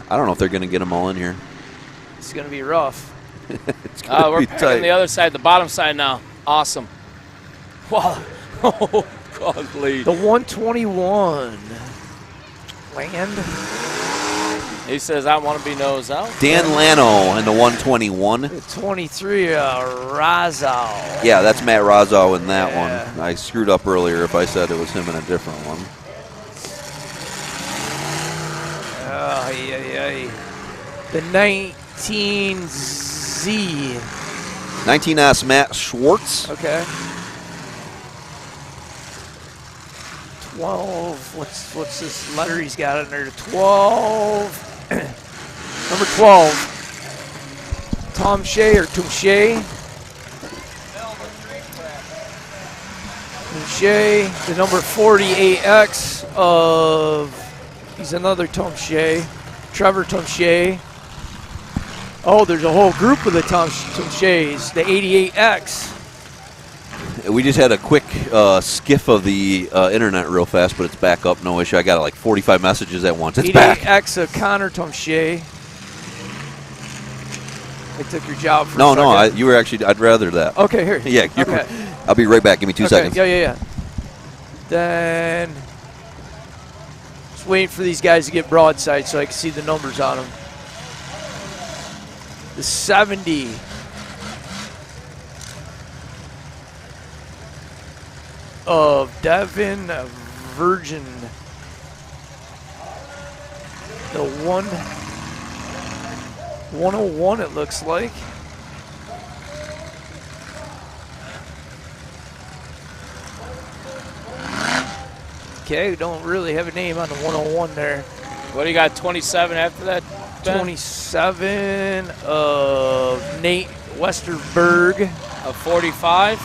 I don't know if they're going to get them all in here. It's going to be rough. It's going to We're be packing tight. the other side, the bottom side now. Awesome. Wow. Oh, godly. The 121. Land. He says, I want to be nose out. Dan Lano in the 121. The 23, Razal. Yeah, that's Matt Razzo in that Yeah. one. I screwed up earlier if I said it was him in a different one. Oh, yeah. The 19Z. 19S Matt Schwartz. Okay. 12. What's this letter he's got in there? 12. Number 12. Tom Shea or Tumshay. Tumshay. The number 48X of. He's another Tumshay. Trevor Tumshay. Oh, there's a whole group of the Tumshays. The 88X. We just had a quick skiff of the internet real fast, but it's back up, no issue. I got like 45 messages at once. It's back. 88X of Connor Tumshay. I took your job for a No, second. you were actually, I'd rather that. Okay, here. Yeah, Okay. I'll be right back. Give me 2 seconds. Yeah. Then, just waiting for these guys to get broadside so I can see the numbers on them. The 70. Of Devin Virgin. The 101 it looks like. Okay, we don't really have a name on the 101 there. What do you got, 27 after that, Ben? 27 of Nate Westerberg. A 45.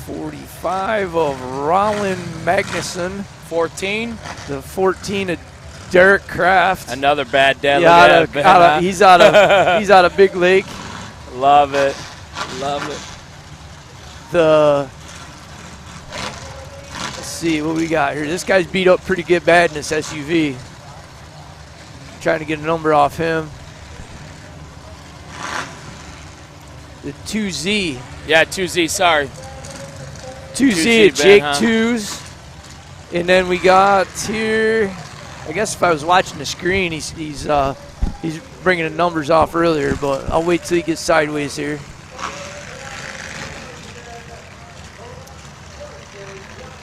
45 of Rollin Magnuson. 14. The 14 of Derek Kraft. Another bad dad. Yeah, Look at that, Ben, he's out of Big Lake. Love it. Love it. Let's see what we got here. This guy's beat up pretty good bad in this SUV. Trying to get a number off him. The 2Z. Yeah, 2Z, sorry. 2Z at Ben, Jake huh? 2s. And then we got here, I guess if I was watching the screen, he's bringing the numbers off earlier, but I'll wait till he gets sideways here.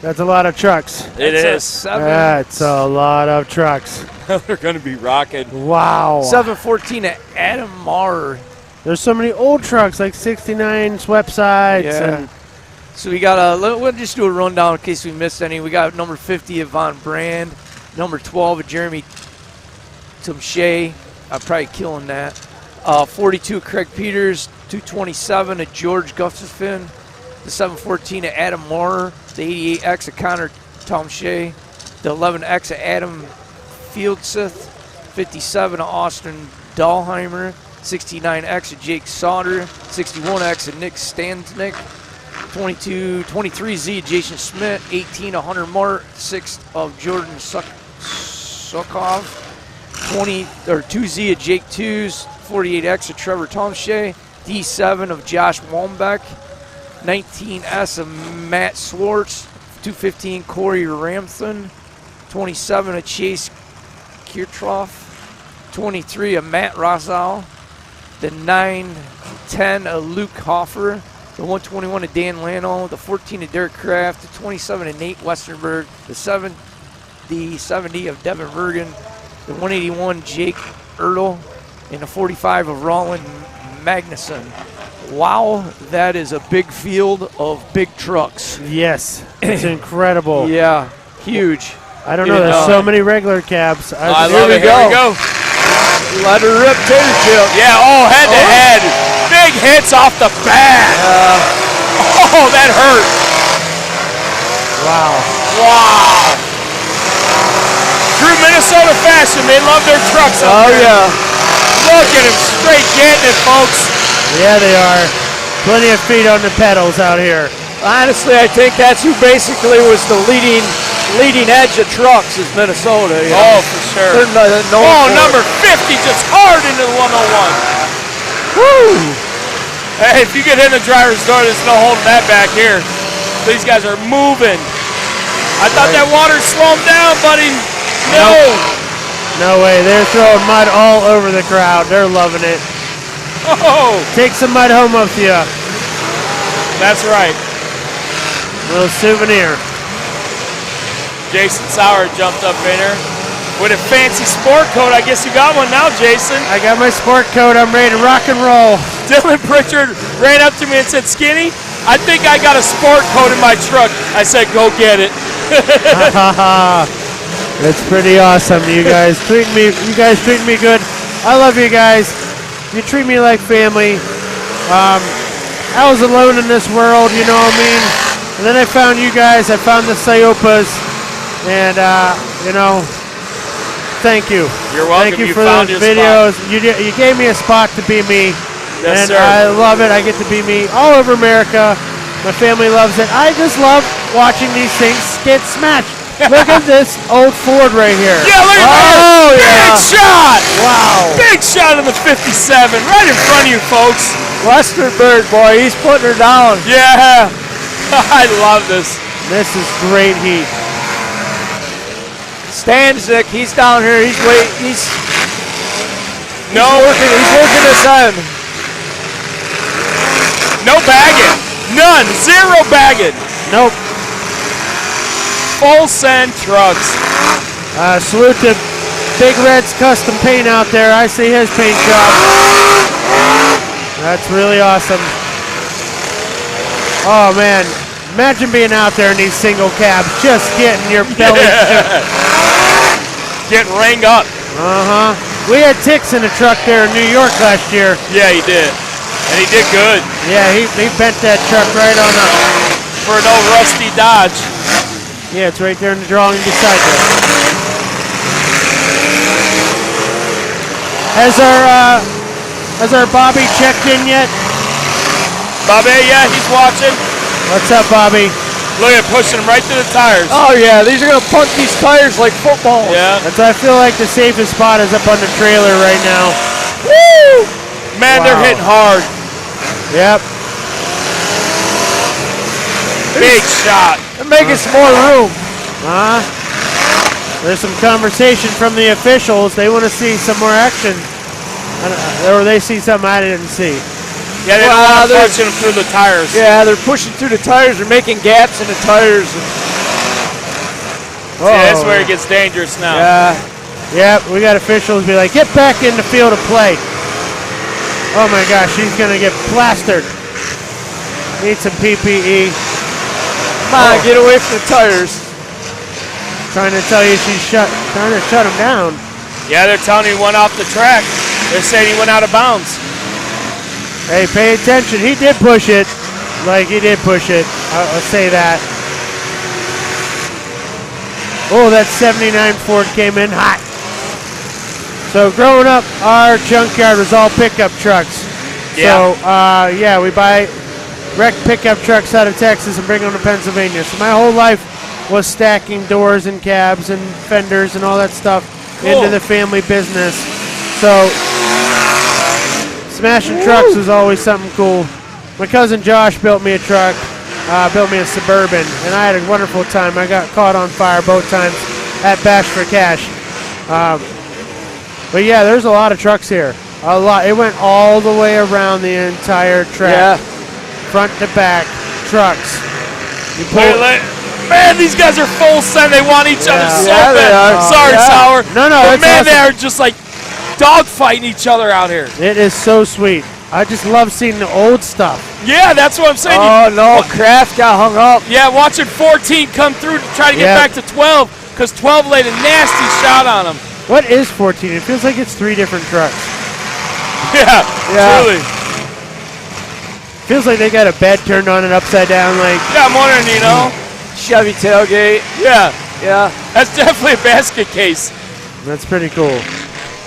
That's a lot of trucks. It That's is. 'That's a lot of trucks. They're going to be rocking. Wow. 714 at Adam Marr. There's so many old trucks, like 69 swept sides. Yeah. And So we got we'll just do a rundown in case we missed any. We got number 50 of Von Brand, number 12 of Jeremy Tumshay. I'm probably killing that. 42 of Craig Peters, 227 of George Gustafson, the 714 of Adam Moore, the 88X of Connor Tumshay, the 11X of Adam Fieldseth, 57 of Austin Dahlheimer, 69X of Jake Sauter, 61X of Nick Stansnick, 23Z of Jason Smith, 18 of Hunter Mart, 6 of Jordan Sukov, 2Z of Jake 2s, 48X of Trevor Tomshay, D7 of Josh Walmbeck, 19S of Matt Swartz, 215 Corey Ramthen, 27 of Chase Kirchhoff, 23 of Matt Rosal, the 910 of Luke Hoffer, the 121 of Dan Lano, the 14 of Derek Kraft, the 27 of Nate Westerberg, the 70 of Devin Vergen, the 181 Jake Ertl, and the 45 of Rollin Magnuson. Wow, that is a big field of big trucks. yes, it's incredible. Yeah, huge. I don't know. There's so many regular cabs. I Here love we it. Here go. we go. Let her rip, tater chip. Yeah, head to head. Big hits off the bat. Oh, that hurt. Wow. Wow. True Minnesota fashion. They love their trucks up there. Yeah. Look at him straight getting it, folks. Yeah, they are. Plenty of feet on the pedals out here. Honestly, I think that's who basically was the leading leading edge of trucks is Minnesota. You know? Oh, for sure. They're known Oh, for number 50 just hard into the 101. Woo! Hey, if you get in the driver's door, there's no holding that back here. These guys are moving. I thought that water slowed them down, buddy. No. No way. They're throwing mud all over the crowd. They're loving it. Oh, Take some mud home with you. that's right. Little souvenir. Jason Sauer jumped up in here with a fancy sport coat. I guess you got one now, Jason. I got my sport coat. I'm ready to rock and roll. Dylan Pritchard ran up to me and said, Skinny, I think I got a sport coat in my truck. I said, go get it. That's pretty awesome. You guys treat me good. I love you guys. You treat me like family. I was alone in this world, you know what I mean? And then I found you guys. I found the Sayopas. And, thank you. You're welcome. Thank you You for found those your videos. You gave me a spot to be me. Yes, and sir. I love it. I get to be me all over America. My family loves it. I just love watching these things get smashed. Look at this old Ford right here. Yeah, look at that. Big shot. Wow. Big shot on the 57 right in front of you, folks. Westerberg, boy, he's putting her down. Yeah. I love this. This is great heat. Stanzik, he's down here. He's working this end. No bagging. None. Zero bagging. Nope. Full send trucks. Salute to Big Red's Custom Paint out there. I see his paint job. That's really awesome. Oh, man. Imagine being out there in these single cabs, just getting your belly shook. Getting rang up. Uh-huh. We had Tix in a truck there in New York last year. Yeah, he did. And he did good. Yeah, he bent that truck right on up. For an old rusty Dodge. Yeah, it's right there in the drawing beside you. Has our Bobby checked in yet? Bobby, yeah, he's watching. What's up, Bobby? Look at pushing him right through the tires. Oh, yeah, these are going to punt these tires like footballs. Yeah. That's why I feel like the safest spot is up on the trailer right now. Woo! Man, Wow. they're hitting hard. Yep. Big shot. They're making some more room. There's some conversation from the officials. They want to see some more action. Or they see something I didn't see. Yeah, they don't want to push him through the tires. Yeah, they're pushing through the tires. They're making gaps in the tires. See, that's where it gets dangerous now. Yeah. Yep, we got officials be like, get back in the field of play. Oh my gosh, she's going to get plastered. Need some PPE. Come on, get away from the tires. Trying to tell you trying to shut him down. Yeah, they're telling you he went off the track. They're saying he went out of bounds. Hey, pay attention. He did push it. He did push it. I'll say that. Oh, that 79 Ford came in hot. So growing up, our junkyard was all pickup trucks. Yeah. So, we buy wrecked pickup trucks out of Texas and bring them to Pennsylvania. So my whole life was stacking doors and cabs and fenders and all that stuff into the family business. So smashing trucks was always something cool. My cousin Josh built me a truck, built me a Suburban, and I had a wonderful time. I got caught on fire both times at Bash for Cash. But yeah, there's a lot of trucks here. A lot. It went all the way around the entire track. Yeah. Front to back, trucks. You pull Man, these guys are full send. They want each other so Yeah, they bad. are. Sorry, Yeah. Sauer. No, But it's man, awesome. they are just like dogfighting each other out here. It is so sweet. I just love seeing the old stuff. Yeah, that's what I'm saying. Oh, no, Kraft got hung up. Yeah, watching 14 come through to try to get back to 12 because 12 laid a nasty shot on him. What is 14? It feels like it's 3 different trucks. Yeah, truly. Feels like they got a bed turned on and upside down. Yeah, I'm wondering, Chevy tailgate. Yeah, Yeah. that's definitely a basket case. That's pretty cool.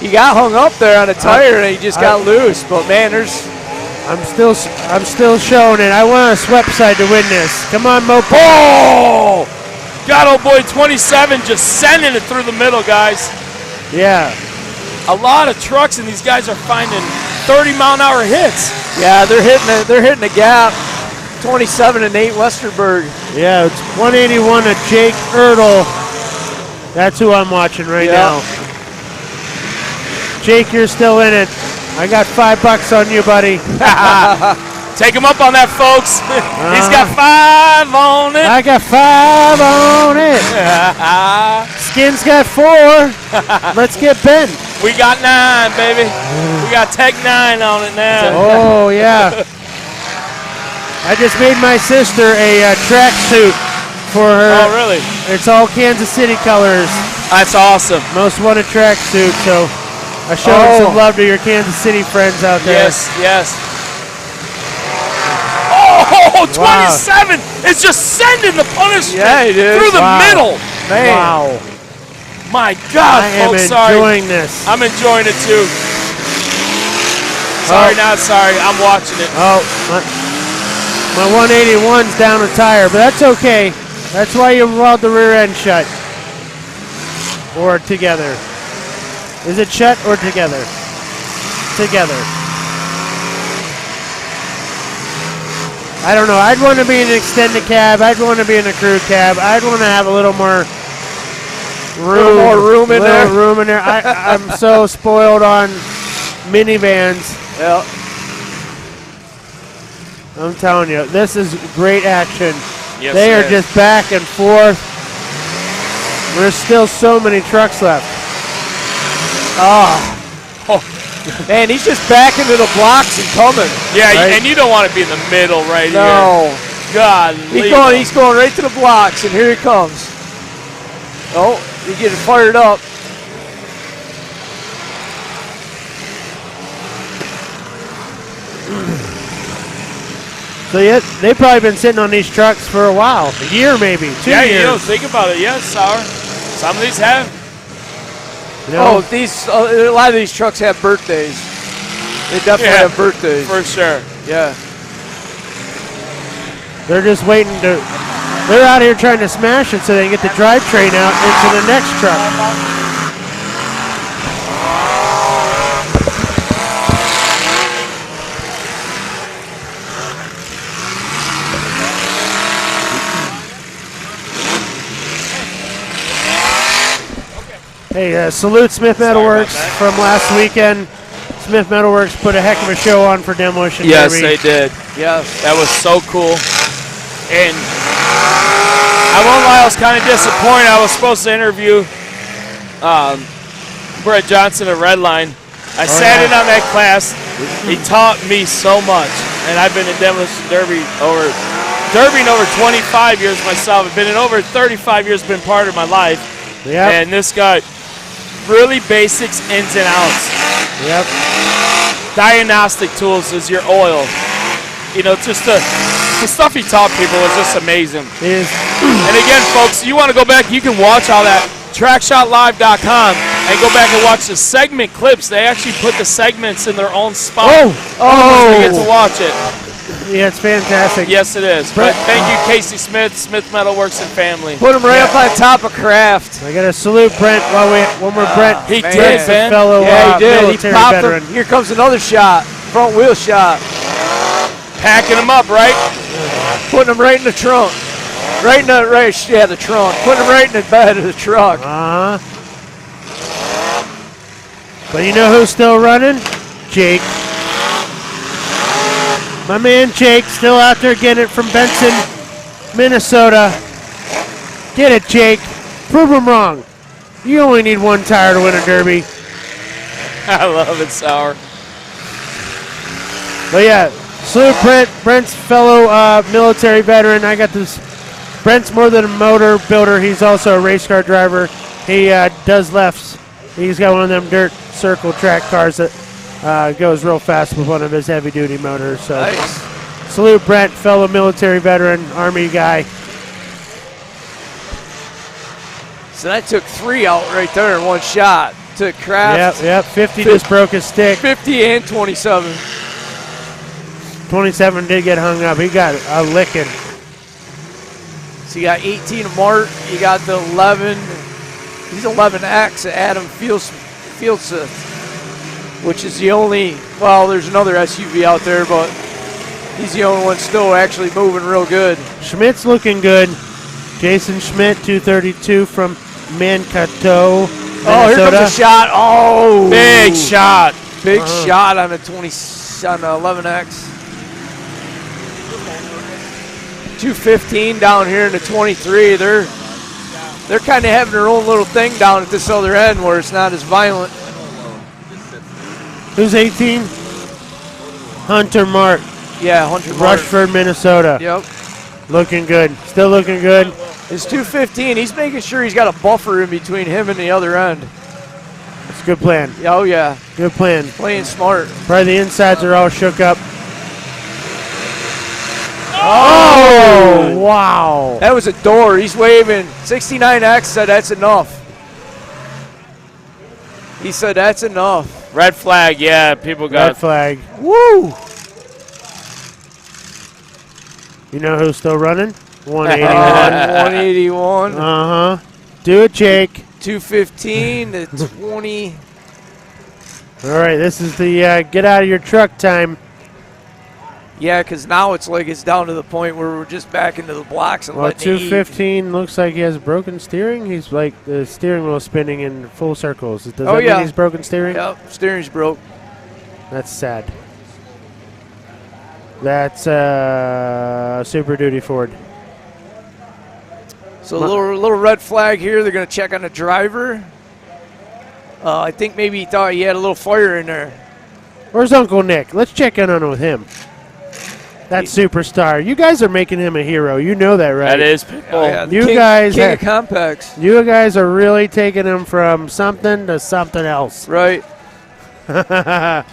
He got hung up there on a tire and he just got loose. But, man, I'm still showing it. I want a swept side to win this. Come on, Mopo. Oh! God, oh boy, 27 just sending it through the middle, guys. Yeah. A lot of trucks, and these guys are finding 30-mile-an-hour hits. Yeah, they're hitting the gap. 27 and 8 Westerberg. Yeah, it's 181 to Jake Erdl. That's who I'm watching right now. Jake, you're still in it. I got $5 on you, buddy. Take him up on that, folks. He's got 5 on it. I got 5 on it. Skin's got 4. Let's get Ben. We got 9, baby. We got Tech 9 on it now. Oh, yeah. I just made my sister a track suit for her. Oh, really? It's all Kansas City colors. That's awesome. Most wanted track suit, so I showed some love to your Kansas City friends out there. Yes, yes. Oh, 27 is just sending the punishment through the middle. Man. Wow. My God, I folks, am enjoying this. I'm enjoying it too. Sorry, not sorry. I'm watching it. Oh, my 181's down a tire, but that's okay. That's why you weld the rear end shut. Or together. Is it shut or together? Together. I don't know. I'd want to be in an extended cab. I'd want to be in a crew cab. I'd want to have a little more room in there. I'm so spoiled on minivans. Yeah. I'm telling you, this is great action. Yes, they are just back and forth. There's still so many trucks left. Man, he's just back into the blocks and coming. Yeah, right? and you don't want to be in the middle right here. No. God, he's going right to the blocks, and here he comes. Oh, he's getting fired up. So yeah, they've probably been sitting on these trucks for a while, a year maybe, 2 years. you know, think about it. Yes, Sour. Some of these have. You know? A lot of these trucks have birthdays. They definitely have birthdays. For sure. Yeah. They're just waiting to. They're out here trying to smash it so they can get the drivetrain out into the next truck. Hey, salute Smith Metalworks from last weekend. Smith Metalworks put a heck of a show on for Demolition Yes, Derby. they did. Yes. That was so cool. And I won't lie, I was kind of disappointed. I was supposed to interview Brett Johnson at Redline. I sat in on that class. He taught me so much. And I've been in Demolition Derby over 25 years myself. I've been in over 35 years, been part of my life. Yep. And this guy, really basics, ins and outs. Yep. Diagnostic tools is your oil. You know, just the stuff he taught people was just amazing. It is. And again, folks, you want to go back, you can watch all that. TrackShotLive.com and go back and watch the segment clips. They actually put the segments in their own spot. Oh! You get to watch it. Yeah, it's fantastic. Yes, it is. But thank you, Casey Smith, Smith Metalworks and family. Put him right up on top of Kraft. I got to salute Brent while one more Brent. He Man. did, A Ben. fellow Yeah, he did. He military popped veteran. him. Here comes another shot. Front wheel shot. Packing them up, right? Putting him right in the trunk. The trunk. Putting him right in the bed of the truck. Uh-huh. But you know who's still running? Jake. My man Jake still out there getting it from Benson, Minnesota. Get it, Jake. Prove him wrong. You only need one tire to win a derby. I love it, Sour. But yeah, salute Brent. Brent's fellow military veteran. I got this. Brent's more than a motor builder. He's also a race car driver. He does lefts. He's got one of them dirt circle track cars that goes real fast with one of his heavy duty motors. So Nice. salute Brent, fellow military veteran, Army guy. So that took 3 out right there in one shot. Took Kraft. Yep. 50 just broke his stick. 50 and 27. 27 did get hung up. He got a licking. So you got 18 of Mart. You got the 11. He's 11X Adam Fieldsuth, which is the only. Well, there's another SUV out there, but he's the only one still actually moving real good. Schmidt's looking good. Jason Schmidt, 232 from Mankato, Minnesota. Oh, here comes a shot. Oh, Big shot. Big shot on the 11X. 215 down here in the 23. They're kind of having their own little thing down at this other end where it's not as violent. Who's 18? Hunter Mart, Yeah, Hunter Mart. Rushford, Minnesota. Yep. Looking good. Still looking good. It's 215. He's making sure he's got a buffer in between him and the other end. It's a good plan. Oh, yeah. Good plan. Playing smart. Probably the insides are all shook up. Oh, wow. That was a door. He's waving. 69X said that's enough. He said that's enough. Red flag, yeah, people got Red flag. Woo! You know who's still running? 181. 181. Uh-huh. Do it, Jake. 215 to 20. All right, this is the get out of your truck time. Yeah, because now it's like it's down to the point where we're just back into the blocks and Well, letting it eat. 215 looks like he has broken steering. He's like the steering wheel spinning in full circles. Does Oh, that yeah. mean he's broken steering? Yep, steering's broke. That's sad. That's Super Duty Ford. So a little red flag here. They're going to check on the driver. I think maybe he thought he had a little fire in there. Where's Uncle Nick? Let's check in on with him. That superstar. You guys are making him a hero. You know that, right? That is people. The You king, guys king have- of compacts. You guys are really taking him from something to something else. Right. I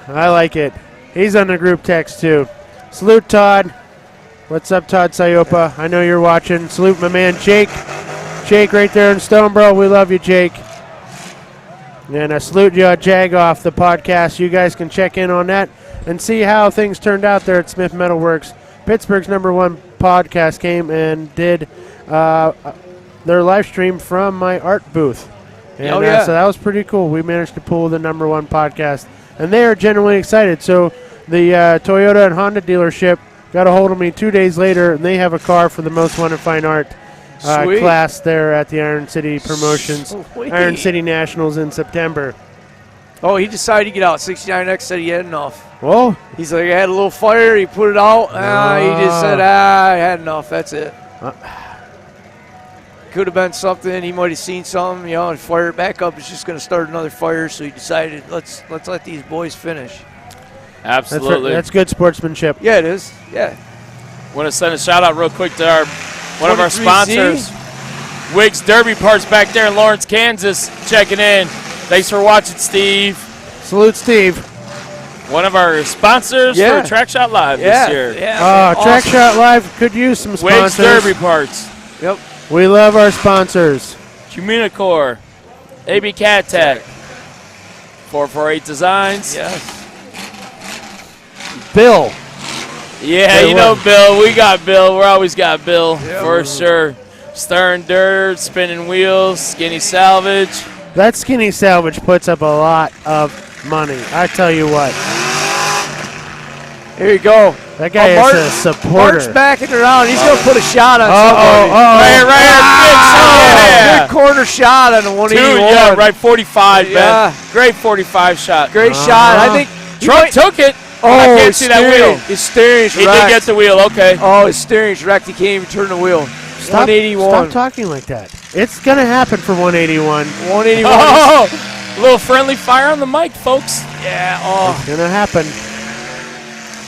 like it. He's on the group text, too. Salute, Todd. What's up, Todd Sayopa? I know you're watching. Salute my man, Jake. Jake right there in Stoneboro. We love you, Jake. And I salute you, Jagoff, the podcast. You guys can check in on that and see how things turned out there at Smith Metalworks. Pittsburgh's #1 podcast came and did their live stream from my art booth. And so that was pretty cool. We managed to pull the #1 podcast. And they are genuinely excited. So the Toyota and Honda dealership got a hold of me 2 days later, and they have a car for the Most Wanted Fine Art class there at the Iron City Promotions, Sweet. Iron City Nationals in September. Oh, he decided to get out. 69X said he had enough. Well, He's like, I had a little fire. He put it out. He just said, I had enough. That's it. Could have been something. He might have seen something, and fire it back up. It's just going to start another fire. So he decided, let's let these boys finish. Absolutely. that's good sportsmanship. Yeah, it is. Yeah. Want to send a shout out real quick to one of our 23Z. sponsors, Wiggs Derby Parts back there in Lawrence, Kansas, checking in. Thanks for watching, Steve. Salute, Steve. One of our sponsors for Track Shot Live this year. Yeah. Track Shot Live could use some Wiggs sponsors. Derby Parts. Yep. We love our sponsors. Communicore. AB Cat Tech. 448 Designs. Yes. Bill. Yeah, Wait, you know what? Bill. We got Bill. We're always got Bill Yeah. for sure. Stern Dirt, Spinning Wheels, Skinny Salvage. That Skinny Salvage puts up a lot of money. I tell you what. Here you go. That guy is a supporter. Mark's backing around. He's going to put a shot on Uh-oh, somebody. Right here. Good corner shot on the 181. Yeah, right 45, Yeah. man. Great 45 shot. Great shot. I think Trump took it. Oh, I can't his see that wheel. His steering's He wrecked. did get the wheel, okay. Oh, his steering's wrecked. He can't even turn the wheel. Stop 181. talking like that. It's going to happen for 181. 181. Oh, a little friendly fire on the mic, folks. Yeah. Oh, It's going to happen.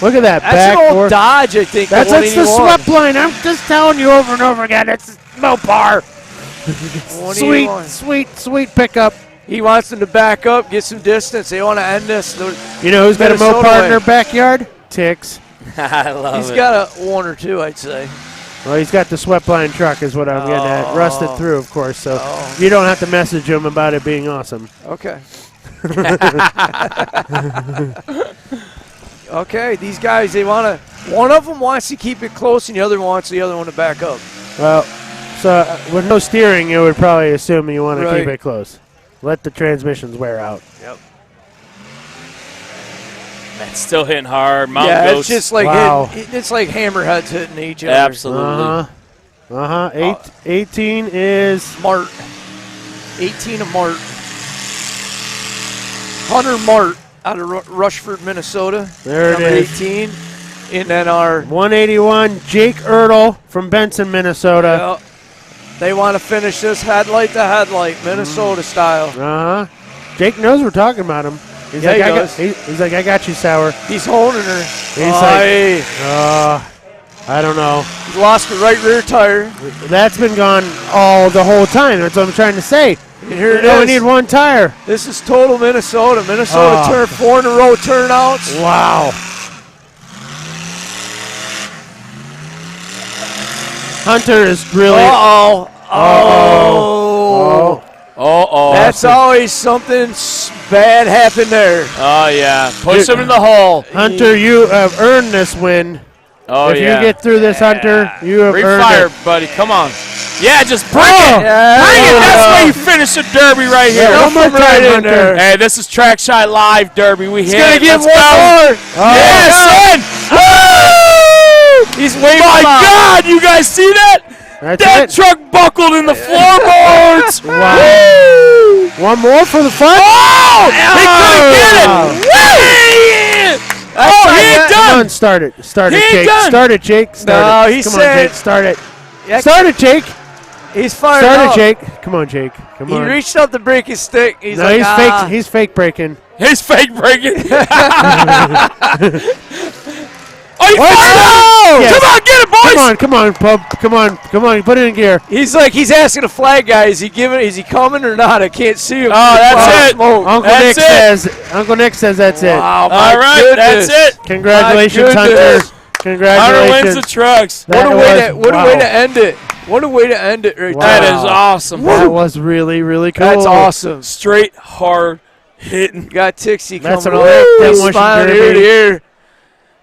Look at that. that's back an old forth. Dodge, I think. That's the 181. swept line. I'm just telling you over and over again. It's Mopar. 181. Sweet pickup. He wants them to back up, get some distance. They want to end this. You know who's got a Minnesota Mopar in way. their backyard? Tix. I love He's it. got a one or two, I'd say. Well, he's got the swept line truck is what I'm getting at. Rusted through, of course, so Oh. you don't have to message him about it being awesome. Okay. Okay, these guys, they want to. One of them wants to keep it close, and the other wants the other one to back up. Well, so with no steering, you would probably assume you want to keep it close. Let the transmissions wear out. Yep. That's still hitting hard. Mountain Yeah, goats. it's just like it's like hammerheads hitting each other. Absolutely. 18 is Mart. 18 of Mart. Hunter Mart out of Rushford, Minnesota. There it number is. 18. And then our 181, Jake Ertl from Benson, Minnesota. They want to finish this headlight to headlight, Minnesota style. Jake knows we're talking about him. He's Yeah, like, he's like, I got you, Sour. He's holding her. He's like, I don't know. He lost the right rear tire. That's been gone all the whole time. That's what I'm trying to say. And here it We is. only need one tire. This is total Minnesota. Minnesota turned 4 in a row turnouts. Wow. Hunter is really. That's always something bad happened there. Oh, yeah. Push him in the hole. Hunter, you have earned this win. Oh, if you get through this, Hunter, you have earned fire, it. buddy. Come on. Yeah, just bring it. Yeah. Bring it. That's why you finish a derby right here. Yeah, one more time, Hunter. Hey, this is Track Shot Live Derby. We hit Gonna it. give Let's one go. more. Yes, son. Woo! He's waving. My God, you guys see that? That's That it. truck buckled in the floorboards. Wow. Woo! One more for the fun. Oh! He couldn't get it. Woo! Oh, he ain't Come done. on, start it. Start He it, ain't Jake. done. Start it, Jake. Start No, it. he Come said- on, Jake. Start it. Yeah, Start it, Jake. He's fired Start up. it, Jake. Come on, Jake. Come He on. reached up to break his stick. He's No, like, he's fake. He's fake breaking. He's fake breaking. Oh, you What? fired up! Yes. Come on, get it, boys! Come on, Pub. Come on. Put it in gear. He's like, he's asking the flag guy, is he coming or not? I can't see him. Oh, that's it. Smoke. Uncle Nick says that's it. Wow, my All right, goodness. that's it. Congratulations, My Hunter. goodness. Congratulations. Hunter wins the trucks. What a way Wow. to end it. What a way to end it right Wow. That there. is awesome. That was really, really cool. That's awesome. Straight, hard hitting. Got Tixie That's coming what I like. over. Demolition Smiling Derby. ear to ear.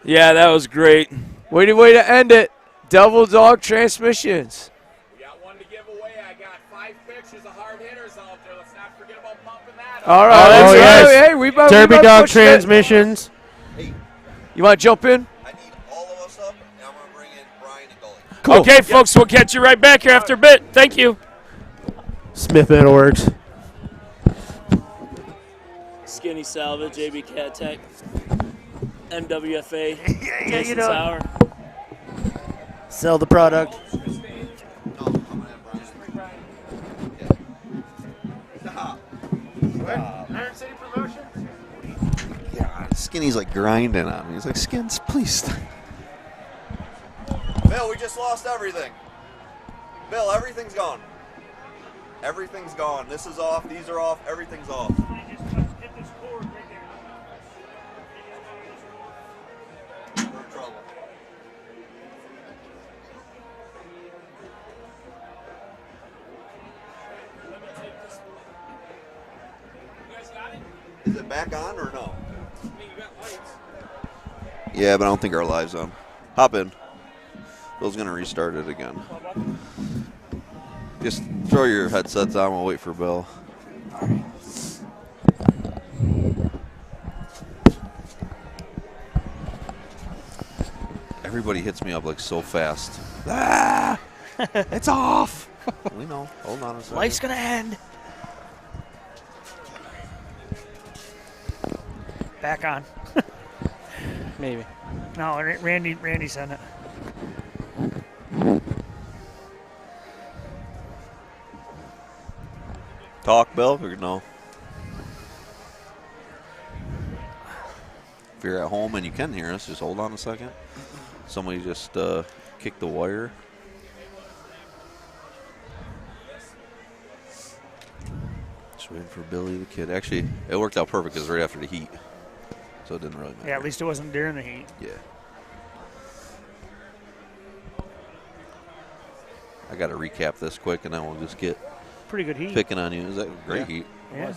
Yeah, that was great. Way to end it. Devil Dog Transmissions. We got one to give away. I got 5 pictures of hard hitters out there. Let's not forget about pumping that up. All right. that's Hey, right. Hey, we about Derby we about Dog pushed it. Transmissions. You want to jump in? I need all of us up, and I'm going to bring in Brian and Gully. Cool. Okay, folks, we'll catch you right back here after a bit. Thank you. Smith Metalworks. Skinny Salvage, JB Cat Tech, MWFA, you know. Sell the product. No, I'm going to have Brian. Iron City Promotions. Yeah, Skinny's like grinding on me. He's like, Skins, please. Bill, we just lost everything. Bill, everything's gone. Everything's gone. This is off. These are off. Everything's off. We're in trouble. Is it back on or no? Yeah, but I don't think our live's on. Hop in. Bill's gonna restart it again. Just throw your headsets on. We'll wait for Bill. Everybody hits me up like so fast. Ah! It's off. We know. Hold on a second. Life's gonna end. Back on. Maybe. No, Randy sent it. Talk, Bill, or no? If you're at home and you can hear us, just hold on a second. Somebody just kicked the wire. Just waiting for Billy the Kid. Actually, it worked out perfect because right after the heat. So it didn't really matter. Yeah, at least it wasn't during the heat. Yeah. I got to recap this quick and then we'll just get Pretty good heat. picking on you. Is that great heat? Yeah.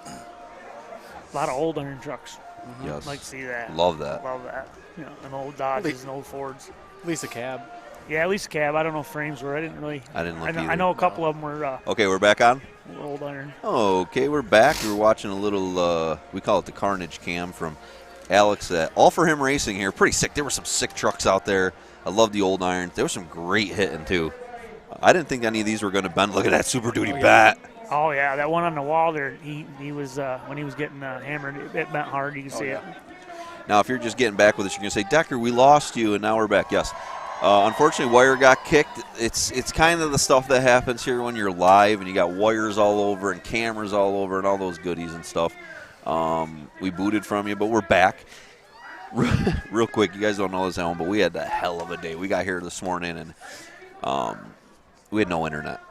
A lot of old iron trucks. Yes. Like to see that. Love that. Love that. You know, them old Dodges and old Fords. At least a cab. Yeah, at least a cab. I don't know if frames were. I didn't look I I know a couple of them were Okay, we're back on. old iron. Okay, we're back. We're watching a little, we call it the Carnage Cam from Alex at All For Him Racing here. Pretty sick. There were some sick trucks out there. I love the old irons. There was some great hitting, too. I didn't think any of these were going to bend. Look at that Super Duty bat. Oh, yeah, that one on the wall there, he was, when he was getting hammered, it bent hard. You can see it. Now, if you're just getting back with us, you're going to say, Decker, we lost you, and now we're back. Yes. Unfortunately, wire got kicked. It's kind of the stuff that happens here when you're live and you got wires all over and cameras all over and all those goodies and stuff. We booted from you, but we're back. Real quick, you guys don't know this at home, but we had a hell of a day. We got here this morning and we had no internet.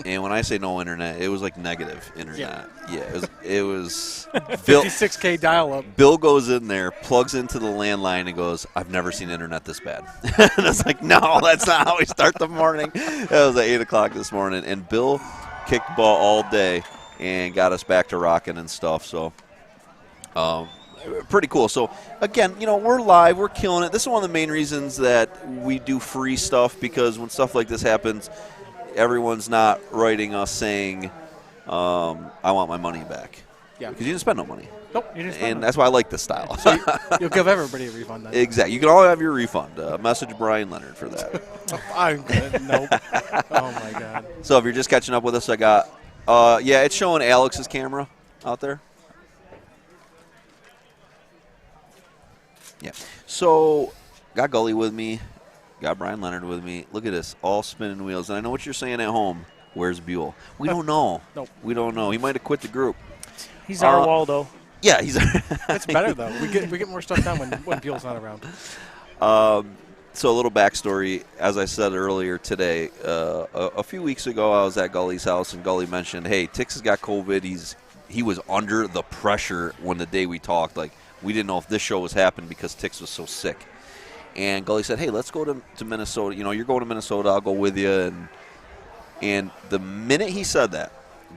And when I say no internet, it was like negative internet. Yeah, it was 56K dial-up. Bill goes in there, plugs into the landline, and goes, I've never seen internet this bad. And I was like, no, that's not how we start the morning. That was at 8 o'clock this morning. And Bill kicked ball all day and got us back to rocking and stuff. So pretty cool. So, again, we're live. We're killing it. This is one of the main reasons that we do free stuff, because when stuff like this happens, everyone's not writing us saying, I want my money back. Yeah. Because you didn't spend no money. Nope. You just spent And that's why I like this style. So you'll give everybody a refund then. Exactly. You can all have your refund. Message Brian Leonard for that. I'm good. Nope. Oh, my God. So if you're just catching up with us, I got, it's showing Alex's camera out there. Yeah. So got Gully with me. Got Brian Leonard with me. Look at this, all spinning wheels. And I know what you're saying at home. Where's Buell? We don't know. Nope. We don't know. He might have quit the group. He's our Waldo. Yeah, he's. It's better, though. We get more stuff done when Buell's not around. So a little backstory. As I said earlier today, a few weeks ago, I was at Gully's house, and Gully mentioned, hey, Tix has got COVID. He was under the pressure when the day we talked. Like, we didn't know if this show was happening because Tix was so sick. And Gully said, hey, let's go to Minnesota. You're going to Minnesota. I'll go with you. And the minute he said that,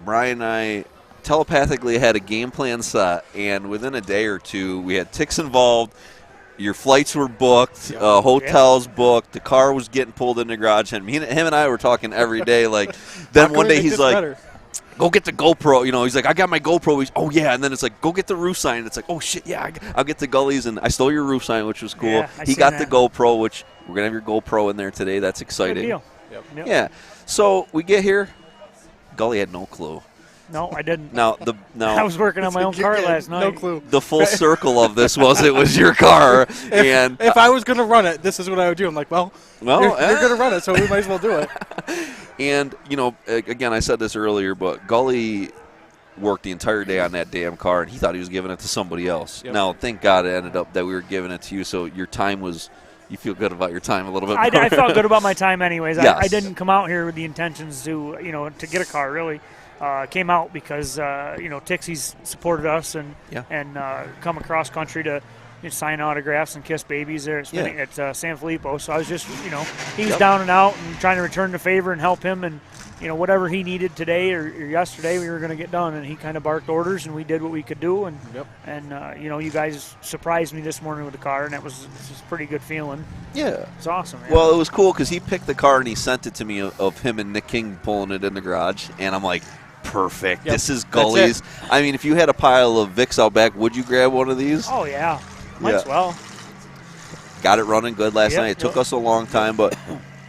Brian and I telepathically had a game plan set. And within a day or two, we had Tix involved. Your flights were booked. Hotels booked. The car was getting pulled in the garage. And him and I were talking every day. Like, then one day he's like, better? Go get the GoPro. He's like, I got my GoPro. Oh, yeah. And then it's like, go get the roof sign. It's like, oh, shit, yeah, I'll get the Gullies. And I stole your roof sign, which was cool. Yeah, he got the GoPro, which we're going to have your GoPro in there today. That's exciting. Good deal. Yep. Yeah. So we get here. Gully had no clue. No, I didn't. Now I was working on my own car last night. No clue. The full circle of this was it was your car. If I was going to run it, this is what I would do. I'm like, you're going to run it, so we might as well do it. And, again, I said this earlier, but Gully worked the entire day on that damn car, and he thought he was giving it to somebody else. Yep. Now, thank God it ended up that we were giving it to you, so your time was – you feel good about your time a little bit more. I felt good about my time anyways. Yes. I didn't come out here with the intentions to get a car, really. Came out because, Tixie's supported us and come across country to sign autographs and kiss babies there at Sanfilippo. So I was just, he was down and out and trying to return the favor and help him. And, whatever he needed today or yesterday, we were going to get done. And he kind of barked orders, and we did what we could do. And, you guys surprised me this morning with the car, and it was a pretty good feeling. Yeah. It's awesome, man. Well, it was cool because he picked the car and he sent it to me of him and Nick King pulling it in the garage. And I'm like, perfect. Yep. This is Gully's. I mean, if you had a pile of Vicks out back, would you grab one of these? Oh, yeah. Might as well. Got it running good last night. It took us a long time, but,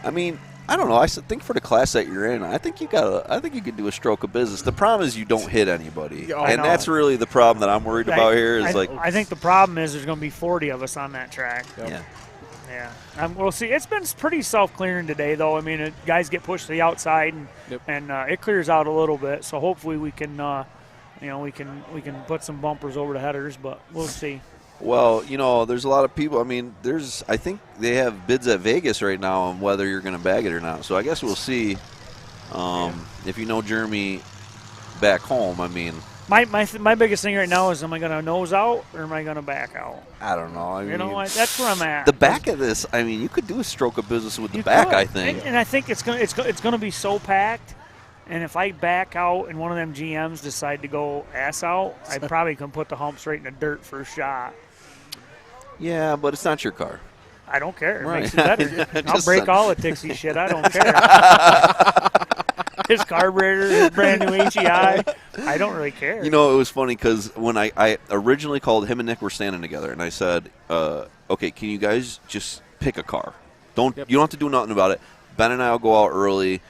I mean, I don't know. I think for the class that you're in, I think you could do a stroke of business. The problem is you don't hit anybody, and that's really the problem that I'm worried about here. I think the problem is there's going to be 40 of us on that track. Yep. Yeah. We'll see. It's been pretty self-clearing today, though. I mean, guys get pushed to the outside, and it clears out a little bit. So hopefully we can, we can put some bumpers over the headers, but we'll see. Well, there's a lot of people. I mean, I think they have bids at Vegas right now on whether you're going to bag it or not. So I guess we'll see. If you know Jeremy back home, I mean. My biggest thing right now is, am I going to nose out or am I going to back out? I don't know. I mean, that's where I'm at. The back of this, I mean, you could do a stroke of business with the back, I think. And I think it's going to be so packed And if I back out and one of them GMs decide to go ass out, I probably can put the humps right in the dirt for a shot. Yeah, but it's not your car. I don't care. It Right. makes it better. I'll break all the Tixie shit. I don't care. His carburetor, his brand new HEI. I don't really care. You know, it was funny because when I originally called, him and Nick were standing together, and I said, okay, can you guys just pick a car? You don't have to do nothing about it. Ben and I will go out early.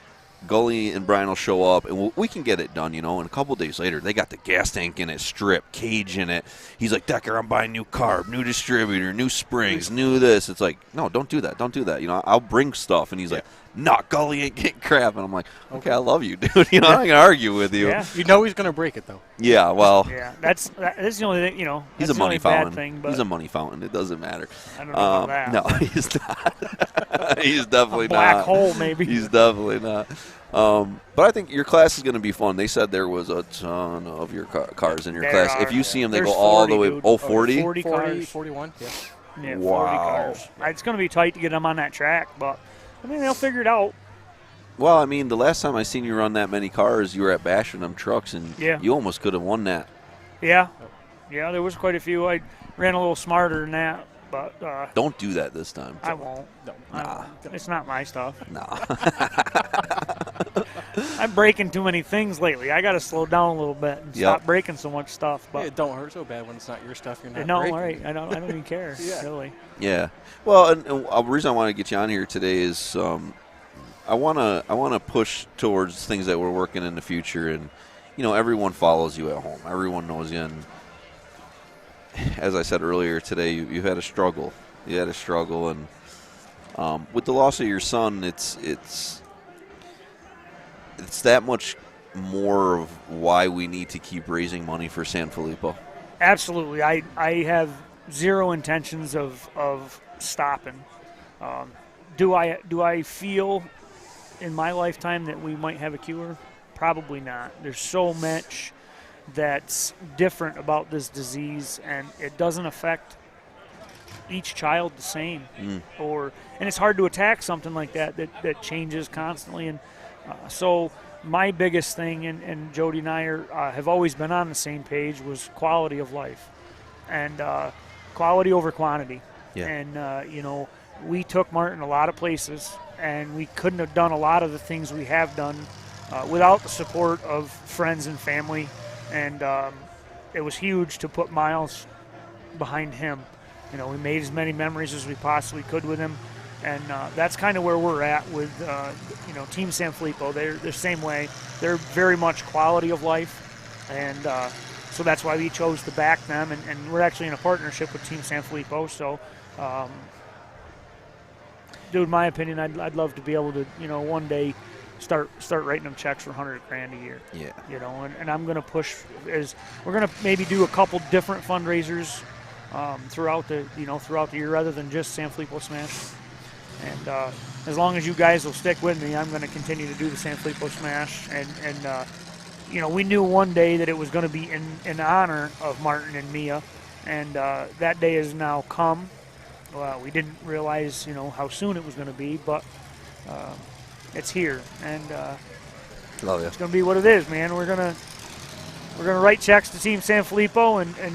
Gully and Brian will show up, and we can get it done, you know. And a couple days later, they got the gas tank in it, strip, cage in it. He's like, Decker, I'm buying new carb, new distributor, new springs, new this. It's like, no, don't do that. Don't do that. You know, I'll bring stuff. And he's like, no, Gully ain't getting crap. And I'm like, okay, I love you, dude. You know, I'm not going to argue with you. Yeah. You know he's going to break it, though. Yeah, well. Yeah, that's the only thing, you know. He's a money fountain. He's a money fountain. It doesn't matter. I don't know about that. No, he's not. He's definitely black not. hole, maybe. He's definitely not. But I think your class is going to be fun. They said there was a ton of your cars in your class. If you see them, they go all the way. Dude. Oh, 40? 40 cars. 41, yeah. Yeah, Wow. 40 cars. It's going to be tight to get them on that track, but I mean, they'll figure it out. Well, I mean, the last time I seen you run that many cars, you were at bashing them trucks, and you almost could have won that. Yeah. Yeah, there was quite a few. I ran a little smarter than that, but don't do that this time. I won't. No. I won't. It's not my stuff. No. I'm breaking too many things lately. I got to slow down a little bit and stop breaking so much stuff. But it don't hurt so bad when it's not your stuff. You're not no, breaking. right? I don't even care. Really. Yeah. Well, and the reason I want to get you on here today is I want to push towards things that we're working in the future, and you know, everyone follows you at home. Everyone knows you, and as I said earlier today, you had a struggle. You had a struggle, and with the loss of your son, it's that much more of why we need to keep raising money for Sanfilippo. Absolutely. I have zero intentions of stopping. Do I feel in my lifetime that we might have a cure? Probably not. There's so much that's different about this disease, and it doesn't affect each child the same. And it's hard to attack something like that changes constantly. And so my biggest thing, and Jody and I have always been on the same page, was quality of life, and quality over quantity. Yeah. And you know, we took Martin a lot of places, and we couldn't have done a lot of the things we have done without the support of friends and family. And it was huge to put Miles behind him. You know, we made as many memories as we possibly could with him. And that's kind of where we're at with, you know, Team Sanfilippo. They're the same way. They're very much quality of life. And so that's why we chose to back them. And we're actually in a partnership with Team Sanfilippo. So, dude, in my opinion, I'd love to be able to, you know, one day start writing them checks for $100,000 a year. Yeah. You know, and I'm going to push we're going to maybe do a couple different fundraisers throughout the year rather than just Sanfilippo Smash. And as long as you guys will stick with me, I'm going to continue to do the Sanfilippo Smash. And you know, we knew one day that it was going to be in honor of Martin and Mia, and that day has now come. Well, we didn't realize, you know, how soon it was going to be, but it's here, and Love you. it's going to be what it is, man. We're gonna write checks to Team Sanfilippo, and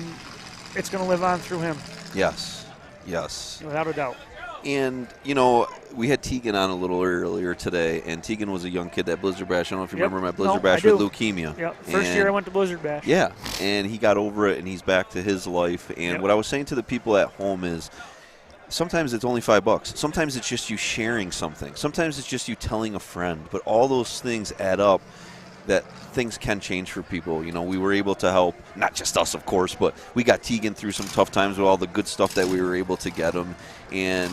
it's going to live on through him. Yes, Without a doubt. And, you know, we had Tegan on a little earlier today, and Tegan was a young kid at Blizzard Bash. I don't know if you remember him at Blizzard Bash with leukemia. Yep, first year I went to Blizzard Bash. Yeah, and he got over it, and he's back to his life. And what I was saying to the people at home is sometimes it's only $5. Sometimes it's just you sharing something. Sometimes it's just you telling a friend. But all those things add up that things can change for people. You know, we were able to help, not just us, of course, but we got Tegan through some tough times with all the good stuff that we were able to get him. And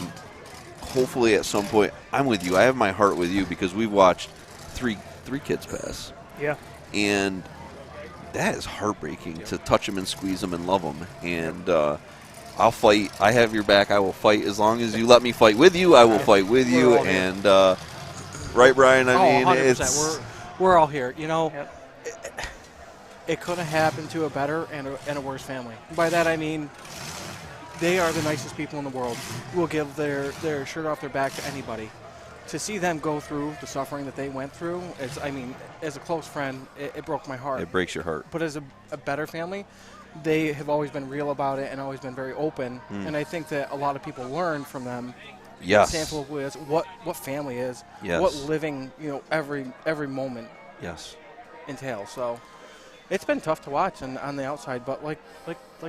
hopefully at some point, I'm with you. I have my heart with you because we've watched three kids pass. Yeah. And that is heartbreaking to touch them and squeeze them and love them. And I'll fight. I have your back. I will fight as long as you let me fight with you. I will fight with you. And right, Brian? I mean, 100%. We're all here. You know, it could have happened to a better and a worse family. By that I mean they are the nicest people in the world. Will give their shirt off their back to anybody. to see them go through the suffering that they went through, as a close friend, it broke my heart. It breaks your heart. But as a better family, they have always been real about it and always been very open. And I think that a lot of people learn from them. Yes. Sanfilippo is what family is. Yes. What living, every moment. Yes. Entails. So it's been tough to watch on the outside, but like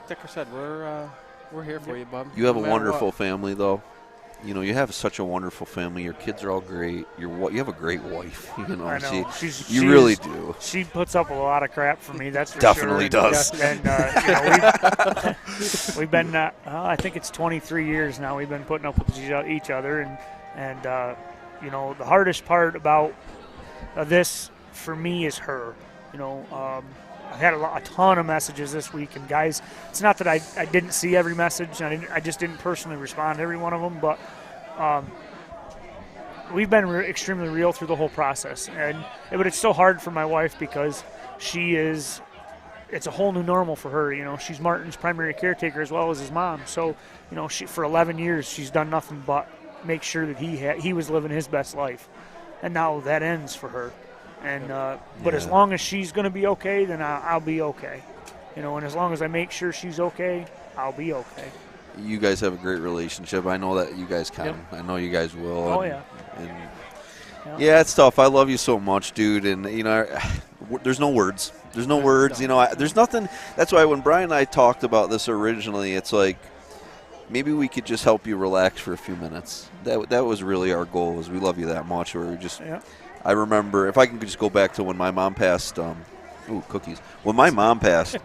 Dicker said, we're here for you, bub. You have no a wonderful family, though. You have such a wonderful family. Your kids are all great. You have a great wife. I know. You really do. She puts up a lot of crap for me. That's for Definitely sure. does. And we've been, I think it's 23 years now. We've been putting up with each other, and the hardest part about this for me is her. I've had a ton of messages this week, and guys, it's not that I didn't see every message, and I just didn't personally respond to every one of them, but we've been extremely real through the whole process, but it's so hard for my wife because it's a whole new normal for her. She's Martin's primary caretaker as well as his mom, so she for 11 years she's done nothing but make sure that he was living his best life, and now that ends for her. And but as long as she's going to be okay, then I'll be okay. And as long as I make sure she's okay, I'll be okay. You guys have a great relationship. I know that you guys can. Yep. I know you guys will. Oh, yeah. Yeah, it's tough. I love you so much, dude. And, there's no words. There's no words. There's nothing. That's why when Brian and I talked about this originally, it's like maybe we could just help you relax for a few minutes. That was really our goal, was we love you that much. Where we just I remember, if I can just go back to when my mom passed, cookies. When my mom passed,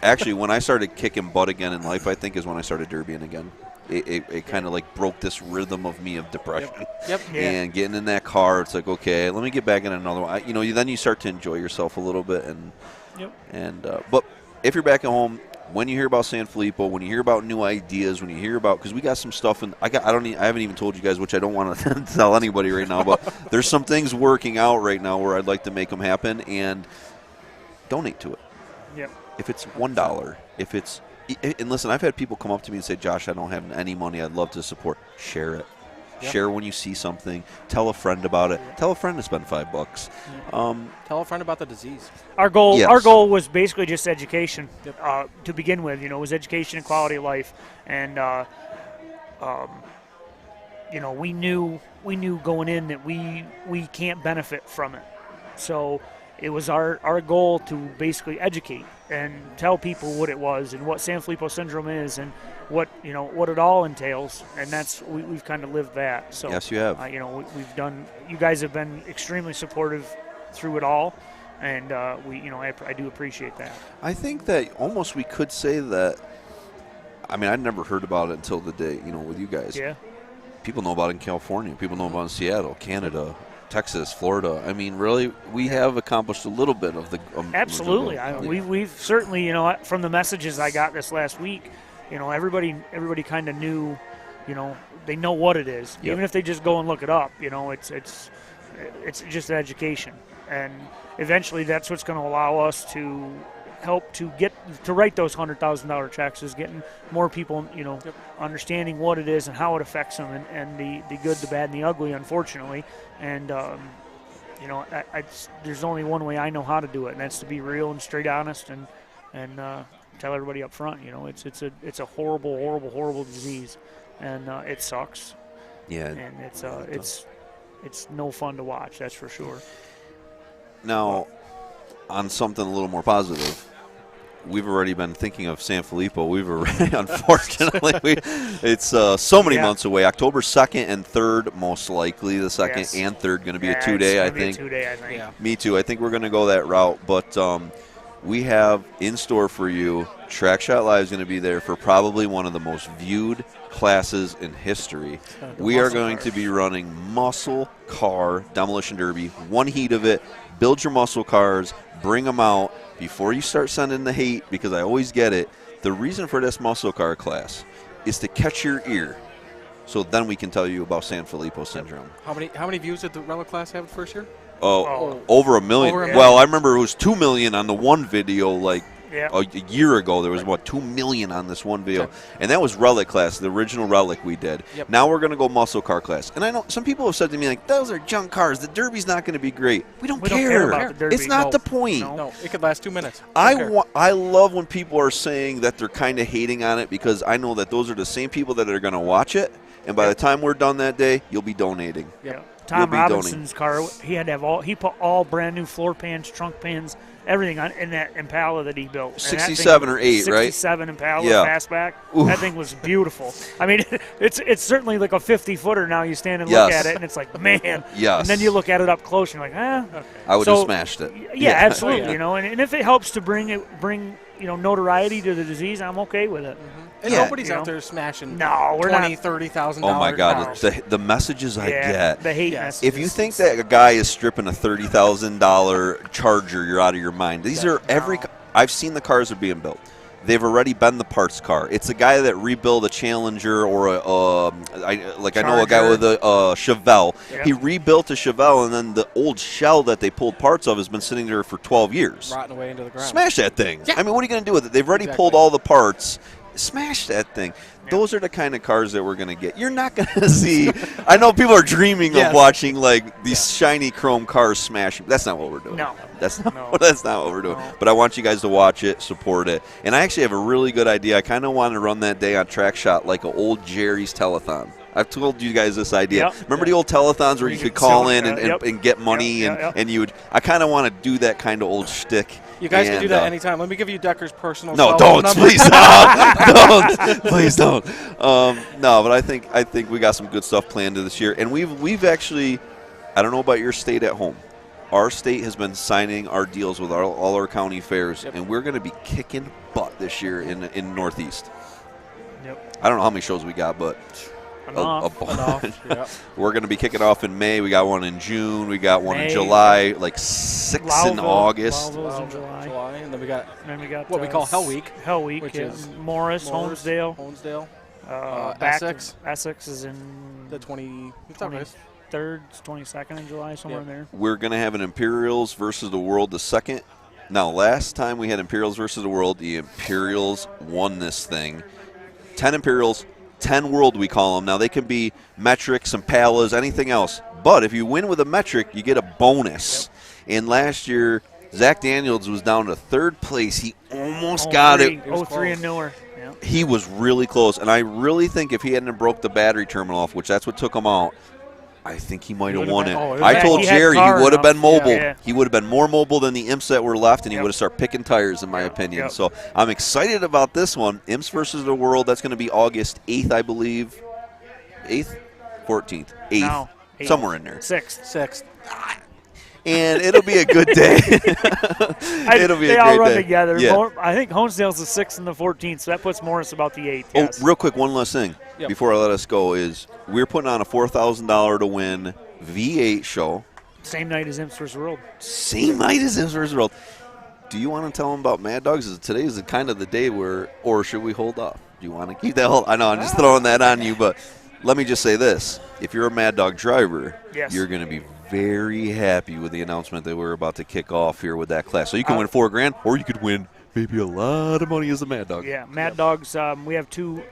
actually when I started kicking butt again in life, I think is when I started derbying again. It kind of like broke this rhythm of me of depression. Yep. And getting in that car, it's like, okay, let me get back in another one. Then you start to enjoy yourself a little bit. But if you're back at home, when you hear about Sanfilippo, when you hear about new ideas, when you hear about, because we got some stuff, and I haven't even told you guys, which I don't want to tell anybody right now, but there's some things working out right now where I'd like to make them happen, and donate to it. Yep. If it's $1, and listen, I've had people come up to me and say, Josh, I don't have any money, I'd love to support. Share it. Yep. Share when you see something. Tell a friend about it. Tell a friend to spend $5. Tell a friend about the disease. Our goal was basically just education to begin with. It was education and quality of life, and we knew going in that we can't benefit from it. So it was our goal to basically educate and tell people what it was and what Sanfilippo syndrome is and what it all entails, and that's we've kind of lived that. So yes, you have. We've done. You guys have been extremely supportive through it all, and I do appreciate that. I think that almost we could say that. I mean, I'd never heard about it until the day with you guys. Yeah. People know about it in California. People know about it in Seattle, Canada, Texas, Florida. I mean, really, we have accomplished a little bit of the. Absolutely, we've certainly, from the messages I got this last week, everybody kind of knew, they know what it is, even if they just go and look it up. It's just education, and eventually that's what's going to allow us to help to write those $100,000 checks, is getting more people, understanding what it is and how it affects them, and the good, the bad, and the ugly, unfortunately. And there's only one way I know how to do it, and that's to be real and straight, honest, and tell everybody up front. It's a horrible, horrible, horrible disease, and it sucks. Yeah. And it's no fun to watch. That's for sure. Now, on something a little more positive, we've already been thinking of Sanfilippo. We've already, unfortunately, it's so many months away. October 2nd and 3rd, most likely. The 2nd and 3rd going to be a 2-day, I think. 2-day, I think. Yeah. Me too. I think we're going to go that route. But we have in store for you, Track Shot Live is going to be there for probably one of the most viewed classes in history. We are going to be running muscle car demolition derby, one heat of it. Build your muscle cars, bring them out before you start sending the hate, because I always get it. The reason for this muscle car class is to catch your ear, so then we can tell you about Sanfilippo syndrome. How many views did the Relic class have the first year? Over a million. Over a million. Well, I remember it was 2 million on the one video, like Yeah. A year ago, there was, 2 million on this one vehicle. And that was Relic class, the original Relic we did. Yep. Now we're going to go muscle car class. And I know some people have said to me, like, those are junk cars. The Derby's not going to be great. We don't care. about the Derby. It's not No. the point. No, it could last 2 minutes. I love when people are saying that they're kind of hating on it, because I know that those are the same people that are going to watch it. And by the time we're done that day, you'll be donating. Yeah. Tom Robinson's car, he had to have he put all brand new floor pans, trunk pans, everything on in that Impala that he built. 67 or 8, right? 67 Impala Yeah. fastback. Oof. That thing was beautiful. I mean, it's certainly like a 50-footer now. You stand and look Yes. at it, and it's like, man. Yes. And then you look at it up close, and you're like, Okay. I would have smashed it. Yeah, absolutely. Oh, yeah. You know, and if it helps to bring notoriety to the disease, I'm okay with it. And Yeah. nobody's out there smashing No, we're not. $20,000, $30,000. Oh, my God. cars. The messages I Yeah, get. the hate Yes. messages. If you think that a guy is stripping a $30,000 Charger, you're out of your mind. These are I've seen the cars are being built. They've already been the parts car. It's a guy that rebuilt a Challenger or I know a guy with a Chevelle. Yeah. He rebuilt a Chevelle, and then the old shell that they pulled parts of has been sitting there for 12 years. Rotting away into the ground. Smash that thing. Yeah. I mean, what are you going to do with it? They've already pulled all the parts. Smash that thing. Those are the kind of cars that we're going to get. You're not going to see. I know people are dreaming of watching like these shiny chrome cars smash. That's not what we're doing. No. That's not what we're doing. But I want you guys to watch it, support it. And I actually have a really good idea. I kind of want to run that day on Track Shot like an old Jerry's telethon. I've told you guys this idea. Yep. Remember the old telethons where you could call in and get money Yep. and you would. I kind of want to do that kind of old shtick. You guys can And, do that anytime. Let me give you Decker's personal No, cell don't, number. please don't. Please don't. No, but I think we got some good stuff planned this year, and we've actually, I don't know about your state at home. Our state has been signing our deals with all our county fairs, and we're going to be kicking butt this year in Northeast. Yep. I don't know how many shows we got, but a bunch. Enough. Yeah. We're going to be kicking off in May. We got one in June. We got one in May. July, like 6 in Loudville- August. Loudville's in July. And then we got And then we got what we call Hell Week. Hell Week, which yeah. is Morris, Holmesdale. Essex. Essex is in The 20. 23rd, 22nd in July, somewhere in there. We're going to have an Imperials versus the World the second. Now, last time we had Imperials versus the World, the Imperials won this thing. 10 Imperials, 10 World we call them. Now, they can be metrics and palas, anything else. But if you win with a metric, you get a bonus. And last year, Zach Daniels was down to third place. He almost got it. 03 and newer. Yeah. He was really close. And I really think if he hadn't broke the battery terminal off, which that's what took him out, I think he might have won it. I told Jerry he would have been mobile. Yeah. He would have been more mobile than the imps that were left, and he would have started picking tires, in my opinion. Yep. So I'm excited about this one. Imps versus the World. That's going to be August 8th, I believe. 8th? 14th. 8th. No, 8th. Somewhere in there. 6th. And it'll be a good day. It'll be they a all great run day. together. Yeah. I think Honesdale's the 6th and the 14th, so that puts Morris about the 8th. Oh, Yes. real quick, one last thing before I let us go is we're putting on a $4,000 to win V8 show. Same night as Imps vs. World. Same night as Imps vs. World. Do you want to tell them about Mad Dogs? Today is kind of the day where, or should we hold off? Do you want to keep that whole? I know I'm just throwing that on you, but let me just say this: if you're a Mad Dog driver, you're going to be very happy with the announcement that we're about to kick off here with that class. So you can win $4,000, or you could win maybe a lot of money as a Mad Dog. Yeah, Mad Dogs. We have two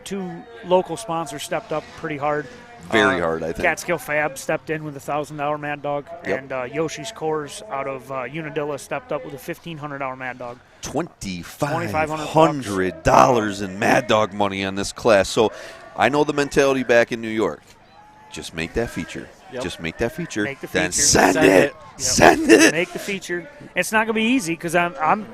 local sponsors stepped up pretty hard. Very hard, I think. Catskill Fab stepped in with a $1,000 Mad Dog, and Yoshi's Cores out of Unadilla stepped up with a $1,500 Mad Dog. $2,500 in Mad Dog money on this class. So I know the mentality back in New York. Just make that feature. Just make that feature. Make the then feature. send it. Yep. Send it. Make the feature. It's not going to be easy because I'm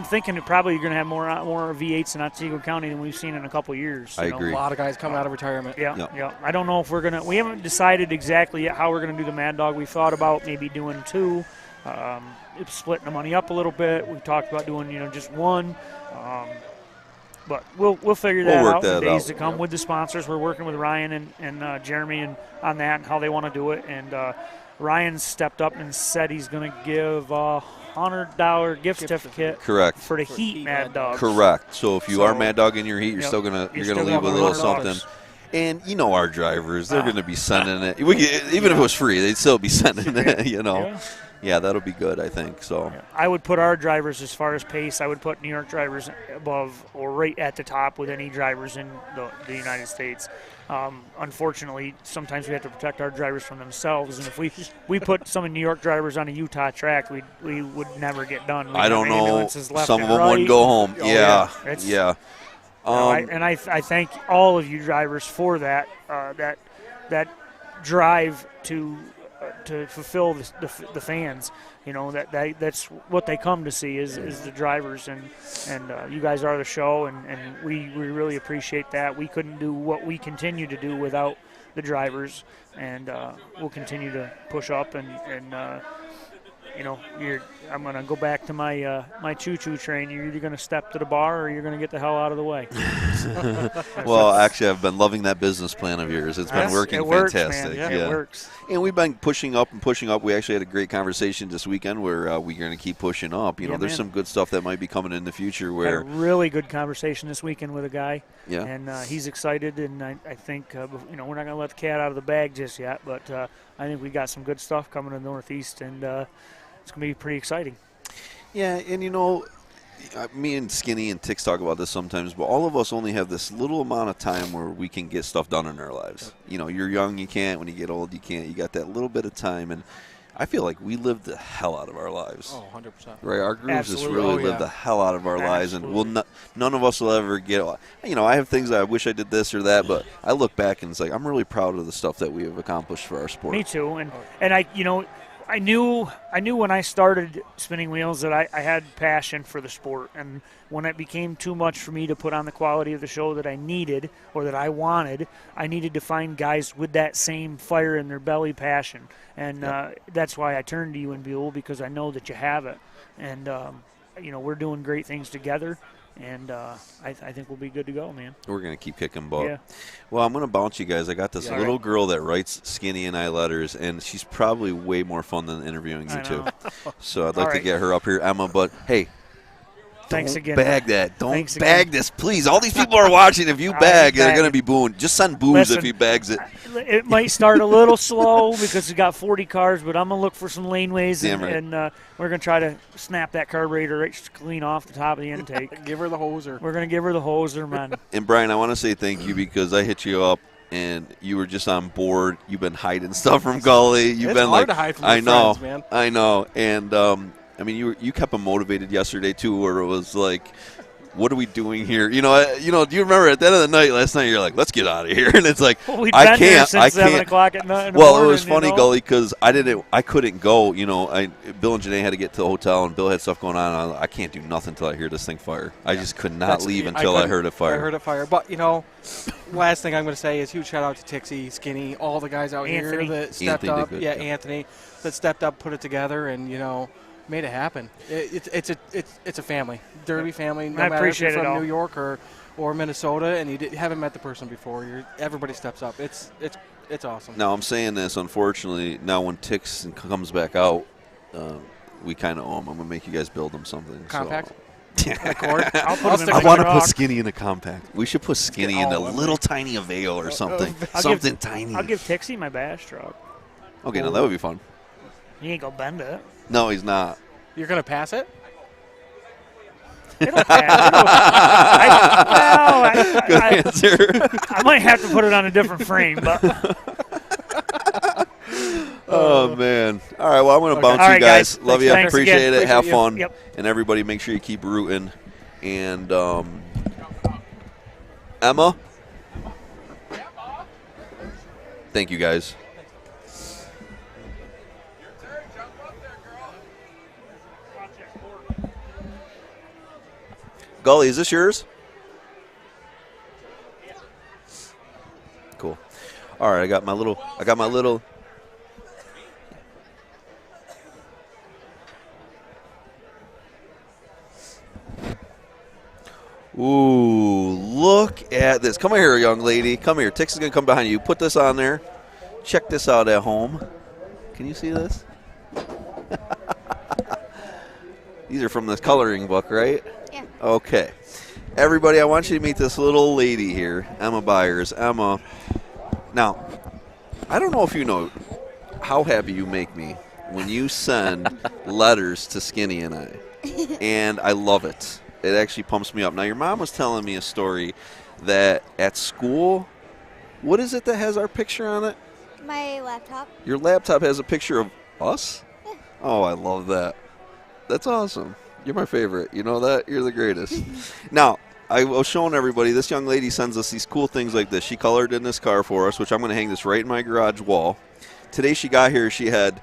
thinking that probably you're going to have more V8s in Otsego County than we've seen in a couple years. I agree. A lot of guys coming out of retirement. Yeah. I don't know if we haven't decided exactly yet how we're going to do the Mad Dog. We thought about maybe doing 2, splitting the money up a little bit. We talked about doing just 1. But we'll figure that out in days to come with the sponsors. We're working with Ryan and Jeremy on that and how they want to do it. And Ryan stepped up and said he's going to give a $100 gift certificate Correct. for the Heat Mad Dogs. Correct. So if you are Mad Dog in your Heat, you're still gonna leave a little $100. something. And you know our drivers, they're going to be sending it. Even if it was free, they'd still be sending it. Yeah, that'll be good, I think. So I would put our drivers, as far as pace, I would put New York drivers above or right at the top with any drivers in the United States. Unfortunately, sometimes we have to protect our drivers from themselves, and if we put some New York drivers on a Utah track, we would never get done. We'd I don't have know. ambulances left Some and of them right. wouldn't go home. Oh, yeah. It's- Yeah. I thank all of you drivers for that that drive to fulfill the fans. You know, that's what they come to see is the drivers, and you guys are the show, and we really appreciate that. We couldn't do what we continue to do without the drivers, and we'll continue to push up and you know, I'm going to go back to my my choo-choo train. You're either going to step to the bar or you're going to get the hell out of the way. Well, actually, I've been loving that business plan of yours. It's been working it works, fantastic. Man. Yeah, it works. And we've been pushing up and pushing up. We actually had a great conversation this weekend where we're going to keep pushing up. You know, there's some good stuff that might be coming in the future. Where had a really good conversation this weekend with a guy. Yeah. And he's excited, and I think you know, we're not going to let the cat out of the bag just yet, but I think we got some good stuff coming to the Northeast, and it's going to be pretty exciting. Yeah, and you know, me and Skinny and Tix talk about this sometimes, but all of us only have this little amount of time where we can get stuff done in our lives. You know, you're young, you can't. When you get old, you can't. You got that little bit of time, and I feel like we live the hell out of our lives. Oh, 100%. Right, our grooves just Absolutely. really live the hell out of our lives, and none of us will ever get. You know, I have things that I wish I did this or that, but I look back and it's like I'm really proud of the stuff that we have accomplished for our sport. Me too, and I, you know, I knew when I started spinning wheels that I had passion for the sport, and when it became too much for me to put on the quality of the show that I needed or that I wanted, I needed to find guys with that same fire in their belly, passion, and that's why I turned to you and Buell, because I know that you have it, and you know, we're doing great things together. And I think we'll be good to go, man. We're going to keep kicking butt. Yeah. Well, I'm going to bounce you guys. I got this little girl that writes Skinny and I letters, and she's probably way more fun than interviewing you two. So I'd like to get her up here, Emma. But, hey, thanks don't again. bag that. Don't Thanks bag again. this, please. All these people are watching. If you bag, they're going to be booing. Just send boos Listen, if he bags it. It might start a little slow because we got 40 cars, but I'm going to look for some laneways, and we're going to try to snap that carburetor right clean off the top of the intake. Give her the hoser. We're going to give her the hoser, man. And, Brian, I want to say thank you because I hit you up, and you were just on board. You've been hiding stuff from Gully. You've It's been hard like, to hide from I your know, friends, man. I know. And, I mean, you kept them motivated yesterday, too, where it was like, what are we doing here? You know, do you remember at the end of the night last night, you're like, let's get out of here. And it's like, We've been here since 7 o'clock at night. Well, it was funny, Gully, because I couldn't go. You know, Bill and Janae had to get to the hotel, and Bill had stuff going on. I can't do nothing until I hear this thing fire. I just could not leave until I heard it fire. I heard it fire. But, you know, last thing I'm going to say is huge shout-out to Tixie, Skinny, all the guys out Anthony. here that stepped Anthony up. did good, Anthony, that stepped up, put it together, and, you know, made it happen. It's a family, Derby family. No matter if you're from New York or Minnesota, and you haven't met the person before, everybody steps up. It's awesome. Now I'm saying this. Unfortunately, now when Tix comes back out, we kind of owe him. I'm gonna make you guys build him something. Compact. So. I want to put Skinny in a compact. We should put Skinny in a little tiny Aveo or something. Something tiny. I'll give Tixie my bash truck. Okay, now that would be fun. He ain't gonna bend it. No, he's not. You're going to pass it? It'll pass. Good answer. I might have to put it on a different frame, but. Oh, man. All right, well, I'm going to bounce you guys. Love you. Thanks Appreciate again. it. Have fun. Yep. And everybody, make sure you keep rooting. And Emma, thank you, guys. Gully, is this yours? Cool. All right, I got my little. Ooh, look at this. Come here, young lady. Come here. Tix is going to come behind you. Put this on there. Check this out at home. Can you see this? These are from this coloring book, right? Yeah. Okay. Everybody, I want you to meet this little lady here, Emma Byers. Emma, now, I don't know if you know how happy you make me when you send letters to Skinny and I, and I love it. It actually pumps me up. Now, your mom was telling me a story that at school, what is it that has our picture on it? My laptop. Your laptop has a picture of us? Yeah. Oh, I love that. That's awesome. You're my favorite. You know that? You're the greatest. Now, I was showing everybody, this young lady sends us these cool things like this. She colored in this car for us, which I'm going to hang this right in my garage wall. Today she got here, she had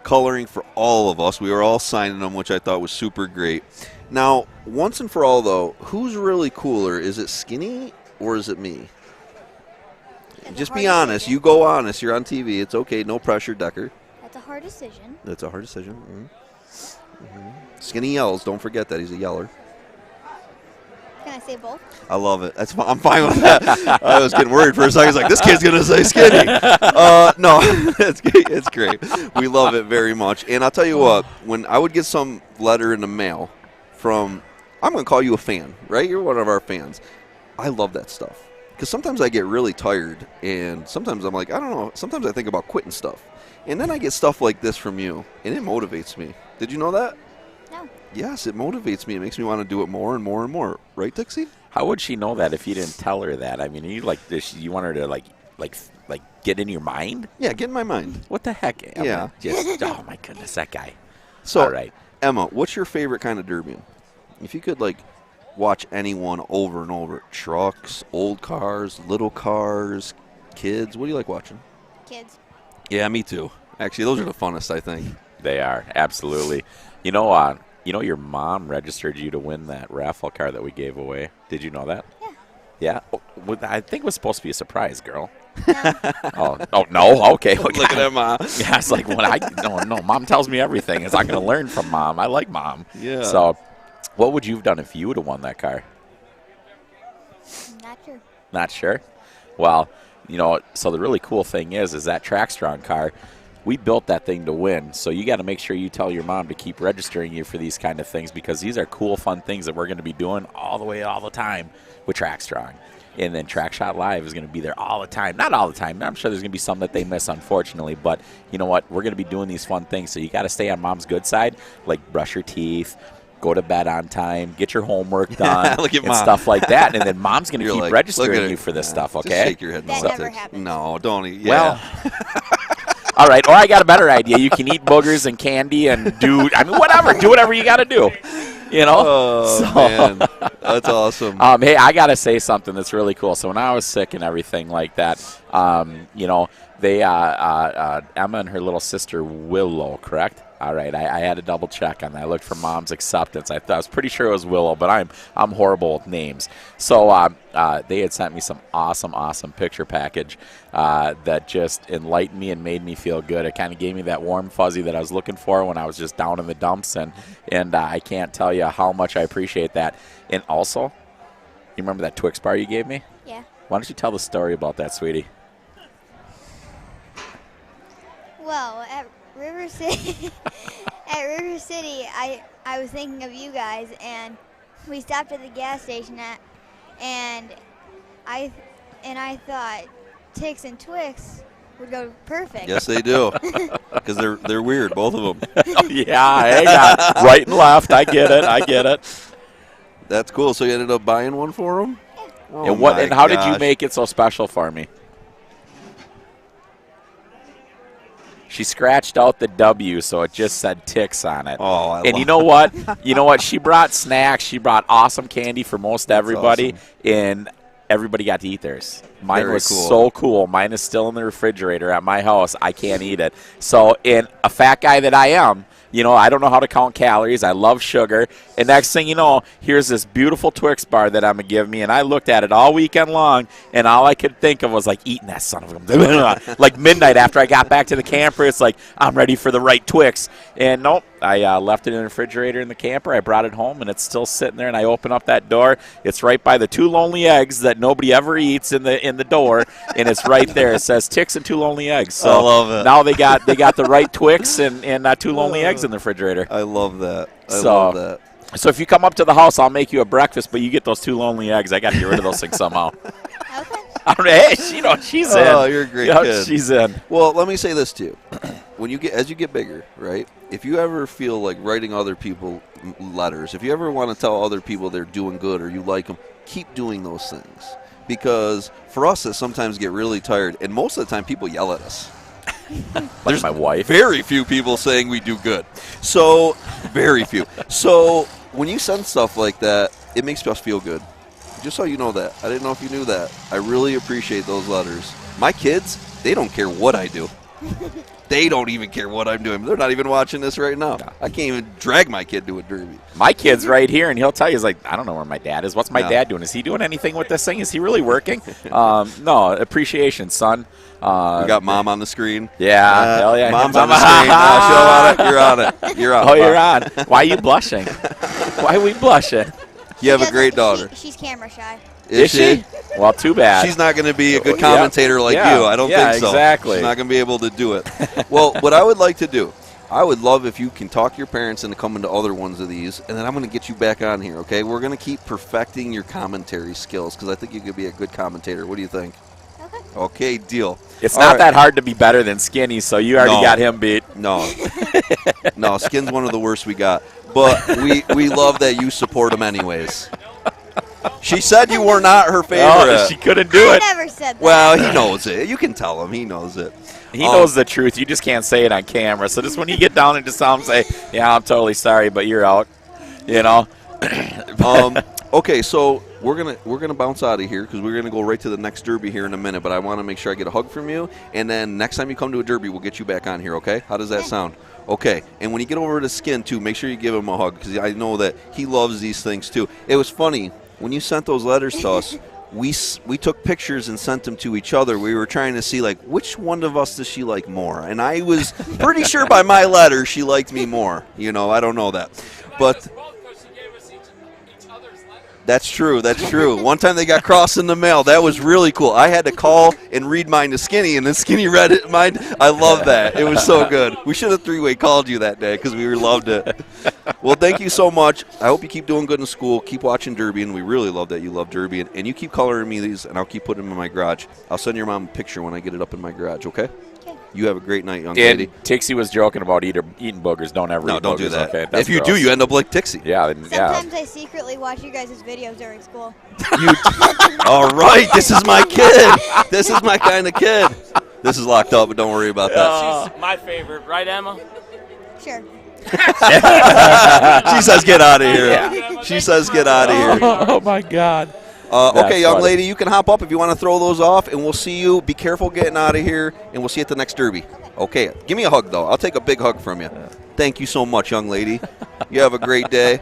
coloring for all of us. We were all signing them, which I thought was super great. Now, once and for all, though, who's really cooler? Is it Skinny or is it me? Just be honest. You go honest. You're on TV. It's okay. No pressure, Decker. That's a hard decision. That's a hard decision. Skinny yells. Don't forget that. He's a yeller. Can I say both? I love it. I'm fine with that. I was getting worried for a second. I was like, this kid's going to say Skinny. No, it's great. We love it very much. And I'll tell you what, when I would get some letter in the mail from, I'm going to call you a fan, right? You're one of our fans. I love that stuff. Because sometimes I get really tired, and sometimes I'm like, I don't know, sometimes I think about quitting stuff. And then I get stuff like this from you, and it motivates me. Did you know that? No. Yes, it motivates me. It makes me want to do it more and more and more. Right, Dixie? How would she know that if you didn't tell her that? I mean, you want her to like get in your mind? Yeah, get in my mind. What the heck? Yeah. Oh my goodness, that guy. So, all right, Emma, what's your favorite kind of derby? If you could watch anyone over and over, trucks, old cars, little cars, kids, what do you like watching? Kids. Yeah, me too. Actually, those are the funnest, I think. They are, absolutely. You know, your mom registered you to win that raffle car that we gave away. Did you know that? Yeah. Yeah? Oh, I think it was supposed to be a surprise, girl. No. Oh, no? Okay. Look at that, Mom. Yeah, it's like, no, Mom tells me everything. It's not going to learn from Mom. I like Mom. Yeah. So, what would you have done if you would have won that car? Not sure. Not sure? Well, so the really cool thing is that Track Strong car, we built that thing to win. So you got to make sure you tell your mom to keep registering you for these kind of things, because these are cool, fun things that we're going to be doing all the time with Track Strong. And then Track Shot Live is going to be there all the time. Not all the time. I'm sure there's going to be some that they miss, unfortunately. But you know what? We're going to be doing these fun things. So you got to stay on Mom's good side, like brush your teeth, go to bed on time, get your homework done, Look at and Mom. stuff like that. And then Mom's going to keep Look registering at you for this stuff, Just okay? shake your head. That no. never happens. No, don't eat. Yeah. Well, all right. Or I got a better idea. You can eat boogers and candy and whatever. Do whatever you got to do. Oh, man. That's awesome. Hey, I got to say something that's really cool. So when I was sick and everything like that, they, Emma and her little sister Willow, correct? All right, I had to double check on that. I looked for Mom's acceptance. I was pretty sure it was Willow, but I'm horrible with names. So they had sent me some awesome picture package that just enlightened me and made me feel good. It kind of gave me that warm fuzzy that I was looking for when I was just down in the dumps, and I can't tell you how much I appreciate that. And also, you remember that Twix bar you gave me? Yeah. Why don't you tell the story about that, sweetie? Well, at River City, I was thinking of you guys, and we stopped at the gas station and I thought Tix and Twix would go perfect. Yes, they do. Because they're weird, both of them. Oh, yeah, hang on. Right and left. I get it. That's cool. So you ended up buying one for them? Yeah. Oh, and how did you make it so special for me? She scratched out the W, so it just said Tix on it. Oh, and you know what? She brought snacks. She brought awesome candy for most everybody, awesome. And everybody got to eat theirs. Mine Very was cool. so cool. Mine is still in the refrigerator at my house. I can't eat it. So, in a fat guy that I am, I don't know how to count calories. I love sugar. And next thing you know, here's this beautiful Twix bar that I'm going to give me. And I looked at it all weekend long, and all I could think of was, eating that son of a... like midnight after I got back to the camper, it's like, I'm ready for the right Twix. And nope, I left it in the refrigerator in the camper. I brought it home, and it's still sitting there. And I open up that door. It's right by the 2 lonely eggs that nobody ever eats in the door. And it's right there. It says Tix and 2 lonely eggs. So I love it. Now they got the right Twix and 2 lonely eggs in the refrigerator. I love that. I love that. So if you come up to the house, I'll make you a breakfast, but you get those 2 lonely eggs. I got to get rid of those things somehow. Okay. All right, hey, she's in. Oh, you're a great kid. She's in. Well, let me say this to you. as you get bigger, right? If you ever feel like writing other people letters, if you ever want to tell other people they're doing good or you like them, keep doing those things. Because for us, it sometimes get really tired, and most of the time, people yell at us. There's my wife. Very few people saying we do good. So, very few. So, when you send stuff like that, it makes us feel good. Just so you know that. I didn't know if you knew that. I really appreciate those letters. My kids, they don't care what I do. They don't even care what I'm doing. They're not even watching this right now. I can't even drag my kid to a derby. My kid's right here, and he'll tell you, he's like, I don't know where my dad is. What's my dad doing? Is he doing anything with this thing? Is he really working? No, appreciation, son. We got Mom on the screen. Yeah, hell yeah. Mom's on the screen. You're on it. You're on. Oh, you're on. Why are you blushing? Why are we blushing? You have a great daughter. She's camera shy. Is she? Well, too bad. She's not going to be a good commentator like you. I don't think so. Exactly. She's not going to be able to do it. Well, what I would like to do, I would love if you can talk your parents into coming to other ones of these, and then I'm going to get you back on here, okay? We're going to keep perfecting your commentary skills because I think you could be a good commentator. What do you think? Okay, deal. It's not that hard to be better than Skinny, so you already got him beat. No. No, Skin's one of the worst we got. But we love that you support him anyways. She said you were not her favorite. Oh, she couldn't do it. I never said that. Well, he knows it. You can tell him. He knows it. He knows the truth. You just can't say it on camera. So just when you get down and just tell him, say, yeah, I'm totally sorry, but you're out. You know? Okay, so we're gonna bounce out of here because we're gonna go right to the next derby here in a minute. But I want to make sure I get a hug from you, and then next time you come to a derby, we'll get you back on here. Okay? How does that sound? Okay. And when you get over to Skin too, make sure you give him a hug because I know that he loves these things too. It was funny when you sent those letters to us. We took pictures and sent them to each other. We were trying to see, like, which one of us does she like more? And I was pretty sure by my letter she liked me more. You know, I don't know that. But that's true. That's true. One time they got crossed in the mail. That was really cool. I had to call and read mine to Skinny, and then Skinny read it mine. I love that. It was so good. We should have three-way called you that day because we loved it. Well, thank you so much. I hope you keep doing good in school. Keep watching Derby, and we really love that you love Derby. And you keep coloring me these, and I'll keep putting them in my garage. I'll send your mom a picture when I get it up in my garage, okay? You have a great night, young lady. Tixie was joking about eating boogers. Don't ever eat boogers. No, don't do that. Okay? If you do, you end up like Tixie. Yeah. Sometimes I secretly watch you guys' videos during school. All right, this is my kid. This is my kind of kid. This is locked up, but don't worry about that. She's my favorite, right, Emma? Sure. She says get out of here. Yeah. She says get out of here. Oh, my God. Okay, young lady, you can hop up if you want to throw those off, and we'll see you. Be careful getting out of here, and we'll see you at the next derby. Okay, give me a hug, though. I'll take a big hug from you. Thank you so much, young lady. You have a great day.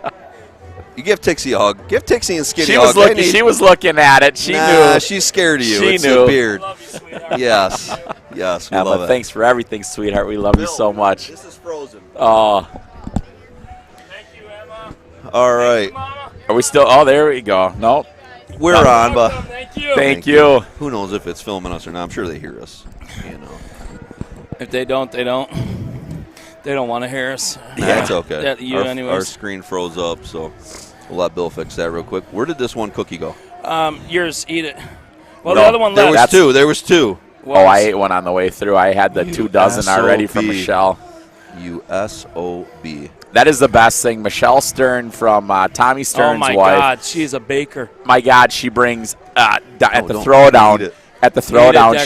You give Tixie a hug. Give Tixie and Skinny a hug. She was looking at it. She knew. She's scared of you. She it's knew. the beard. Love you, sweetheart. Yes. Yes, we Emma, love it. thanks for everything, sweetheart. We love you so much. This is frozen. Oh. Thank you, Emma. All right. Thank you, Mama. Are we still? Oh, there we go. Nope. We're on, but Thank you. Thank you. Who knows if it's filming us or not? I'm sure they hear us. You know. If they don't, they don't. They don't want to hear us. That's okay. Yeah, you anyways. Our screen froze up, so we'll let Bill fix that real quick. Where did this one cookie go? Yours, eat it. Well, the other one there left. There was two. Oh, I ate one on the way through. I had the 2 dozen already from Michelle. USOB. That is the best thing. Michelle Stern from Tommy Stern's wife. Oh, my God. She's a baker. My God, she brings at the throwdown. At the throwdown,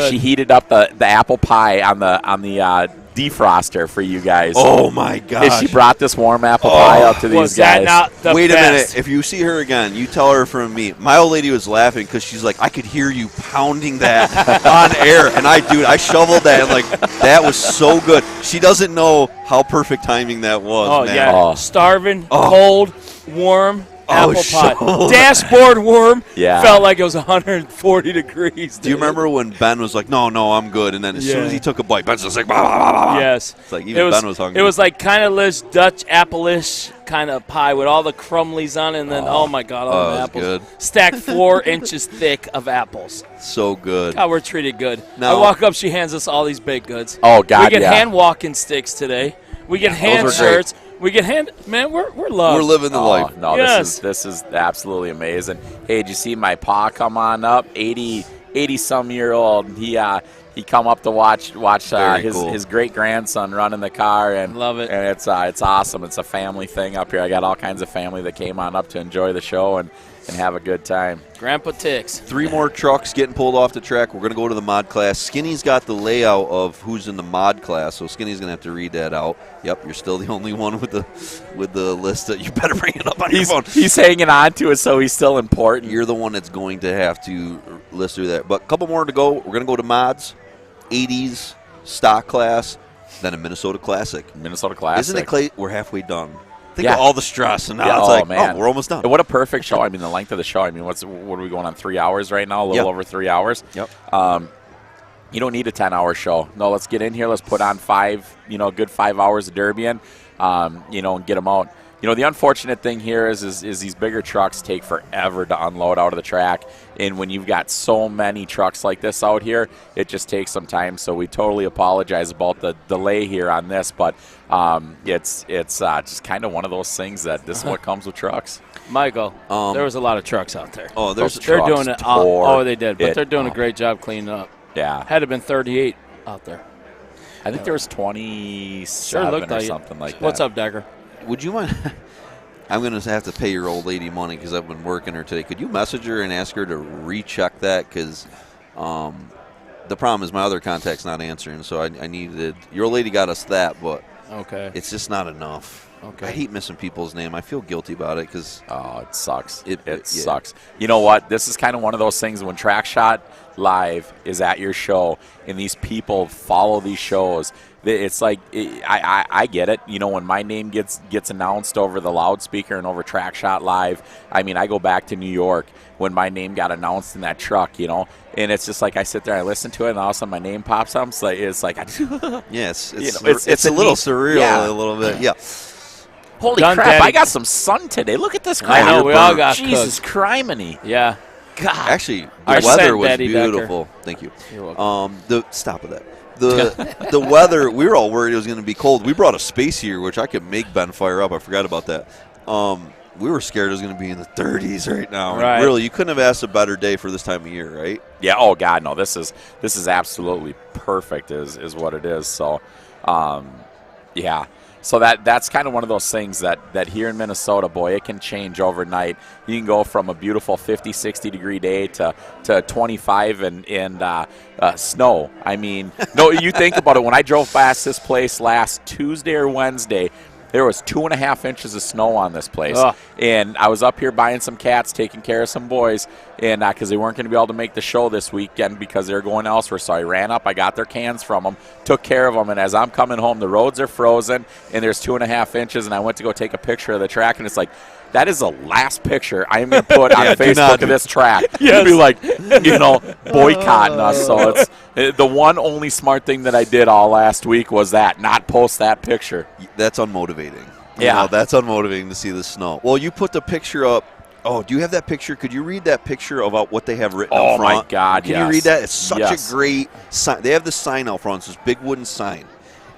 she heated up the apple pie on the defroster for you guys. Oh my gosh! And she brought this warm apple pie up to these guys. Wait a minute! If you see her again, you tell her from me. My old lady was laughing because she's like, I could hear you pounding that on air, and I shoveled that, and like that was so good. She doesn't know how perfect timing that was. Oh man. yeah, starving, cold, warm. Apple pie. Dashboard warm. Yeah. Felt like it was 140 degrees. Do you remember when Ben was like, no, I'm good. And then as soon as he took a bite, Ben's just like, bah, bah, bah, bah. Yes. It's like even Ben was hungry. It was like kind of Liz Dutch apple-ish kind of pie with all the crumblies on it. And then, oh my God, all the apples. Good. Stacked 4 inches thick of apples. So good. God, we're treated good. Now, I walk up, she hands us all these baked goods. Oh, God, we get hand walking sticks today. We get hand shirts. We get hand, man. We're loved. We're living the life. No, yes. this is absolutely amazing. Hey, did you see my pa come on up? 80 some year old. he come up to watch cool. his great grandson run in the car, and love it. And it's awesome. It's a family thing up here. I got all kinds of family that came on up to enjoy the show and have a good time. Grandpa Tix. 3 more trucks getting pulled off the track. We're going to go to the mod class. Skinny's got the layout of who's in the mod class, so Skinny's going to have to read that out. Yep, you're still the only one with the list. That you better bring it up on your phone. He's hanging on to it, so he's still important. You're the one that's going to have to list through that. But a couple more to go. We're going to go to mods, 80s, stock class, then a Minnesota Classic. Minnesota Classic. Isn't it, Clay? We're halfway done. Think of all the stress, and now it's man. we're almost done. And what a perfect show. I mean, the length of the show. I mean, what are we going on, 3 hours right now? A little over 3 hours. Yep. You don't need a 10-hour show. No, let's get in here. Let's put on good 5 hours of derby in, and get them out. The unfortunate thing here is these bigger trucks take forever to unload out of the track. And when you've got so many trucks like this out here, it just takes some time. So we totally apologize about the delay here on this. But it's just kind of one of those things that this is what comes with trucks. Michael, there was a lot of trucks out there. Oh, they're doing it. They did. But they're doing a great job cleaning up. Yeah. Had to been 38 out there. I think there was 27 or something like that. What's up, Decker? Would you mind? I'm going to have to pay your old lady money because I've been working her today. Could you message her and ask her to recheck that? Because the problem is my other contact's not answering, so I needed. Your lady got us that, but it's just not enough. Okay. I hate missing people's name. I feel guilty about it because it sucks. It sucks. You know what? This is kind of one of those things when Track Shot Live is at your show and these people follow these shows. It's like I get it. When my name gets announced over the loudspeaker and over Track Shot Live, I mean, I go back to New York when my name got announced in that truck, and it's just like I sit there, I listen to it, and all of a sudden my name pops up. It's like it's a little surreal, a little bit, yeah. Holy crap! Daddy. I got some sun today. Look at this crap. I know we all got Jesus criminy. Yeah. God. Actually, the weather was beautiful. Decker. Thank you. You're welcome. Stop with that. The weather, we were all worried it was going to be cold. We brought a space heater, which I could make Ben fire up. I forgot about that. We were scared it was going to be in the 30s right now. Right. And really, you couldn't have asked a better day for this time of year, right? Yeah. Oh God, no. This is absolutely perfect. Is what it is. So, yeah. So that's kind of one of those things that here in Minnesota, boy, it can change overnight. You can go from a beautiful 50, 60-degree day to 25 and snow. I mean, no, you think about it. When I drove past this place last Tuesday or Wednesday, there was 2.5 inches of snow on this place. And I was up here buying some cats, taking care of some boys, and because they weren't going to be able to make the show this weekend because they were going elsewhere. So I ran up, I got their cans from them, took care of them, and as I'm coming home, the roads are frozen, and there's 2.5 inches, and I went to go take a picture of the track, and it's like, that is the last picture I am going to put on Facebook of this track. You'd be like, boycotting us. So it's the one only smart thing that I did all last week was not post that picture. That's unmotivating. Yeah. That's unmotivating to see the snow. Well, you put the picture up. Oh, do you have that picture? Could you read that picture about what they have written out front? Oh, my God, Can you read that? It's such a great sign. They have this sign out front. It's this big wooden sign.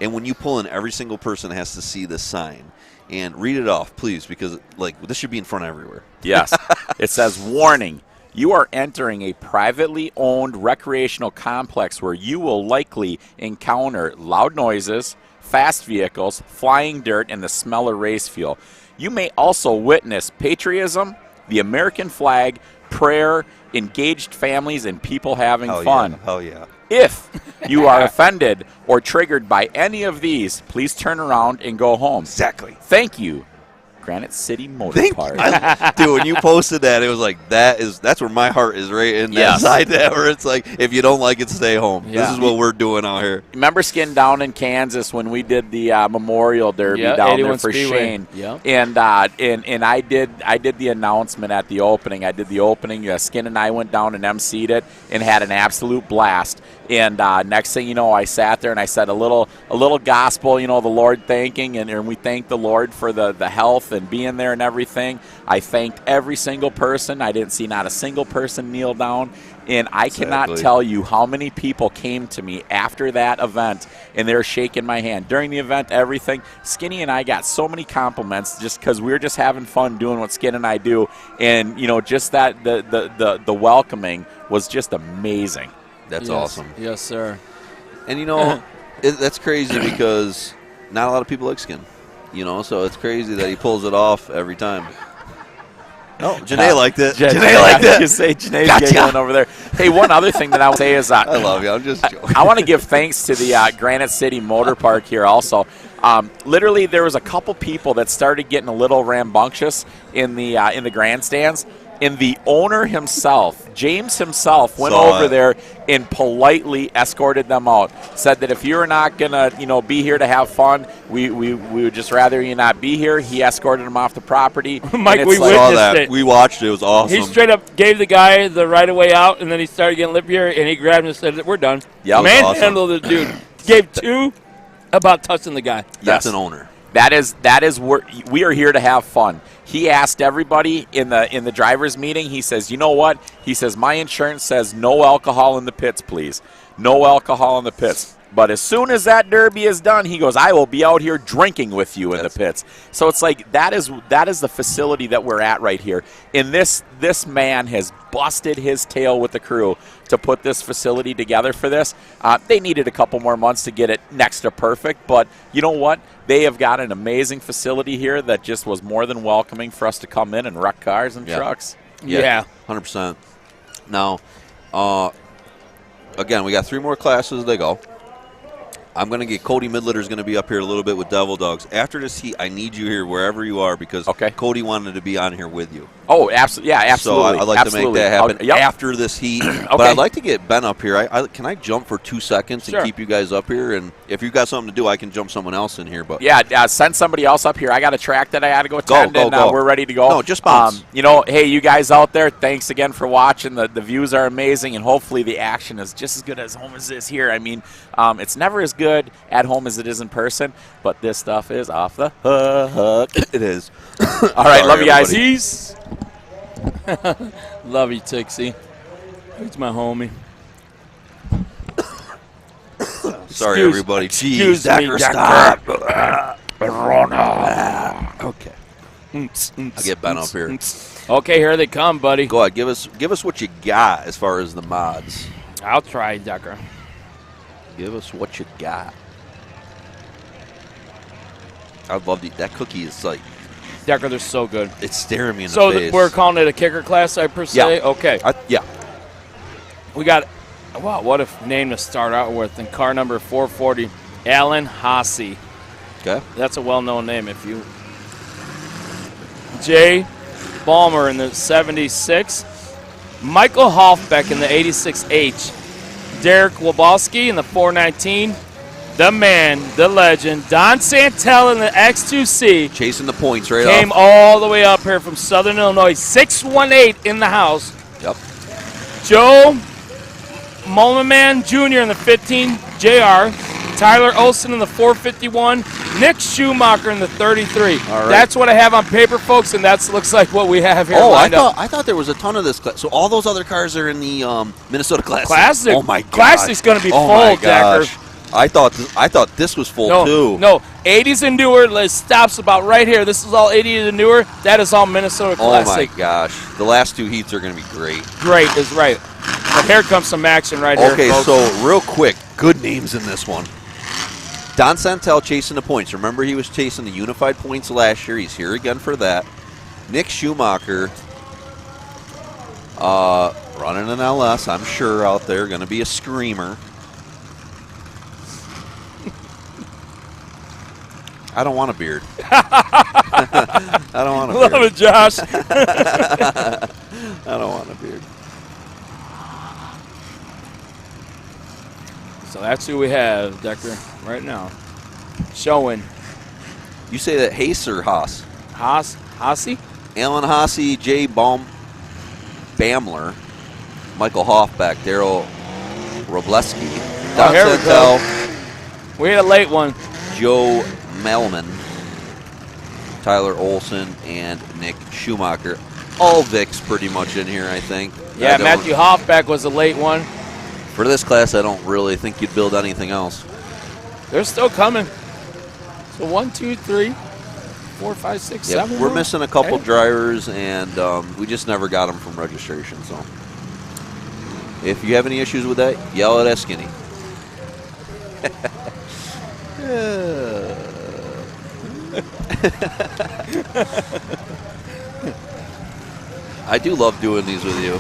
And when you pull in, every single person has to see this sign. And read it off, please, because this should be in front everywhere. Yes. It says, warning, you are entering a privately owned recreational complex where you will likely encounter loud noises, fast vehicles, flying dirt, and the smell of race fuel. You may also witness patriotism, the American flag, prayer, engaged families, and people having fun. Yeah. Oh, yeah. If you are offended or triggered by any of these, please turn around and go home. Exactly. Thank you, Granite City Motor Parts. Dude, when you posted that, it was like, that's where my heart is, right in that side there, where it's like, if you don't like it, stay home. Yeah. This is what we're doing out here. Remember Skin down in Kansas when we did the Memorial Derby down there for Speedway. Shane? Yep. And I did the announcement at the opening. I did the opening. Skin and I went down and emceed it and had an absolute blast. And next thing you know, I sat there and I said a little gospel, the Lord thanking, and we thanked the Lord for the health and being there and everything. I thanked every single person. I didn't see not a single person kneel down. And I cannot tell you how many people came to me after that event, and they were shaking my hand. During the event, everything. Skinny and I got so many compliments just because we were just having fun doing what Skin and I do. And, just that the welcoming was just amazing. That's awesome. Yes, sir. And, you know, that's crazy because not a lot of people like skin. You know, so it's crazy that he pulls it off every time. Oh, Janae liked it. Janae liked it. You say Janae's giggling over there. Hey, one other thing that I will say is I love you. I'm just joking. I want to give thanks to the Granite City Motor Park here also. Literally, there was a couple people that started getting a little rambunctious in the grandstands. And the owner himself, James himself, went over there and politely escorted them out. Said that if you're not gonna, be here to have fun, we would just rather you not be here. He escorted them off the property. Mike, we saw witnessed that. it. We watched it. It was awesome. He straight up gave the guy the right of way out, and then he started getting lip here, and he grabbed him and said, "We're done." Yeah, manhandled the dude. Gave 2 about touching the guy. That's an owner. That is where we are here to have fun. He asked everybody in the driver's meeting. He says, "You know what?" He says, "My insurance says no alcohol in the pits, please. No alcohol in the pits." But as soon as that derby is done, he goes, "I will be out here drinking with you in the pits." So it's like that is the facility that we're at right here. And this man has busted his tail with the crew to put this facility together for this. They needed a couple more months to get it next to perfect, but you know what? They have got an amazing facility here that just was more than welcoming for us to come in and wreck cars and trucks. Yeah. 100%. Now, again, we got 3 more classes to go. I'm going to get Cody Midletter's going to be up here a little bit with Devil Dogs. After this heat, I need you here wherever you are because Cody wanted to be on here with you. Oh, absolutely. Yeah, absolutely. So I'd like to make that happen after this heat. But I'd like to get Ben up here. Can I jump for 2 seconds and keep you guys up here? And if you've got something to do, I can jump someone else in here. But send somebody else up here. I got a track that I got to go attend, go. We're ready to go. No, just bounce. Hey, you guys out there, thanks again for watching. The views are amazing, and hopefully the action is just as good at home as it is here. I mean, it's never as good at home as it is in person, but this stuff is off the hook. It is. All right, love you guys. Peace. Love you, Tixie. He's my homie. Sorry, everybody. Jeez, Decker, stop. Okay. I'll get Ben up here. Okay, here they come, buddy. Go ahead. Give us what you got as far as the mods. I'll try, Decker. Give us what you got. I'd love that cookie is like. Decker, they're so good. It's staring me in the So face. we're calling it a kicker class, per se? Yeah. Okay. Yeah. We got, wow, what a name to start out with. In car number 440, Alan Hasse. Okay. That's a well-known name. If you. Jay Balmer in the 76. Michael Hofbeck in the 86H. Derek Wabowski in the 419. The man, the legend, Don Santel in the X2C. Chasing the points right Came all the way up here from Southern Illinois. 618 in the house. Yep. Joe Mulliman Jr. in the 15 JR. Tyler Olson in the 451. Nick Schumacher in the 33. All right. That's what I have on paper, folks, and that looks like what we have here. I thought there was a ton of this class. So all those other cars are in the Minnesota Classic. Classic. Oh my god. Classic's going to be full, Decker. I thought this was full too. No, 80s and newer stops about right here. This is all 80s and newer. That is all Minnesota Classic. Oh my gosh. The last 2 heats are going to be great. Great is right. But here comes some action right here, Okay, folks. so real quick, good names in this one. Don Santel chasing the points. Remember, he was chasing the unified points last year. He's here again for that. Nick Schumacher running an LS, I'm sure, out there. Going to be a screamer. I don't want a beard. I don't want a beard. Love it, Josh. I don't want a beard. So that's who we have, Decker, right now. Showing. You say that Haas or Haas? Hasse? Alan Hasse, Jay Bamler, Michael Hofbeck, Daryl Robleski, Don Santel. We had a late one. Joe Melman, Tyler Olson, and Nick Schumacher. All Vicks pretty much in here, I think. Yeah, Matthew Hofbeck was a late one. For this class, I don't really think you'd build anything else. They're still coming. So 1, 2, 3, 4, 5, 6, 7. We're missing a couple drivers, and we just never got them from registration. So If you have any issues with that, yell at Skinny. I do love doing these with you.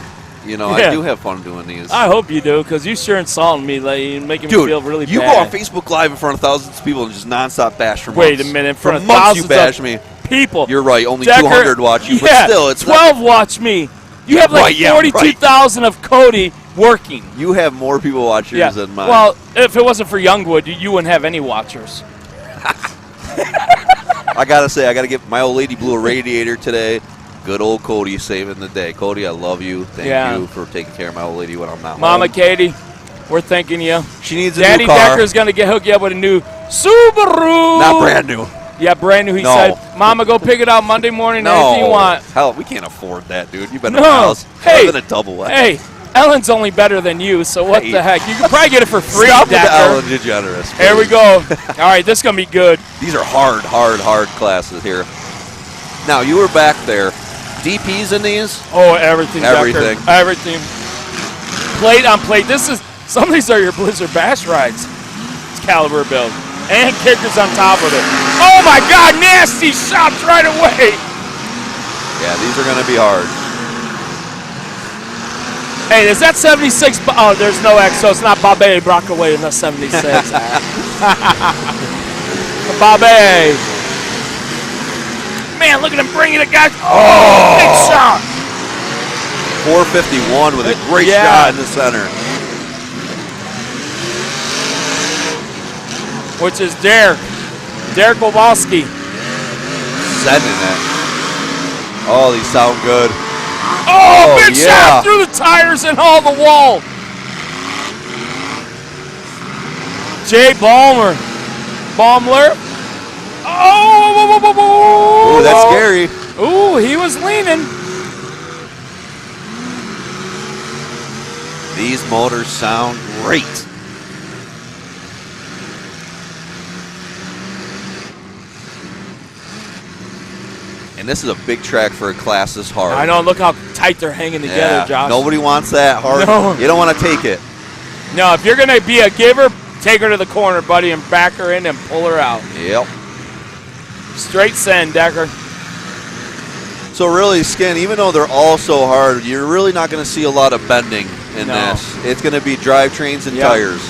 You know, I do have fun doing these. I hope you do, because you sure insulting me, like, making me feel really bad. You go on Facebook Live in front of thousands of people and just nonstop bash for months. Wait a minute, in front of months thousands you bash me. People. You're right, only Decker, 200 watch you, but still, it's 12 watch me. You have like 42,000 of Cody working. You have more people watchers than mine. Well, if it wasn't for Youngwood, you wouldn't have any watchers. I got to say, I got to give my old lady blew a radiator today. Good old Cody saving the day. Cody, I love you. Thank you for taking care of my old lady when I'm not Mama home. Katie, we're thanking you. She needs a Daddy new car. Decker's going to hook you up with a new Subaru. Not brand new. Yeah, brand new. He said, Mama, go pick it out Monday morning. Anything you want. Hell, we can't afford that, dude. You've been to my house. Hey. Living a double wide. Hey, Ellen's only better than you, so what the heck? You can probably get it for free, Stop with Decker. the Ellen DeGeneres. Here we go. All right, this is going to be good. These are hard classes here. Now, you were back there. DPs in these? Oh, everything. Everything. Decker. Everything. Plate on plate. Some of these are your Blizzard Bash rides. It's caliber build. And kickers on top of it. Oh, my God. Nasty shots right away. Yeah, these are going to be hard. Hey, is that 76? Oh, there's no X, so it's not Babe Brockaway in the 76. Babe. Man, look at him bringing it, guys. Oh, big shot. 451 with a great shot in the center. Which is Derek Kowalski. Sending it. Oh, these sound good. Oh, big shot through the tires and all the wall. Jay Balmer. Oh, that's scary. Ooh, he was leaning. These motors sound great. And this is a big track for a class this hard. I know, look how tight they're hanging together, Josh. Nobody wants that hard. No. You don't want to take it. No, if you're going to be a giver, take her to the corner, buddy, and back her in and pull her out. Yep. Straight send, Decker. So really, Skin, even though they're all so hard, you're really not going to see a lot of bending in this. It's going to be drivetrains and tires.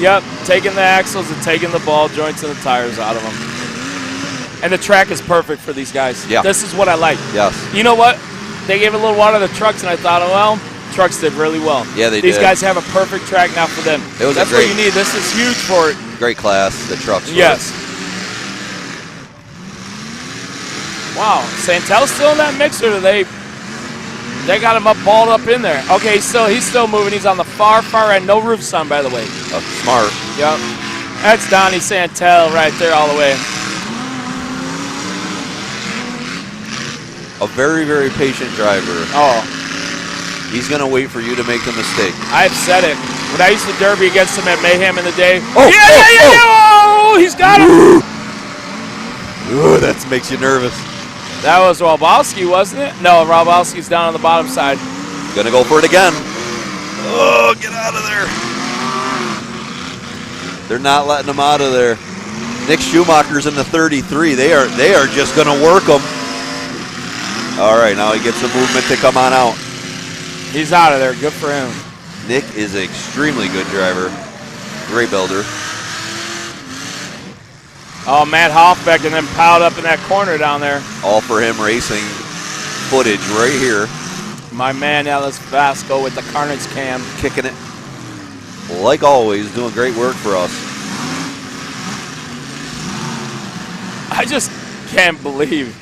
Yep, taking the axles and taking the ball joints and the tires out of them. And the track is perfect for these guys. Yeah. This is what I like. Yes. You know what? They gave a little water to the trucks, and I thought, oh, well, trucks did really well. Yeah, they These did. guys have a perfect track now for them. That's what you need. This is huge for it. Great class, the trucks. Yes. Wow. Santel's still in that mix, or do they got him up, balled up in there? Okay, he's still moving. He's on the far end. No roof sun, by the way. Oh, smart. Yep. That's Donnie Santel right there all the way. A very, very patient driver. Oh. He's going to wait for you to make the mistake. I've said it. When I used to derby against him at Mayhem in the day. Oh, Oh, he's got him. Ooh, that makes you nervous. That was Robowski, wasn't it? No, Robowski's down on the bottom side. Going to go for it again. Oh, get out of there. They're not letting him out of there. Nick Schumacher's in the 33. They are just going to work him. All right, now he gets the movement to come on out. He's out of there. Good for him. Nick is an extremely good driver. Great builder. Oh, Matt Hoffbeck and then piled up in that corner down there. All for him racing footage right here. My man Ellis Vasco with the Carnage cam. Kicking it. Like always, doing great work for us. I just can't believe,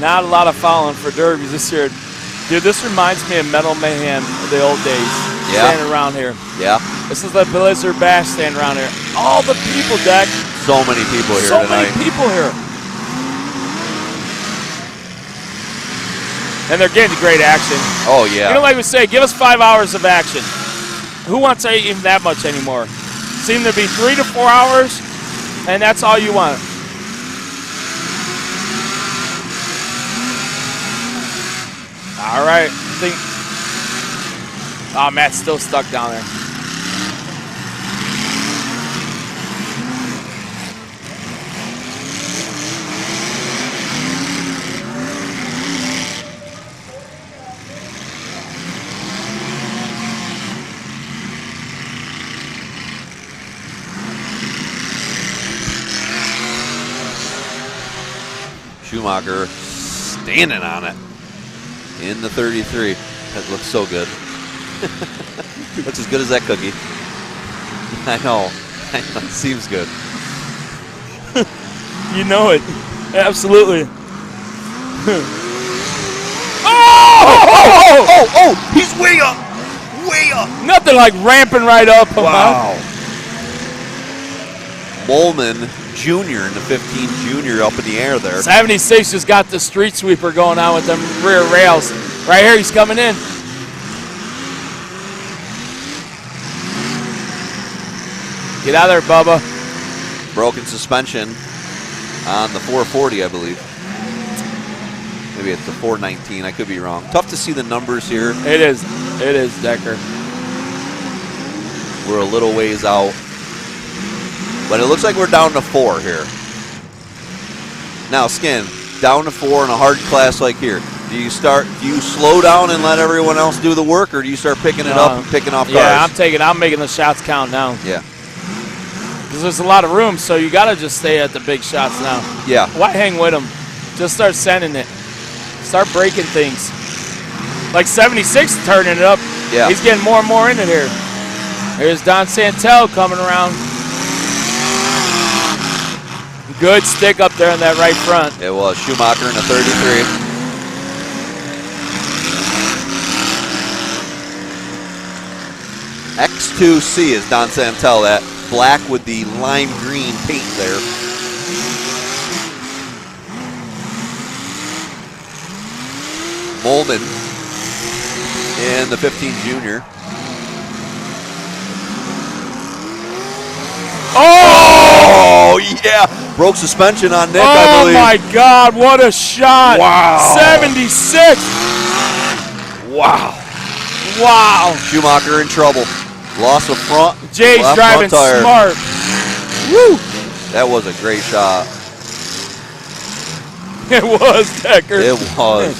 not a lot of following for derbies this year. Dude, this reminds me of Metal Mayhem of the old days. Yeah. Standing around here. Yeah. This is the Blizzard Bash standing around here. All the people, Deck. So many people here so tonight. So many people here. And they're getting great action. Oh, yeah. Like we say, give us 5 hours of action. Who wants even that much anymore? Seem to be 3 to 4 hours, and that's all you want. All right. Oh, Matt's still stuck down there. Schumacher standing on it in the 33. That looks so good. Looks as good as that cookie. I know. It seems good. You know it. Absolutely. Oh! He's way up! Way up! Nothing like ramping right up. Wow. Molman Jr. in the 15 Junior up in the air there. 76 just got the street sweeper going on with them rear rails. Right here, he's coming in. Get out of there, Bubba. Broken suspension on the 440, I believe. Maybe it's the 419. I could be wrong. Tough to see the numbers here. It is. It is, Decker. We're a little ways out. But it looks like we're down to 4 here. Now, Skin, down to 4 in a hard class like here. Do you slow down and let everyone else do the work, or do you start picking it up and picking off cars? Yeah, I'm making the shots count now. Yeah. Because there's a lot of room, so you got to just stay at the big shots now. Yeah. Why hang with them? Just start sending it. Start breaking things. Like 76 turning it up. Yeah. He's getting more and more in it here. Here's Don Santel coming around. Good stick up there in that right front. It was Schumacher in the 33. X2C is Don Santel, that black with the lime green paint there. Molman in the 15 Junior. Oh, yeah. Broke suspension on Nick, I believe. Oh, my God. What a shot. Wow. 76. Wow. Wow. Schumacher in trouble. Lost the front. Jay's driving smart. Woo. That was a great shot. It was, Decker. It was.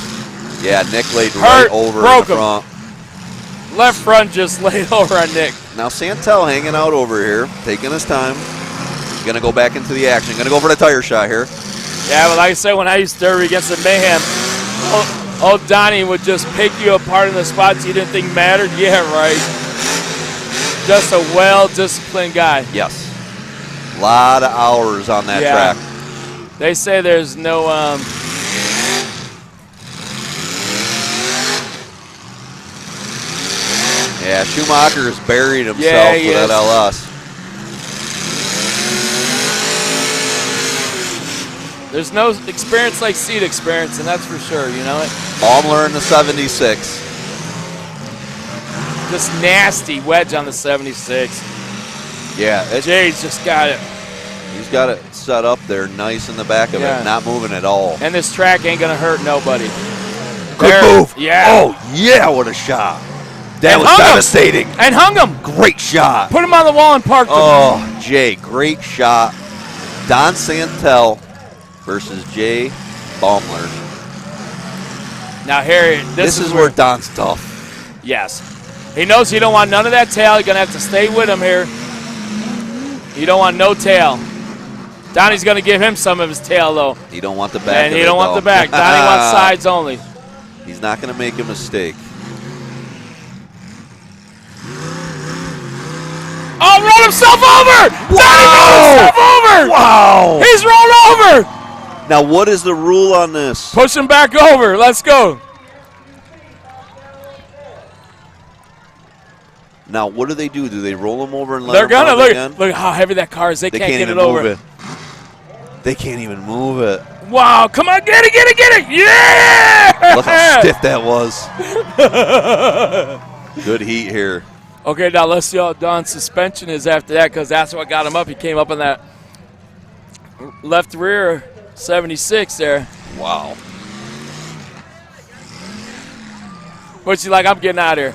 Yeah, Nick laid right over in the front. Left front just laid over on Nick. Now Santel hanging out over here, taking his time. Going to go back into the action. Going to go for the tire shot here. Yeah, but like I said, when I used to derby against the Mayhem, old Donnie would just pick you apart in the spots you didn't think mattered. Yeah, right. Just a well-disciplined guy. Yes. A lot of hours on that track. They say there's no... Yeah, Schumacher has buried himself with that LS. There's no experience like seat experience, and that's for sure, you know it? Baumler in the 76. Just nasty wedge on the 76. Yeah. Jay's just got it. He's got it set up there nice in the back of it, not moving at all. And this track ain't going to hurt nobody. Good move. Yeah. Oh, yeah, what a shot. That was devastating. And hung him. Great shot. Put him on the wall and parked him. Oh, Jay, great shot. Don Santel versus Jay Baumler. Now, Harry, this is where Don's tough. Yes. He knows you don't want none of that tail. You're going to have to stay with him here. You don't want no tail. Donnie's going to give him some of his tail, though. You don't want the back. And you don't want the back. Donnie wants sides only. He's not going to make a mistake. Oh, rolled himself over! Wow! Donnie rolled himself over! Wow! He's rolled over! Now, what is the rule on this? Push him back over. Let's go. Now, what do they do? Do they roll him over and let They're him gonna move again? look how heavy that car is. They can't get even it over. move it. They can't even move it. Wow! Come on, get it, get it, get it! Yeah! Look how stiff that was. Good heat here. Okay, now let's see how Don's suspension is after that, because that's what got him up. He came up on that left rear 76 there. Wow. What's he like? I'm getting out of here.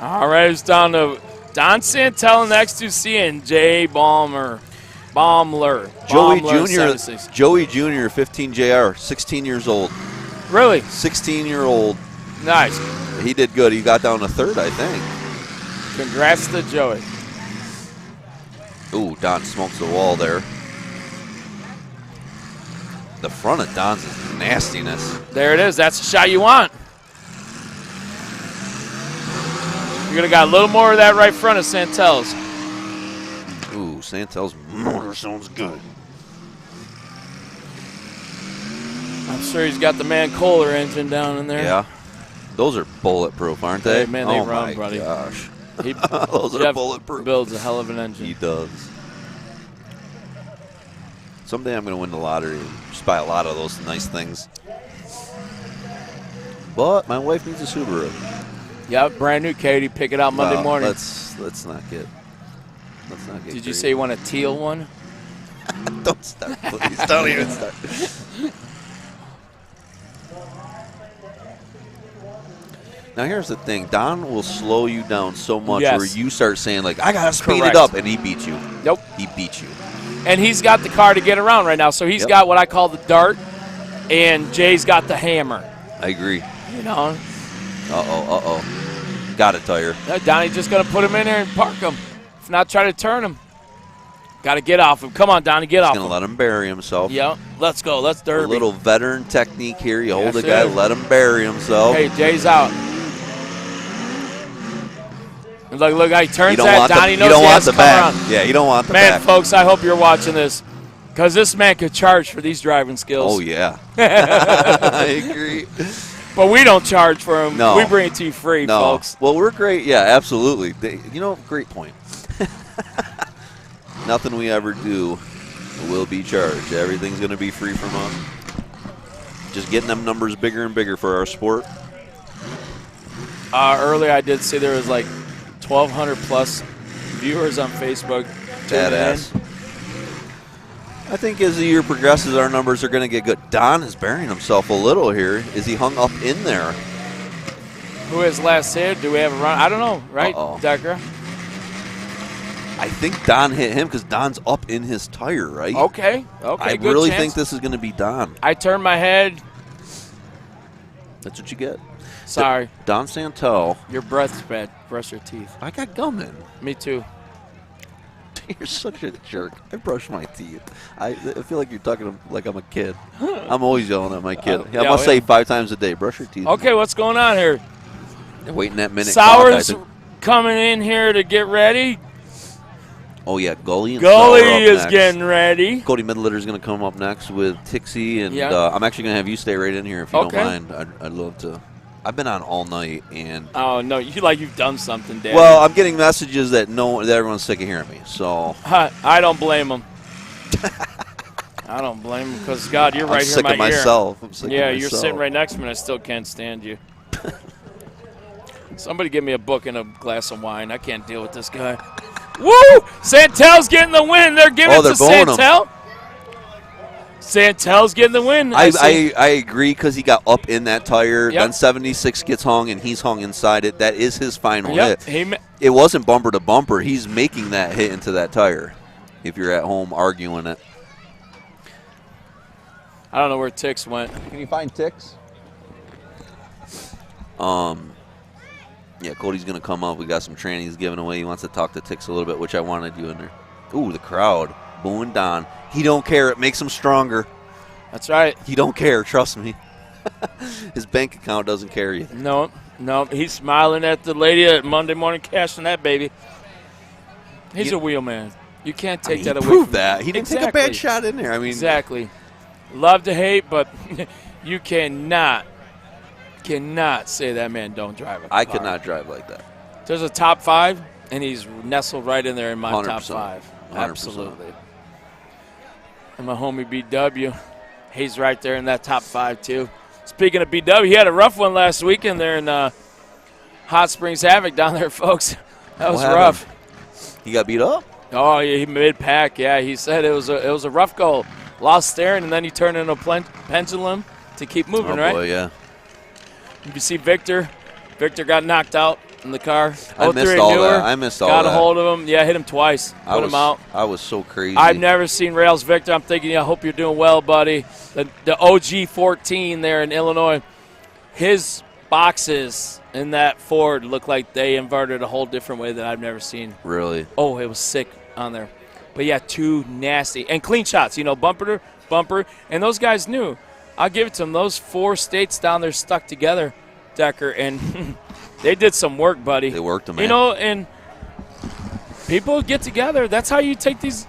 All right, it's down to Don Santel in X2C and Jay Baumler. Joey Baumler, Jr. 76. Joey Jr. 15 JR, 16 years old. Really? 16-year-old. Nice. He did good. He got down to third, I think. Congrats to Joey. Ooh, Don smokes the wall there. The front of Don's is nastiness. There it is. That's the shot you want. You're going to got a little more of that right front of Santel's. Ooh, Santel's motor sounds good. I'm sure he's got the Man Kohler engine down in there. Yeah. Those are bulletproof, aren't they? Hey, man, they oh run, my buddy. Gosh. Those are bulletproof. Builds a hell of an engine. He does. Someday I'm going to win the lottery and just buy a lot of those nice things. But my wife needs a Subaru. Yep, brand new, Katie. Pick it out Monday morning. Let's not get. Did you say you want a teal one? Don't start, please. Don't even start. Now here's the thing. Don will slow you down so much where you start saying, like, I got to speed it up, and he beats you. Nope. He beats you. And he's got the car to get around right now. So he's got what I call the dart, and Jay's got the hammer. I agree. You know? Uh-oh. Got it, Tire. Donnie's just going to put him in there and park him. If not, try to turn him. Got to get off him. Come on, Donnie, get off him. He's going to let him bury himself. Yep. Let's go. Let's derby. A little veteran technique here. You hold the guy, let him bury himself. Hey, Jay's out. Look, he turns that. Donnie knows he has to come around. Yeah, you don't want the back. Man, folks, I hope you're watching this because this man could charge for these driving skills. Oh, yeah. I agree. But we don't charge for them. No. We bring it to you free, folks. Well, we're great. Yeah, absolutely. Great point. Nothing we ever do will be charged. Everything's going to be free from us. Just getting them numbers bigger and bigger for our sport. Earlier I did see there was like 1,200 plus viewers on Facebook. Badass. I think as the year progresses, our numbers are going to get good. Don is burying himself a little here. Is he hung up in there? Who has last hit? Do we have a run? I don't know, right, Decker? I think Don hit him because Don's up in his tire, right? Okay. I good really chance. think this is going to be Don. I turned my head. That's what you get. Sorry. Don Santel. Your breath's bad. Brush your teeth. I got gum in. Me too. You're such a jerk. I brush my teeth. I feel like you're talking like I'm a kid. I'm always yelling at my kid. I must say 5 times a day, brush your teeth. Okay, what's going on here? They're waiting that minute. Sour's coming in here to get ready. Oh, yeah, Gully and Gully Sour up is next. getting ready. Cody Midletter is going to come up next with Tixie, and I'm actually going to have you stay right in here if you don't mind. I'd love to. I've been on all night, and oh no, you've done something, Dad. Well, I'm getting messages that everyone's sick of hearing me. So I don't blame them. I don't blame them because God, you're right here in my ear. I'm sick of myself. You're sitting right next to me, and I still can't stand you. Somebody give me a book and a glass of wine. I can't deal with this guy. Woo! Santel's getting the win. They're giving it to Santel. Santel's getting the win. I agree because he got up in that tire. Then 76 gets hung, and he's hung inside it. That is his final hit. It wasn't bumper to bumper. He's making that hit into that tire if you're at home arguing it. I don't know where Tix went. Can you find Tix? Yeah, Cody's going to come up. We got some training he's giving away. He wants to talk to Tix a little bit, which I wanted you in there. Ooh, the crowd booing Don. He don't care. It makes him stronger. That's right. He don't care. Trust me. His bank account doesn't care either. No. He's smiling at the lady at Monday morning cashing that baby. He's a wheel man. You can't take that away from him. He proved that. He didn't take a bad shot in there. Exactly. Love to hate, but you cannot say that man don't drive a car. I could not drive like that. There's a top 5, and he's nestled right in there in my 100%. top 5. 100%. Absolutely. And my homie BW, he's right there in that top 5 too. Speaking of BW, he had a rough one last weekend there in Hot Springs Havoc down there, folks. That was rough. He got beat up? Oh, yeah, he mid-pack. Yeah, he said it was a rough goal. Lost steering, and then he turned into a pendulum to keep moving, right? Oh, boy, yeah. You see Victor. Victor got knocked out in the car. I missed all that. I missed all that. Got a hold of him. Yeah, hit him twice. Put him out. I was so crazy. I've never seen Rails Victor. I'm thinking, I hope you're doing well, buddy. The OG 14 there in Illinois. His boxes in that Ford look like they inverted a whole different way that I've never seen. Really? Oh, it was sick on there. But, yeah, 2 nasty. And clean shots, bumper to bumper. And those guys knew. I'll give it to them. Those 4 states down there stuck together, Decker, and they did some work, buddy. They worked them, man. And people get together. That's how you take these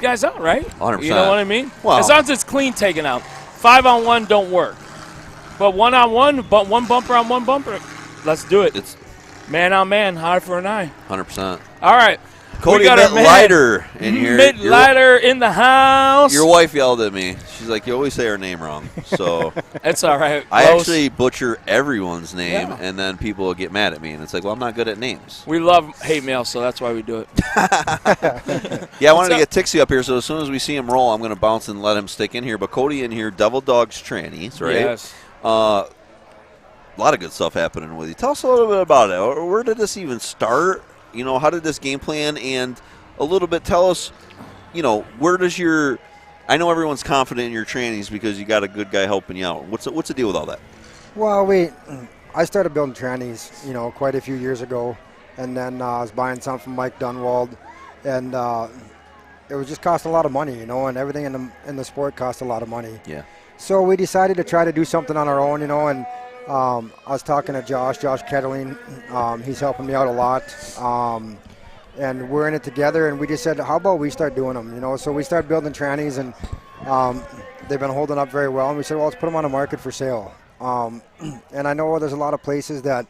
guys out, right? 100%. You know what I mean? Well, as long as it's clean taken out. 5-on-1 don't work. But 1-on-1, but 1 bumper on 1 bumper, let's do it. It's man on man, eye for an eye. 100%. All right. Cody we got our Lighter in here. Lighter in the house. Your wife yelled at me. She's like, you always say her name wrong. So it's all right. I actually butcher everyone's name, and then people will get mad at me. And it's like, well, I'm not good at names. We love hate mail, so that's why we do it. Yeah, I wanted to get Tixie up here, so as soon as we see him roll, I'm going to bounce and let him stick in here. But Cody in here, Devil Dogs Trannies, right? Yes. A lot of good stuff happening with you. Tell us a little bit about it. Where did this even start? How did this game plan? And a little bit, tell us, where does your – I know everyone's confident in your trannies because you got a good guy helping you out. What's the deal with all that? Well, I started building trannies, quite a few years ago. And then I was buying some from Mike Dunwald. And it was just cost a lot of money, and everything in the sport cost a lot of money. Yeah. So we decided to try to do something on our own, and I was talking to Josh Kettling. He's helping me out a lot. And we're in it together, and we just said, how about we start doing them, So we started building trannies, and they've been holding up very well. And we said, well, let's put them on the market for sale. And I know there's a lot of places that,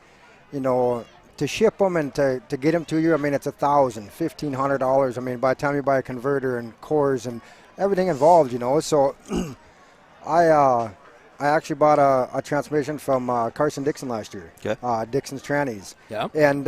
to ship them and to get them to you, it's $1,000, $1,500. By the time you buy a converter and cores and everything involved, So I actually bought a transmission from Carson Dixon last year. Okay. Dixon's Trannies. Yeah. And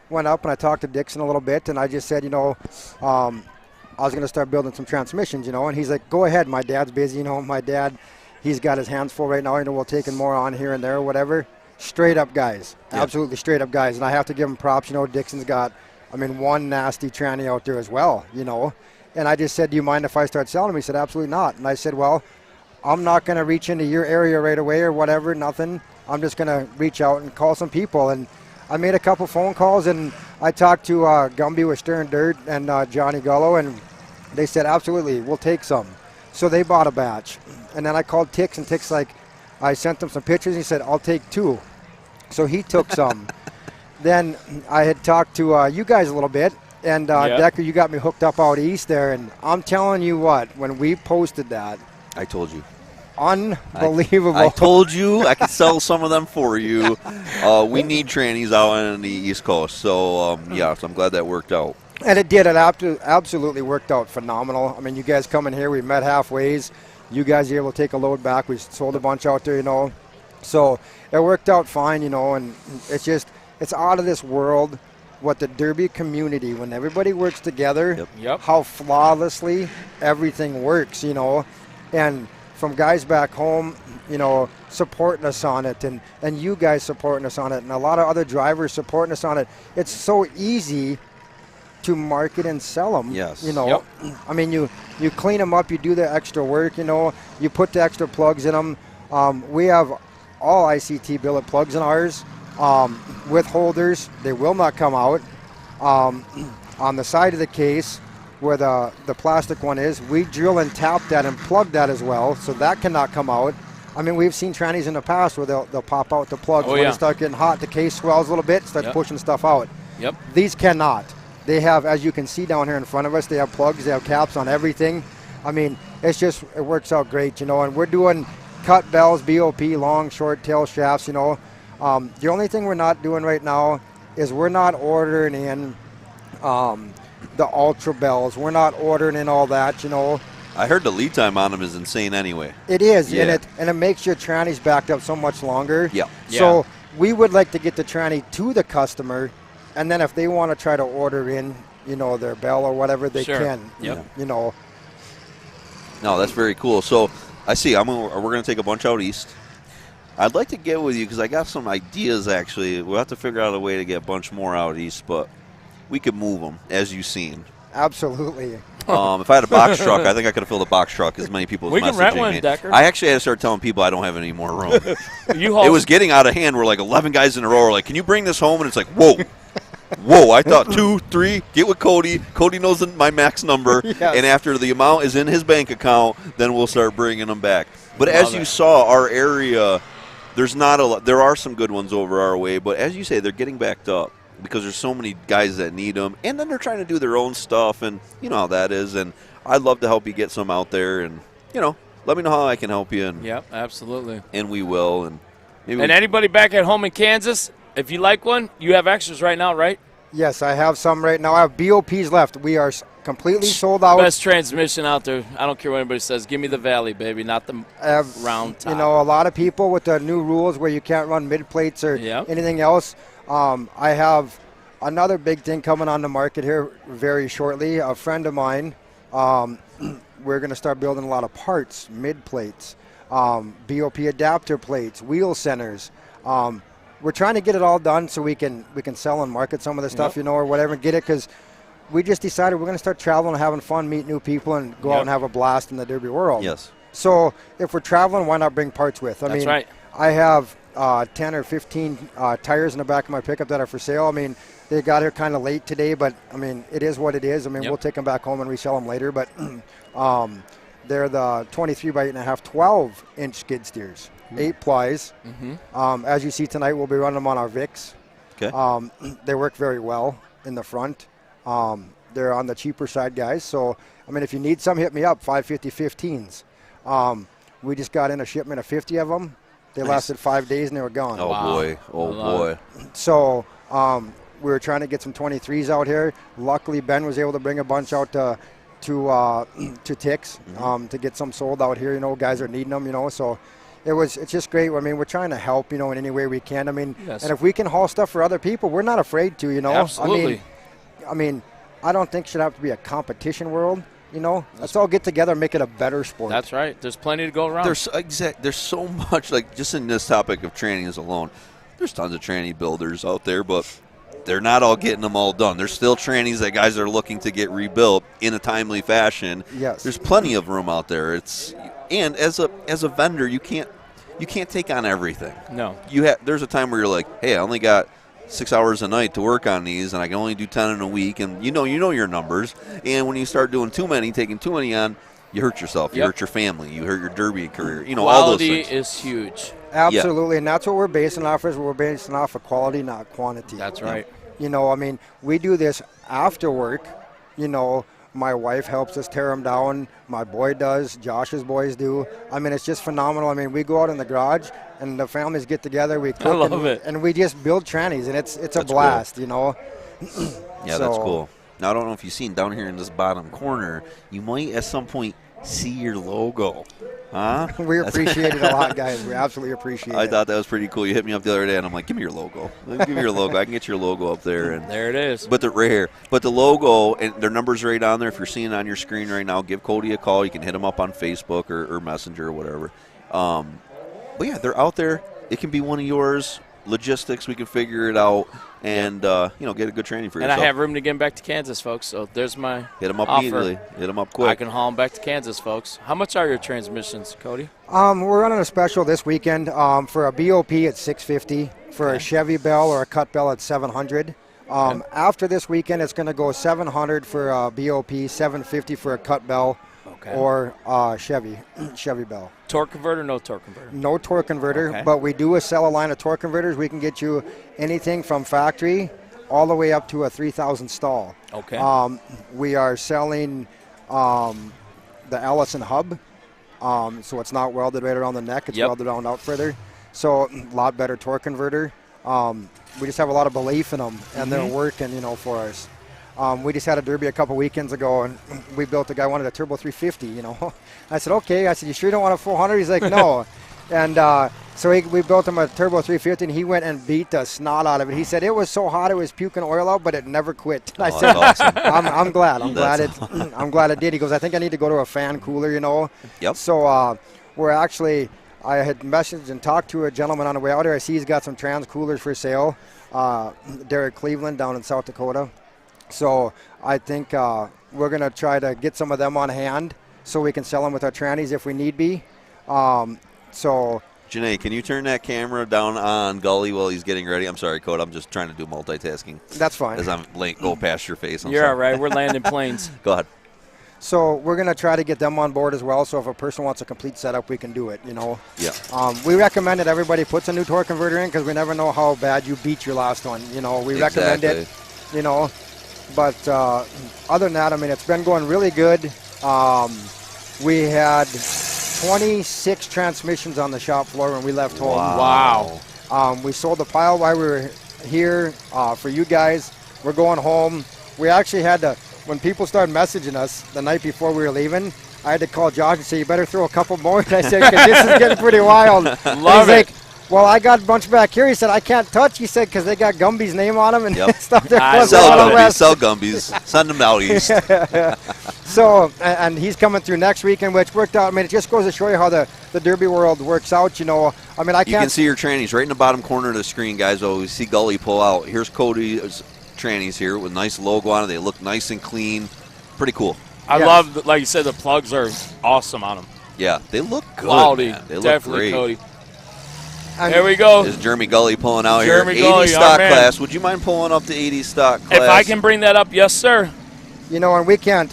went up and I talked to Dixon a little bit, and I just said, I was going to start building some transmissions, and he's like, go ahead. My dad's busy, My dad, he's got his hands full right now. We're taking more on here and there or whatever. Straight up guys. Yep. Absolutely straight up guys. And I have to give him props. Dixon's got, one nasty tranny out there as well, And I just said, do you mind if I start selling them? He said, absolutely not. And I said, well, I'm not going to reach into your area right away or whatever, nothing. I'm just going to reach out and call some people. And I made a couple phone calls, and I talked to Gumby with Stern Dirt and Johnny Gullo, and they said, absolutely, we'll take some. So they bought a batch. And then I called Tix, and Tix, I sent him some pictures. He said, I'll take 2. So he took some. Then I had talked to you guys a little bit, and Decker, you got me hooked up out east there. And I'm telling you what, when we posted that, I told you. Unbelievable. I told you I could sell some of them for you. We need trannies out on the East Coast. So, so I'm glad that worked out. And it did. It absolutely worked out phenomenal. You guys coming here, we met halfways. You guys were able to take a load back. We sold a bunch out there, So it worked out fine, and it's out of this world what the Derby community, when everybody works together, how flawlessly everything works, And from guys back home, supporting us on it, and you guys supporting us on it, and a lot of other drivers supporting us on it. It's so easy to market and sell them. Yes. You clean them up, you do the extra work, you put the extra plugs in them. We have all ICT billet plugs in ours with holders. They will not come out. On the side of the case, where the plastic one is, we drill and tap that and plug that as well, so that cannot come out. We've seen trannies in the past where they'll pop out the plugs. When they start getting hot, the case swells a little bit, starts pushing stuff out. Yep. These cannot. They have, as you can see down here in front of us, they have plugs, they have caps on everything. It works out great, and we're doing cut bells, BOP, long, short tail shafts, The only thing we're not doing right now is we're not ordering in the ultra bells. We're not ordering in all that, I heard the lead time on them is insane anyway. It is, and it makes your trannies backed up so much longer. Yeah. So we would like to get the tranny to the customer, and then if they want to try to order in, their bell or whatever, they can. Yep. No, that's very cool. So I see. We're going to take a bunch out east. I'd like to get with you because I got some ideas, actually. We'll have to figure out a way to get a bunch more out east, but we could move them, as you've seen. Absolutely. If I had a box truck, I think I could have filled a box truck as many people as we can rent one, me. Decker. I actually had to start telling people I don't have any more room. It was getting out of hand. We're like 11 guys in a row. We're like, can you bring this home? And it's like, whoa. Whoa, I thought 2, 3, get with Cody. Cody knows my max number. Yes. And after the amount is in his bank account, then we'll start bringing them back. But as you saw, our area, there's not a lot. There are some good ones over our way, but as you say, they're getting backed up because there's so many guys that need them. And then they're trying to do their own stuff, and you know how that is. And I'd love to help you get some out there, and, let me know how I can help you. And, yep, absolutely. And we will. And anybody back at home in Kansas, if you like one, you have extras right now, right? Yes, I have some right now. I have BOPs left. We are completely sold out. Best transmission out there. I don't care what anybody says. Give me the Valley, baby, not the round top. A lot of people with the new rules where you can't run mid plates or anything else. I have another big thing coming on the market here very shortly. A friend of mine, we're going to start building a lot of parts, mid plates, BOP adapter plates, wheel centers. We're trying to get it all done so we can sell and market some of the stuff, or whatever, and get it, because we just decided we're going to start traveling and having fun, meet new people, and go out and have a blast in the derby world. Yes. So if we're traveling, why not bring parts with? That's right. I have 10 or 15 tires in the back of my pickup that are for sale. I mean, they got here kind of late today, but, it is what it is. We'll take them back home and resell them later, but they're the 23 by 8.5, 12-inch skid steers. 8 plies. As you see tonight, we'll be running them on our Vicks. Okay. They work very well in the front. They're on the cheaper side, guys. So, if you need some, hit me up, 550 15s. We just got in a shipment of 50 of them. They lasted 5 days, and they were gone. Oh, wow. boy. Oh, boy. So we were trying to get some 23s out here. Luckily, Ben was able to bring a bunch out to Tix to get some sold out here. Guys are needing them, so it's just great. We're trying to help, in any way we can. Yes. And if we can haul stuff for other people, we're not afraid to, Absolutely. I don't think it should have to be a competition world, Let's all get together and make it a better sport. That's right. There's plenty to go around. There's so much, just in this topic of trannies alone, there's tons of tranny builders out there, but they're not all getting them all done. There's still trannies that guys are looking to get rebuilt in a timely fashion. Yes. There's plenty of room out there. And as a vendor, you can't take on everything. No. There's a time where you're like, hey, I only got 6 hours a night to work on these, and I can only do 10 in a week, and you know your numbers. And when you start doing taking too many on, you hurt yourself. You hurt your family. You hurt your derby career. All those things. Quality is huge. Absolutely, and that's what we're basing off of. We're basing off of quality, not quantity. That's right. We do this after work. My wife helps us tear them down. My boy does. Josh's boys do. It's just phenomenal. We go out in the garage, and the families get together. We cook, I love it. And we just build trannies, and it's a blast, Yeah, that's cool. Now, I don't know if you've seen down here in this bottom corner, you might at some point see your logo. Huh? We appreciate it a lot, guys. We absolutely appreciate it. I thought that was pretty cool. You hit me up the other day, and I'm like, give me your logo. Give me your logo. I can get your logo up there. And there it is. But right here. But the logo, and their number's right on there. If you're seeing it on your screen right now, give Cody a call. You can hit him up on Facebook or Messenger or whatever. But, yeah, they're out there. It can be one of yours. Logistics, we can figure it out. And, get a good training for yourself. And I have room to get back to Kansas, folks. So there's my Hit them up offer. immediately. Hit them up quick. I can haul them back to Kansas, folks. How much are your transmissions, Cody? We're running a special this weekend. For a BOP, it's $650. For a Chevy Bell or a Cut Bell, it's $700. After this weekend, it's going to go $700 for a BOP, $750 for a Cut Bell. Or Chevy Bell. Torque converter, no torque converter? No torque converter, but we do sell a line of torque converters. We can get you anything from factory all the way up to a 3,000 stall. Okay. We are selling the Allison hub, so it's not welded right around the neck. It's welded around out further. So a lot better torque converter. We just have a lot of belief in them, and they're working, for us. We just had a derby a couple weekends ago, and we built a guy wanted a turbo 350. I said, okay. I said, you sure you don't want a 400? He's like, no. And so we built him a turbo 350, and he went and beat the snot out of it. He said it was so hot it was puking oil out, but it never quit. I said, awesome. I'm glad. I'm glad it did. He goes, I think I need to go to a fan cooler. Yep. So we're actually I had messaged and talked to a gentleman on the way out here. I see he's got some trans coolers for sale, Derek Cleveland down in South Dakota. So I think we're going to try to get some of them on hand so we can sell them with our trannies if we need be. So Janae, can you turn that camera down on Gully while he's getting ready? I'm sorry, Code. I'm just trying to do multitasking. That's fine. As I'm go past your face. You're all right. We're landing planes. Go ahead. So we're going to try to get them on board as well. So if a person wants a complete setup, we can do it, you know. Yeah. We recommend that everybody puts a new torque converter in because we never know how bad you beat your last one. You know, we recommend it, you know. But other than that, I mean, it's been going really good. We had 26 transmissions on the shop floor when we left home. Wow. We sold the pile while we were here for you guys. We're going home. We actually had to, when people started messaging us the night before we were leaving, I had to call Josh and say, you better throw a couple more. And I said, because this is getting pretty wild. Love he's it. like, well, I got a bunch back here. He said, I can't touch. He said, because they got Gumby's name on them and stuff. Sell Gumby's. Send them out east. So, and he's coming through next weekend, which worked out. I mean, it just goes to show you how the Derby world works out, you know. I mean, You can see your trannies right in the bottom corner of the screen, guys. Oh, we see Gully pull out. Here's Cody's trannies here with a nice logo on it. They look nice and clean. Pretty cool. I love, like you said, the plugs are awesome on them. Yeah, they look good. Quality. Man. They look Definitely, great. Cody. There we go. There's Jeremy Gully pulling out Jeremy here. Gully, 80 stock man. class. Would you mind pulling up the 80 stock class? If I can bring that up, yes, sir. You know, and we can't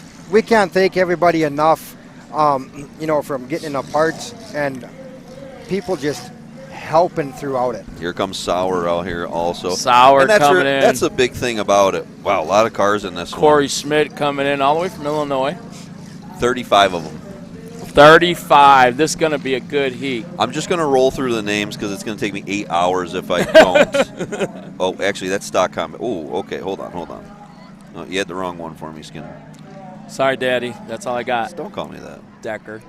thank everybody enough, you know, from getting the parts and people just helping throughout it. Here comes Sauer out here also. Sauer coming in. That's a big thing about it. Wow, a lot of cars in this Corey one. Schmidt coming in all the way from Illinois. 35 of them. 35. This is going to be a good heat. I'm just going to roll through the names because it's going to take me 8 hours if I don't. Oh, actually, that's stock comment. Oh, okay, hold on. Oh, you had the wrong one for me, Skinner. Sorry, Daddy. That's all I got. Don't call me that. Decker.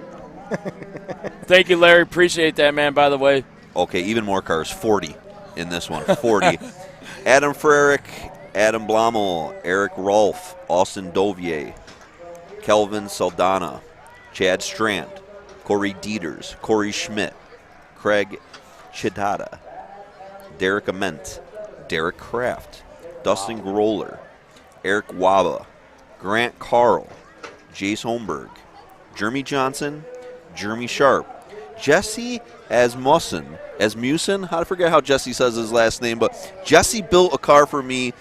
Thank you, Larry. Appreciate that, man, by the way. Okay, even more cars. 40 in this one. 40. Adam Frerick, Adam Blommel, Eric Rolfe, Austin Dovier, Kelvin Saldana, Chad Strand, Corey Dieters, Corey Schmidt, Craig Chitata, Derek Ament, Derek Kraft, Dustin Groller, Eric Waba, Grant Carl, Jace Holmberg, Jeremy Johnson, Jeremy Sharp, Jesse Asmussen, I forget how Jesse says his last name, but Jesse built a car for me.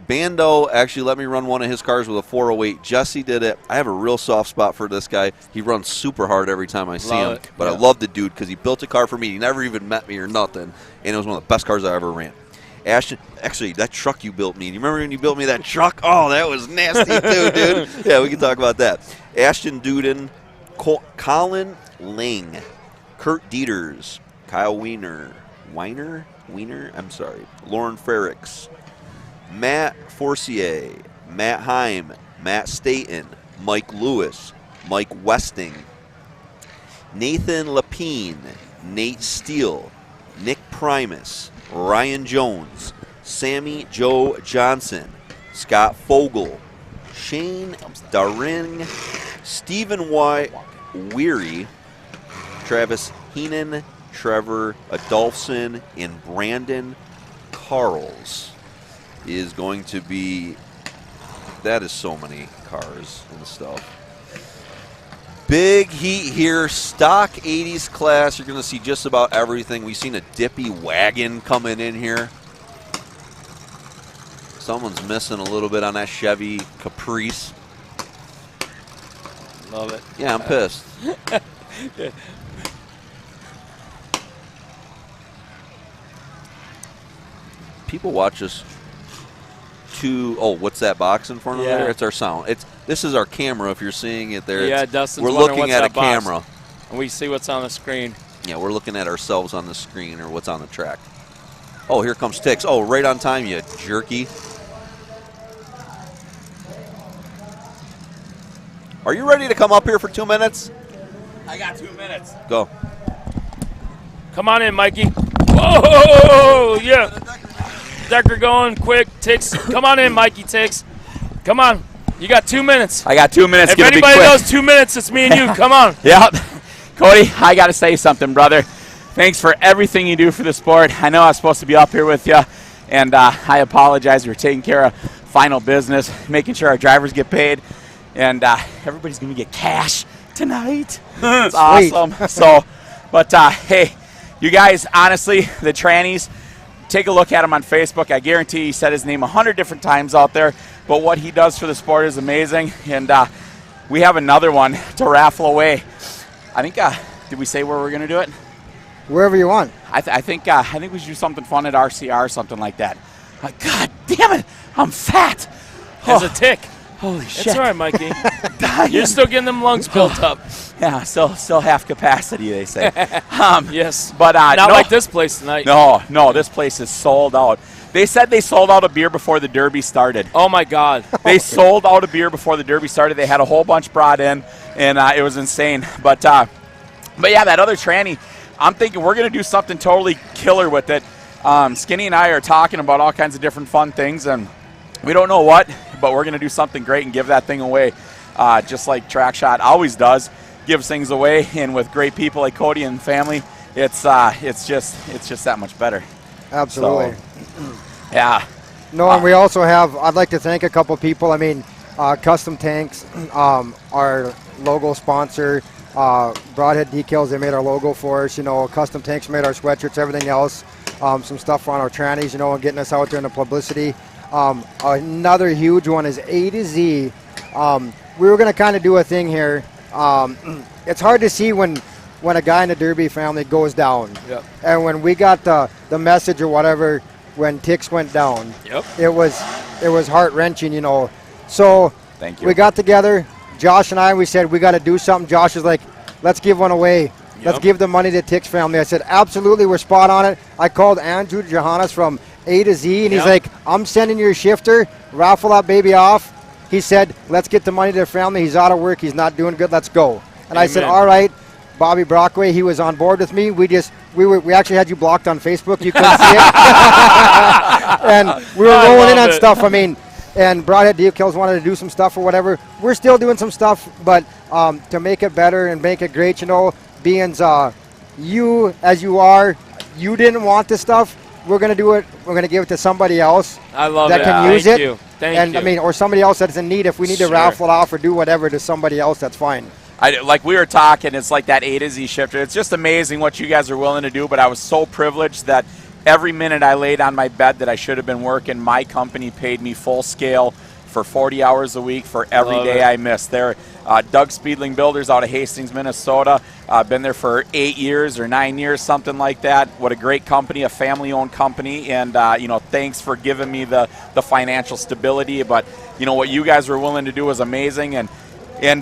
Bando actually let me run one of his cars with a 408. Jesse did it. I have a real soft spot for this guy. He runs super hard every time I see him. But I love the dude because he built a car for me. He never even met me or nothing, and it was one of the best cars I ever ran. Ashton, actually, that truck you built me. Do you remember when you built me that truck? Oh, that was nasty too, dude. Yeah, we can talk about that. Ashton Duden, Colin Ling, Kurt Dieters, Kyle Weiner, I'm sorry, Lauren Frericks, Matt Forcier, Matt Heim, Matt Staten, Mike Lewis, Mike Westing, Nathan Lapine, Nate Steele, Nick Primus, Ryan Jones, Sammy Joe Johnson, Scott Fogel, Shane Daring, Stephen Y. Weary, Travis Heenan, Trevor Adolphson, and Brandon Carls is going to be, that is so many cars and stuff. Big heat here, stock 80s class. You're going to see just about everything. We've seen a dippy wagon coming in here. Someone's missing a little bit on that Chevy Caprice. Love it. Yeah, I'm pissed. People watch us what's that box in front of there? It's our sound. This is our camera. If you're seeing it there, yeah, Dustin's we're wondering looking what's at a that box. camera, and we see what's on the screen. Yeah, we're looking at ourselves on the screen or what's on the track. Oh, here comes Tix. Oh, right on time, you jerky. Are you ready to come up here for 2 minutes? I got 2 minutes. Go. Come on in, Mikey. Whoa, yeah. Decker going quick. Tix, come on in, Mikey. Tix, come on. You got 2 minutes. I got 2 minutes. If anybody knows 2 minutes, it's me and you. Come on. Yep. Cody, I got to say something, brother. Thanks for everything you do for the sport. I know I was supposed to be up here with you, and I apologize. We're taking care of final business, making sure our drivers get paid, and everybody's going to get cash tonight. It's awesome. So, but hey, you guys, honestly, the trannies, take a look at him on Facebook. I guarantee he said his name 100 different times out there, but what he does for the sport is amazing, and we have another one to raffle away. I think, did we say where we're going to do it? Wherever you want. I think we should do something fun at RCR or something like that. God damn it, I'm fat. As a tick. Holy shit. It's all right, Mikey. You're still getting them lungs built up. Yeah, still half capacity, they say. Yes. But not like this place tonight. No, this place is sold out. They said they sold out a beer before the Derby started. Oh, my God. They sold out a beer before the Derby started. They had a whole bunch brought in, and it was insane. But yeah, that other tranny, I'm thinking we're going to do something totally killer with it. Skinny and I are talking about all kinds of different fun things, and we don't know what, but we're going to do something great and give that thing away, just like Track Shot always does, gives things away. And with great people like Cody and family, it's just that much better. Absolutely. So, yeah. No, and we also have, I'd like to thank a couple people. I mean, Custom Tanks, our logo sponsor, Broadhead Decals, they made our logo for us. You know, Custom Tanks made our sweatshirts, everything else. Some stuff on our trannies, you know, and getting us out there in the publicity. Another huge one is A to Z. We were going to kind of do a thing here. It's hard to see when a guy in the Derby family goes down. Yep. And when we got the message or whatever, when Tix went down, yep, it was heart-wrenching, you know. So thank you. We got together, Josh and I, we said we got to do something. Josh is like, let's give one away. Yep. Let's give the money to Tix family. I said, absolutely, we're spot on it. I called Andrew Johannes from A to Z, and he's like, I'm sending your shifter, raffle that baby off. He said, let's get the money to the family. He's out of work. He's not doing good. Let's go. And Amen. I said, all right. Bobby Brockway, he was on board with me. We actually had you blocked on Facebook. You couldn't see it. And we were rolling in on stuff. I mean, and Broadhead Decals wanted to do some stuff or whatever. We're still doing some stuff, but to make it better and make it great, you know, being you as you are, you didn't want this stuff. We're going to do it. We're going to give it to somebody else that can use it. Thank you. I mean, or somebody else that's in need. If we need to raffle it off or do whatever to somebody else, that's fine. Like we were talking, it's like that A to Z shifter. It's just amazing what you guys are willing to do, but I was so privileged that every minute I laid on my bed that I should have been working, my company paid me full scale for 40 hours a week for every day I missed. They're Doug Speedling Builders out of Hastings, Minnesota. Been there for 8 years or 9 years, something like that. What a great company, a family-owned company, and you know, thanks for giving me the financial stability. But you know what you guys were willing to do was amazing, and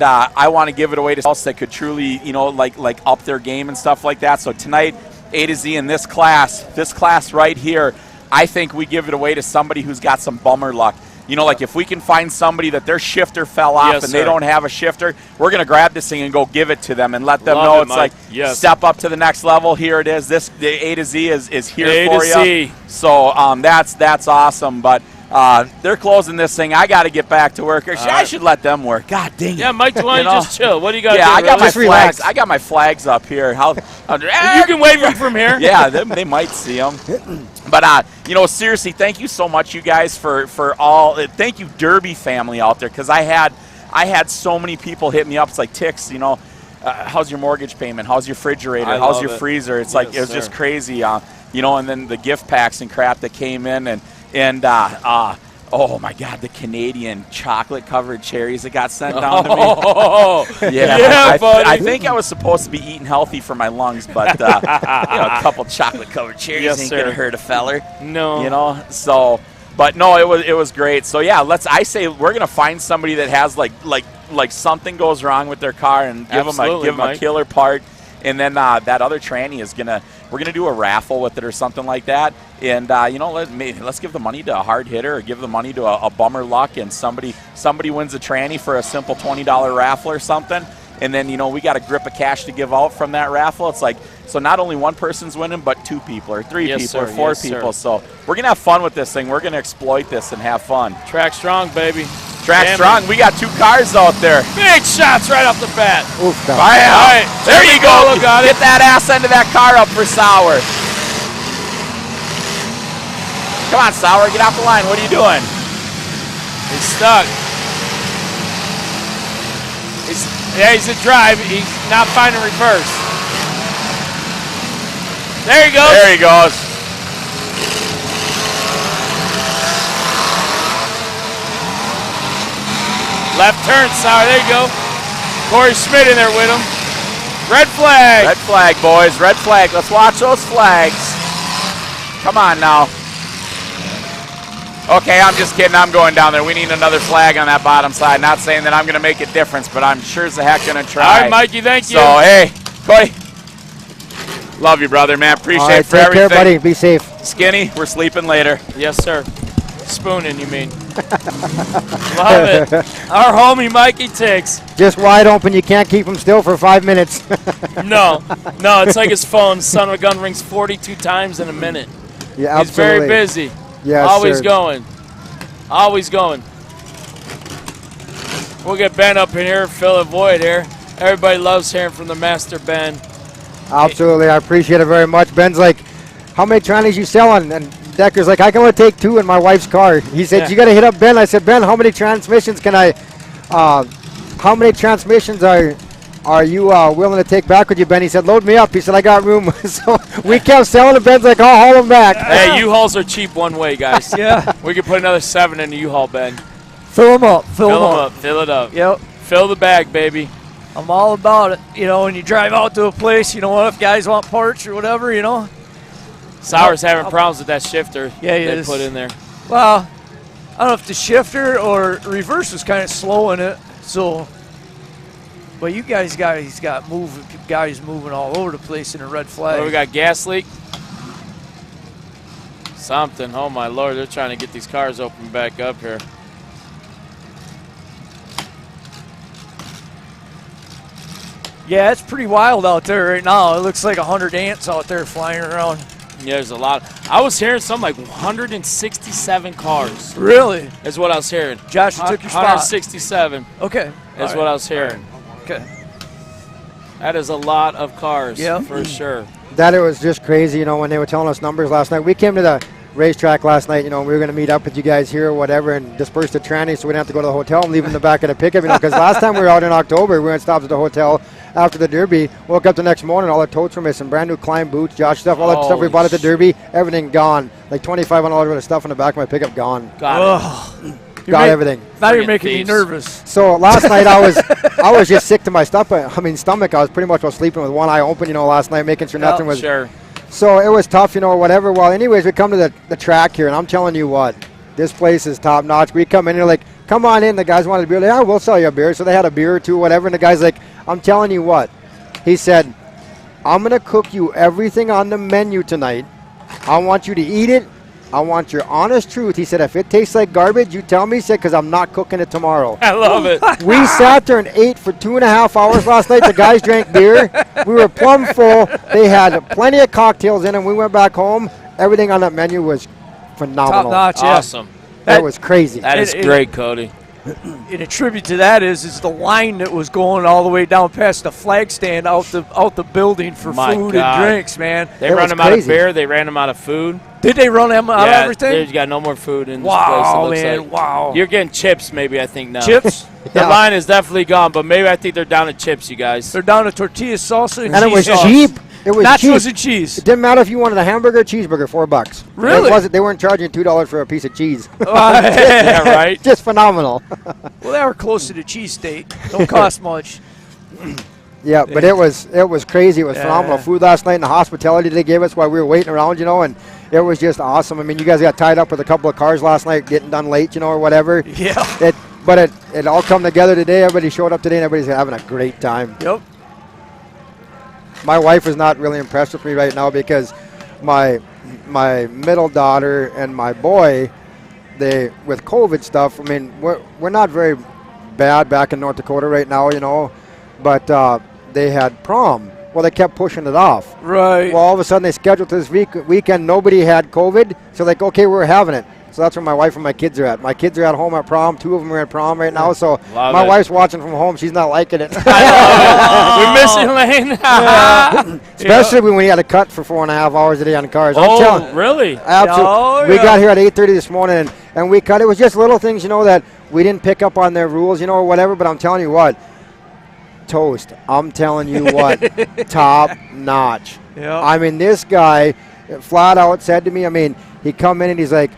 I want to give it away to else that could truly, you know, like up their game and stuff like that. So tonight, A to Z in this class right here, I think we give it away to somebody who's got some bummer luck. You know, like if we can find somebody that their shifter fell off and they don't have a shifter, we're going to grab this thing and go give it to them and let them know it's like step up to the next level. Here it is. The A to Z is here for you. So that's awesome. But they're closing this thing. I got to get back to work. I should let them work. God dang it. Yeah, Mike, do you want to just chill? What do you got to do? I got my flags. I got my flags up here. You can wave them from here. Yeah, they might see them. But you know, seriously, thank you so much, you guys, for all. Thank you, Derby family out there, because I had so many people hit me up. It's like, Tix, you know, how's your mortgage payment? How's your refrigerator? How's your freezer? It's like it was just crazy. You know, and then the gift packs and crap that came in, and oh my God, the Canadian chocolate-covered cherries that got sent down to me. I think I was supposed to be eating healthy for my lungs, but you know, a couple chocolate-covered cherries ain't gonna hurt a feller. No, you know. So, but no, it was great. So yeah, I say we're gonna find somebody that has like something goes wrong with their car and give them a killer part. And then that other tranny is we're gonna do a raffle with it or something like that. And you know, let's give the money to a hard hitter or give the money to a bummer luck, and somebody wins a tranny for a simple $20 raffle or something. And then, you know, we got a grip of cash to give out from that raffle. It's like, so not only one person's winning, but 2 people or 3 people or 4 people. So we're gonna have fun with this thing. We're gonna exploit this and have fun. Track strong, baby. Track strong. We got 2 cars out there. Big shots right off the bat. Oof, Bam. All right. There you go. Got it. Get that ass end of that car up for Sauer. Come on, Sauer. Get off the line. What are you doing? He's stuck. He's in drive. He's not finding reverse. There he goes. There he goes. Left turn, Sauer. There you go. Corey Schmidt in there with him. Red flag. Red flag, boys. Red flag. Let's watch those flags. Come on now. Okay, I'm just kidding. I'm going down there. We need another flag on that bottom side. Not saying that I'm going to make a difference, but I'm sure as the heck going to try. All right, Mikey, thank you. So, hey, Cody, love you, brother, man. Appreciate All right, it for take everything. care, buddy. Be safe. Skinny, we're sleeping later. Yes, sir. Spooning, you mean. Love it. Our homie Mikey Ticks. Just wide open. You can't keep him still for 5 minutes. No, it's like his phone. Son of a gun rings 42 times in a minute. Yeah, He's very busy. Yes, Always sir. going. Always going. We'll get Ben up in here, fill a void here. Everybody loves hearing from the master Ben. Absolutely. I appreciate it very much. Ben's like, how many trannies you selling? And Decker's like, I can only take 2 in my wife's car. He said, Yeah. You got to hit up Ben. I said, Ben, how many transmissions can I, how many transmissions are you willing to take back with you, Ben? He said, load me up. He said, I got room. So we kept selling it. Ben's like, I'll haul them back. Hey, U-Hauls are cheap one way, guys. Yeah. We can put another 7 in the U-Haul, Ben. Fill them up. Fill them up. Fill it up. Yep. Fill the bag, baby. I'm all about it. You know, when you drive out to a place, you know what, if guys want parts or whatever, you know. Sauer's having problems with that shifter Yeah, he they is. put in there. Well, I don't know if the shifter or reverse is kind of slow in it. So, but you guys got guys moving all over the place in a red flag. Oh, we got gas leak. Something. Oh my Lord, they're trying to get these cars open back up here. Yeah, it's pretty wild out there right now. It looks like 100 ants out there flying around. Yeah, there's a lot. I was hearing something like 167 cars. Really? Is what I was hearing. Josh, you took your spot. 167. Okay. Is what I was hearing. Okay. That is a lot of cars. Yep. For sure. That it was just crazy, you know, when they were telling us numbers last night. We came to the racetrack last night, you know, we were going to meet up with you guys here or whatever and disperse the trannies so we didn't have to go to the hotel and leave in the back of the pickup, you know, because last time we were out in October, we went stopped at the hotel after the Derby, woke up the next morning, all the totes were missing, brand new climb boots, Josh stuff, all that stuff we bought at the Derby, everything gone. Like $2,500 worth of stuff in the back of my pickup gone. Got it. Got everything. Now you're making me nervous. So last night I was just sick to my stomach. I was pretty much sleeping with one eye open, you know, last night, making sure nothing was. Sure. So it was tough, you know, whatever. Well, anyways, we come to the track here, and I'm telling you what, this place is top notch. We come in here like, come on in. The guys wanted a beer. Like, yeah, we'll sell you a beer. So they had a beer or two, whatever. And the guy's like, I'm telling you what. He said, I'm going to cook you everything on the menu tonight. I want you to eat it. I want your honest truth. He said, if it tastes like garbage, you tell me, he said, because I'm not cooking it tomorrow. I love it. We sat there and ate for 2.5 hours last night. The guys drank beer. We were plumb full. They had plenty of cocktails in them. We went back home. Everything on that menu was phenomenal. Top notch, yeah. Awesome. That was crazy. That is great, Cody. And a tribute to that is the line that was going all the way down past the flag stand out the building for My food God. and drinks, man. They run them out of beer. They ran them out of food. Did they run them out of everything? There's got no more food in this Wow, place. man, like. wow. You're getting chips, maybe, I think, now. Chips? The line is definitely gone, but maybe I think they're down to chips, you guys. They're down to tortilla salsa and And it cheese was sauce. cheap. It was Nachos cheap. and cheese. It didn't matter if you wanted a hamburger or cheeseburger, $4. Really? They weren't charging $2 for a piece of cheese. Yeah, right? Just phenomenal. Well, they were close to the cheese state. Don't cost much. Yeah, but it was crazy. It was phenomenal food last night and the hospitality they gave us while we were waiting around, you know, and it was just awesome. I mean, you guys got tied up with a couple of cars last night, getting done late, you know, or whatever. Yeah. But it all come together today. Everybody showed up today, and everybody's having a great time. Yep. My wife is not really impressed with me right now because my middle daughter and my boy, they with COVID stuff. I mean, we're not very bad back in North Dakota right now, you know, but they had prom. Well, they kept pushing it off. Right. Well, all of a sudden they scheduled this weekend. Nobody had COVID, so like, okay, we're having it. So that's where my wife and my kids are at. My kids are at home at prom. 2 of them are at prom right now. So Love my it. wife's watching from home. She's not liking it. We miss you, Lane. Especially when we had to cut for 4.5 hours a day on cars. Really? Absolutely. We got here at 8:30 this morning, and we cut. It was just little things, that we didn't pick up on their rules, or whatever. But I'm telling you what, toast. I'm telling you what, top notch. Yeah. I mean, this guy flat out said to me, he come in and he's like,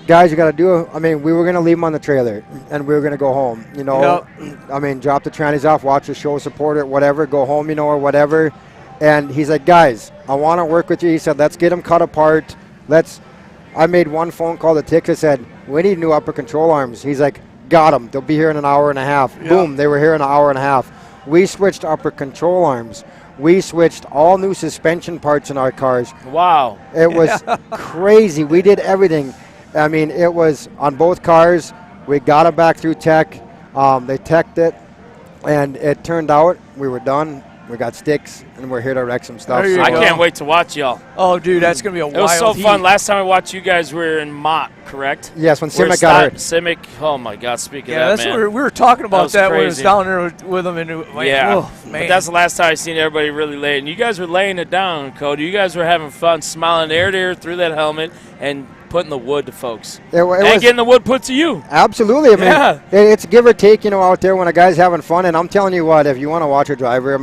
guys, you got to do it. We were going to leave him on the trailer, and we were going to go home, Yep. Drop the trannies off, watch the show, support it, whatever, go home, or whatever. And he's like, guys, I want to work with you. He said, let's get them cut apart. I made one phone call to Tix. I said, we need new upper control arms. He's like, got them. They'll be here in an hour and a half. Yep. Boom, they were here in an hour and a half. We switched upper control arms. We switched all new suspension parts in our cars. Wow. It was crazy. We did everything. It was on both cars. We got it back through tech. They teched it, and it turned out we were done. We got sticks, and we're here to wreck some stuff. I can't wait to watch y'all. Oh, dude, that's going to be a wild It was so heat. fun. Last time I watched you guys, we were in Mott, correct? Yes, when Simic got hurt. Simic, oh, my God, speaking Yeah, of that's that, what man. we were talking about that when I was crazy. down there with him. And Yeah, man. but that's the last time I seen everybody really lay. And you guys were laying it down, Cody. You guys were having fun, smiling ear to ear through that helmet and putting the wood to folks. It and was getting the wood put to you. Absolutely. Yeah. It's give or take, out there when a guy's having fun. And I'm telling you what, if you want to watch a driver,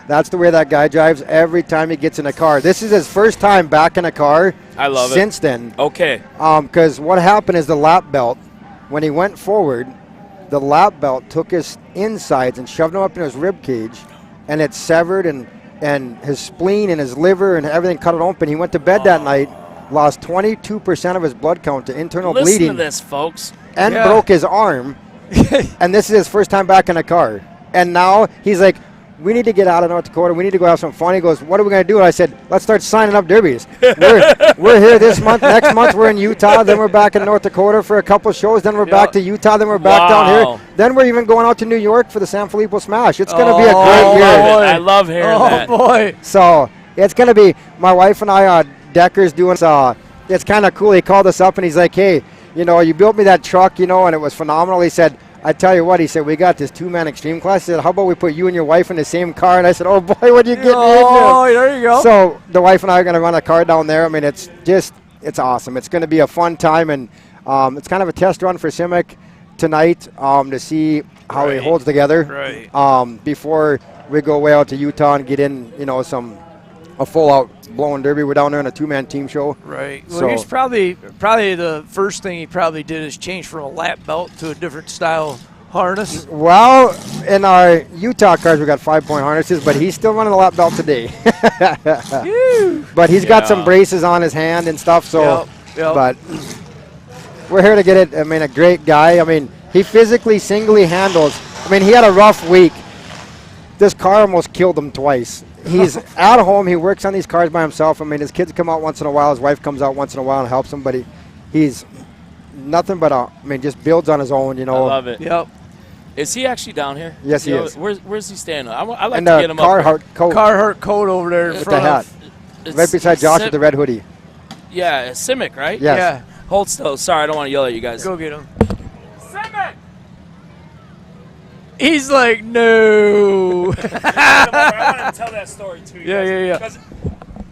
that's the way that guy drives every time he gets in a car. This is his first time back in a car. I love it. Since then. Okay. Because what happened is the lap belt, when he went forward, the lap belt took his insides and shoved him up in his rib cage, and it severed, and his spleen and his liver and everything cut it open. He went to bed that night, lost 22% of his blood count to internal Listen bleeding. to this, folks. And broke his arm. And this is his first time back in a car. And now he's like, we need to get out of North Dakota. We need to go have some fun. He goes, what are we going to do? And I said, let's start signing up derbies. We're here this month. Next month we're in Utah. Then we're back in North Dakota for a couple shows. Then we're back to Utah. Then we're back down here. Then we're even going out to New York for the Sanfilippo Smash. It's going to be a great year. I love hearing that. Oh, boy. So it's going to be, my wife and I, Decker's doing, it's kind of cool. He called us up and he's like, hey, you built me that truck, and it was phenomenal. He said, I tell you what, he said, we got this 2-man extreme class. He said, how about we put you and your wife in the same car? And I said, oh, boy, what are you getting into? Oh, there you go. So the wife and I are going to run a car down there. It's awesome. It's going to be a fun time, and it's kind of a test run for Simic tonight to see how he holds together before we go way out to Utah and get in, a full-out blowing derby. We're down there in a 2-man team show. Right. Well, So he's probably the first thing he probably did is change from a lap belt to a different style harness. Well, in our Utah cars, we got 5-point harnesses, but he's still running the lap belt today. But he's got some braces on his hand and stuff. So, but we're here to get it. A great guy. He physically singly handles. He had a rough week. This car almost killed him twice. He's at home. He works on these cars by himself. His kids come out once in a while. His wife comes out once in a while and helps him. But he's nothing but just builds on his own. I love it. Yep. Is he actually down here? Yes, he is. Where's he standing? I like And to get him up. Carhartt coat over there in with front the hat. It's Right beside Josh with the red hoodie. Yeah, it's Simic, right? Yes. Yeah. Hold still. Sorry, I don't want to yell at you guys. Go get him. Simic! He's like, no. I want to tell that story to you guys. Yeah. Because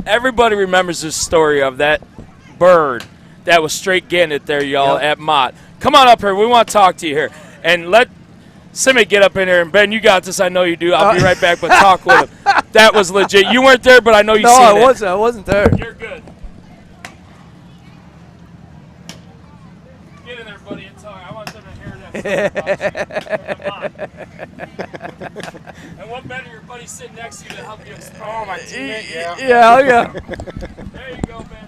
everybody remembers this story of that bird that was straight getting it there, y'all, at Mott. Come on up here. We want to talk to you here. And let Simic get up in here. And, Ben, you got this. I know you do. I'll be right back, but talk with him. That was legit. You weren't there, but I know you seen it. I wasn't there. You're good. Get in there, buddy, and talk. I want them to hear that story about And what better your buddy sitting next to you to help you explain my teammate? Yeah. There you go, Ben.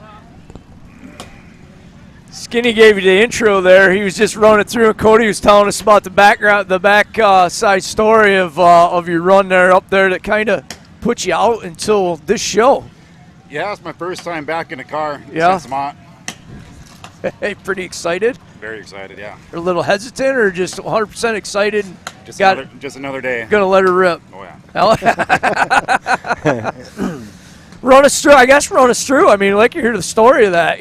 Skinny gave you the intro there. He was just running through, and Cody was telling us about the background, the side story of your run there up there that kind of put you out until this show. Yeah, it's my first time back in a car since Mott. Hey, pretty excited? Very excited, yeah. Or a little hesitant, or just 100% excited? Just another day. Gonna let her rip. Oh yeah. Run us through. I guess run us through. I'd like to hear the story of that.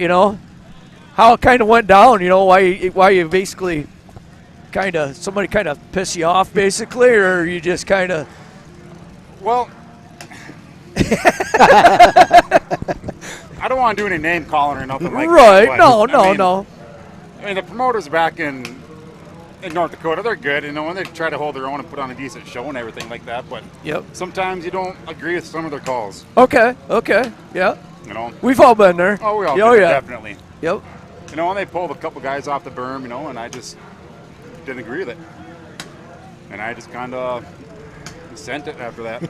how it kind of went down. You know, why you basically somebody kind of piss you off basically, or you just kind of. Well, I don't want to do any name calling or nothing like that. Right? No. I mean, the promoters back in North Dakota, they're good, you know, and they try to hold their own and put on a decent show and everything like that. But sometimes you don't agree with some of their calls. Okay. Yeah. You know, we've all been there. Oh, we all been there, definitely. Yep. You know, and they pulled a couple guys off the berm, you know, and I just didn't agree with it, and I just kind of sent it after that.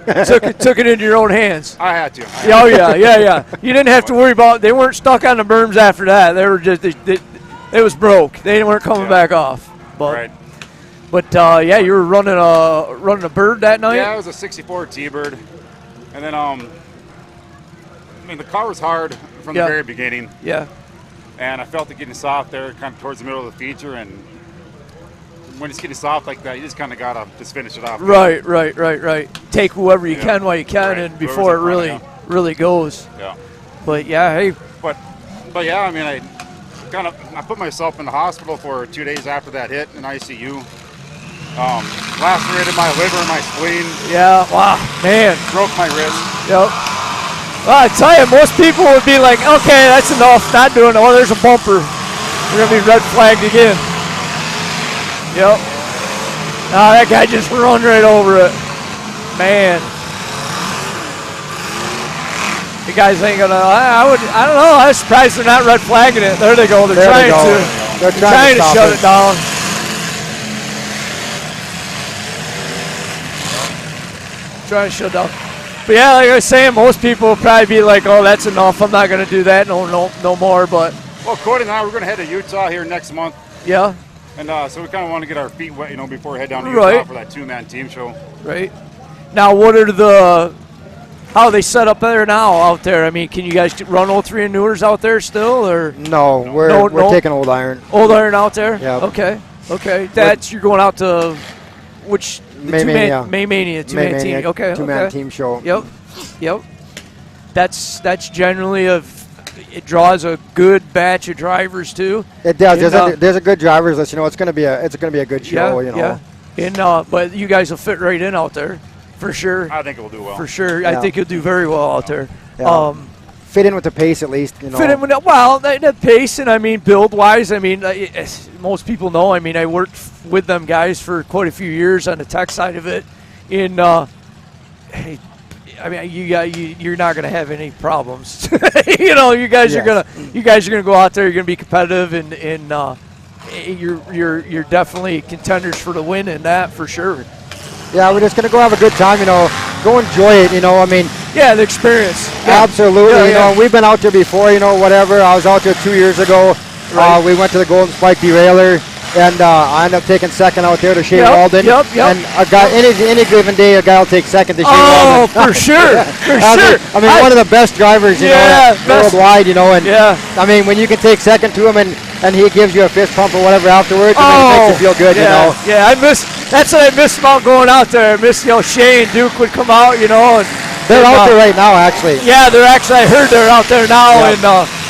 took it into your own hands. I had to. Yeah. You didn't have to worry about. They weren't stuck on the berms after that. They were just. It was broke. They weren't coming back off. But, right. But you were running a bird that night. Yeah, it was a 64 T-bird, and then I mean the car was hard from the very beginning. Yeah. And I felt it getting soft there, kind of towards the middle of the feature, and when it's getting soft like that, you just kind of gotta just finish it off. Right. Take whoever you can while you can, and before it really goes. Yeah. But hey. But yeah, I mean I put myself in the hospital for 2 days after that hit in ICU. Lacerated my liver and my spleen. Yeah, wow, man. Broke my wrist. Yep. Well, I tell you, most people would be like, okay, that's enough, not doing it. Oh, there's a bumper. We're going to be red flagged again. Yep. That guy just run right over it. Man. The guys ain't gonna. I don't know. I'm surprised they're not red flagging it. There they go. They're trying to. They're trying to shut it down. Trying to shut it down. But yeah, like I was saying, most people will probably be like, "Oh, that's enough. I'm not gonna do that. No more." But well, Cody and I, we're gonna head to Utah here next month. Yeah. And so we kind of want to get our feet wet, you know, before we head down to Utah for that 2-man team show. Right. Now, how are they set up there now out there? I mean, can you guys run 03 and newers out there still, or no? We're taking old iron. Old iron out there. Yeah. Okay. You're going out to which Maymania two-man team. Okay. Two-man team show. Yep. That's generally it draws a good batch of drivers too. It does. There's a good drivers list. You know, it's gonna be a good show. You know. Yeah. But you guys will fit right in out there. For sure. I think it will do well. For sure. Yeah. I think you'll do very well out there. Yeah. Fit in with the pace at least, you know. Fit in with the pace, and I mean, build-wise, I mean, most people know, I mean, I worked with them guys for quite a few years on the tech side of it. I mean, you're not going to have any problems. You know, you guys are gonna go out there, you're going to be competitive, and you're definitely contenders for the win in that for sure. Yeah, we're just going to go have a good time, you know, go enjoy it, you know, I mean. Yeah, the experience. Yeah. Absolutely, you know, we've been out there before, you know, whatever. I was out there 2 years ago. Right. We went to the Golden Spike Derailer, and I ended up taking second out there to Shea Walden. Yep. And a guy, any given day, a guy will take second to Shea Walden. Oh, for sure, for sure. I mean, one of the best drivers, you know, worldwide, you know, and I mean, when you can take second to him and he gives you a fist pump or whatever afterwards, I mean, it makes you feel good, you know. Yeah, that's what I miss about going out there. I miss, you know, Shea and Duke would come out, you know, and they're out there right now, actually. Yeah, I heard they're out there now, and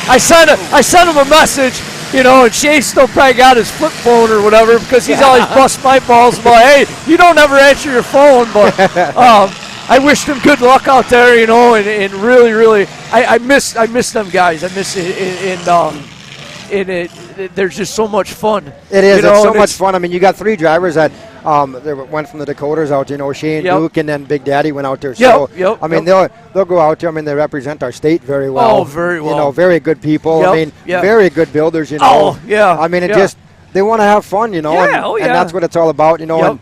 I sent him a message, you know, and Shea still probably got his flip phone or whatever because he's always bust my balls about, hey, you don't ever answer your phone, but I wish them good luck out there, you know, and really, I miss them guys. I miss it. There's just so much fun. It is. It's so much fun. I mean, you got 3 drivers that went from the Dakotas out, you know, Shane, Duke, and then Big Daddy went out there. So, I mean, they'll go out there. I mean, they represent our state very well. Oh, very well. You know, very good people. I mean, very good builders, you know. Oh, yeah. I mean, they want to have fun, you know, and that's what it's all about, you know. And,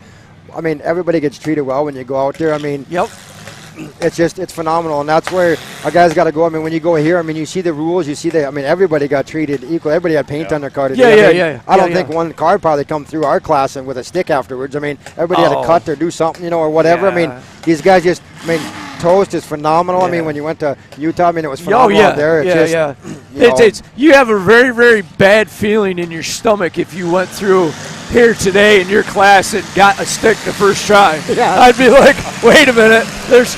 I mean, everybody gets treated well when you go out there. I mean, it's phenomenal, and that's where a guy's got to go. I mean, when you go here, I mean, you see the rules, I mean, everybody got treated equal. Everybody had paint on their car today. I don't think one car probably come through our class and with a stick afterwards. I mean, everybody had to cut or do something, you know, or whatever. I mean, these guys Toast is phenomenal. I mean, when you went to Utah, I mean, it was phenomenal out there. You have a very, very bad feeling in your stomach if you went through here today in your class and got a stick the first try. I'd be like, wait a minute, there's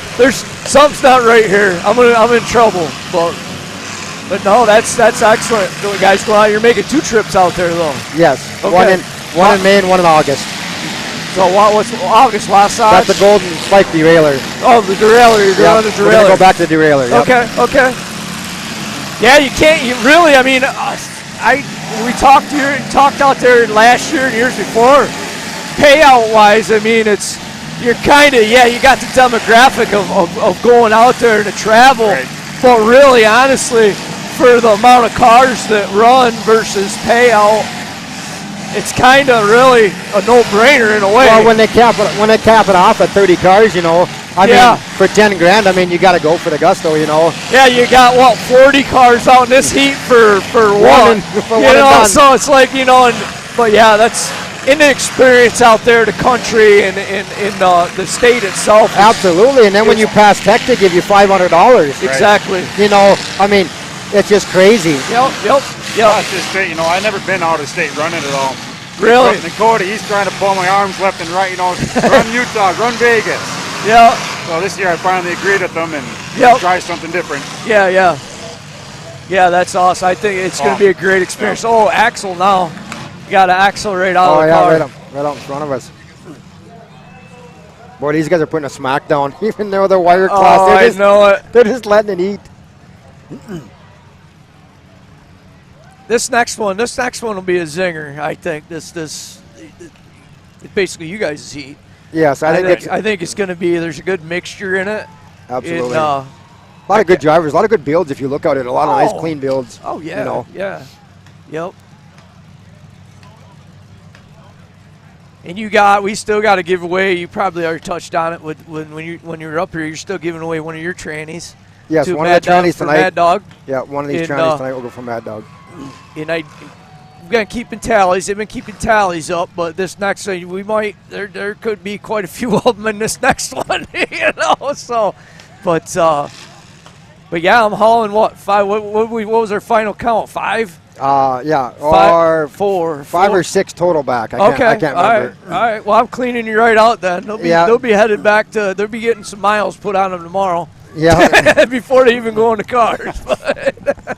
something's not right here. I'm in trouble. But But no, that's excellent. So guys, go out. You're making 2 trips out there, though. Yes. Okay. One in May and one in August. So what's August, Wasatch? That's the Golden Spike derailleur. Oh, the derailleur. You're going on the derailleur. We're going to go back to the derailleur. Yep. Okay. Yeah, you can't. You really. I mean, we talked out there last year and years before. Payout wise, I mean, you're kind of you got the demographic of going out there to travel, right. But really, honestly, for the amount of cars that run versus payout, it's kind of really a no-brainer in a way. Well, when they cap it off at 30 cars, I mean, for 10 grand, I mean, you got to go for the gusto, Yeah, you got 40 cars out in this heat for one. So it's like but yeah, that's in the experience out there, the country and in the state itself. Absolutely, and then when you pass tech, they give you $500. Exactly. I mean, it's just crazy. Yep. That's just straight. I never been out of state running at all. Really? Dakota, he's trying to pull my arms left and right. Run Utah, run Vegas. Yeah. So this year I finally agreed with them and try something different. Yeah. Yeah, that's awesome. I think it's going to be a great experience. Yeah. Oh, axle now. You got to accelerate out of the car. Right out in front of us. Boy, these guys are putting a smack down, even though they're wire class. I know it. They're just letting it eat. This next one will be a zinger. I think this basically you guys' heat. Yes, I think it's going to be. There's a good mixture in it. Absolutely. A lot of good drivers, a lot of good builds. If you look at it, a lot of nice, clean builds. Oh yeah, yeah, yep. And we still got to give away. You probably already touched on it when you're up here. You're still giving away one of your trannies. Yes, one of the trannies tonight. Mad Dog. Yeah, one of these trannies tonight will go for Mad Dog. And we're gonna keeping tallies. They've been keeping tallies up, but this next one we might. There could be quite a few of them in this next one, So, but yeah, I'm hauling 5. What was our final count? 5. Yeah, or 4. 5 or 6 total back. I can't remember. All right. Well, I'm cleaning you right out then. They'll be headed back to. They'll be getting some miles put on them tomorrow. Yeah. Before they even go in the cars.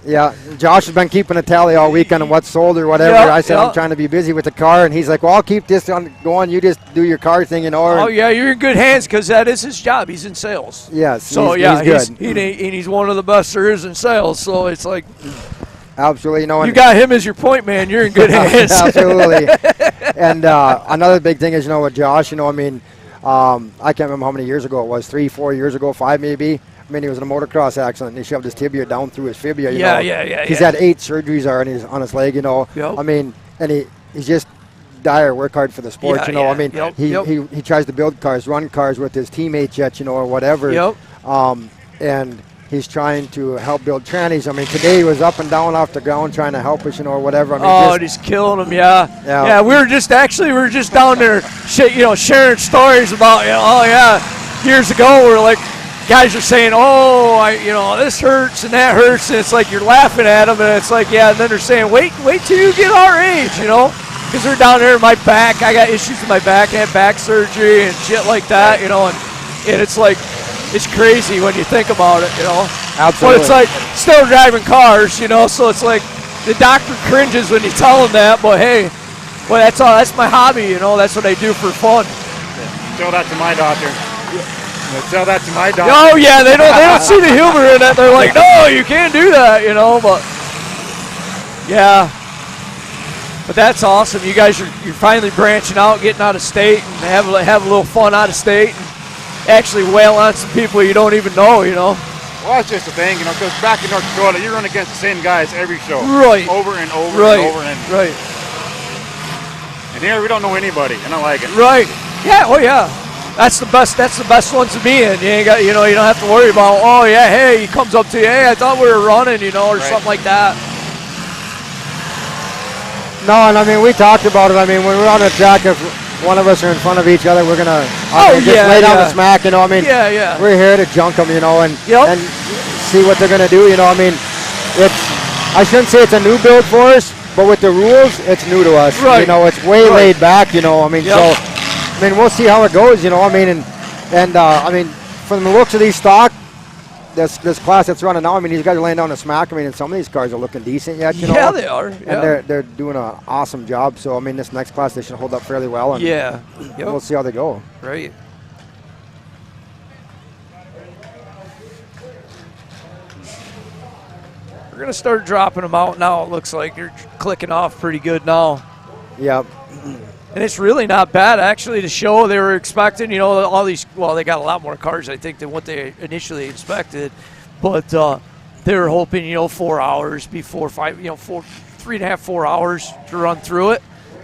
Yeah, Josh has been keeping a tally all weekend on what's sold or whatever. I said I'm trying to be busy with the car, and he's like, well, I'll keep this on going. You just do your car thing, Oh, yeah, you're in good hands because that is his job. He's in sales. Yes, so he's good. He's one of the best there is in sales, so it's like. Absolutely. You got him as your point man. You're in good hands. Absolutely. And another big thing is, with Josh, I mean, I can't remember how many years ago it was, 3, 4 years ago, 5 maybe. I mean, he was in a motocross accident, and he shoved his tibia down through his fibia. Yeah. He's had 8 surgeries already on his leg, Yep. I mean, and he's just dire, work hard for the sport, I mean, he tries to build cars, run cars with his teammates yet, or whatever. Yep. And he's trying to help build trannies. I mean, today he was up and down off the ground trying to help us, or whatever. I mean, he's killing them, yeah. We were just down there, sharing stories about, years ago we're like, guys are saying, this hurts and that hurts, and it's like you're laughing at them, and it's like, and then they're saying, wait till you get our age, because they're down there in my back. I got issues with my back. I had back surgery and shit like that, and it's like, it's crazy when you think about it, Absolutely. But it's like still driving cars, so it's like the doctor cringes when you tell him that, but hey, well, that's my hobby, that's what I do for fun. Tell that to my doctor. Tell that to my doctor. Oh yeah, they don't see the humor in it. They're like, no, you can't do that, but yeah. But that's awesome. You guys you're finally branching out, getting out of state, and have a little fun out of state, and actually wail on some people you don't even know, Well, that's just the thing, because back in North Dakota, you run against the same guys every show. Right. Over and over and over and Right. And here we don't know anybody, and I like it. Right. Yeah. Oh yeah. That's the best ones to be in. You ain't got, you don't have to worry about, hey, he comes up to you, hey, I thought we were running, or something like that. No, and I mean, we talked about it. I mean, when we're on the track, if one of us are in front of each other, we're gonna lay down the smack. I mean, we're here to junk them, and see what they're gonna do. I mean, I shouldn't say it's a new build for us, but with the rules, it's new to us. Right. It's way laid back. I mean, so. I mean, we'll see how it goes, I mean, and I mean, from the looks of these stock, this class that's running now, I mean, these guys are laying down a smack. I mean, and some of these cars are looking decent yet, you know. Yeah, they are. And they're doing an awesome job. So, I mean, this next class, they should hold up fairly well. And we'll see how they go. Right. We're going to start dropping them out now. It looks like they're clicking off pretty good now. Yep. And it's really not bad, actually, to show. They were expecting, you know, all these, well, they got a lot more cars, I think, than what they initially expected. But they were hoping, you know, 4 hours before 3.5, 4 hours to run through it.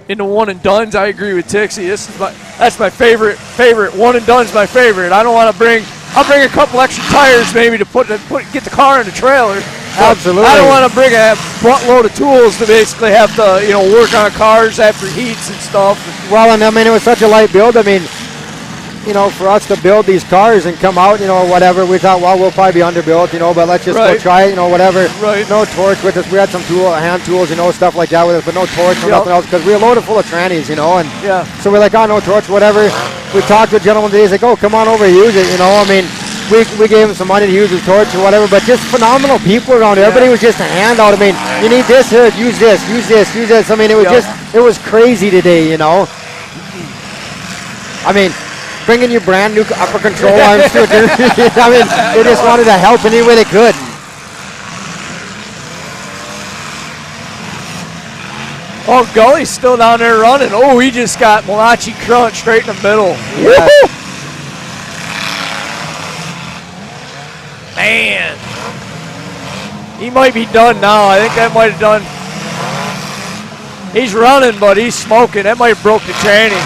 In the one and dones, I agree with Tixie. That's my favorite. One and done's my favorite. I don't want to I'll bring a couple extra tires maybe to get the car in the trailer. Absolutely. I don't want to bring a buttload of tools to basically have to, you know, work on cars after heats and stuff. Well, and I mean, it was such a light build. I mean, you know, for us to build these cars and come out, you know, whatever, we thought, well, we'll probably be underbuilt, you know, but let's just go try it, you know, whatever. Right. No torch with us. We had some hand tools, you know, stuff like that with us, but no torch, no nothing else, because we were loaded full of trannies, you know, and so we're like, oh, no torch, whatever. We talked to a gentleman today, he's like, oh, come on over, use it, you know. I mean, we gave him some money to use his torch or whatever, but just phenomenal people around here. Everybody was just a handout. I mean, you need this here, use this, use this, use this. I mean, it was it was crazy today, you know. I mean, bringing you brand new upper control arms to it. I mean, they just wanted to help any way they could. Oh, Gully's still down there running. Oh, he just got Malachi Crunch straight in the middle. Yeah. Man. He might be done now. I think that might have done. He's running, but he's smoking. That might have broke the tranny.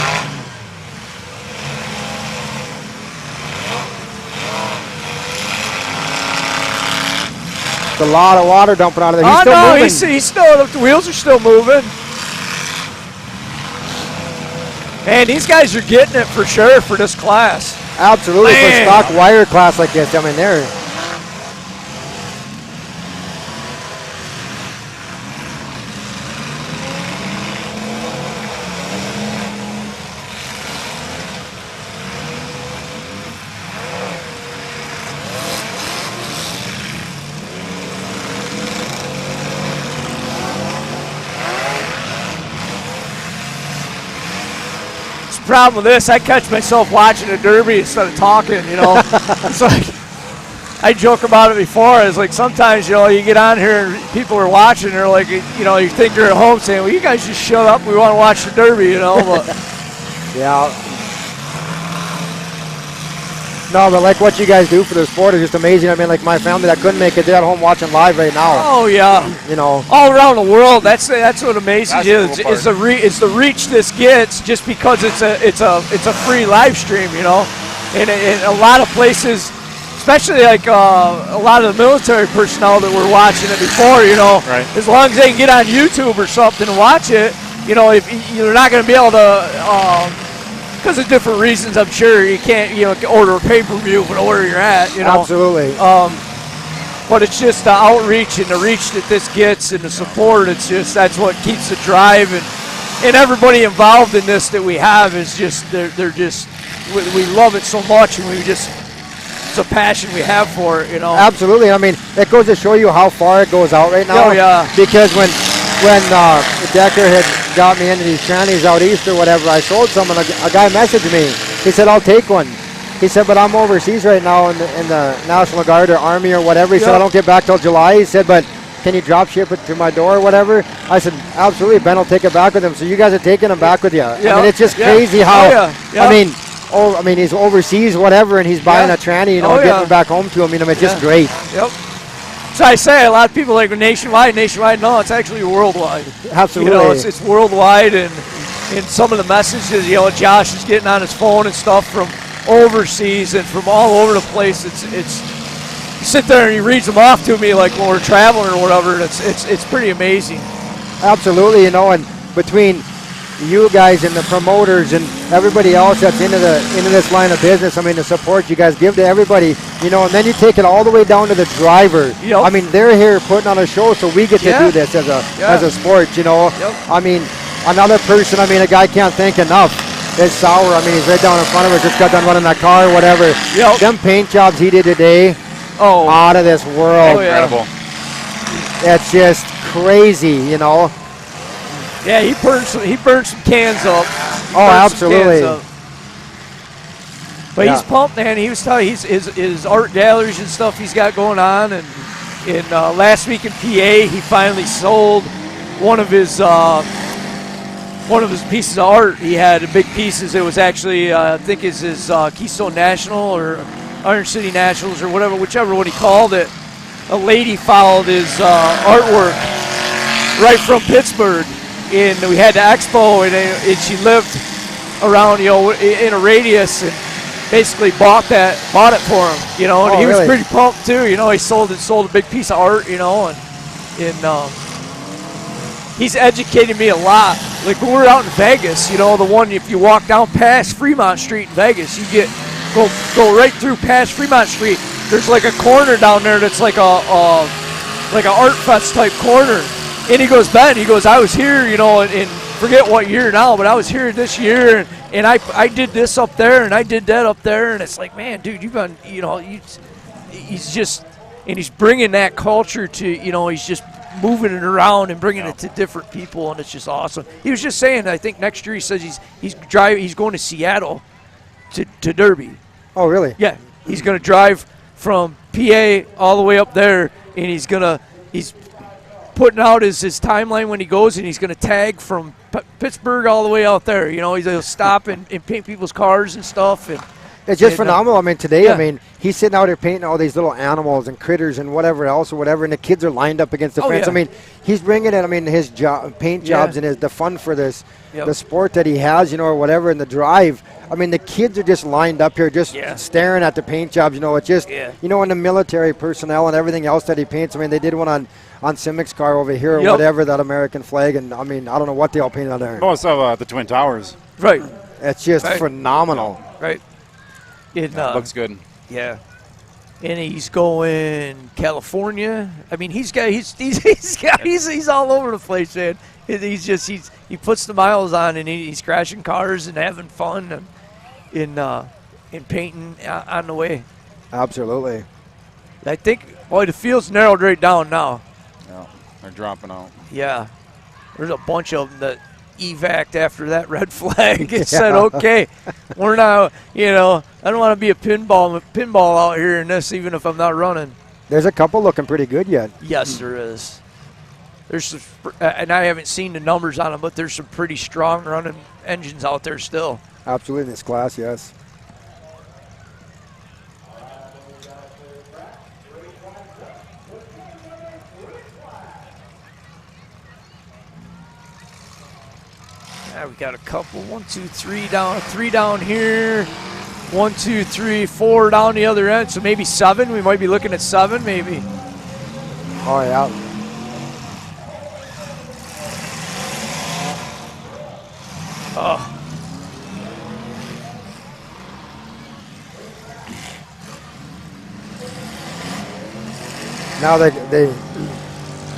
A lot of water dumping out of there. He's still moving. He's still, the wheels are still moving. Man, these guys are getting it for sure for this class. Absolutely, for a stock wire class like this. I mean, they're. Problem with this, I catch myself watching a derby instead of talking, you know. It's like, I joke about it before. It's like sometimes, you know, you get on here and people are watching, they're like, you know, you think they're at home saying, well, you guys just shut up, we want to watch the derby, you know. But yeah. No, but like what you guys do for the sport is just amazing. I mean, like my family that couldn't make it, they're at home watching live right now. Oh yeah, you know, all around the world. That's what amazes you. Is the reach this gets just because it's a free live stream, you know, and in a lot of places, especially like a lot of the military personnel that were watching it before, you know, as long as they can get on YouTube or something and watch it, you know, if you're not going to be able to. Because of different reasons, I'm sure you can't, you know, order a pay-per-view from where you're at, you know. Absolutely. But it's just the outreach and the reach that this gets and the support. It's just that's what keeps the drive and everybody involved in this that we have is just they're just we love it so much and it's a passion we have for it, you know. Absolutely. I mean, it goes to show you how far it goes out right now. Oh yeah. Because when Decker had got me into these trannies out east or whatever, I sold some, and a guy messaged me. He said, I'll take one. He said, but I'm overseas right now in the National Guard or Army or whatever. He said, I don't get back till July. He said, but can you drop ship it to my door or whatever? I said, absolutely. Ben will take it back with him. So you guys are taking them back with you. I mean, it's just crazy how, I mean, he's overseas, whatever, and he's buying a tranny, you know, getting it back home to him. You know, it's just great. Yep. So I say a lot of people like nationwide. No, it's actually worldwide. Absolutely. You know, it's worldwide, and some of the messages, you know, Josh is getting on his phone and stuff from overseas and from all over the place. It's you sit there and he reads them off to me like when we're traveling or whatever. And it's pretty amazing. Absolutely, you know, and between you guys and the promoters and everybody else that's into this line of business, I mean, the support you guys give to everybody, you know, and then you take it all the way down to the driver. Yep. I mean, they're here putting on a show, so we get to do this as a sport, you know. Yep. I mean, another person, I mean, a guy can't thank enough is Sauer. I mean, he's right down in front of us, just got done running that car or whatever. Yep. Them paint jobs he did today, out of this world. Oh, yeah. Incredible. It's just crazy, you know. Yeah, he burned some cans up. Absolutely. But he's pumped, man. He was telling his art galleries and stuff he's got going on, and in last week in PA, he finally sold one of his pieces of art. He had big pieces. It was actually I think it's his Keystone National or Orange City Nationals or whichever one he called it. A lady followed his artwork right from Pittsburgh, and we had the expo, and she lived around, in a radius, and basically bought it for him, and he was pretty pumped too. He sold a big piece of art, and he's educated me a lot. Like when we're out in Vegas, the one, if you walk down past Fremont Street in Vegas, you go right through past Fremont Street. There's like a corner down there that's like a art fest type corner. And he goes, Ben, I was here, and forget what year now, but I was here this year, and I did this up there, and I did that up there, and it's like, man, dude, you've been, he's just, and he's bringing that culture to, he's just moving it around and bringing it to different people, and it's just awesome. He was just saying, I think next year he says he's going to Seattle to Derby. Oh, really? Yeah, he's going to drive from PA all the way up there, and he's putting out his timeline when he goes, and he's going to tag from Pittsburgh all the way out there. He'll stop and paint people's cars and stuff. And it's just phenomenal. I mean, today, he's sitting out there painting all these little animals and critters and whatever else or whatever, and the kids are lined up against the fence. Yeah. I mean, he's bringing in, his paint jobs and the fun for this, the sport that he has, or whatever, and the drive. I mean, the kids are just lined up here just staring at the paint jobs. It's just, and the military personnel and everything else that he paints. I mean, they did one on Simic's car over here or whatever, that American flag, and I don't know what they all painted on there. Oh, so the Twin Towers. Right. It's just phenomenal. Right. It looks good. Yeah. And he's going California. I mean, he's all over the place, man. He puts the miles on, and he's crashing cars and having fun and painting on the way. Absolutely. I think, the field's narrowed right down now. Yeah, they're dropping out. Yeah. There's a bunch of them that evac'd after that red flag. It said, okay, we're not, I don't want to be a pinball out here in this, even if I'm not running. There's a couple looking pretty good yet. Yes, there is. There's some, and I haven't seen the numbers on them, but there's some pretty strong running engines out there still. Absolutely, in this class, yes. We got a couple. 1, 2, 3 down. 3 down here. 1, 2, 3, 4 down the other end. So maybe 7. We might be looking at 7, maybe. Oh, yeah. Oh. Now they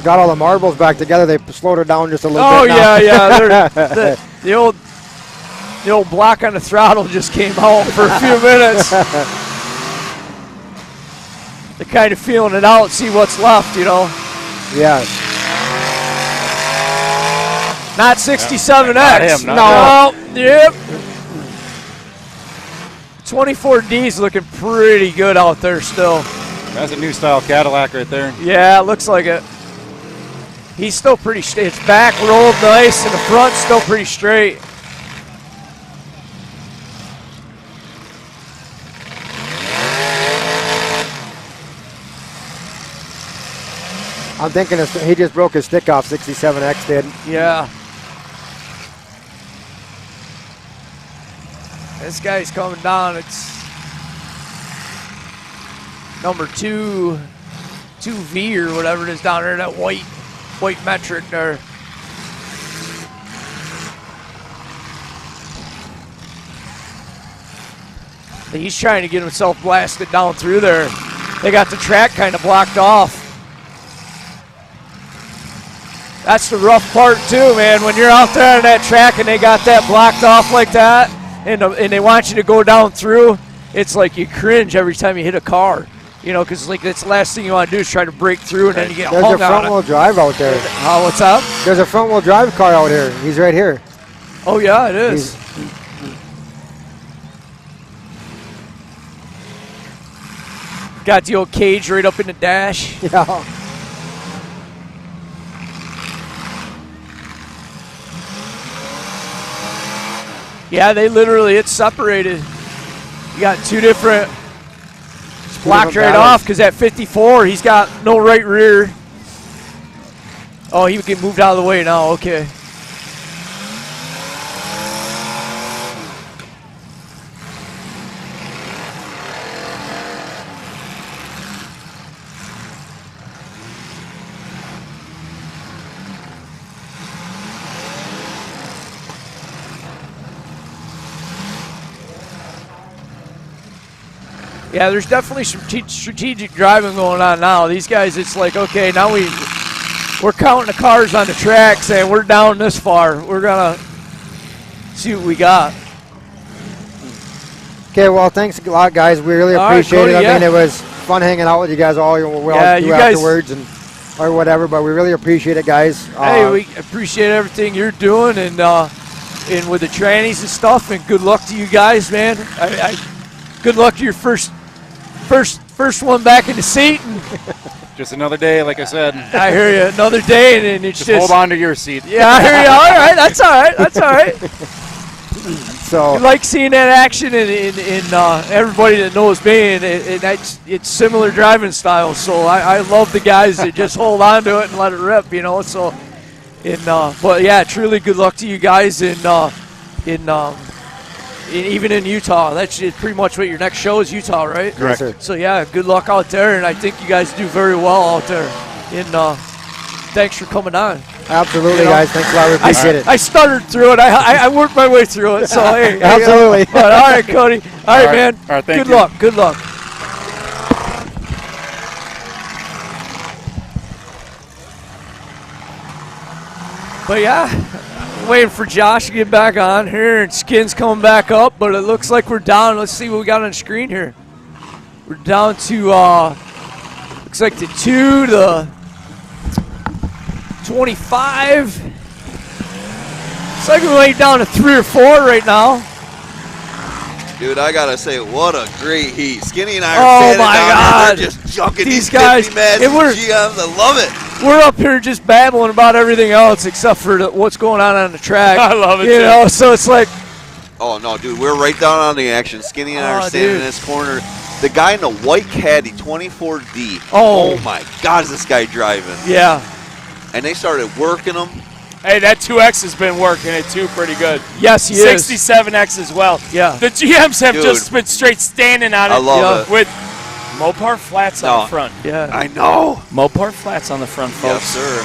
got all the marbles back together. They slowed her down just a little bit. Oh, yeah. The old block on the throttle just came out for a few minutes. They're kind of feeling it out, see what's left, Yes. Not 67X. No. Yep. 24D's looking pretty good out there still. That's a new style Cadillac right there. Yeah, it looks like it. He's still pretty straight. It's back rolled nice, and the front's still pretty straight. I'm thinking he just broke his stick off, 67X did. Yeah. This guy's coming down. It's number 2V or whatever it is down there, that white metric there. He's trying to get himself blasted down through there. They got the track kind of blocked off. That's the rough part too, man. When you're out there on that track and they got that blocked off like that, and they want you to go down through, it's like you cringe every time you hit a car. You know, because like that's the last thing you want to do is try to break through and then you get There's hung a front-wheel drive out there. What's up? There's a front-wheel drive car out here. He's right here. Oh, yeah, it is. Got the old cage right up in the dash. Yeah. Yeah, they literally, it's separated. You got two different, it's blocked right off because at 54, he's got no right rear. Oh, he get moved out of the way now, okay. Yeah, there's definitely some strategic driving going on now. These guys, it's like, okay, now we're counting the cars on the track saying we're down this far. We're going to see what we got. Okay, well, thanks a lot, guys. We really appreciate it. I mean, it was fun hanging out with you guys all you guys afterwards or whatever, but we really appreciate it, guys. Hey, we appreciate everything you're doing and with the trannies and stuff, and good luck to you guys, man. Good luck to your first one back in the seat. And just another day, like I said. I hear you. Another day, and it's just hold on to your seat. Yeah, I hear you. All right, that's all right. That's all right. So you like seeing that action in everybody that knows me, and it's similar driving styles. So I love the guys that just hold on to it and let it rip, you know. So, but yeah, truly good luck to you guys even in Utah. That's pretty much what your next show is, Utah, right? Correct. Yes, So yeah, good luck out there, and I think you guys do very well out there. And thanks for coming on. Absolutely, guys. Thanks a lot. We appreciate it. I stuttered through it. I worked my way through it. So hey, absolutely. But all right, Cody. All right, man. All right, thank good you. luck. Good luck. But yeah, waiting for Josh to get back on here, and Skin's coming back up, but it looks like we're down. Let's see what we got on the screen here. We're down to, looks like the 2 to 25. Looks like we're laying down to 3 or 4 right now. Dude, I gotta say, what a great heat. Skinny and I are standing down here, just junking these guys. GMs. I love it. We're up here just babbling about everything else except for what's going on the track. I love it, you know, so it's like. Oh, no, dude, we're right down on the action. Skinny and I are standing in this corner. The guy in the white caddy, 24D. Oh, my God, is this guy driving? Yeah. And they started working him. Hey, that 2X has been working it too pretty good. Yes, he is. 67X as well. Yeah. The GMs have just been straight standing on it. I love it. With Mopar flats on the front. Yeah. I know. Mopar flats on the front, folks. Yes,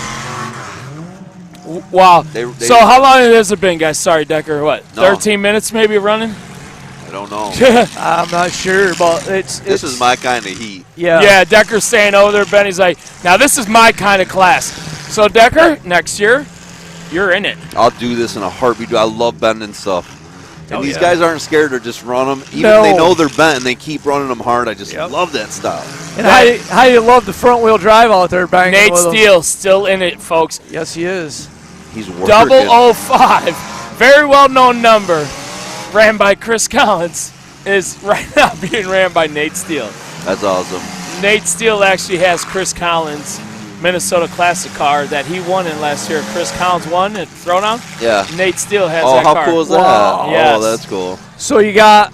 sir. Wow. So how long has it been, guys? Sorry, Decker. What, 13 minutes maybe running? I don't know. I'm not sure, but this is my kind of heat. Yeah. Yeah, Decker's saying over there, Benny's like, now this is my kind of class. So, Decker, next year, you're in it. I'll do this in a heartbeat. I love bending stuff. And these guys aren't scared to just run them. Even if they know they're bent and they keep running them hard. I just love that style. And how you love the front wheel drive out there banging. Nate Steele still in it, folks. Yes, he is. He's working. 005, very well known number, ran by Chris Collins, is right now being ran by Nate Steele. That's awesome. Nate Steele actually has Chris Collins' Minnesota Classic car that he won in last year. Chris Collins won at Throwdown. Yeah. Nate Steele has that car. Oh, how cool is that? Wow. Yes. Oh, that's cool. So you got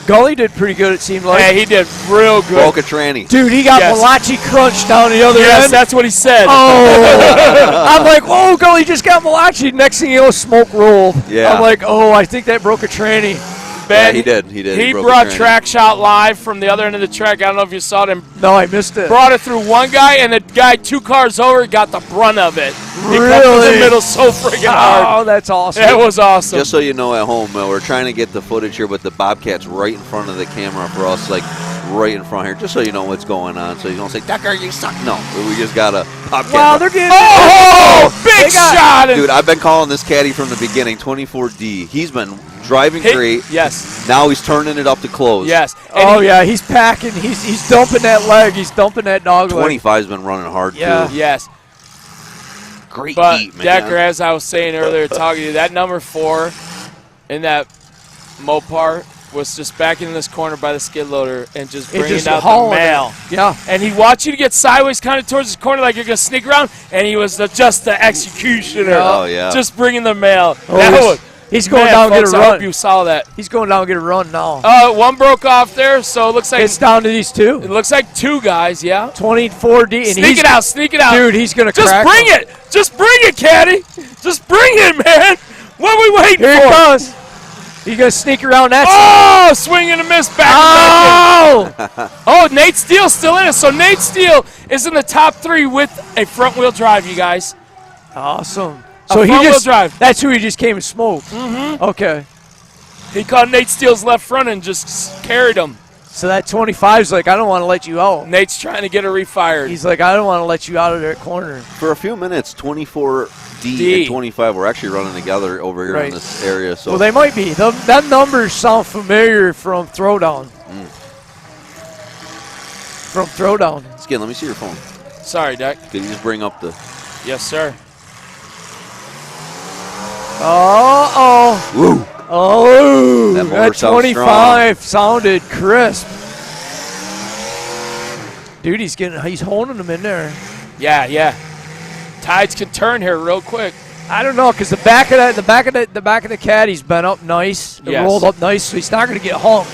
Gully did pretty good, it seemed like. Yeah, he did real good. Broke a tranny. Dude, he got Malachi Crunch down the other end. Yes, that's what he said. Oh, I'm like, whoa, Gully just got Malachi. Next thing you know, smoke rolled. Yeah. I'm like, oh, I think that broke a tranny. Ben, yeah, he did. He did. He broke brought Track Shot live from the other end of the track. I don't know if you saw him. No, I missed it. Brought it through one guy, and the guy 2 cars over got the brunt of it. He Really? cut through the middle so friggin' hard. Oh, that's awesome. That was awesome. Just so you know at home, we're trying to get the footage here with the Bobcats right in front of the camera for us, like right in front here, just so you know what's going on. So you don't say, Decker, you suck. No, we just got a Bobcat. Wow, they're getting big shot. Dude, I've been calling this caddy from the beginning, 24D. He's been driving great. Yes. Now he's turning it up to close. Yes. And he's packing. He's dumping that leg. He's dumping that dog leg. 25's been running hard, too. Yes. Great but heat, man. Decker, as I was saying earlier, talking to you, that number 4 in that Mopar was just backing in this corner by the skid loader and just bringing out the mail. Yeah. And he watched you to get sideways kind of towards the corner like you're going to sneak around, and he was just the executioner. Oh, yeah. Just bringing the mail. He's going down and get a run. I hope you saw that. He's going down and get a run now. One broke off there, so it looks like it's down to these 2. It looks like 2 guys, yeah. 24 deep. Sneak it out, sneak it out. Dude, he's going to crack bring it. Just bring it, Caddy. Just bring it, man. What are we waiting for? Here he goes. He's going to sneak around that side. Oh, swing and a miss back. Oh, Nate Steele's still in it. So Nate Steele is in the top 3 with a front-wheel drive, you guys. Awesome. So he just drive. That's who he just came and smoked. Mm-hmm. Okay. He caught Nate Steele's left front and just carried him. So that 25's like, I don't want to let you out. Nate's trying to get it refired. He's like, I don't want to let you out of that corner. For a few minutes, 24D and 25 were actually running together over here in this area. So well, they might be. That numbers sound familiar from Throwdown. From Throwdown. Skin, let me see your phone. Sorry, Deck. Could you just bring up the... Yes, sir. Woo. Oh, that 25 strong. sounded crisp. Dude, he's holding them in there. Yeah. Tides can turn here real quick. I don't know, because the back of the caddy's been up nice. It rolled up nice, so he's not going to get hung.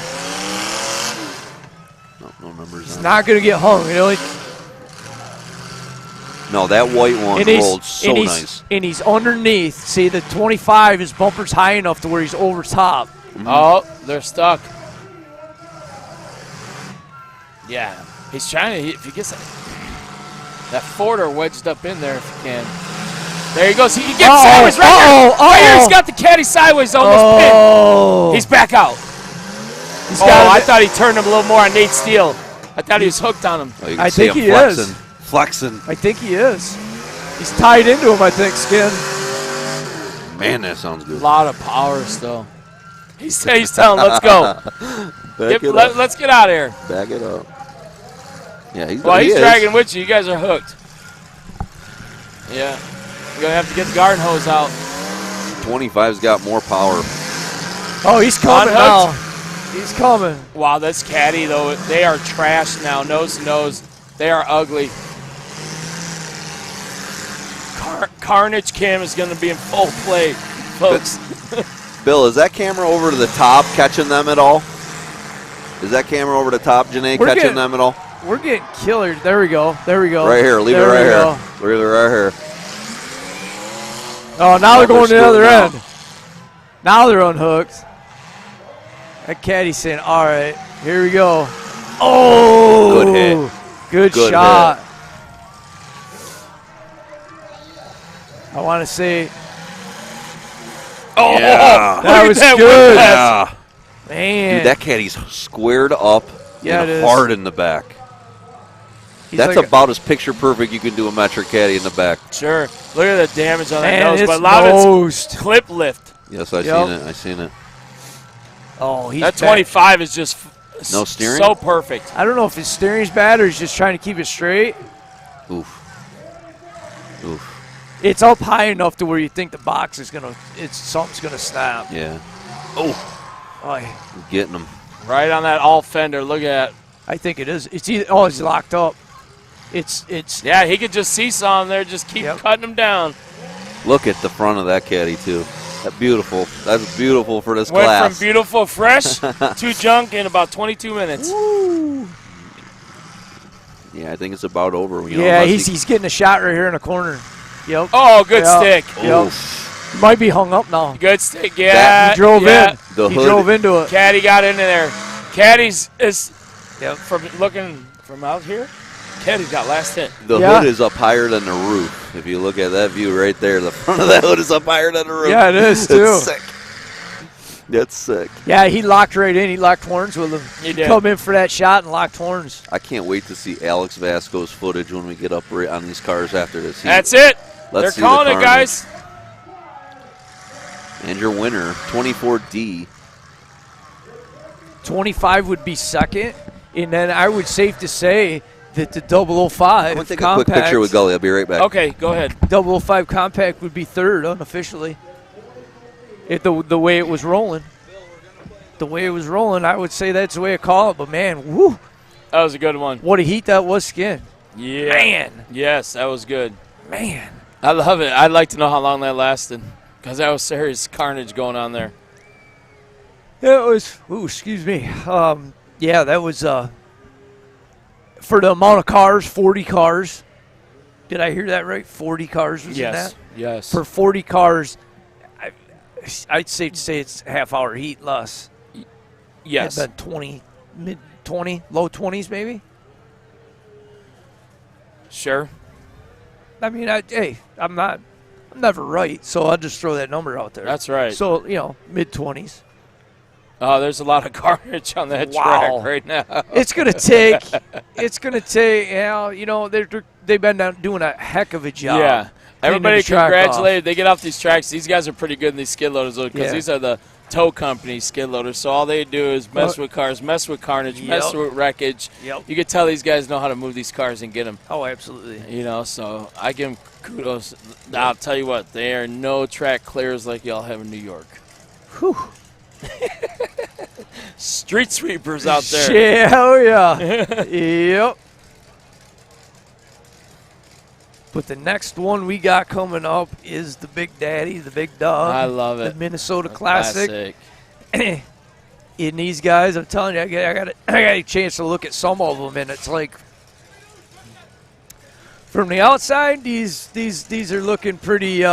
No numbers. He's not going to get hung. You know. No, that white one rolled so nice. And he's underneath. See, the 25, his bumper's high enough to where he's over top. Mm-hmm. Oh, they're stuck. Yeah, he's trying to. If he gets that Forder wedged up in there, if he can. There he goes. He can get sideways right here. Right here, he's got the caddy sideways on this pin. He's back out. I thought he turned him a little more on Nate Steele. I thought he was hooked on him. Oh, I think he is. Flexing. I think he is. He's tied into him, I think, Skin. Man, that sounds good. A lot of power still. He's telling, let's go. Let's get out of here. Back it up. Yeah, he's dragging with you. You guys are hooked. Yeah. You're going to have to get the garden hose out. 25's got more power. Oh, he's coming now. He's coming. Wow, this caddy, though, they are trash now, nose to nose. They are ugly. Carnage Cam is going to be in full play, folks. Bill, is that camera over to the top catching them at all? Is that camera over the top, Janae, catching them at all? We're getting killer. There we go. Right here. Leave it right here. Leave it right here. Oh, now they're going to the other end. Now they're unhooked. That caddy's saying, all right, here we go. Oh! Good hit. Good shot. Hit. I want to say. Oh, yeah. That was good. Yeah. Man. Dude, that caddy's squared up and hard in the back. That's like about as picture perfect you can do a metric caddy in the back. Sure. Look at the damage on that nose. But a lot of it's clip lift. Yes, I seen it. Oh, that 25 is just no steering. So perfect. I don't know if his steering's bad or he's just trying to keep it straight. Oof. It's up high enough to where you think the box is something's gonna snap. Yeah. Oh. Getting him. Right on that all fender. Look at. I think it is. It's either. Oh, he's locked up. It's. Yeah, he could just see some there. Just keep cutting him down. Look at the front of that caddy too. That's beautiful for this Went class. From beautiful fresh to junk in about 22 minutes. Woo. Yeah, I think it's about over. He's getting a shot right here in the corner. Yep. Oh, good stick. Yep. He might be hung up now. Good stick. Yeah. He drove in. He drove into it. Caddy got into there. Caddy's is from looking from out here. Caddy's got last hit. The hood is up higher than the roof. If you look at that view right there, the front of that hood is up higher than the roof. Yeah, it is too. It's sick. That's sick. Yeah, he locked right in. He locked horns with him. He did. Come in for that shot and locked horns. I can't wait to see Alex Vasco's footage when we get up on these cars after this heat. That's it. They're calling it, guys. And your winner, 24D. 25 would be second, and then I would safe to say that the 005 I'm going to take compact, a quick picture with Gully. I'll be right back. Okay, go ahead. 005 compact would be third unofficially. If the way it was rolling. The way it was rolling, I would say that's the way I call it, but man, woo. That was a good one. What a heat that was, Skin. Yeah. Man. Yes, that was good. Man. I love it. I'd like to know how long that lasted because that was serious carnage going on there. Yeah, it was, excuse me. Yeah, that was, for the amount of cars, 40 cars. Did I hear that right? 40 cars was in that? Yes. For 40 cars, I'd say it's half-hour heat less. Yes. It'd been 20, mid-20, low 20s maybe? Sure. I mean, I'm never right, so I'll just throw that number out there. That's right. So, mid-20s. Oh, there's a lot of carnage on that track right now. It's gonna take. They've been doing a heck of a job. Yeah. Everybody the track congratulated. They get off these tracks. These guys are pretty good in these skid loaders because these are the tow company skid loaders. So all they do is mess with cars, mess with carnage, mess with wreckage. Yep. You can tell these guys know how to move these cars and get them. Oh, absolutely. So I give them kudos. I'll tell you what, they are no track clears like y'all have in New York. Whew. Street sweepers out there. Yeah, oh yeah. Yep. But the next one we got coming up is the Big Daddy, the Big Dog. I love it. The Minnesota Classic. And these guys, I'm telling you, I got a chance to look at some of them, and it's like, from the outside, these are looking pretty.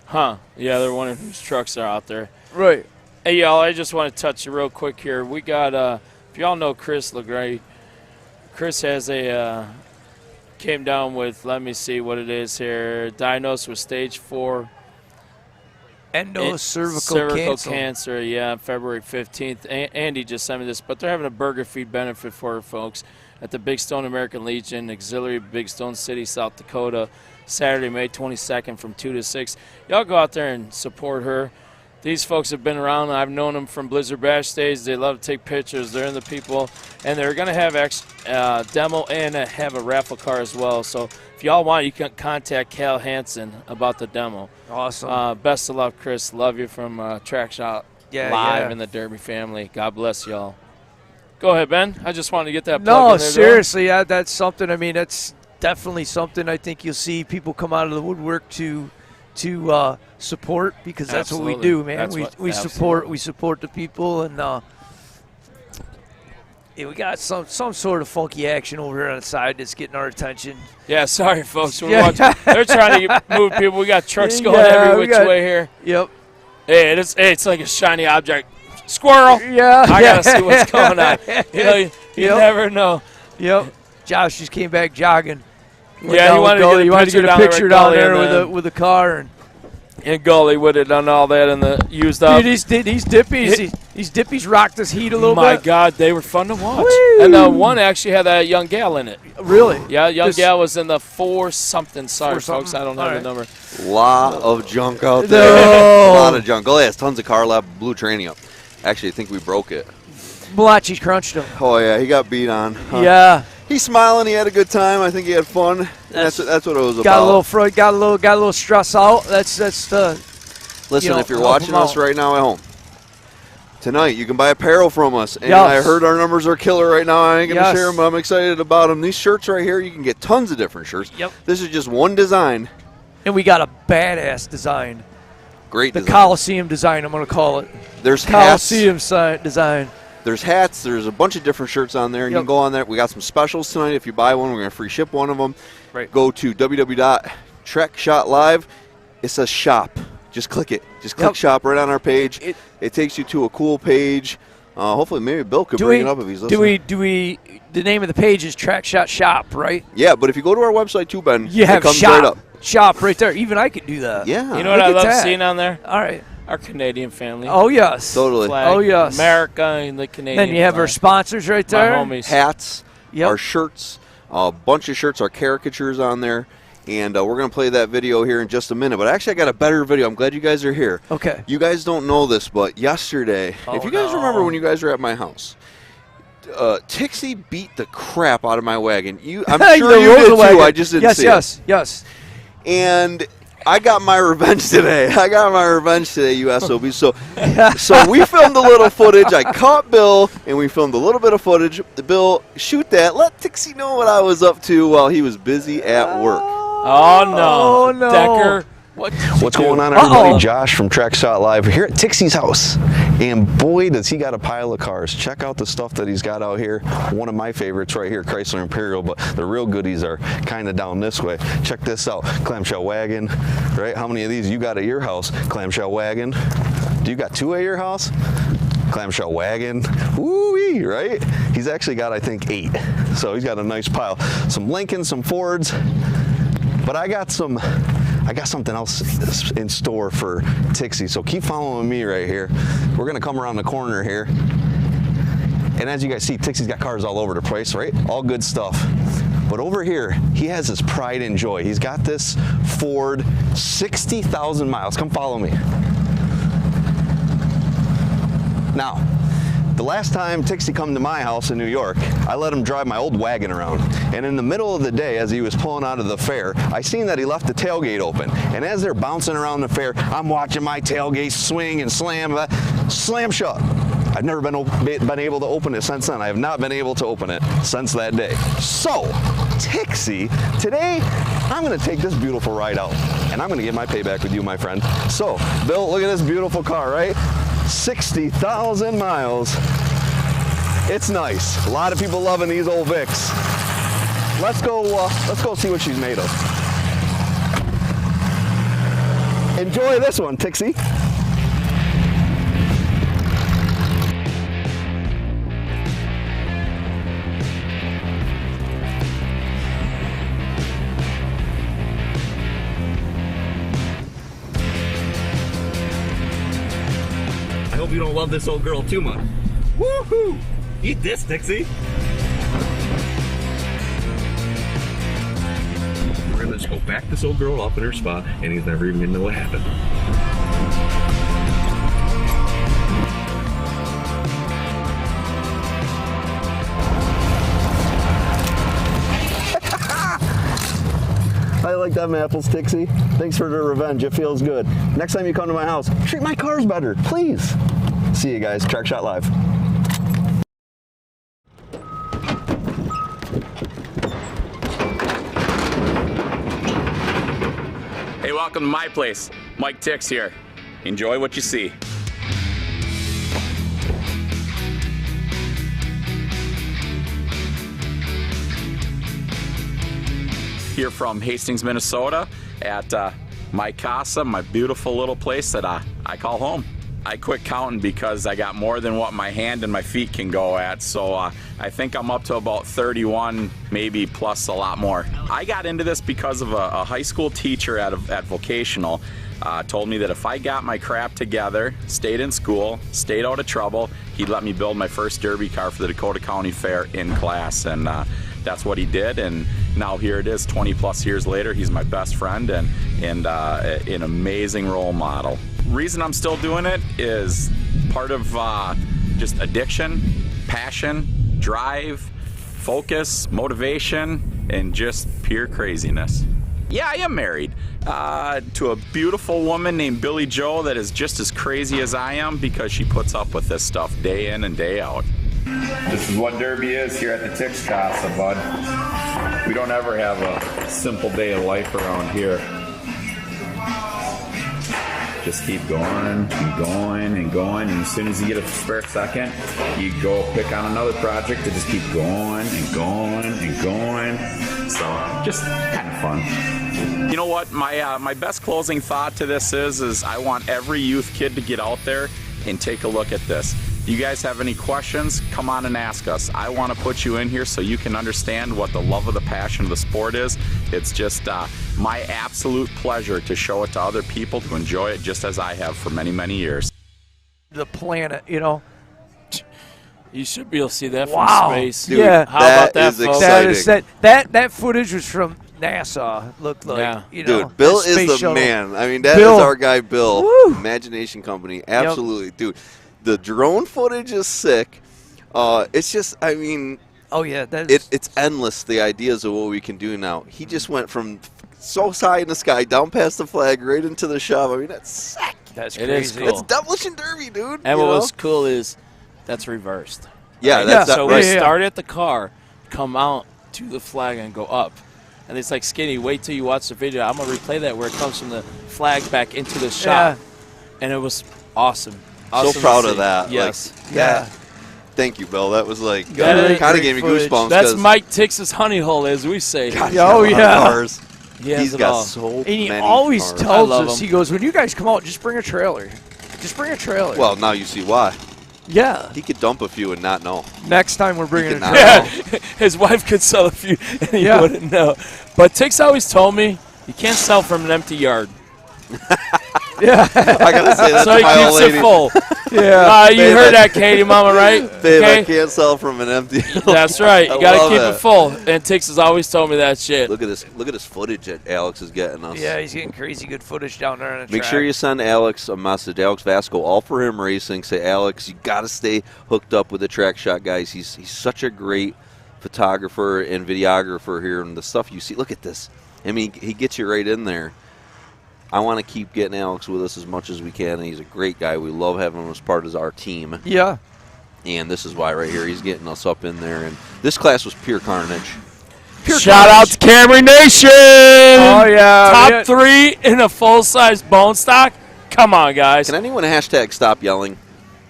Huh. Yeah, they're wondering whose trucks are out there. Right. Hey, y'all, I just want to touch you real quick here. We got, if y'all know Chris LeGray, Chris has came down with, let me see what it is here, diagnosed with stage 4 cervical cancer. Yeah, February 15th. Andy just sent me this, but they're having a burger feed benefit for folks at the Big Stone American Legion, Auxiliary, Big Stone City, South Dakota, Saturday, May 22nd from 2 to 6. Y'all go out there and support her. These folks have been around. I've known them from Blizzard Bash days. They love to take pictures. They're in the people. And they're going to have demo and have a raffle car as well. So if y'all want, you can contact Cal Hansen about the demo. Awesome. Best of luck, Chris. Love you from Track Shot Live and the Derby family. God bless y'all. Go ahead, Ben. I just wanted to get that plug in there. No, seriously, that's something. I mean, that's definitely something I think you'll see people come out of the woodwork to support, because that's what we do, man. We support the people, and we got some sort of funky action over here on the side that's getting our attention. Yeah, sorry, folks. We're watching. They're trying to move people. We got trucks going every which way here. Yep. Hey, it's like a shiny object. Squirrel. Yeah. I gotta see what's going on. You never know. Yep. Josh just came back jogging. Yeah, he wanted to get a picture down there with the car and Gully would have done all that in the used up. Dude, these dippies, these dippies rocked this heat a little bit. My God, they were fun to watch. Woo. And one actually had a young gal in it. Really? Yeah, young gal was in the 4-something. Sorry, folks, I don't have the number. Lot of junk out there. A lot of junk. Gully has tons of car left. Blue training up. Actually, I think we broke it. Malachi's crunched him. Oh yeah, he got beat on. Huh? Yeah. He's smiling. He had a good time. I think he had fun. That's what it was about. Got a little stress out. That's the. Listen, if you're watching us right now at home tonight, you can buy apparel from us. And I heard our numbers are killer right now. I ain't gonna share them, but I'm excited about them. These shirts right here, you can get tons of different shirts. Yep. This is just one design. And we got a badass design. Great the design. Coliseum design, I'm gonna call it. There's Coliseum design. There's hats. There's a bunch of different shirts on there. You can go on there. We got some specials tonight. If you buy one, we're going to free ship one of them. Right. Go to www.trekshotlive. It says shop. Just click it. Just click shop right on our page. It takes you to a cool page. Hopefully, maybe Bill could bring it up if he's listening. The name of the page is Track Shot Shop, right? Yeah, but if you go to our website too, Ben, it comes right up. Shop right there. Even I could do that. Yeah. You know what I love seeing on there? All right. Our Canadian family. Oh, yes. Totally. Flag, oh, yes. America and the Canadian Then you have flag. our sponsors right there. My homies. Hats, our shirts, A bunch of shirts are caricatures on there. And we're going to play that video here in just a minute. But actually, I got a better video. I'm glad you guys are here. Okay. You guys don't know this, but yesterday, if you guys remember when you guys were at my house, Tixie beat the crap out of my wagon. I'm sure you did too. I just didn't see it. Yes. And I got my revenge today. you SOB. So we filmed a little footage. I caught Bill, and we filmed a little bit of footage. Bill, shoot that. Let Tixie know what I was up to while he was busy at work. Oh, no. Decker. What's going on, everybody? Josh from Track Shot Live here at Tixie's house. And boy, does he got a pile of cars. Check out the stuff that he's got out here. One of my favorites right here, Chrysler Imperial, but the real goodies are kind of down this way. Check this out. Clamshell wagon, right? How many of these you got at your house? Clamshell wagon. Do you got 2 at your house? Clamshell wagon. Woo-wee, right? He's actually got, I think, 8. So he's got a nice pile. Some Lincolns, some Fords. But I got something else in store for Tixie, so keep following me right here. We're gonna come around the corner here. And as you guys see, Tixie's got cars all over the place, right? All good stuff. But over here, he has his pride and joy. He's got this Ford, 60,000 miles. Come follow me. Now, the last time Tixie come to my house in New York, I let him drive my old wagon around. And in the middle of the day, as he was pulling out of the fair, I seen that he left the tailgate open. And as they're bouncing around the fair, I'm watching my tailgate swing and slam shut. I've never been able to open it since then. I have not been able to open it since that day. So, Tixie, today, I'm gonna take this beautiful ride out. And I'm gonna get my payback with you, my friend. So, Bill, look at this beautiful car, right? 60,000 miles. It's nice. A lot of people loving these old Vics. Let's go see what she's made of. Enjoy this one, Tixie. I hope you don't love this old girl too much. Woohoo! Eat this, Tixie. We're gonna just go back this old girl up in her spot, and he's never even gonna know what happened. I like them apples, Tixie. Thanks for the revenge. It feels good. Next time you come to my house, treat my cars better, please. See you guys. Track Shot Live. Hey, welcome to my place. Mike Tix here. Enjoy what you see. Here from Hastings, Minnesota at my casa, my beautiful little place that I call home. I quit counting because I got more than what my hand and my feet can go at, so I think I'm up to about 31, maybe plus a lot more. I got into this because of a high school teacher at vocational told me that if I got my crap together, stayed in school, stayed out of trouble, he'd let me build my first derby car for the Dakota County Fair in class, and that's what he did. And now here it is, 20 plus years later. He's my best friend and an amazing role model. Reason I'm still doing it is part of just addiction, passion, drive, focus, motivation, and just pure craziness. Yeah, I am married to a beautiful woman named Billy Joe that is just as crazy as I am because she puts up with this stuff day in and day out. This is what Derby is here at the Tix Casa, bud. We don't ever have a simple day of life around here. Just keep going and going and going, and as soon as you get a spare second, you go pick on another project to just keep going and going and going. So, just kind of fun. You know what? My best closing thought to this is I want every youth kid to get out there and take a look at this. Do you guys have any questions? Come on and ask us. I want to put you in here so you can understand what the love of the passion of the sport is. It's just my absolute pleasure to show it to other people to enjoy it just as I have for many, many years. The planet, you know. You should be able to see that from space. Dude, yeah. How about that, is folks? exciting. That footage was from NASA. Looked like, you know. Dude, Bill is the shuttle. man. I mean, that is our guy, Bill. Woo. Imagination Company. Absolutely. Dude, the drone footage is sick. It's just, I mean, oh, yeah. It's endless, the ideas of what we can do now. He just went from so high in the sky, down past the flag, right into the shop. I mean, that's sick. That's It crazy. is cool. It's Demolition Derby, dude. And what was cool is that's reversed. Yeah, Right? that's So right. we start at the car, come out to the flag, and go up. And it's like, Skinny, wait till you watch the video. I'm going to replay that where it comes from the flag back into the shop. And it was awesome. So proud of that. Yes. Like, yeah. Thank you, Bill. That was like, Good. kind of gave me goosebumps. That's Mike Tix's honey hole, as we say. God, Oh, yeah. Cars. He's got so And he many always cars. tells I love us, him. he goes, when you guys come out, just bring a trailer. Just bring a trailer. Well, now you see why. Yeah. He could dump a few and not know. Next time we're bringing a could trailer. not Yeah, his wife could sell a few, and he Yeah. wouldn't know. But Tix always told me, you can't sell from an empty yard. Yeah. I gotta say that So to he my keeps old it lady. full. Yeah. You Babe, heard that, Katie, Mama, right? Babe, Okay? I can't sell from an empty. That's right. I You got to love keep it full. And Tix has always told me that shit. Look at this. Look at this footage that Alex is getting us. Yeah, he's getting crazy good footage down there on the Make track. sure you send Alex a message. Alex Vasco, All For Him Racing. Say, Alex, you got to stay hooked up with the track shot guys. He's such a great photographer and videographer here, and the stuff you see. Look at this. I mean, he gets you right in there. I want to keep getting Alex with us as much as we can, and he's a great guy. We love having him as part of our team. Yeah. And this is why right here he's getting us up in there. And this class was pure carnage. Shout out to Camry Nation. Oh, yeah. Top 3 in a full-size bone stock. Come on, guys. Can anyone hashtag stop yelling?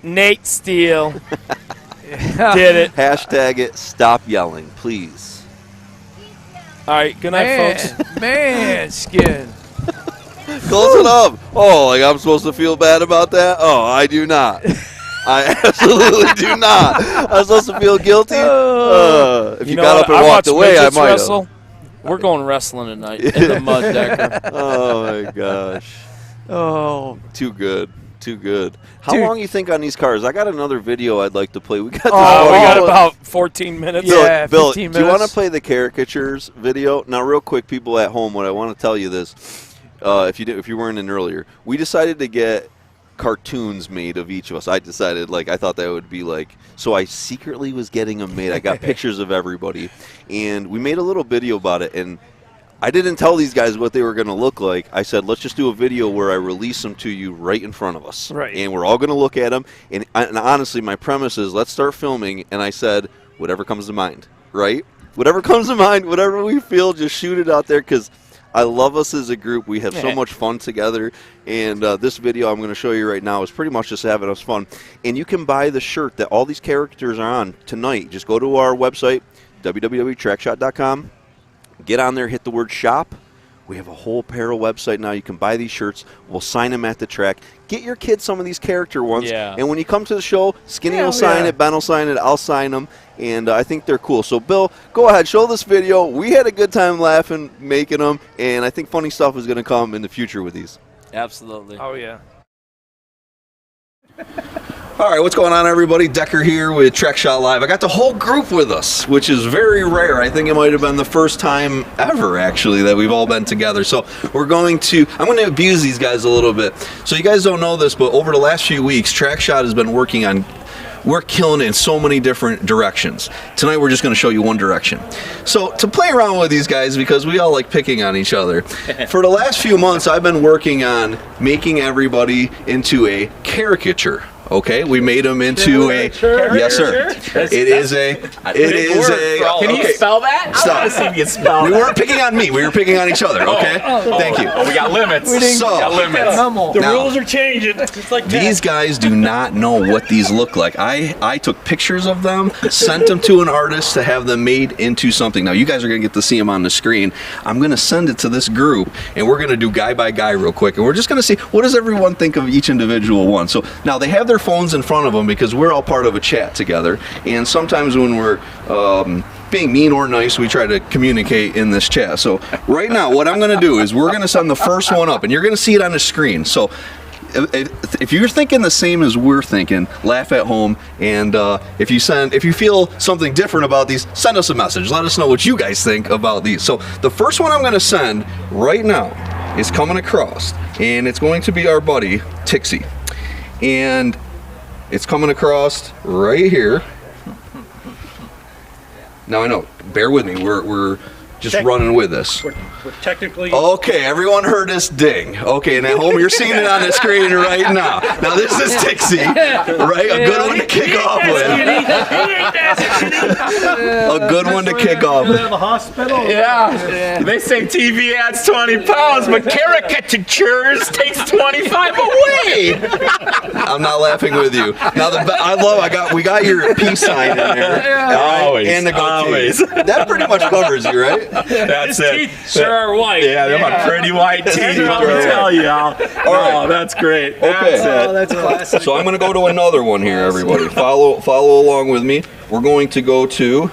Nate Steele did it. Hashtag it, stop yelling, please. All right, good night, folks. Man, Skin. Close it up. Oh, like I'm supposed to feel bad about that? Oh, I do not. I absolutely do not. I'm supposed to feel guilty? If you got up and walked away, I might have. We're going wrestling tonight in the mud, Decker. Oh, my gosh. Oh. Too good. Too good. How Dude. long you think on these cars? I got another video I'd like to play. We got We got about 14 minutes. Yeah, Bill, 15 do you want to minutes. play the caricatures video? Now, real quick, people at home, what I want to tell you this. If you weren't in earlier, we decided to get cartoons made of each of us. I decided, I thought that would be so I secretly was getting them made. I got pictures of everybody, and we made a little video about it, and I didn't tell these guys what they were going to look like. I said, let's just do a video where I release them to you right in front of us. Right. And we're all going to look at them, and honestly, my premise is let's start filming, and I said, whatever comes to mind, right? Whatever comes to mind, whatever we feel, just shoot it out there, because I love us as a group. We have so much fun together, and this video I'm going to show you right now is pretty much just having us fun. And you can buy the shirt that all these characters are on tonight. Just go to our website, www.trackshot.com. Get on there, hit the word shop. We have a whole apparel website now. You can buy these shirts. We'll sign them at the track. Get your kids some of these character ones. Yeah. And when you come to the show, Skinny will sign it, Ben will sign it, I'll sign them. And I think they're cool. So, Bill, go ahead, show this video. We had a good time laughing, making them, and I think funny stuff is going to come in the future with these. Absolutely. Oh, yeah. All right, what's going on, everybody? Decker here with Track Shot Live. I got the whole group with us, which is very rare. I think it might have been the first time ever, actually, that we've all been together. So I'm going to abuse these guys a little bit. So you guys don't know this, but over the last few weeks, Track Shot has been working on we're killing it in so many different directions. Tonight we're just going to show you one direction. So to play around with these guys, because we all like picking on each other, for the last few months I've been working on making everybody into a caricature. Okay, we made them into a yes, sir. It is a. Can you spell that? Stop. I want to see if you can spell We that. weren't picking on me. We were picking on each other. Okay. Thank you. Oh, we got limits. The rules are changing. It's like these guys do not know what these look like. I took pictures of them, sent them to an artist to have them made into something. Now you guys are going to get to see them on the screen. I'm going to send it to this group, and we're going to do guy by guy real quick, and we're just going to see what does everyone think of each individual one. So now they have their phones in front of them because we're all part of a chat together, and sometimes when we're being mean or nice, we try to communicate in this chat. So right now what I'm going to do is we're going to send the first one up, and you're going to see it on the screen. So if you're thinking the same as we're thinking, laugh at home. And if you feel something different about these, send us a message. Let us know what you guys think about these. So the first one I'm going to send right now is coming across, and it's going to be our buddy Tixie, and it's coming across right here. Now I know, bear with me. We're just running with this. We're technically... Okay, everyone heard this ding. Okay, and at home, you're seeing it on the screen right now. Now, this is Tixie, right? A good one to kick off with. A good one to kick off with. The hospital? Yeah. They say TV adds 20 pounds, but caricatures takes 25 away. I'm not laughing with you. Now, we got your peace sign in there. Right? Always. And the always. That pretty much covers you, right? That's His teeth sure are white. Yeah, they're my pretty white teeth. Let me tell you, Al. All right. That's great. Okay. That's classic. So I'm going to go to another one here, everybody. Follow along with me. We're going to go to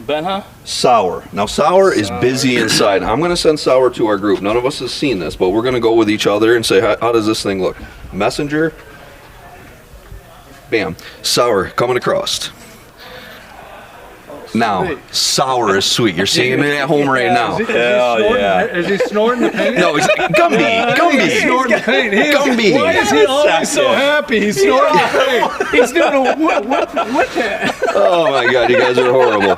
Ben, Sour. Now, Sour is busy inside. I'm going to send Sour to our group. None of us has seen this, but we're going to go with each other and say, how does this thing look? Messenger. Bam. Sour coming across. Now, Sour is sweet. You're seeing it at home right now. Hell yeah. Is he snorting the paint? No, he's Gumby. He's snorting the paint. Gumby. Why is he always so happy? He's snorting the paint. He's doing a what? Oh my God, you guys are horrible.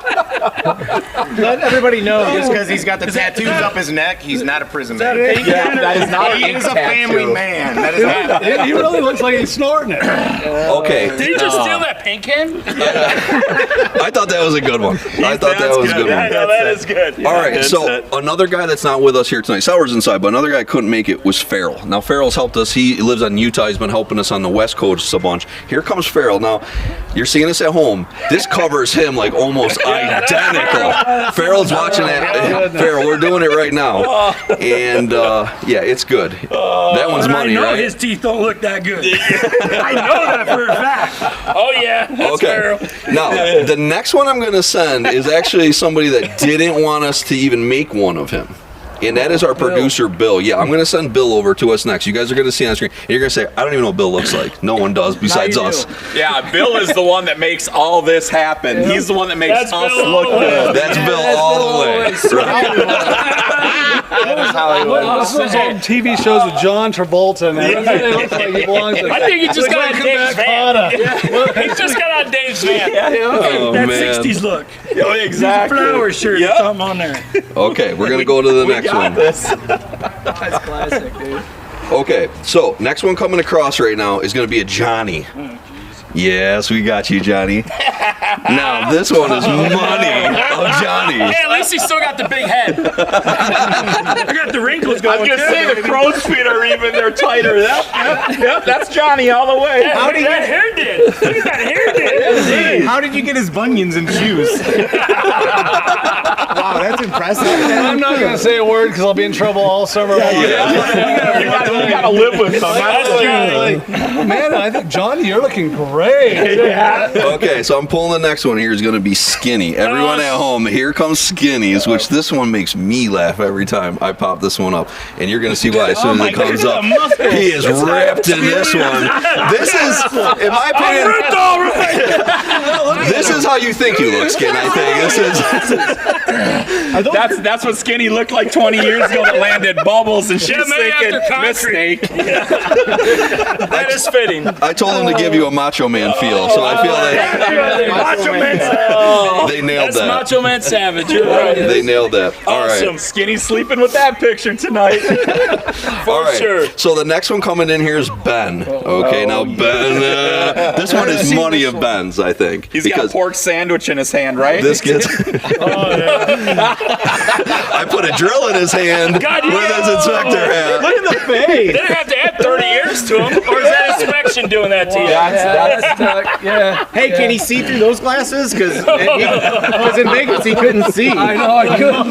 Let everybody know, just because he's got the tattoos up his neck, he's not a prison man. That is not He is a family man. That is not. He really looks like he's snorting it. Okay. Did he just steal that paint can? I thought that was a good one. I thought that was a good one. No, that is good. All right, so another guy that's not with us here tonight, Sour's inside, but another guy couldn't make it was Farrell. Now, Farrell's helped us. He lives on Utah. He's been helping us on the West Coast a bunch. Here comes Farrell. Now, you're seeing this at home. This covers him like almost identical. Farrell's watching that. Farrell, we're doing it right now. And, yeah, it's good. That one's money, I know right? his teeth don't look that good. I know that for a fact. Oh, yeah. That's Okay. Farrell. Now, the next one I'm going to send is actually somebody that didn't want us to even make one of him. And that is our producer, Bill. Yeah, I'm going to send Bill over to us next. You guys are going to see on the screen. And you're going to say, I don't even know what Bill looks like. No one does besides us. Yeah, Bill is the one that makes all this happen. He's the one that makes us look good. That's Bill all the way. That is Hollywood. This is old TV shows with John Travolta, man. It looks like he belongs in I think he just got on Dave's van. He just got on Dave's van. Oh, that man. 60s look. Oh, exactly. Flower shirt or something on there. Okay, we're going to go to the next one. This. That's classic, dude. Okay, so next one coming across right now is going to be a Johnny. Yes, we got you, Johnny. Now, this one is money of Johnny. Hey, at least he still got the big head. I got the wrinkles going. I was gonna say the crow's feet are even. They're tighter. Yep, that's Johnny all the way. How did that hair did? Look at that hair did. How did you get his bunions and shoes? Wow, that's impressive. I'm not going to say a word because I'll be in trouble all summer long. You gotta live with them. That's Johnny. Man, I think, Johnny, you're looking great. Okay, so I'm pulling the next one here is going to be Skinny. Everyone at home, here comes Skinny's, which this one makes me laugh every time I pop this one up. And you're going to see why as soon as it comes up. He is wrapped in this one. This is, in my opinion, this is how you think you look, Skin, I think. This is... That's what Skinny looked like 20 years ago that landed bubbles and she's thinking, mistake. That is fitting. I told him to give you a Macho Man feel, so I feel like Macho Man. they nailed That's that. Macho Man Savage. You're right. They nailed that. All right. Awesome. Skinny's sleeping with that picture tonight. All right. sure. So the next one coming in here is Ben. Okay, now Ben. This one is money of Ben's, I think. He's got a pork sandwich in his hand, right? This gets. I put a drill in his hand with his inspector hat. Look at the face. They didn't have to add 30 years to him. Or is that inspection doing that to you? Yeah. Hey, can he see through those glasses? Because in Vegas he couldn't see. I know, I couldn't.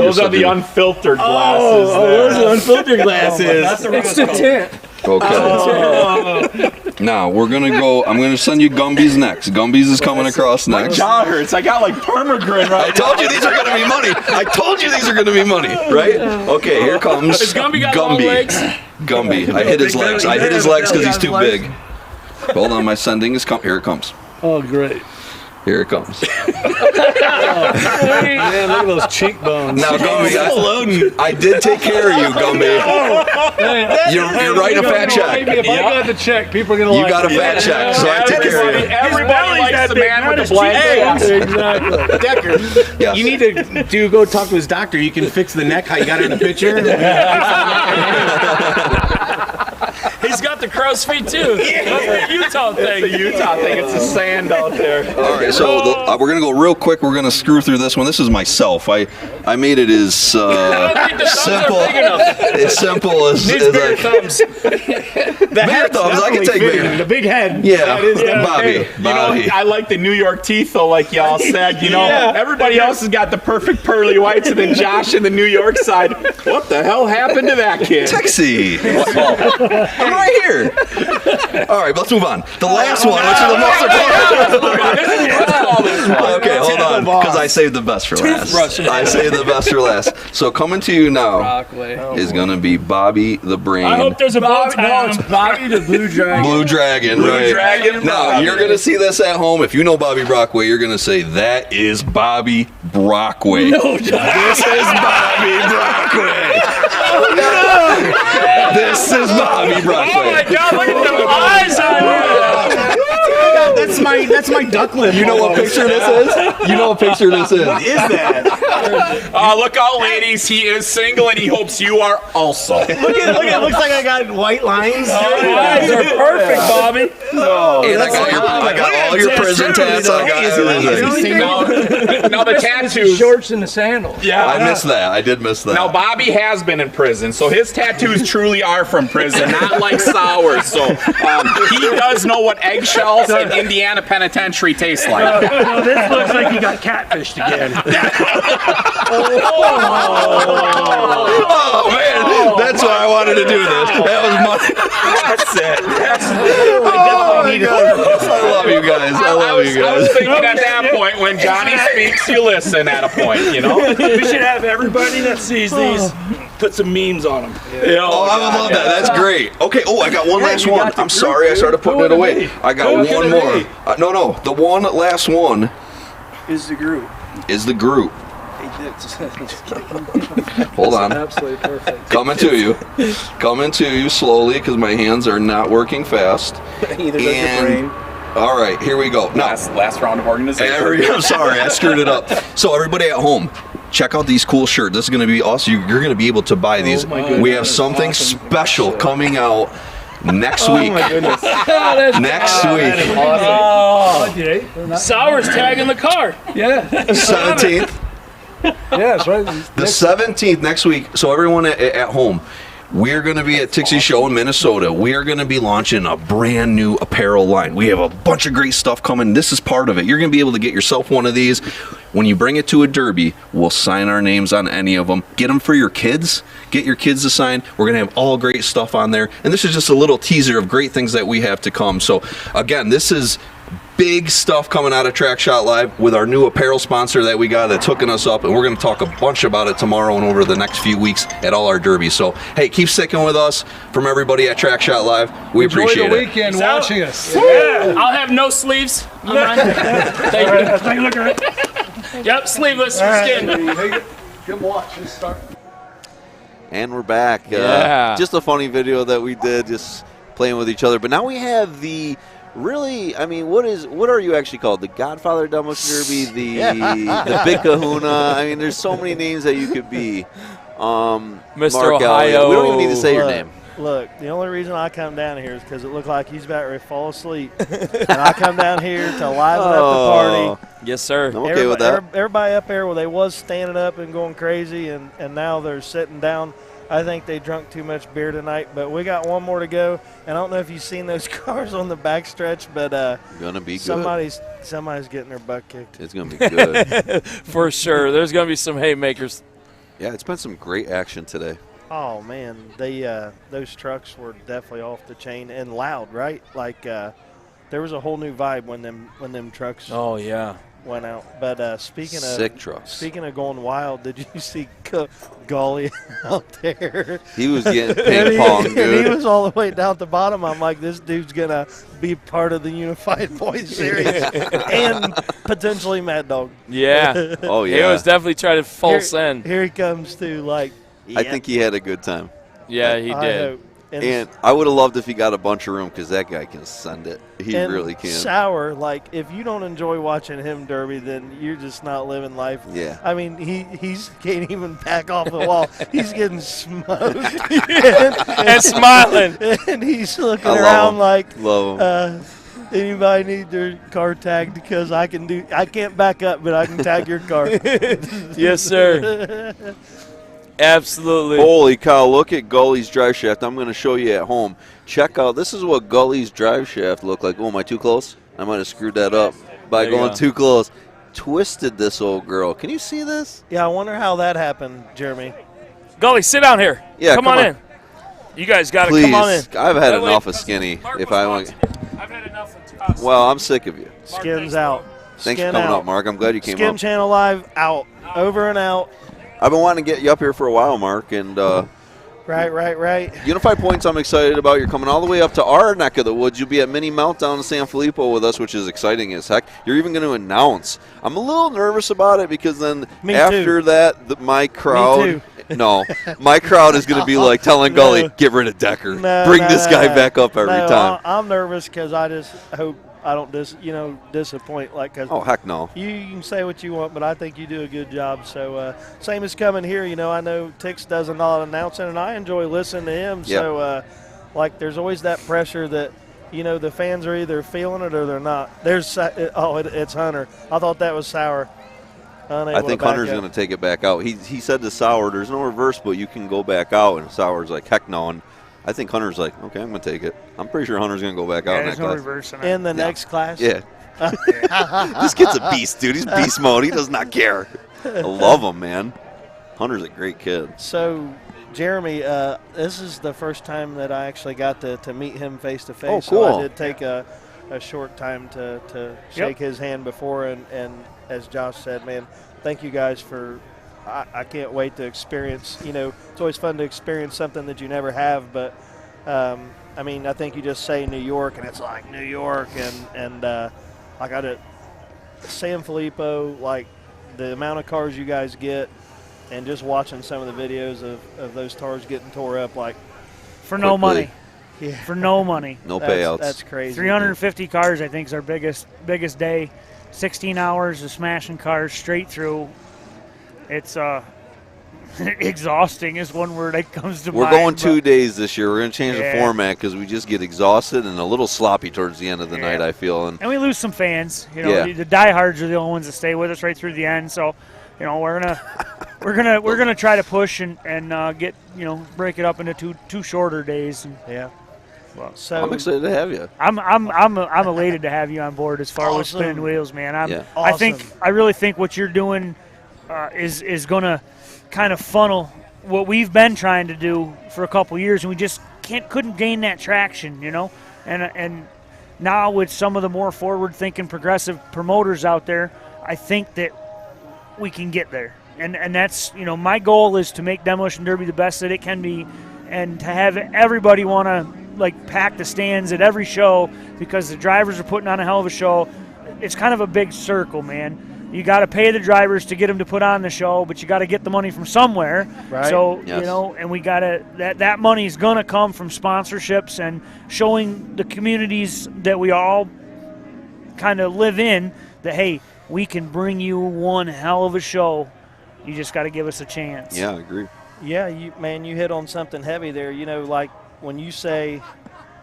Those are the unfiltered glasses. Those are unfiltered glasses. It's the tint. Okay. Now we're gonna go. I'm gonna send you Gumby's next. Gumby's is coming across My next. jaw hurts. I got like permagrin right I told you these are gonna be money. I told you these are gonna be money, right? Okay, here comes Has Gumby got long legs? Gumby. I hit his legs. I hit his legs because he's too big. Hold on, my sending is here it comes. Oh, great. Here it comes. Man, look at those cheekbones. Now, Gumby, I did take care of you, Gumby. You're writing a fat check. If I got the check, people are going to like You got a fat check, so I took care of you. Everybody likes the man with the black face. Exactly. Decker, Yes. you need to go talk to his doctor. You can fix the neck how you got it in the picture. He's got the crow's feet too. That's the Utah thing. It's the Utah thing. It's the sand out there. All right, so we're gonna go real quick. We're gonna screw through this one. This is myself. I made it as simple as bigger thumbs. Bigger thumbs. I can take bigger. The big head. Yeah, That is Bobby. You know, I like the New York teeth, though, like y'all said. You know, everybody else has got the perfect pearly whites, and then Josh in the New York side. What the hell happened to that kid? Texie. I'm right here. All right, let's move on. The last one, which is the most important. Okay, hold on, because I saved the best for last. I saved the best for last. So coming to you now is going to be Bobby the Brain. I hope there's a bow tie. No, it's Bobby the Blue Dragon. Blue Dragon, right? Now, you're going to see this at home. If you know Bobby Brockway, you're going to say, that is Bobby Brockway. No, this is Bobby Brockway. This is Bobby Brockway. Oh my God! Look at the eyes on you. That's my duckling. You know what picture this is? You know what picture this is? What is that? Look out, ladies. He is single, and he hopes you are also. Look at it. Looks like I got white lines. Your eyes are perfect, Bobby. And I got all your prison tats. I got everything. Now the tattoos. Shorts and the sandals. Yeah, I missed that. I did miss that. Now Bobby has been in prison, so his tattoos truly are from prison, not like sours. So he does know what eggshells and Indiana Penitentiary tastes like. No, this looks like you got catfished again. Oh man, that's why I wanted to do this. That was my. That's it. I love you guys. I love you I was guys. thinking at that point, when Johnny speaks, you listen at a point, you know? We should have everybody that sees these put some memes on them. Oh, I would love that. That's great. Okay. Oh, I got one last one. I'm sorry, I started putting it away. I got one more. No. The one last one Is the group. is the group. Hold on. Absolutely perfect. Coming to you slowly because my hands are not working fast. Either does your brain. All right, here we go. Now, Last round of organization. I'm sorry, I screwed it up. So everybody at home, check out these cool shirts. This is going to be awesome. You're going to be able to buy these. We have something special coming out next week. Oh my goodness. Next week. Oh, Sour's tagging the car. Yeah. 17th. Yeah, that's right. The 17th next week. So everyone at home, we're going to be at Tixie's show in Minnesota. We are going to be launching a brand new apparel line. We have a bunch of great stuff coming. This is part of it. You're going to be able to get yourself one of these. When you bring it to a derby, we'll sign our names on any of them. Get them for your kids. Get your kids to sign. We're going to have all great stuff on there. And this is just a little teaser of great things that we have to come. So, again, this is big stuff coming out of Track Shot Live with our new apparel sponsor that we got that's hooking us up, and we're going to talk a bunch about it tomorrow and over the next few weeks at all our derbies. So, hey, keep sticking with us. From everybody at Track Shot Live, we appreciate it. Enjoy the weekend watching us. Yeah. I'll have no sleeves. I'm on. Thank you. Look at it. Yep, sleeveless skin. Good watch. Just start. And we're back. Yeah. Just a funny video that we did, just playing with each other. But now we have the really, I mean, what are you actually called? The Godfather Demolition Derby, the Big Kahuna. I mean, there's so many names that you could be. Mr. Mark Ohio. Elliott. We don't even need to say your name. Look, the only reason I come down here is because it looked like he's about ready to fall asleep. And I come down here to liven up the party. Yes, sir. I'm okay with that. Everybody up there, well, they was standing up and going crazy, and now they're sitting down. I think they drunk too much beer tonight, but we got one more to go. And I don't know if you've seen those cars on the backstretch, but gonna be somebody's getting their butt kicked. It's gonna be good for sure. There's gonna be some haymakers. Yeah, it's been some great action today. Oh man, those trucks were definitely off the chain and loud, right? Like there was a whole new vibe when them trucks. Oh yeah. Went out. But speaking of sick trucks. Speaking of going wild, did you see Golly out there? He was getting ping pong good. He was all the way down at the bottom. I'm like, this dude's gonna be part of the Unified Boys Series and potentially Mad Dog. Yeah. Oh yeah. He was definitely trying to full send. Here he comes to like. I think he had a good time. Yeah, he did. And I would have loved if he got a bunch of room because that guy can send it. He really can. Sour, like, if you don't enjoy watching him derby, then you're just not living life. Yeah. I mean, he's can't even back off the wall. He's getting smoked. and smiling. And he's looking around like, love him. Anybody need their car tagged because I can't back up, but I can tag your car. Yes, sir. Absolutely. Holy cow, look at Gully's drive shaft. I'm going to show you at home. Check out, this is what Gully's drive shaft looked like. Oh, am I too close? I might have screwed that up by going too close. Twisted this old girl. Can you see this? Yeah, I wonder how that happened, Jeremy. Gully, sit down here. Yeah, come on in. You guys got to come on in. I've had enough of Skinny. If I want. I've had enough of Well, I'm sick of you. Skin's out. Thanks for coming up, Mark. I'm glad you came up. Skin Channel Live out. Over and out. I've been wanting to get you up here for a while, Mark, and right. Unified Points I'm excited about. You're coming all the way up to our neck of the woods. You'll be at Mini Meltdown in Sanfilippo with us, which is exciting as heck. You're even going to announce. I'm a little nervous about it because then after that, my crowd. No, my crowd is going to be like telling Gully, get rid of Decker. Bring this guy back up every time. I'm nervous because I just hope I don't disappoint. Like, cause oh heck no. You can say what you want, but I think you do a good job. So same as coming here. I know Tix does a lot of announcing, and I enjoy listening to him. Yep. So like, there's always that pressure that the fans are either feeling it or they're not. It's Hunter. I thought that was Sour. I think Hunter's going to take it back out. He said to Sour, there's no reverse, but you can go back out. And Sour's like, heck no. And I think Hunter's like, okay, I'm going to take it. I'm pretty sure Hunter's going to go back out in that class. Reverse in the next class? Yeah. This kid's a beast, dude. He's beast mode. He does not care. I love him, man. Hunter's a great kid. So, Jeremy, this is the first time that I actually got to meet him face-to-face. Oh, cool. So I did take a short time to shake his hand before, and as Josh said, man, thank you guys for I can't wait to experience, it's always fun to experience something that you never have, but I mean, I think you just say New York and it's like New York and I got it Sanfilippo, like the amount of cars you guys get and just watching some of the videos of those cars getting tore up like for no money. Yeah. For no money. No payouts. That's crazy. 350 cars, I think, is our biggest day. 16 hours of smashing cars straight through. It's exhausting is one word that comes to mind. We're going 2 days this year. We're going to change the format because we just get exhausted and a little sloppy towards the end of the night, I feel. And we lose some fans. The diehards are the only ones that stay with us right through the end. So, we're gonna try to push and get break it up into two shorter days. And, well, so I'm excited to have you. I'm elated to have you on board as far as spinning wheels, man. I really think what you're doing is going to kind of funnel what we've been trying to do for a couple years, and we just couldn't gain that traction, And now with some of the more forward-thinking, progressive promoters out there, I think that we can get there. And that's my goal is to make Demolition Derby the best that it can be, and to have everybody want to pack the stands at every show because the drivers are putting on a hell of a show. It's kind of a big circle, man. You got to pay the drivers to get them to put on the show, but you got to get the money from somewhere. Right. So, and we got to that money is going to come from sponsorships and showing the communities that we all kind of live in that, hey, we can bring you one hell of a show. You just got to give us a chance. Yeah, I agree. Yeah, you hit on something heavy there. Like when you say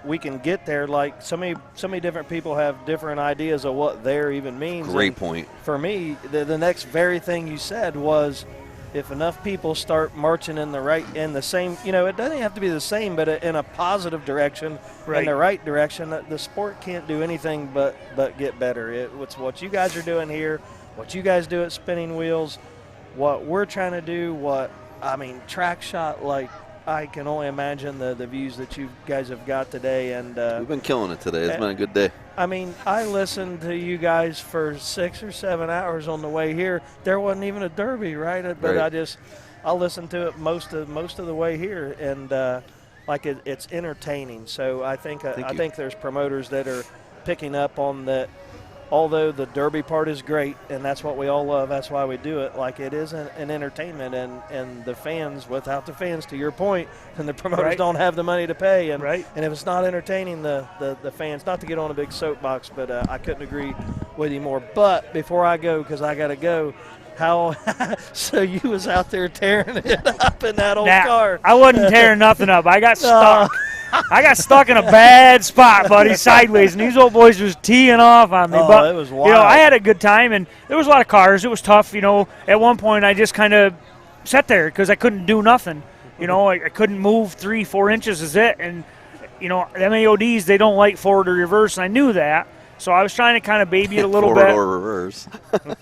we can get there, like so many different people have different ideas of what there even means. Great point. For me, the next very thing you said was if enough people start marching in the same, it doesn't have to be the same, but in a positive direction, in the right direction, the sport can't do anything but get better. It's what you guys are doing here, what you guys do at Spinning Wheels, what we're trying to do, Track Shot, I can only imagine the views that you guys have got today. And we've been killing it today. It's been a good day. I mean, I listened to you guys for 6 or 7 hours on the way here. There wasn't even a derby, right? But right. I listened to it most of the way here, and it's entertaining. So I think there's promoters that are picking up on that. Although the derby part is great, and that's what we all love, that's why we do it. Like, it is an entertainment, and the fans, without the fans, to your point, and the promoters don't have the money to pay. And and if it's not entertaining the fans, not to get on a big soapbox, but I couldn't agree with you more. But before I go, because I got to go, so you was out there tearing it up in that old car? I wasn't tearing nothing up. I got stuck. I got stuck in a bad spot, buddy, sideways, and these old boys was teeing off on me. But it was wild. You know, I had a good time, and there was a lot of cars. It was tough. You know, at one point I just kind of sat there because I couldn't do nothing. You know, I couldn't move 3-4 inches is it. And, you know, the MAODs, they don't like forward or reverse, and I knew that. So I was trying to kind of baby it a little forward bit. Or reverse.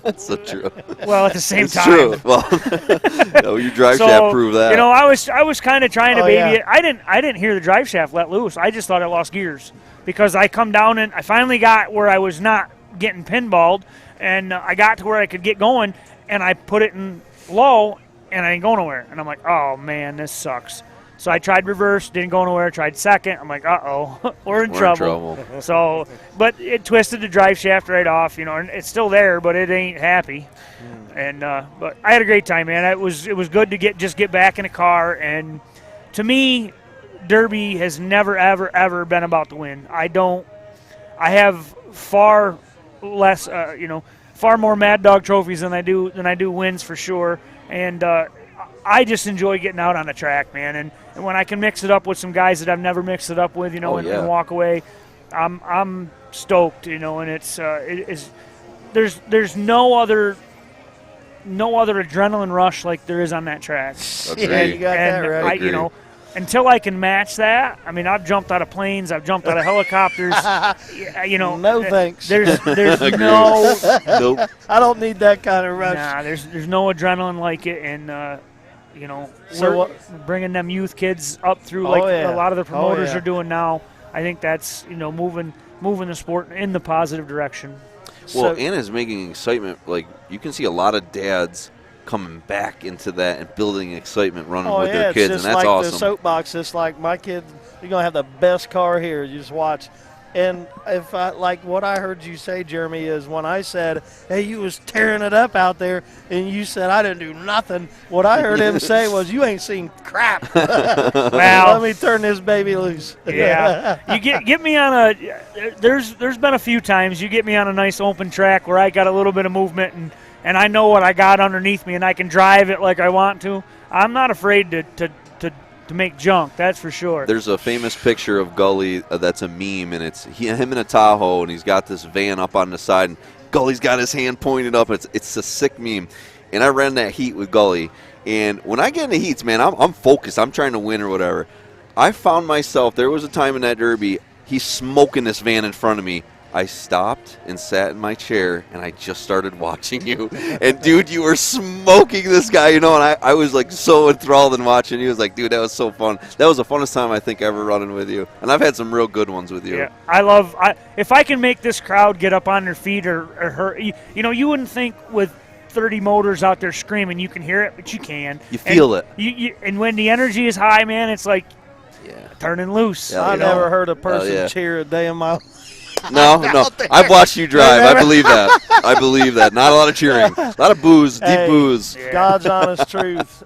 That's so true. Well, at the same time. True. Well, no, your drive shaft proved that. You know, I was kind of trying to baby it. I didn't hear the drive shaft let loose. I just thought I lost gears because I come down and I finally got where I was not getting pinballed, and I got to where I could get going, and I put it in low, and I didn't go nowhere. And I'm like, oh man, this sucks. So I tried reverse, didn't go nowhere. Tried second. I'm like, uh-oh, we're in trouble. So, but it twisted the drive shaft right off, you know, and it's still there, but it ain't happy. And but I had a great time, man. It was good to get back in a car. And to me, Derby has never, ever been about the win. I have far less, far more Mad Dog trophies than I do wins for sure. And I just enjoy getting out on the track, man. And when I can mix it up with some guys that I've never mixed it up with, you know, and walk away, I'm stoked, you know. And there's no other adrenaline rush like there is on that track. Yeah, you got that right. You know, until I can match that, I mean, I've jumped out of planes, I've jumped out of helicopters. You know, no thanks. There's no. Nope. I don't need that kind of rush. Nah, there's no adrenaline like it, and you know, so bringing them youth kids up through a lot of the promoters are doing now. I think that's, you know, moving the sport in the positive direction. Well, and is making excitement. Like, you can see a lot of dads coming back into that and building excitement running with their kids, and that's like awesome. The soapbox, it's like, my kid, you're going to have the best car here. You just watch. And if like what I heard you say, Jeremy, is when I said, hey, you was tearing it up out there, and you said I didn't do nothing, what I heard him say was, you ain't seen crap. Well, let me turn this baby loose. Yeah. You get me on a – there's been a few times you get me on a nice open track where I got a little bit of movement and I know what I got underneath me and I can drive it like I want to. I'm not afraid to make junk, that's for sure. There's a famous picture of Gully that's a meme, and it's him in a Tahoe, and he's got this van up on the side, and Gully's got his hand pointed up. It's a sick meme. And I ran that heat with Gully, and when I get in the heats, man, I'm focused. I'm trying to win or whatever. I found myself, there was a time in that Derby, he's smoking this van in front of me. I stopped and sat in my chair, and I just started watching you. And, dude, you were smoking this guy, you know, and I was, like, so enthralled in watching. He was like, dude, that was so fun. That was the funnest time I think ever running with you. And I've had some real good ones with you. Yeah, if I can make this crowd get up on their feet or hurt, you know, you wouldn't think with 30 motors out there screaming you can hear it, but you can. You feel it. And when the energy is high, man, it's like turning loose. Yeah, I never heard a person cheer a day in my life. No. I've watched you drive. I believe that. Not a lot of cheering. A lot of booze, deep booze. God's honest truth.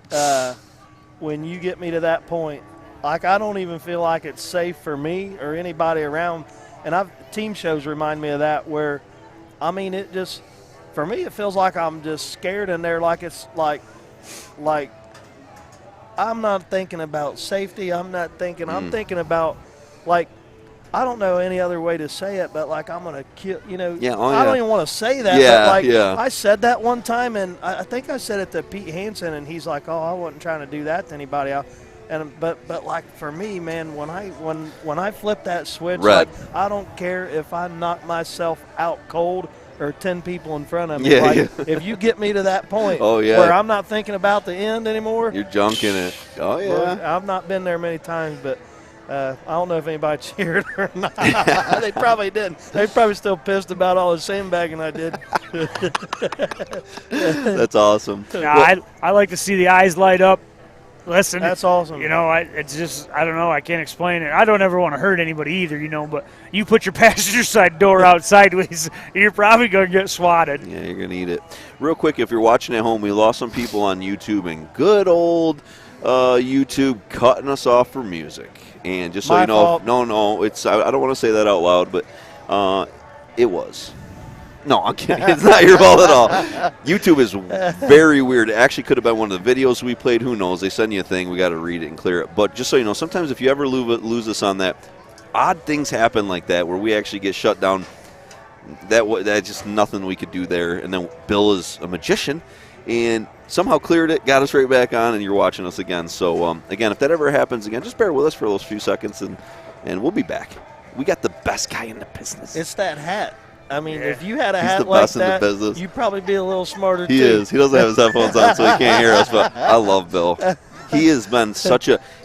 When you get me to that point, like, I don't even feel like it's safe for me or anybody around. And team shows remind me of that, where, I mean, it just, for me, it feels like I'm just scared in there. Like, it's like I'm not thinking about safety. I'm thinking about, like, I don't know any other way to say it, but, like, I'm going to kill, you know. I don't even want to say that. But, like, I said that one time, and I think I said it to Pete Hansen, and he's like, oh, I wasn't trying to do that to anybody else. But like, for me, man, when I flip that switch, like, I don't care if I knock myself out cold. or 10 people in front of me. If you get me to that point where I'm not thinking about the end anymore. You're junking it. Oh, yeah. Well, I've not been there many times, but I don't know if anybody cheered or not. They probably didn't. They probably still pissed about all the sandbagging I did. That's awesome. I like to see the eyes light up. Listen, that's awesome. It's just, I don't know, I can't explain it. I don't ever want to hurt anybody either, but you put your passenger side door out sideways, you're probably going to get swatted. Yeah, you're going to eat it. Real quick, if you're watching at home, we lost some people on YouTube, and good old YouTube cutting us off for music. And just so My you know, fault. no, it's I don't want to say that out loud, but it was. No, I'm kidding. It's not your fault at all. YouTube is very weird. It actually could have been one of the videos we played. Who knows? They send you a thing. We got to read it and clear it. But just so you know, sometimes if you ever lose us on that, odd things happen like that where we actually get shut down. That's just nothing we could do there. And then Bill is a magician and somehow cleared it, got us right back on, and you're watching us again. So, again, if that ever happens again, just bear with us for those few seconds, and we'll be back. We got the best guy in the business. It's that hat. I mean, if you had a hat like that, you'd probably be a little smarter, too. He is. He doesn't have his headphones on, so he can't hear us, but I love Bill. He has been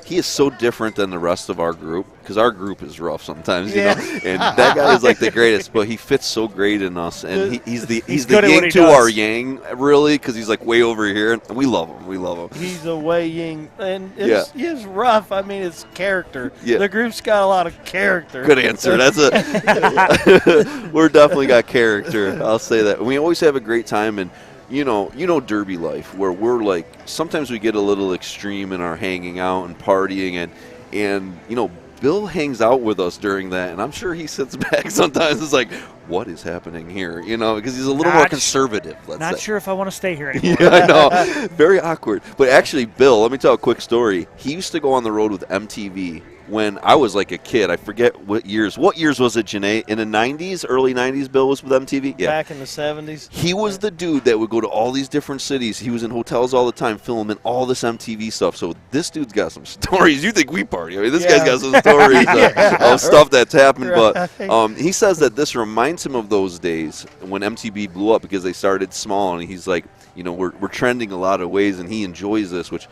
he is so different than the rest of our group, because our group is rough sometimes, you know. And that guy is like the greatest, but he fits so great in us, and he's the yin to our yang, really, because he's like way over here, and we love him. We love him. He's a way yin, and he's rough. I mean, it's character. Yeah. The group's got a lot of character. Good answer. That's it. We're definitely got character. I'll say that. We always have a great time, and you know Derby life, where we're like, sometimes we get a little extreme in our hanging out and partying, and Bill hangs out with us during that, and I'm sure he sits back sometimes. It's like, what is happening here? Because he's a little more conservative. Not sure if I want to stay here anymore. Yeah, I know. Very awkward. But actually, Bill, let me tell a quick story. He used to go on the road with MTV when I was like a kid. I forget what years. What years was it, Janae? In the 90s, early 90s, Bill was with MTV? Yeah. Back in the 70s. He was the dude that would go to all these different cities. He was in hotels all the time filming all this MTV stuff. So this dude's got some stories. You think we party. I mean, this guy's got some stories of stuff that's happened. Right. But he says that this reminds him of those days when MTV blew up, because they started small. And he's like, we're trending a lot of ways, and he enjoys this, which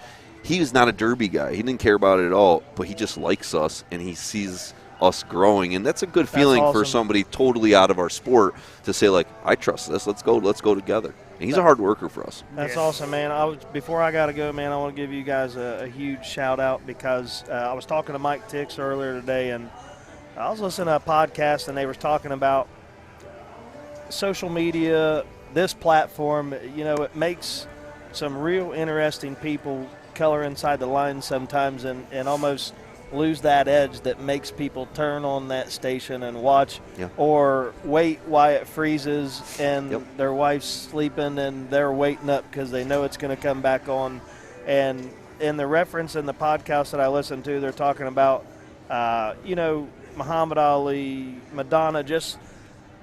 he is not a Derby guy. He didn't care about it at all, but he just likes us, and he sees us growing. And that's a good feeling for somebody totally out of our sport to say, like, I trust this. Let's go together. And he's a hard worker for us. That's awesome, man. Before I got to go, man, I want to give you guys a huge shout-out, because I was talking to Mike Tix earlier today, and I was listening to a podcast, and they were talking about social media, this platform. It makes some real interesting people color inside the lines sometimes, and almost lose that edge that makes people turn on that station and watch, or wait while it freezes and their wife's sleeping and they're waiting up because they know it's going to come back on. And in the reference in the podcast that I listened to, they're talking about Muhammad Ali, Madonna, just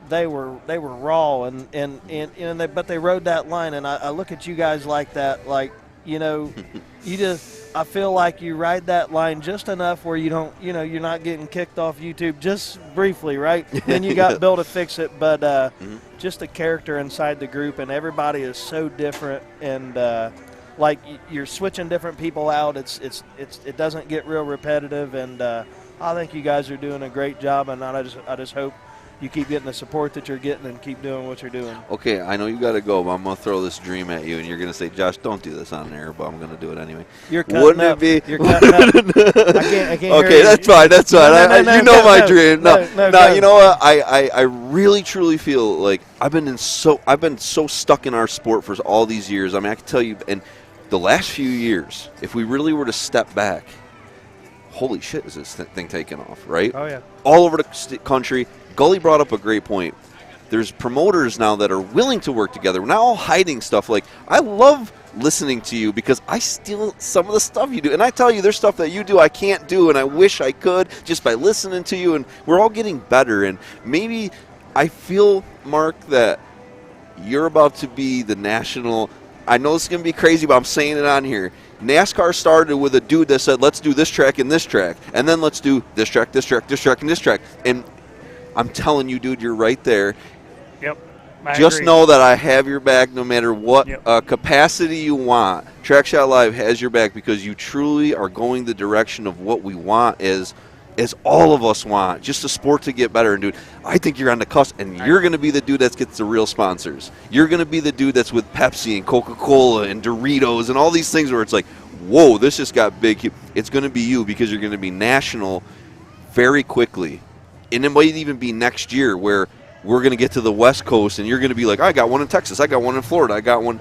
they were raw but they rode that line. And I look at you guys like that, like, I feel like you ride that line just enough where you don't, you're not getting kicked off YouTube, just briefly, right? Then you got Bill to fix it, but just the character inside the group, and everybody is so different, and like you're switching different people out. It doesn't get real repetitive, and I think you guys are doing a great job, and I just hope you keep getting the support that you're getting and keep doing what you're doing. Okay, I know you got to go, but I'm going to throw this dream at you, and you're going to say, Josh, don't do this on air, but I'm going to do it anyway. You're cutting Wouldn't up. it be? You're cutting up. I can't okay, that's fine. That's fine. No, you know my dream. No, you know what? I really, truly feel like I've been so stuck in our sport for all these years. I mean, I can tell you, and the last few years, if we really were to step back, holy shit, is this thing taking off, right? Oh, yeah. All over the country. Gully brought up a great point. There's promoters now that are willing to work together. We're not all hiding stuff. Like, I love listening to you because I steal some of the stuff you do. And I tell you, there's stuff that you do I can't do, and I wish I could just by listening to you. And we're all getting better. And maybe I feel, Mark, that you're about to be the national. I know it's going to be crazy, but I'm saying it on here. NASCAR started with a dude that said, let's do this track and this track. And then let's do this track, this track, this track, and this track. And I'm telling you, dude, you're right there. Yep. Just know that I have your back no matter what capacity you want. Track Shot Live has your back because you truly are going the direction of what we want as all of us want, just a sport to get better. And, dude, I think you're on the cusp, and you're going to be the dude that gets the real sponsors. You're going to be the dude that's with Pepsi and Coca-Cola and Doritos and all these things where it's like, whoa, this just got big. It's going to be you because you're going to be national very quickly. And it might even be next year where we're going to get to the West Coast, and you're going to be like, I got one in Texas. I got one in Florida. I got one.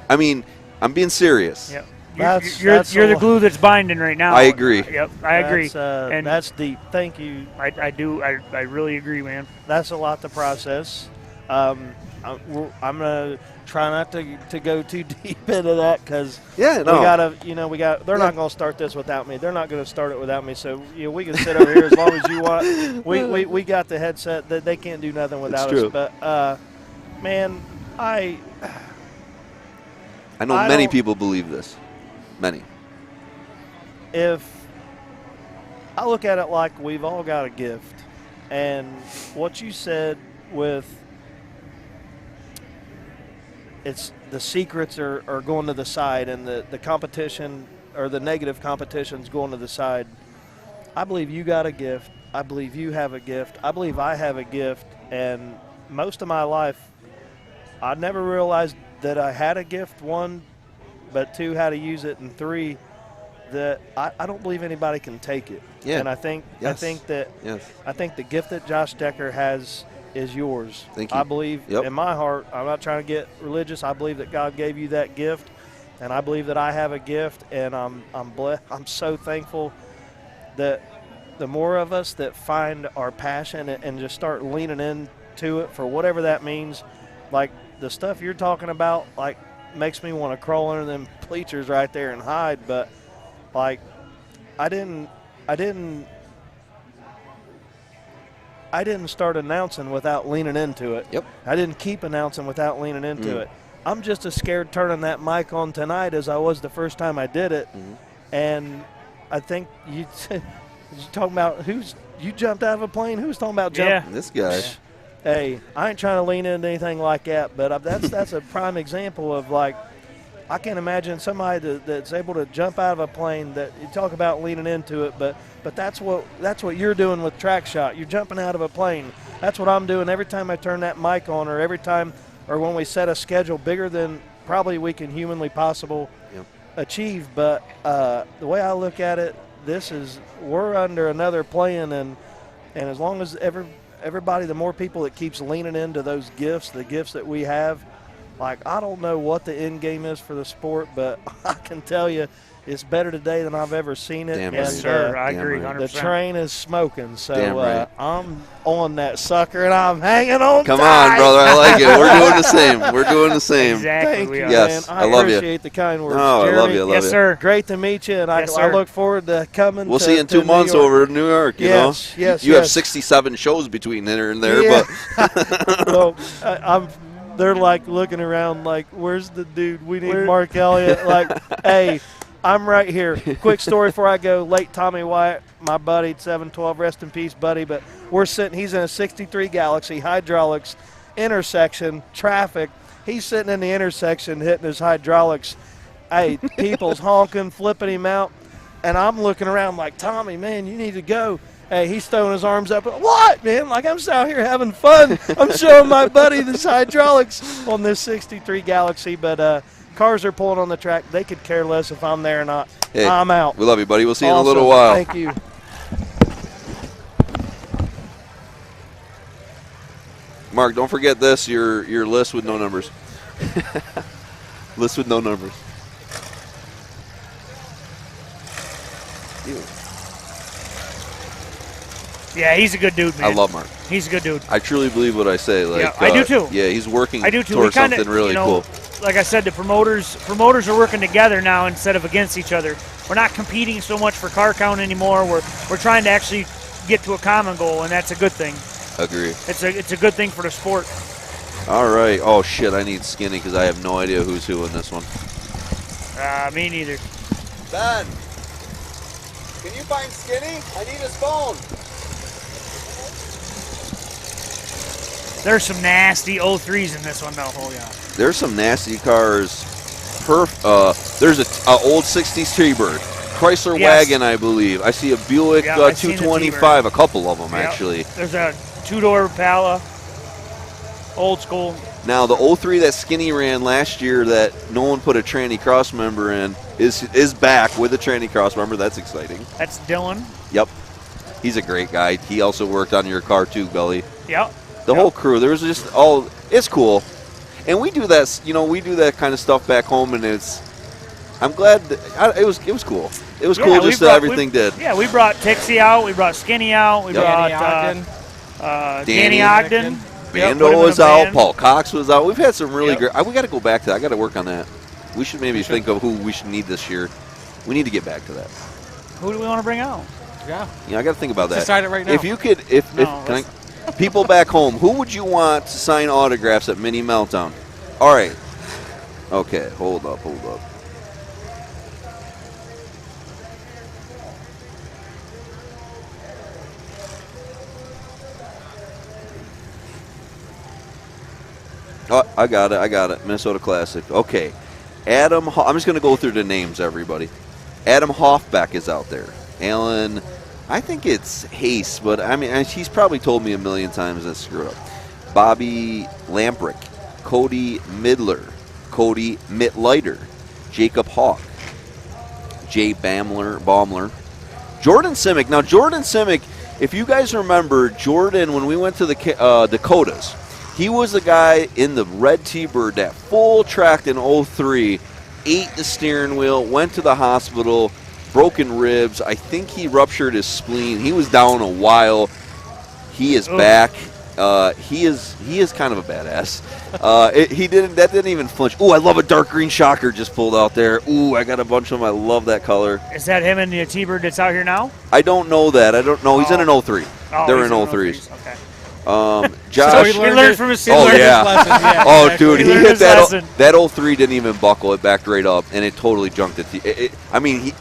I mean, I'm being serious. Yep. You're the glue that's binding right now. I agree. Yep, I agree. And that's deep. Thank you. I do. I really agree, man. That's a lot to process. I'm going to try not to go too deep into that because we gotta, they're not going to start this without me. They're not going to start it without me. So we can sit over here as long as you want. We got the headset. They can't do nothing without us. But man, I know many people believe this. Many. If I look at it like we've all got a gift, and what you said with it's the secrets are going to the side and the competition or the negative competition's going to the side. I believe you got a gift. I believe you have a gift. I believe I have a gift. And most of my life, I never realized that I had a gift, one, but two, how to use it, and three, that I don't believe anybody can take it. Yeah. And I think the gift that Josh Decker has is yours. Thank you. I believe in my heart, I'm not trying to get religious, I believe that God gave you that gift, and I believe that I have a gift, and I'm blessed. I'm so thankful that the more of us that find our passion and just start leaning into it for whatever that means, like the stuff you're talking about, like makes me want to crawl under them bleachers right there and hide. But like I didn't start announcing without leaning into it. Yep. I didn't keep announcing without leaning into it. I'm just as scared turning that mic on tonight as I was the first time I did it. And I think you talking about you jumped out of a plane? Who's talking about jumping? Yeah. This guy. Hey, I ain't trying to lean into anything like that, but that's a prime example of, like, I can't imagine somebody that's able to jump out of a plane. That you talk about leaning into it, but that's what you're doing with Track Shot. You're jumping out of a plane. That's what I'm doing every time I turn that mic on, or every time, or when we set a schedule bigger than probably we can humanly possible achieve. But the way I look at it, we're under another plan, and as long as everybody, the more people that keeps leaning into those gifts, the gifts that we have, like, I don't know what the end game is for the sport, but I can tell you it's better today than I've ever seen it. Damn and, right. Sir, I agree 100%. The train is smoking, so right. I'm on that sucker, and I'm hanging on Come tight. on, brother. I like it. We're doing the same. We're doing the same. Exactly. Thank you, Yes, man. I love you. appreciate the kind words. No, Jeremy, I love you. I love yes, you. sir. Great to meet you, and I look forward to coming. We'll to, see you in to 2 months New York. over in New York. You know, you have 67 shows between here and there, but well, they're like looking around, like, where's the dude? We need Mark Elliott. Like, hey, I'm right here. Quick story before I go. Late Tommy Wyatt, my buddy, 712, rest in peace, buddy. But we're sitting. He's in a '63 Galaxy hydraulics intersection traffic. He's sitting in the intersection hitting his hydraulics. Hey, people's honking, flipping him out. And I'm looking around like, Tommy, man, you need to go. Hey, he's throwing his arms up. What, man? Like, I'm out here having fun. I'm showing my buddy this hydraulics on this '63 Galaxy. But cars are pulling on the track. They could care less if I'm there or not. hey, I'm out. We love you, buddy. We'll see you Awesome. in a little while. Thank you. Mark, don't forget this, your list with no numbers. List with no numbers. Yeah, he's a good dude, man. I love Mark. He's a good dude. I truly believe what I say. Like, yeah, I do too. Yeah, he's working I do too. towards something really cool. Like I said, the promoters are working together now instead of against each other. We're not competing so much for car count anymore. We're trying to actually get to a common goal, and that's a good thing. Agree. It's a good thing for the sport. All right. Oh shit! I need Skinny because I have no idea who's who in this one. Me neither. Ben, can you find Skinny? I need his phone. There's some nasty 03s in this one, though. Oh, yeah. There's some nasty cars. There's a old 60s T-Bird. Chrysler wagon, I believe. I see a Buick 225, a couple of them, actually. There's a two-door Pala, old school. Now, the 03 that Skinny ran last year that no one put a tranny cross member in is back with a tranny cross member. That's exciting. That's Dylan. Yep. He's a great guy. He also worked on your car, too, Gully. Yep. The whole crew. There was just it's cool. And we do that, we do that kind of stuff back home, and I'm glad it was cool. It was cool just that everything did. Yeah, we brought Tixie out, we brought Skinny out, we brought Danny Ogden. Bando was out, Paul Cox was out. We've had some really great. We got to go back to that. I got to work on that. We should maybe think of who we should need this year. We need to get back to that. Who do we want to bring out? Yeah. I got to think about that. Decide it right now. If you could, people back home, who would you want to sign autographs at Mini Meltdown? All right. Okay, hold up. Oh, I got it. Minnesota Classic. Okay. I'm just going to go through the names, everybody. Adam Hoffbeck is out there. Alan, I think it's Hayes, but I mean, he's probably told me a million times that's screwed up. Bobby Lamprick, Cody Midler, Cody Mitleiter, Jacob Hawk, Jay Baumler, Jordan Simic. Now, Jordan Simic, if you guys remember, Jordan, when we went to the Dakotas, he was the guy in the red T-Bird that full tracked in 03, ate the steering wheel, went to the hospital, broken ribs. I think he ruptured his spleen. He was down a while. He is back. He is kind of a badass. That didn't even flinch. Ooh, I love a dark green shocker just pulled out there. Ooh, I got a bunch of them. I love that color. Is that him in the T-Bird that's out here now? I don't know that. I don't know. He's in an 03. They're in 03s. Okay. Josh, he learned from his lessons. Yeah, dude, he hit that 03 didn't even buckle. It backed right up, and it totally junked it.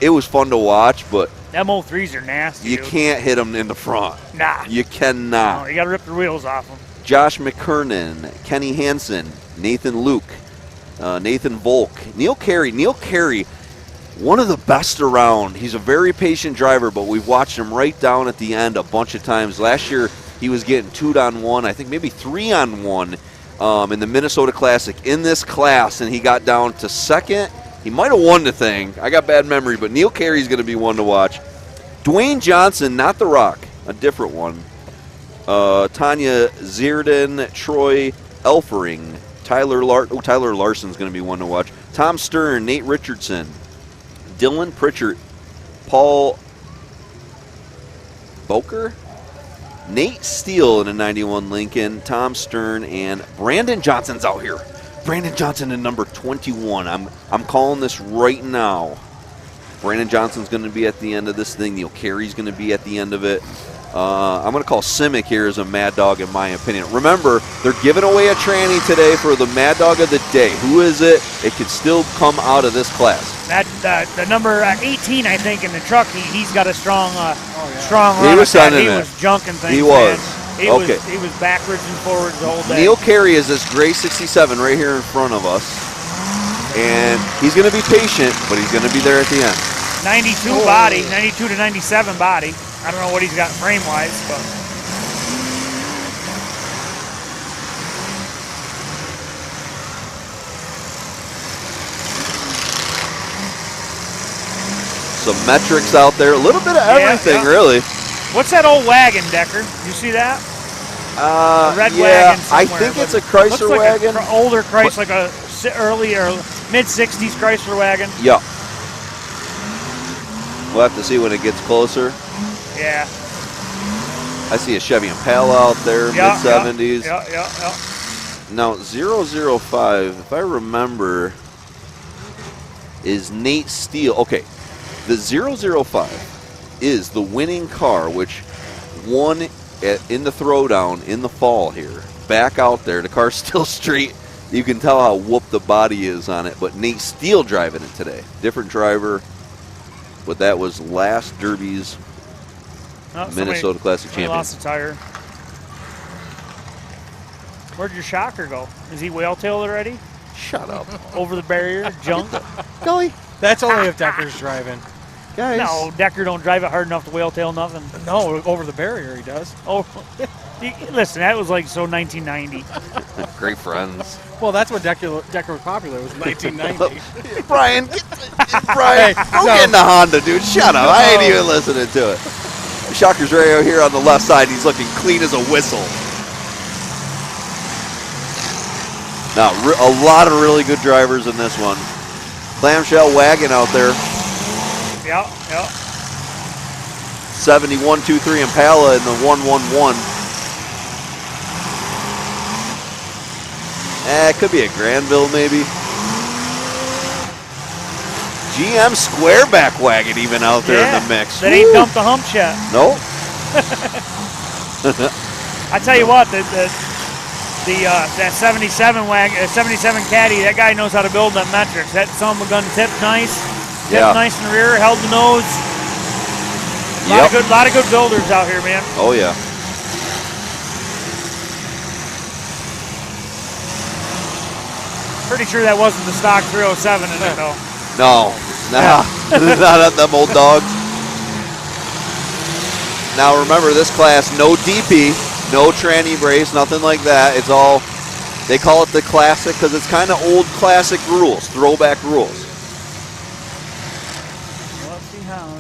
It was fun to watch, but them 03s are nasty. You can't hit them in the front. Nah. You cannot. No, you got to rip the wheels off them. Josh McKernan, Kenny Hansen, Nathan Luke, Nathan Volk, Neil Carey. Neil Carey, one of the best around. He's a very patient driver, but we've watched him right down at the end a bunch of times. Last year, he was getting 2-on-1, I think maybe 3-on-1 in the Minnesota Classic in this class, and he got down to second. He might have won the thing. I got bad memory, but Neil Carey's going to be one to watch. Dwayne Johnson, not The Rock, a different one. Tanya Zierden, Troy Elfering, Tyler Larson's going to be one to watch. Tom Stern, Nate Richardson, Dylan Pritchard, Paul Boker, Nate Steele in a 91 Lincoln, Tom Stern, and Brandon Johnson's out here. Brandon Johnson in number 21. I'm calling this right now. Brandon Johnson's going to be at the end of this thing. Neil Carey's going to be at the end of it. I'm going to call Simic here as a Mad Dog in my opinion. Remember, they're giving away a tranny today for the Mad Dog of the day. Who is it? It could still come out of this class. The number 18, I think, in the truck, he's got a strong run. He was sending it. He was junking things. He was. He was backwards and forwards the whole day. Neil Carey is this gray 67 right here in front of us. And he's going to be patient, but he's going to be there at the end. 92 body, 92 to 97 body. I don't know what he's got frame-wise, but... Some metrics out there, a little bit of everything, really. What's that old wagon, Decker? You see that? A red wagon somewhere. I think it's a Chrysler looks like wagon. Older Chrysler, like a early or mid-60s Chrysler wagon. Yeah. We'll have to see when it gets closer. Yeah. I see a Chevy Impala out there, mid-70s. Yeah. Now, 005, if I remember, is Nate Steele. Okay, the 005 is the winning car, which won in the throwdown in the fall here. Back out there. The car's still straight. You can tell how whooped the body is on it, but Nate Steele driving it today. Different driver, but that was last Derby's Minnesota Classic Championship. Lost a tire. Where'd your shocker go? Is he whale-tailed already? Shut up. Over the barrier, junk. Golly, that's only if Decker's driving. Guys. No, Decker don't drive it hard enough to whale-tail nothing. No, over the barrier he does. Oh, listen, that was like so 1990. Great friends. Well, that's when Decker was popular. It was 1990. Brian, Brian, go get in the Honda, dude. Shut up. I ain't even listening to it. Shocker's radio here on the left side. He's looking clean as a whistle. Now, a lot of really good drivers in this one. Clamshell wagon out there. Yeah. 7123 Impala in the 111. It could be a Granville, maybe. GM Squareback wagon even out there in the mix. That ain't dumped the hump yet. Nope. I tell you what, that 77 wagon, 77 Caddy, that guy knows how to build them metrics. That son of a gun tipped nice, nice in the rear, held the nose. Lot of good builders out here, man. Oh yeah. Pretty sure that wasn't the stock 307 in it though. No, not them old dogs. Now remember, this class, no DP, no tranny brace, nothing like that. It's all, they call it the classic because it's kind of old classic rules, throwback rules. Let's see how.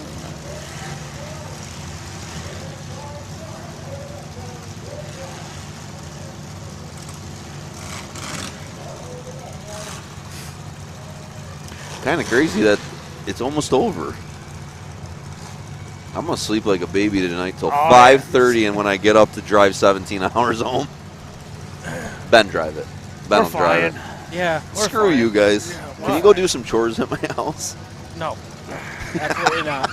Kind of crazy that it's almost over. I'm going to sleep like a baby tonight till 5:30, and when I get up to drive 17 hours home, Ben drive it. Ben will drive it. Yeah. Screw you guys. Can you go do some chores at my house? No. Absolutely not.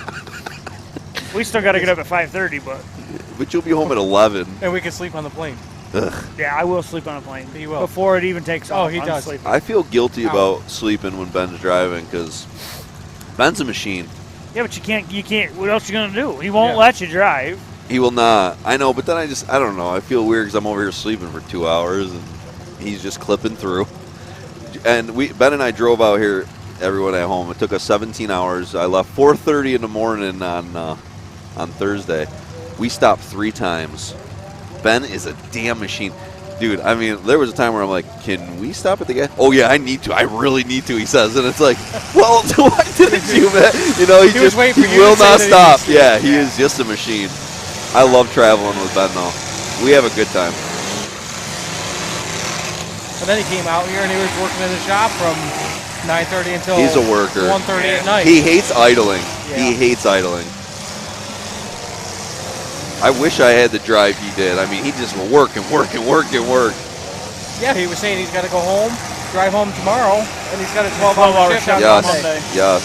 We still got to get up at 5:30, But you'll be home at 11. And we can sleep on the plane. Ugh. Yeah, I will sleep on a plane. He will. Before it even takes off. Oh, he does. I feel guilty about sleeping when Ben's driving because Ben's a machine. Yeah, but you can't. What else you gonna do? He won't let you drive. He will not. I know, but then I don't know. I feel weird because I'm over here sleeping for 2 hours and he's just clipping through. And Ben and I drove out here, everyone at home. It took us 17 hours. I left 4:30 in the morning on Thursday. We stopped 3 times. Ben is a damn machine. Dude, I mean, there was a time where I'm like, can we stop at the gas? Oh, yeah, I need to. I really need to, he says. And it's like, well, why didn't you, man? You know, he will not stop. Yeah, he is just a machine. I love traveling with Ben, though. We have a good time. And then he came out here and he was working in the shop from 9:30 until He's a worker. 1:30 at night. He hates idling. Yeah. He hates idling. I wish I had the drive he did. I mean, he just will work and work and work and work. Yeah, he was saying he's got to go home, drive home tomorrow, and he's got a 12-hour shift on Monday. Yes.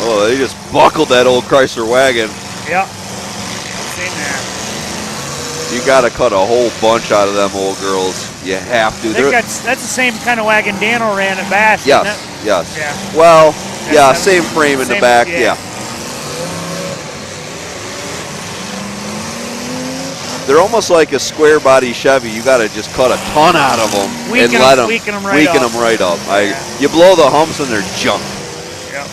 Oh, they just buckled that old Chrysler wagon. Yeah. You got to cut a whole bunch out of them old girls. You have to. That's the same kind of wagon Dano ran at Bass. Yes, yes. Yeah. Well, yeah, same frame in the back. Yeah. They're almost like a square body Chevy. You got to just cut a ton out of them and let them weaken them right up. You blow the humps and they're junk. Yep.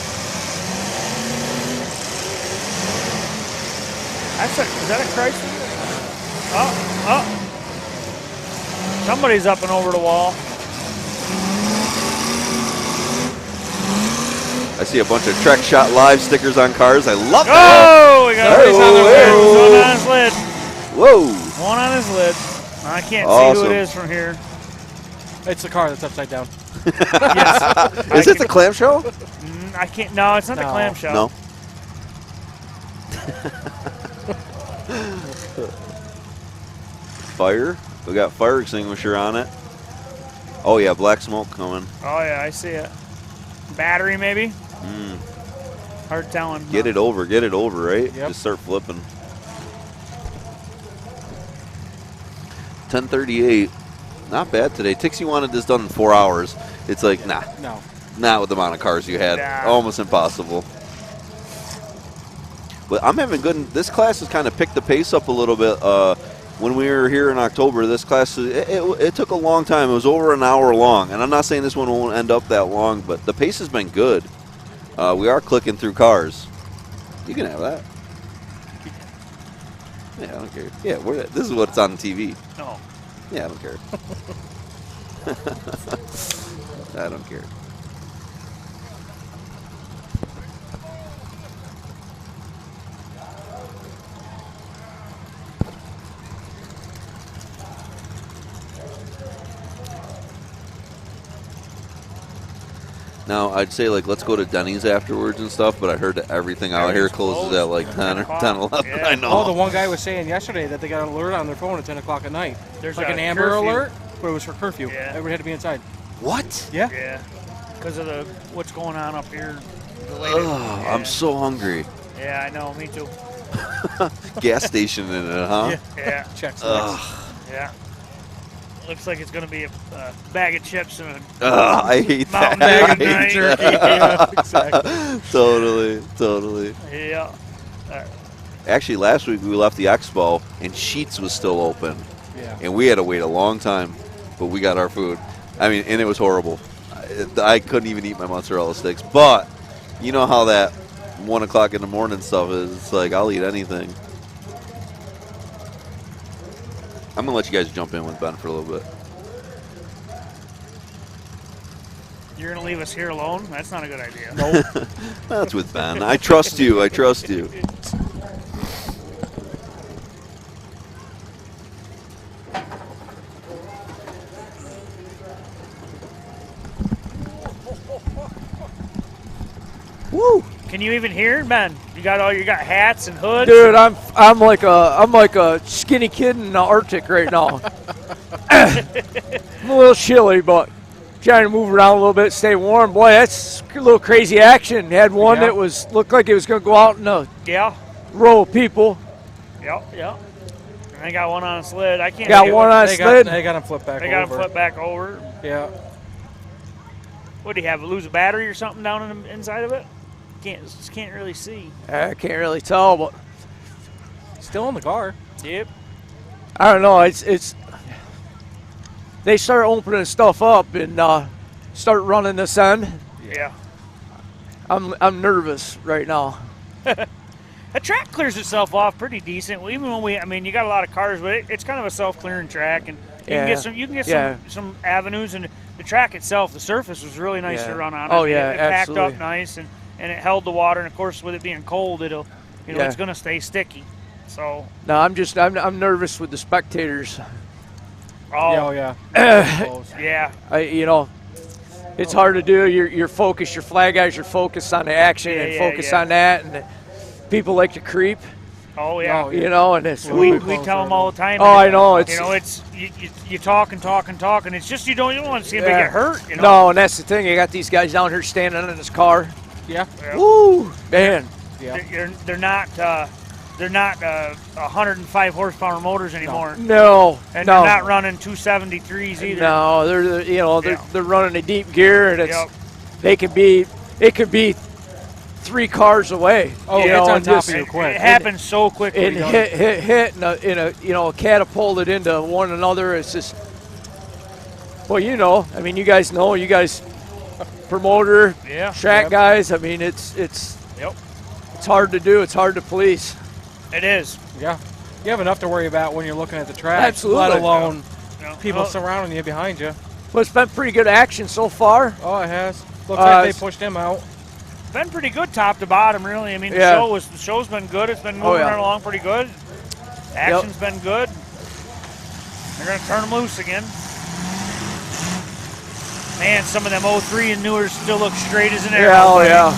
Is that a Chrysler? Oh. Somebody's up and over the wall. I see a bunch of Trek Shot Live stickers on cars. I love that. Oh, we got a race on the lid. One on his lid. Whoa. One on his lid. I can't see who it is from here. It's the car that's upside down. Yes. Is it the clamshell? I can't. No, it's not the clamshell. No. Fire. We got fire extinguisher on it. Oh yeah, black smoke coming. Oh yeah, I see it. Battery maybe. Hard telling. Get it over, right? Yep. Just start flipping. 1038. Not bad today. Tixie wanted this done in 4 hours. It's like, nah. No. Not with the amount of cars you had. Nah. Almost impossible. But I'm having good. This class has kind of picked the pace up a little bit. When we were here in October, this class, it took a long time. It was over an hour long. And I'm not saying this one won't end up that long, but the pace has been good. We are clicking through cars. You can have that. Yeah, I don't care. Yeah, this is what's on TV. No. Yeah, I don't care. I don't care. Now, I'd say, like, let's go to Denny's afterwards and stuff, but I heard that everything out here closes at, like, 10 or 10, 11. Yeah. I know. Oh, the one guy was saying yesterday that they got an alert on their phone at 10 o'clock at night. There's like a an Amber curfew. Alert, but it was for curfew. Yeah. Everybody had to be inside. What? Yeah. Yeah. Because of what's going on up here. Oh, I'm so hungry. Yeah, I know. Me too. Gas station in it, huh? Yeah. Checks. Yeah. Looks like it's going to be a bag of chips and I hate mountain that. bag of I hate jerky. that. Yeah, exactly. Totally. Yeah. Actually, last week we left the expo and Sheetz was still open. Yeah. And we had to wait a long time, but we got our food. I mean, and it was horrible. I couldn't even eat my mozzarella sticks. But you know how that 1 o'clock in the morning stuff is. It's like, I'll eat anything. I'm going to let you guys jump in with Ben for a little bit. You're going to leave us here alone? That's not a good idea. Nope. That's with Ben. I trust you. I trust you. Woo! Can you even hear, Ben? You got hats and hoods. Dude, I'm like a skinny kid in the Arctic right now. I'm a little chilly, but trying to move around a little bit, stay warm. Boy, that's a little crazy action. Had one that looked like it was going to go out in a row of people. Yeah. And they got one on a sled. I can't. Got one on a sled. They got him flipped back. They got him flipped back over. Yeah. What do you have? Lose a battery or something down in the inside of it? Can't really see. I can't really tell, but still in the car. Yep. I don't know. It's they start opening stuff up and start running this end. Yeah. I'm nervous right now. The track clears itself off pretty decent. Even when you got a lot of cars, but it's kind of a self-clearing track, and you can get some avenues, and the track itself, the surface was really nice to run on. Oh it packed absolutely. up nice, and it held the water, and of course with it being cold, it's going to stay sticky. So no, I'm nervous with the spectators. Oh yeah. Yeah. It's hard to do. You're focused. Your flag guys are focused on the action and focus on that, and people like to creep. Oh yeah. And it's we tell them all the time. Oh, I know. It's you talk and talk and talk, and it's just you don't want to see them get hurt. No, and that's the thing. You got these guys down here standing in this car. Yeah. Woo, man. Yeah. They're not 105 horsepower motors anymore. No. And they're not running 273s either. No, they're running a deep gear, and it could be 3 cars away. Oh, it's on top of you quick. It happens so quickly. And hit, and catapulted into one another. It's just, well, you guys know, you guys, promoter, track guys. I mean, it's hard to do. It's hard to police. It is. Yeah. You have enough to worry about when you're looking at the track. Absolutely. Let alone people surrounding you behind you. Well, it's been pretty good action so far. Oh, it has. Looks like they pushed him out. Been pretty good top to bottom, really. I mean, the show's been good. It's been moving along pretty good. Action's been good. They're going to turn them loose again. Man, some of them 03 and newer still look straight as an arrow. Yeah, oh yeah.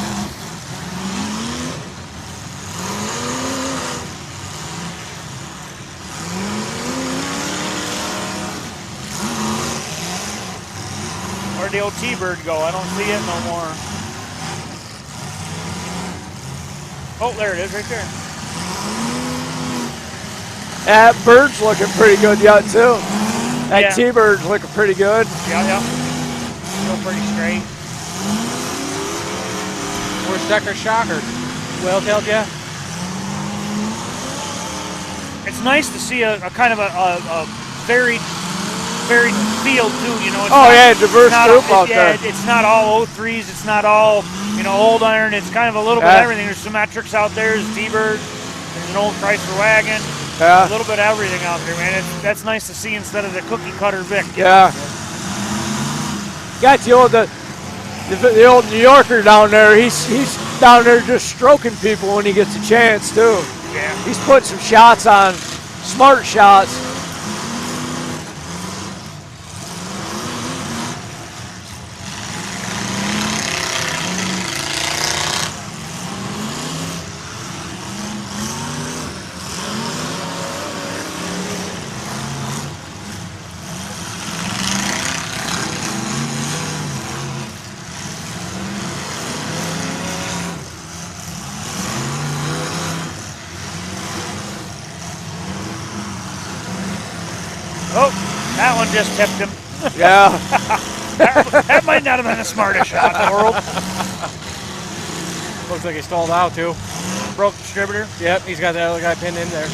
Where'd the old T-Bird go? I don't see it no more. Oh, there it is right there. That bird's looking pretty good yet, too. That T-bird's looking pretty good. Yeah. Still pretty straight. Where's Decker's shocker? Well-tailed, yeah. It's nice to see a kind of a varied field too. You know. It's diverse group out there. It's not all 03s. It's not all old iron. It's kind of a little bit of everything. There's some metrics out there. There's T-bird. There's an old Chrysler wagon. Yeah. A little bit of everything out there, man. That's nice to see instead of the cookie cutter Vic. Yeah. Got the old New Yorker down there. He's down there just stroking people when he gets a chance too. Yeah. He's putting some shots on, smart shots. Oh, that one just tipped him. Yeah. that might not have been the smartest shot in the world. Looks like he stalled out too. Broke the distributor. Yep, he's got that other guy pinned in there.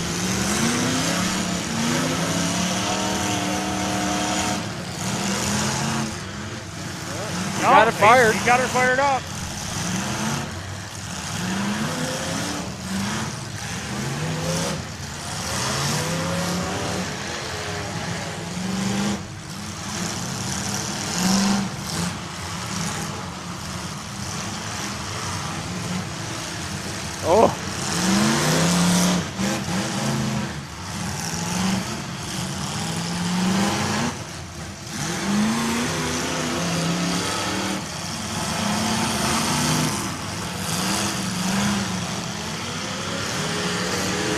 Got it fired. He got her fired up. Oh.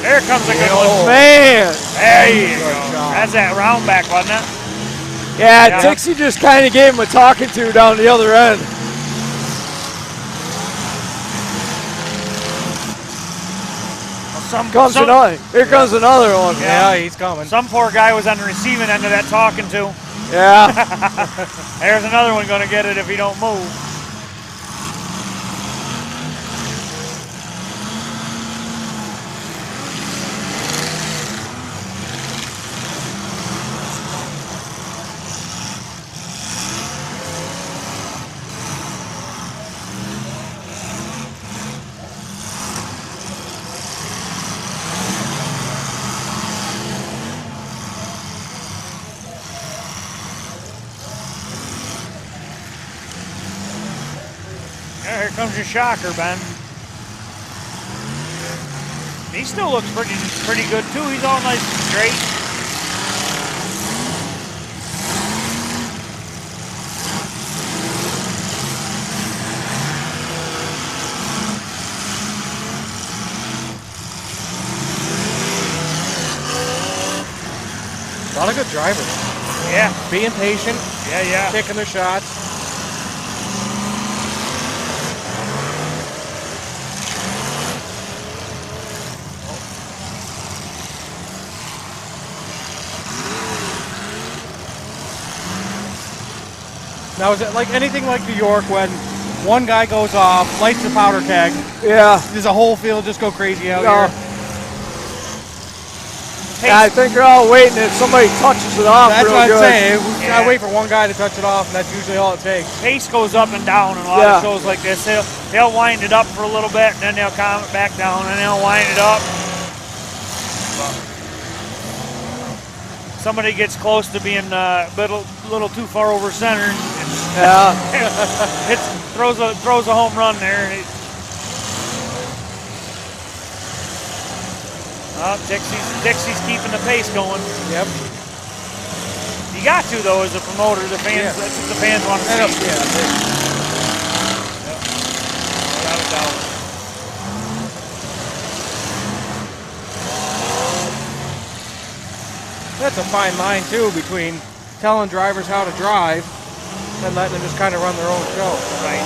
There comes a good one. Man. There you go. That's that round back, wasn't it? Yeah, Dixie just kind of gave him a talking to down the other end. Here comes another one. Yeah, he's coming. Some poor guy was on the receiving end of that talking to. Yeah. There's another one going to get it if he don't move. Here comes your shocker, Ben. He still looks pretty good too. He's all nice and straight. A lot of good drivers. Yeah. Being patient. Yeah. Taking their shots. Now, is it like anything like New York when one guy goes off, lights the powder keg? Yeah. Does the whole field just go crazy out here? Yeah, I think they're all waiting if somebody touches it off. That's real what good. I'm saying. I wait for one guy to touch it off, and that's usually all it takes. Pace goes up and down in a lot of shows like this. They'll wind it up for a little bit, and then they'll calm it back down, and they'll wind it up. Somebody gets close to being a little too far over center. Yeah. throws a home run there. Dixie's keeping the pace going. Yep. You got to though, as a promoter. The fans, that's what the fans want to see. Without a doubt. That's a fine line too between telling drivers how to drive and letting them just kind of run their own show. Right.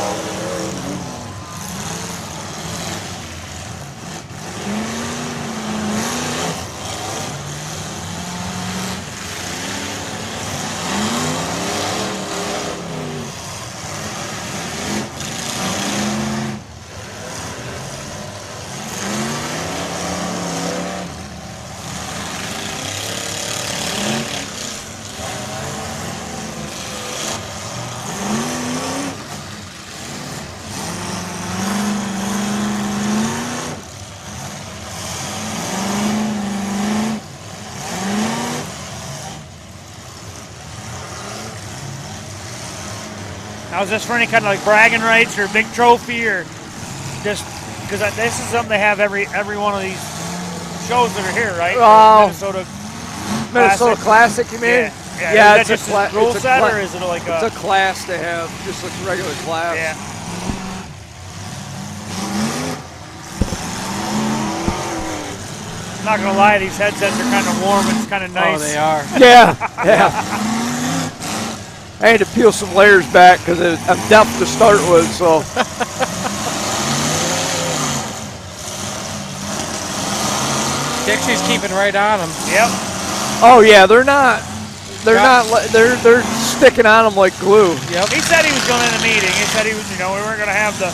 Now, is this for any kind of like bragging rights or big trophy, or just because this is something they have every one of these shows that are here, right? Minnesota Classic, you mean? Yeah. Is that just a rule set, or is it like it's a class to have, just like a regular class. Yeah. I'm not gonna lie, these headsets are kind of warm. It's kind of nice. Oh, they are. Yeah. I had to peel some layers back because I'm deaf to start with, so. Dixie's keeping right on them. Yep. Oh yeah, they're sticking on them like glue. Yep. He said he was going in a meeting. He said he was, we weren't gonna have the.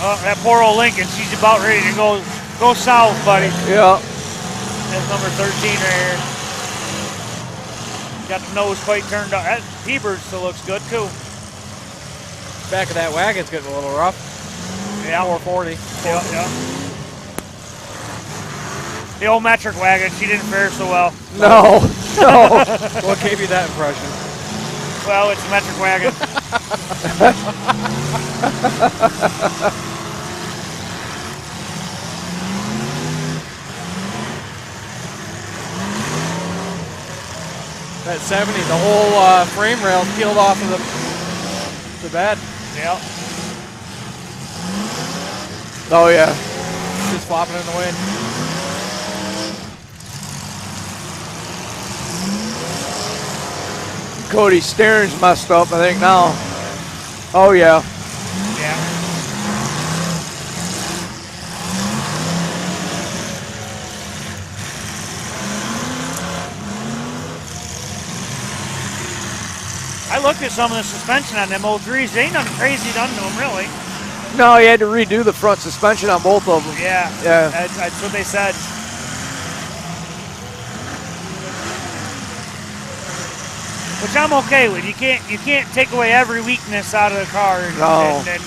Oh, that poor old Lincoln. She's about ready to go south, buddy. Yeah. That's number 13 right here. Got the nose quite turned up. That T-bird still looks good too. Back of that wagon's getting a little rough. Yeah. 440. Yeah. The old metric wagon, she didn't fare so well. No. What gave you that impression? Well, it's a metric wagon. That 70, the whole frame rail peeled off of the bed. Yep. Oh yeah. Just flopping in the wind. Cody's steering's messed up, I think now. Oh yeah. Yeah. I looked at some of the suspension on them 03s. They ain't nothing crazy done to them, really. No, he had to redo the front suspension on both of them. Yeah. Yeah. That's what they said. Which I'm okay with. You can't take away every weakness out of the car. No. And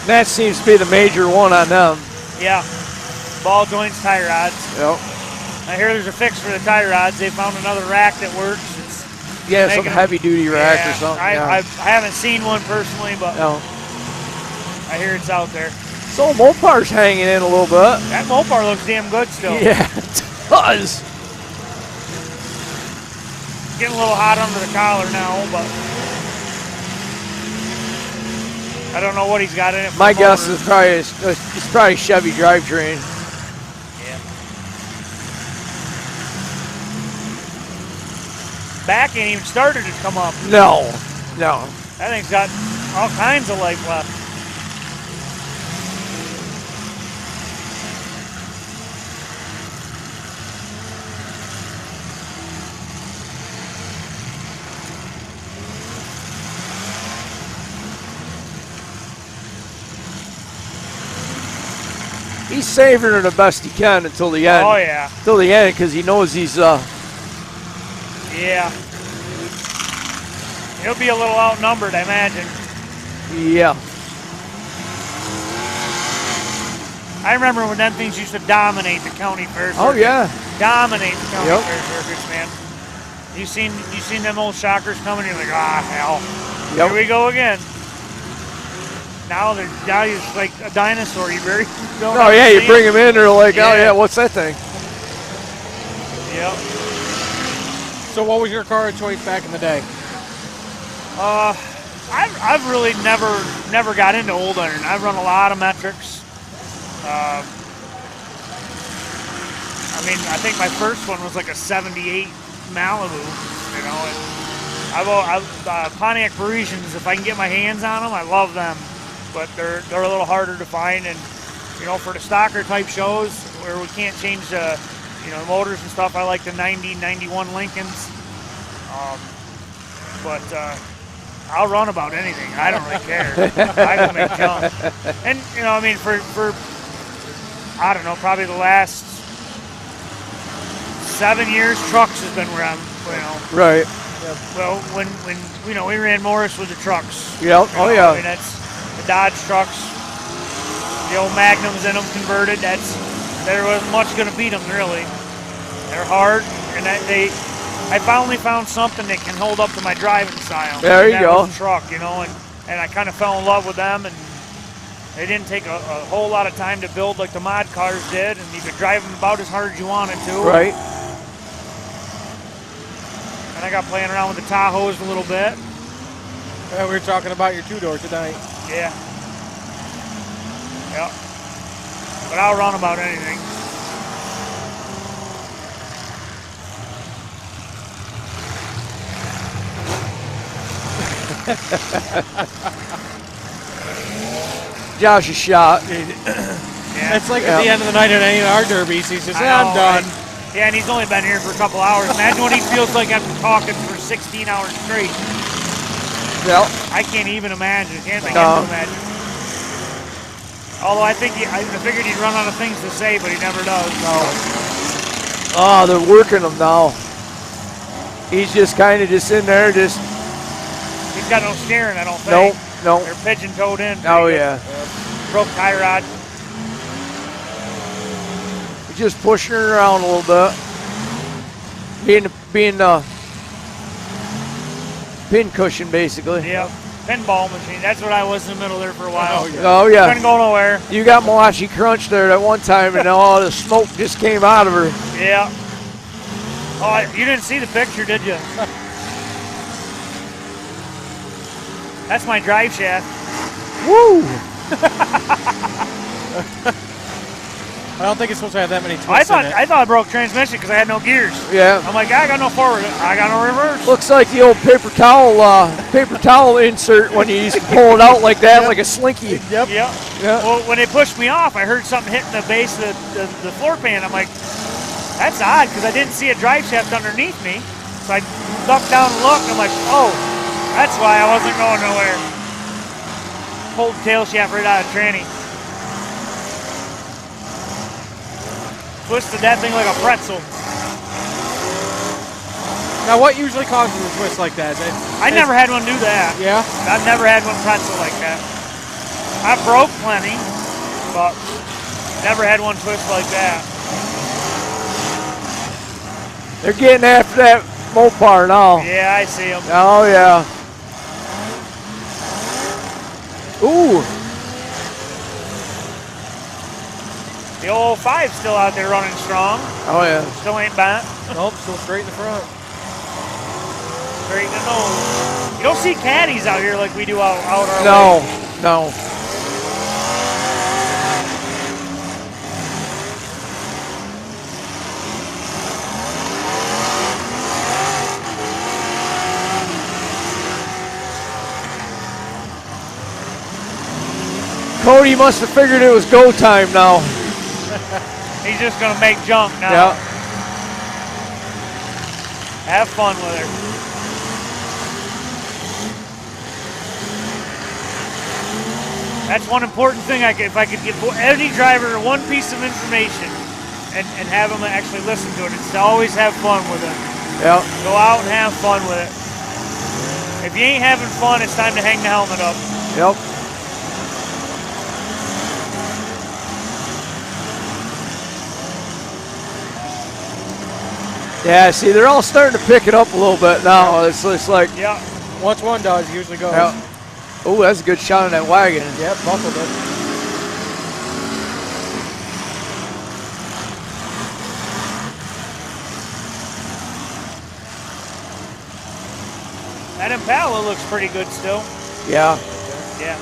that seems to be the major one on them. Yeah. Ball joints, tie rods. Yep. I hear there's a fix for the tie rods. They found another rack that works. Some heavy duty rack or something. I haven't seen one personally, but no. I hear it's out there. So Mopar's hanging in a little bit. That Mopar looks damn good still. Yeah, it does. Getting a little hot under the collar now, but I don't know what he's got in it. My guess is it's probably Chevy drivetrain. Yeah. Back ain't even started to come up. No. That thing's got all kinds of life left. He's saving her the best he can until the end. Oh, yeah. Until the end, because he knows he's... Yeah. He'll be a little outnumbered, I imagine. Yeah. I remember when them things used to dominate the county fair circuit. Oh, yeah. Dominate the county fair circuits, man. You seen them old shockers coming, you're like, hell. Yep. Here we go again. Now he's like a dinosaur. You very don't. Oh yeah, you bring him in, they're like, oh yeah, what's that thing? Yep. So what was your car of choice back in the day? I've really never got into old iron. I've run a lot of metrics. I think my first one was like a '78 Malibu. I've Pontiac Parisians. If I can get my hands on them, I love them. But they're a little harder to find, and for the stocker type shows where we can't change the motors and stuff, I like the 90, 91 Lincolns. But I'll run about anything. I don't really care. I can make jump. And for I don't know, probably the last 7 years, trucks has been where I'm. Right. Well, when we ran Morris with the trucks. Yep. Oh yeah. That's the Dodge trucks, the old Magnums in them converted. There wasn't much going to beat them really. They're hard, and I finally found something that can hold up to my driving style. There you go. That was a truck, you know, and I kind of fell in love with them, and they didn't take a whole lot of time to build like the mod cars did, and you could drive them about as hard as you wanted to. Right. And I got playing around with the Tahoes a little bit. Yeah, we were talking about your two-door tonight. Yeah. Yep. But I'll run about anything. Josh is shot. Yeah. It's like at the end of the night at any of our derbies, he says, I'm done. Yeah, and he's only been here for a couple hours. Imagine what he feels like after talking for 16 hours straight. Well, I can't even imagine. Can't begin to imagine. Although I figured he'd run out of things to say, but he never does. No. Oh, they're working him now. He's just kind of just in there, just. He's got no steering, I don't think. No. They're pigeon-toed in. Oh, yeah. Broke tie rod. Just pushing her around a little bit. Being pin cushion, basically. Yeah. Pinball machine. That's what I was in the middle there for a while. Oh, yeah. Couldn't go nowhere. You got Malachi Crunch there at one time, and all the smoke just came out of her. Yeah. Oh, you didn't see the picture, did you? That's my drive shaft. Woo! I don't think it's supposed to have that many twists in it. I thought I broke transmission because I had no gears. Yeah. I'm like, I got no forward. I got no reverse. Looks like the old paper towel insert when you used to pull it out like that, like a slinky. Yep. Yeah. Well, when they pushed me off, I heard something hitting the base of the floor pan. I'm like, that's odd because I didn't see a drive shaft underneath me. So I ducked down and looked. And I'm like, oh, that's why I wasn't going nowhere. Pulled the tail shaft right out of tranny. Twisted that thing like a pretzel. Now, what usually causes a twist like that? I never had one do that. Yeah? I've never had one pretzel like that. I broke plenty, but never had one twist like that. They're getting after that Mopar now. Yeah, I see them. Oh, yeah. Ooh. The old 05's still out there running strong. Oh, yeah. Still ain't bent. Nope, still straight in the front. Straight in the nose. You don't see caddies out here like we do out our way. No. Cody must have figured it was go time now. He's just going to make junk now. Yeah. Have fun with her. That's one important thing. If I could give any driver one piece of information and have them actually listen to it, it's to always have fun with it. Yeah. Go out and have fun with it. If you ain't having fun, it's time to hang the helmet up. Yep. Yeah, see, they're all starting to pick it up a little bit now. It's like... Yeah. Once one does, it usually goes. Yeah. Oh, that's a good shot on that wagon. Yep, buckled it. That Impala looks pretty good still. Yeah. Yeah.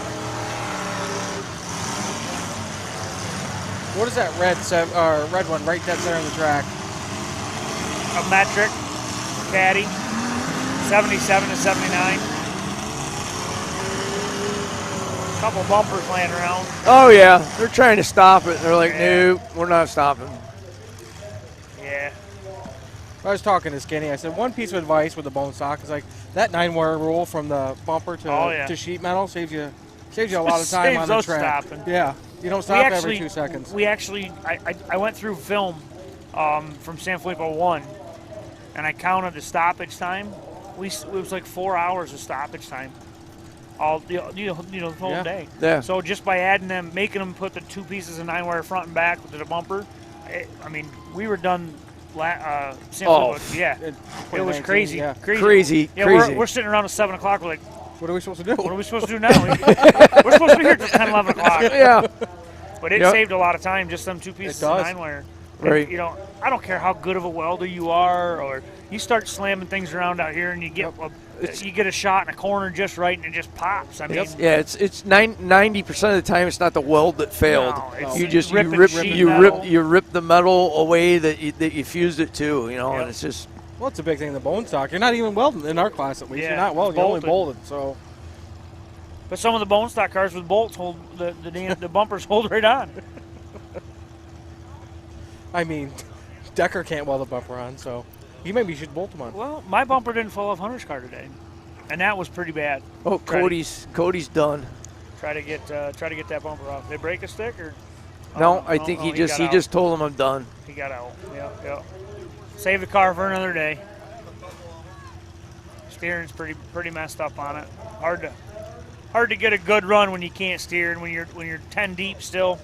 What is that red one right dead center of the track? A metric caddy, 77 to 79. A couple bumpers laying around. Oh, yeah. They're trying to stop it. They're like, nope, we're not stopping. Yeah. I was talking to Skinny. I said, one piece of advice with the bone stock is like that 9-wire rule from the bumper to sheet metal saves you a lot of time on the track. Stopping. Yeah. You don't stop every 2 seconds. I went through film from Sanfilippo 1, and I counted the stoppage time. It was like 4 hours of stoppage time, all the whole day. Yeah. So just by adding them, making them put the 2 pieces of 9-wire front and back with the bumper, we were done Sanfilippo. Yeah, it was crazy. Yeah. Crazy. We're sitting around at 7 o'clock. We're like, what are we supposed to do? What are we supposed to do now? We're supposed to be here till 10, 11 o'clock. Yeah. But it saved a lot of time, just them 2 pieces of 9-wire. Right. You know, I don't care how good of a welder you are, or you start slamming things around out here and you get a shot in a corner just right and it just pops. I mean, yeah, it's 90% of the time it's not the weld that failed. No, you rip the metal away that you fused it to, you know, and it's just. Well, it's a big thing in the bone stock. You're not even welding in our class, at least. Yeah, you're not welding. You're only bolted. So. But some of the bone stock cars with bolts hold the bumpers hold right on. I mean, Decker can't weld a bumper on, so maybe should bolt them on. Well, my bumper didn't fall off Hunter's car today, and that was pretty bad. Oh, Cody's done. Try to get that bumper off. Did they break a stick or? No, I think he just told him I'm done. He got out. Yeah. Save the car for another day. Steering's pretty messed up on it. Hard to get a good run when you can't steer and when you're 10 deep still.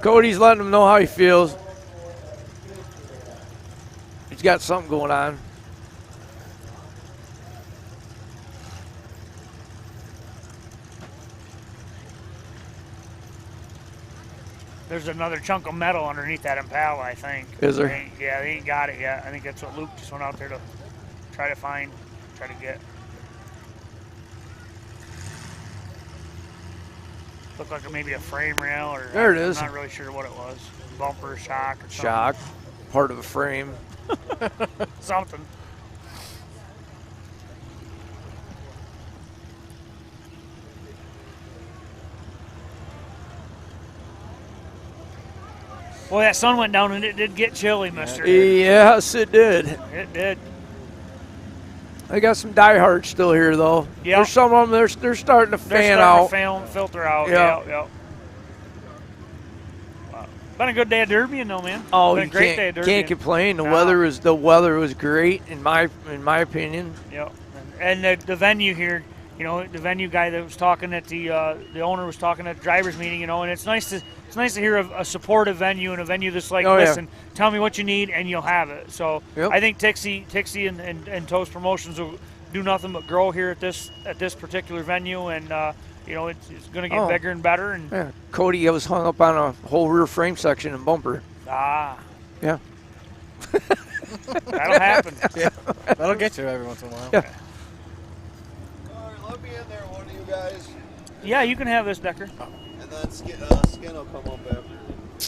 Cody's letting him know how he feels. He's got something going on. There's another chunk of metal underneath that Impala, I think. Is there? They ain't got it yet. I think that's what Luke just went out there to try to get. Looked like maybe a frame rail or there it is. I'm not really sure what it was. Bumper, shock, or something. Shock, part of a frame. Something. Well, that sun went down and it did get chilly, mister. Yes, it did. It did. I got some diehards still here, though. Yeah. There's some of them, they're starting to fan out. Filter out. Yeah. Been a good day of derbying, though, man. Oh, been a great day of derbying. Can't complain. The weather was great in my opinion. Yep. And the venue here, you know, the venue guy that was talking at the owner was talking at the drivers meeting, you know, and it's nice to hear a supportive venue and a venue that's like, listen, tell me what you need and you'll have it. So I think Tixie and Toast Promotions will do nothing but grow here at this particular venue, and you know, it's going to get bigger and better. And Cody was hung up on a whole rear frame section and bumper. Yeah. That'll happen. Yeah. That'll get you every once in a while. Yeah. All right, let me in there, one of you guys. Yeah, you can have this, Decker. And then Skin will come up after.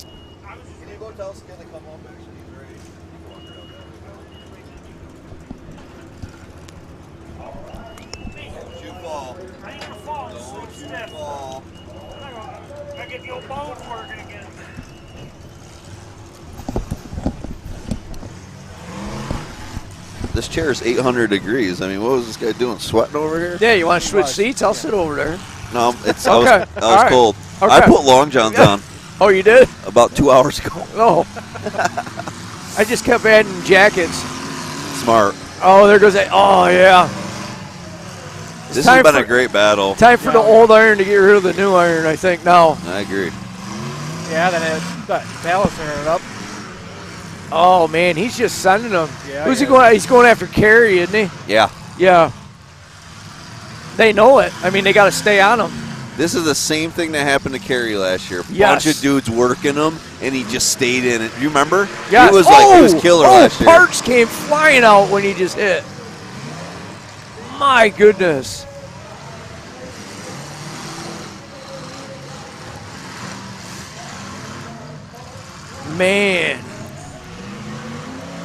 Can you go tell Skin to come up? Actually, he's ready. Don't you fall. I ain't gonna fall. Don't you fall. I get the old bones working again. This chair is 800 degrees. I mean, what was this guy doing? Sweating over here? Yeah, you want to switch seats? I'll sit over there. No, it's okay. I was cold. Okay. I put long johns on. Oh, you did? About 2 hours ago. Oh. I just kept adding jackets. Smart. Oh, there goes that. Oh, yeah. This has been a great battle. Time for the old iron to get rid of the new iron, I think, now. I agree. Yeah, then Dallas turning it up. Oh, man, he's just sending them. Yeah, Who's he going? He's going after Carey, isn't he? Yeah. Yeah. They know it. I mean, they got to stay on him. This is the same thing that happened to Carey last year. Yes. Bunch of dudes working him, and he just stayed in it. You remember? Yes. He was killer last year. Parts came flying out when he just hit. My goodness. Man.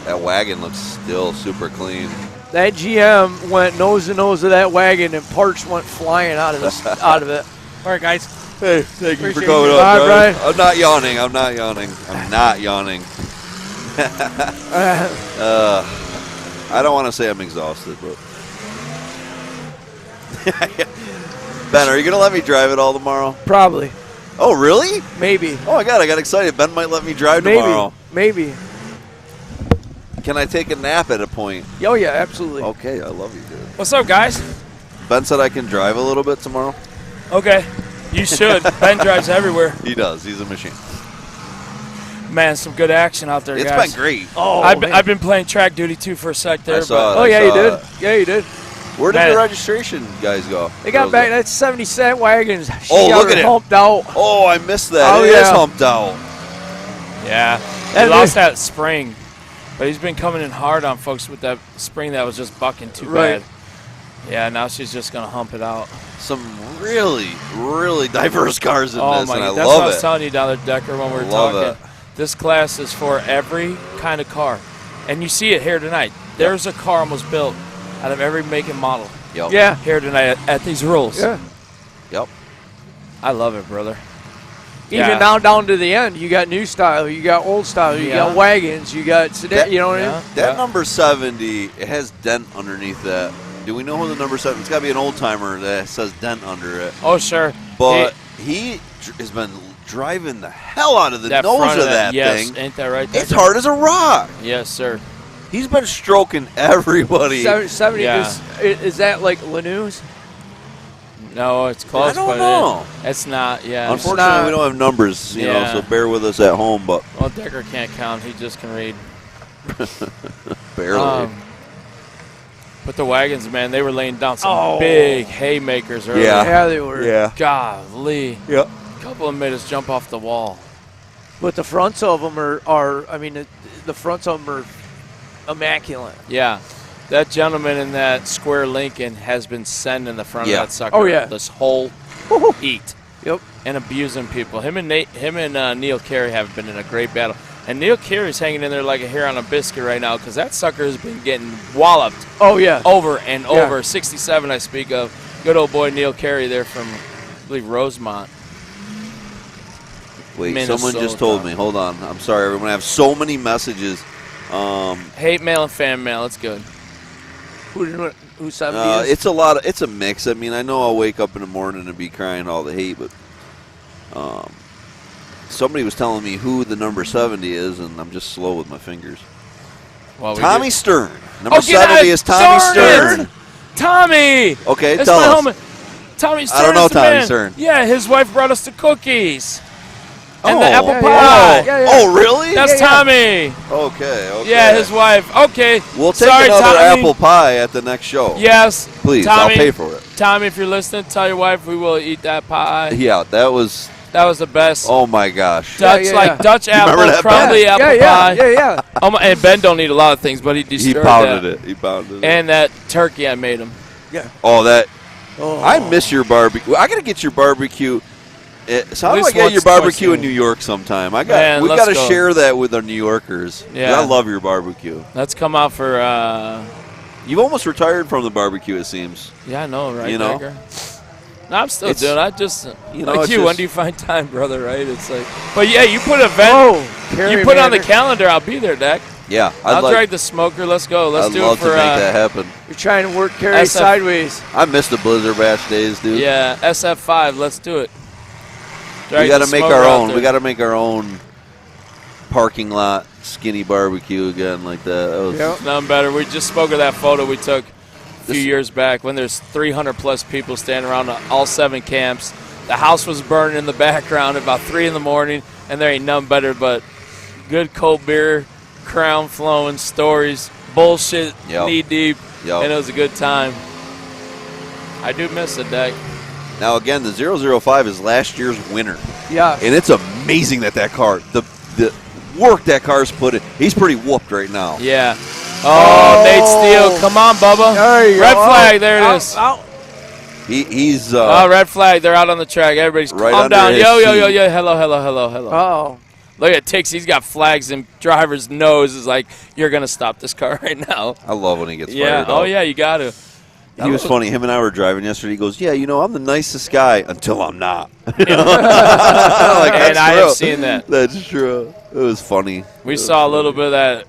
That wagon looks still super clean. That GM went nose to nose of that wagon, and parts went flying out of it. All right, guys. Hey, thank you for Appreciate coming you. up, Bye, Brian. Brian. I'm not yawning. I'm not yawning. I don't want to say I'm exhausted, but Ben, are you gonna let me drive it all tomorrow? Probably. Oh, really? Maybe. Oh my God, I got excited. Ben might let me drive tomorrow. Maybe. Can I take a nap at a point? Oh yeah, absolutely. Okay, I love you, dude. What's up, guys? Ben said I can drive a little bit tomorrow. Okay, you should. Ben drives everywhere. He does. He's a machine. Man, some good action out there, It's guys. been great. Oh, I've been playing track duty too for a sec there. I saw but it. Oh, yeah, I you saw did. it. Yeah, you did. Where did Man. the registration guys go? They got Girls back. go? That's 70-cent wagons. She Oh, got look her at it. humped out. Oh, I missed that. Oh, It is yeah. humped out. Yeah, That he lost is- that spring, but he's been coming in hard on folks with that spring that was just bucking too Right. bad. Yeah, now she's just gonna hump it out. Some really, really diverse cars in Oh this, my and I God, that's what I love was it. telling you down there, Decker, when we were Love talking. it. This class is for every kind of car, and you see it here tonight. There's a car almost built out of every make and model. Yep. Yeah. Here tonight at these rules. Yeah. Yep. I love it, brother. Even Yeah. now down to the end, you got new style, you got old style, you Yeah. got wagons, you got sedan. That- You know what I mean? That number 70, it has dent underneath that. Do we know who the number 7? It's got to be an old timer that says dent under it. Oh, sure. But he has been driving the hell out of the That nose front of that yes, thing. ain't that right? It's hard as a rock. Yes, sir. He's been stroking everybody. 70 Yeah. is that like Lanús? No, it's close. I don't but know. It's not. Yeah. Unfortunately, we don't have numbers, you know, Yeah. so bear with us at home, but Well, Decker can't count. He just can read. barely. But the wagons, man, they were laying down some Oh. big haymakers earlier. Yeah, they were. Yeah. Golly. Yep. A couple of them made us jump off the wall. But the fronts of them are I mean, the fronts of them are immaculate. Yeah. That gentleman in that square Lincoln has been sending the front Yeah. of that sucker Oh, yeah. this whole heat. Yep. And abusing people. Him and Neil Carey have been in a great battle. And Neil Carey's hanging in there like a hair on a biscuit right now because that sucker has been getting walloped Oh yeah. over and Yeah. over. 67 I speak of. Good old boy Neil Carey there from, I believe, Rosemont. Wait, Minnesota. someone just told me. Hold on. I'm sorry, everyone. I have so many messages. Hate mail and fan mail. It's good. Who 70 is? It's a lot. It's a mix. I mean, I know I'll wake up in the morning and be crying all the hate, but somebody was telling me who the number 70 is, and I'm just slow with my fingers. Well, we Tommy did- Stern. Number get 70 out. is Tommy Darn Stern. it. Tommy. Okay, That's tell my us. homie. Tommy Stern. I don't know is the Tommy man. Stern. Yeah, his wife brought us the cookies. And Oh. the apple Yeah, pie. yeah. Oh, really? That's Tommy. Okay. Yeah, his wife. Okay. We'll take Sorry, another Tommy. apple pie at the next show. Yes. Please, Tommy, I'll pay for it. Tommy, if you're listening, tell your wife we will eat that pie. Yeah, that was the best. Oh my gosh. Dutch, like Dutch You remember apple, that, crumbly Ben? apple pie. Yeah. Oh my, and Ben don't eat a lot of things, but he He destroyed pounded that. it. He pounded it. And that turkey I made him. Yeah. Oh, that. Oh. I miss your barbecue. I gotta get your barbecue. So how do I least get your once, barbecue twice in a New York sometime? Man, We let's gotta go. share that with our New Yorkers. 'Cause Yeah. I love your barbecue. Let's come out for. You've almost retired from the barbecue, it seems. Yeah, I know, right? You know? Decker? No, I'm still It's- doing. I just you know, like it's you. When just- do you find time, brother? Right? It's like, but yeah, you put an event. Oh, you put it on the calendar. I'll be there, Dak. Yeah, I'll like, drag the smoker. Let's go. Let's I'd do love it for. to make that happen. You're trying to work Carey SF sideways. I miss the Blizzard Bash days, dude. Yeah, SF5. Let's do it. We Drag got the to make smoker our out own. there. We got to make our own parking lot skinny barbecue again, like that. That was, Yep. None better. We just spoke of that photo we took a few years back when there's 300 plus people standing around all 7 camps. The house was burning in the background at about 3 in the morning, and there ain't none better but good cold beer, crown flowing, stories, bullshit, Yep. knee deep, Yep. and it was a good time. I do miss it, Dak. Now again, the 005 is last year's winner. Yeah. And it's amazing that car, the work that car's put in. He's pretty whooped right now. Yeah. Oh, Nate Steele. Come on, Bubba. There you Red go. flag. There it Out, is. out. He's Oh, red flag. They're out on the track. Everybody's right calm under down. his Yo, yo, yo, seat. yo. Hello, hello, hello, hello. Oh. Look at Tix. He's got flags and driver's nose is like, you're going to stop this car right now. I love when he gets Yeah. fired Oh, up. yeah, you got to. He was funny. Him and I were driving yesterday. He goes, "Yeah, you know, I'm the nicest guy until I'm not." Like, And that's I true. have seen that. That's true. It was funny. We saw a little bit of that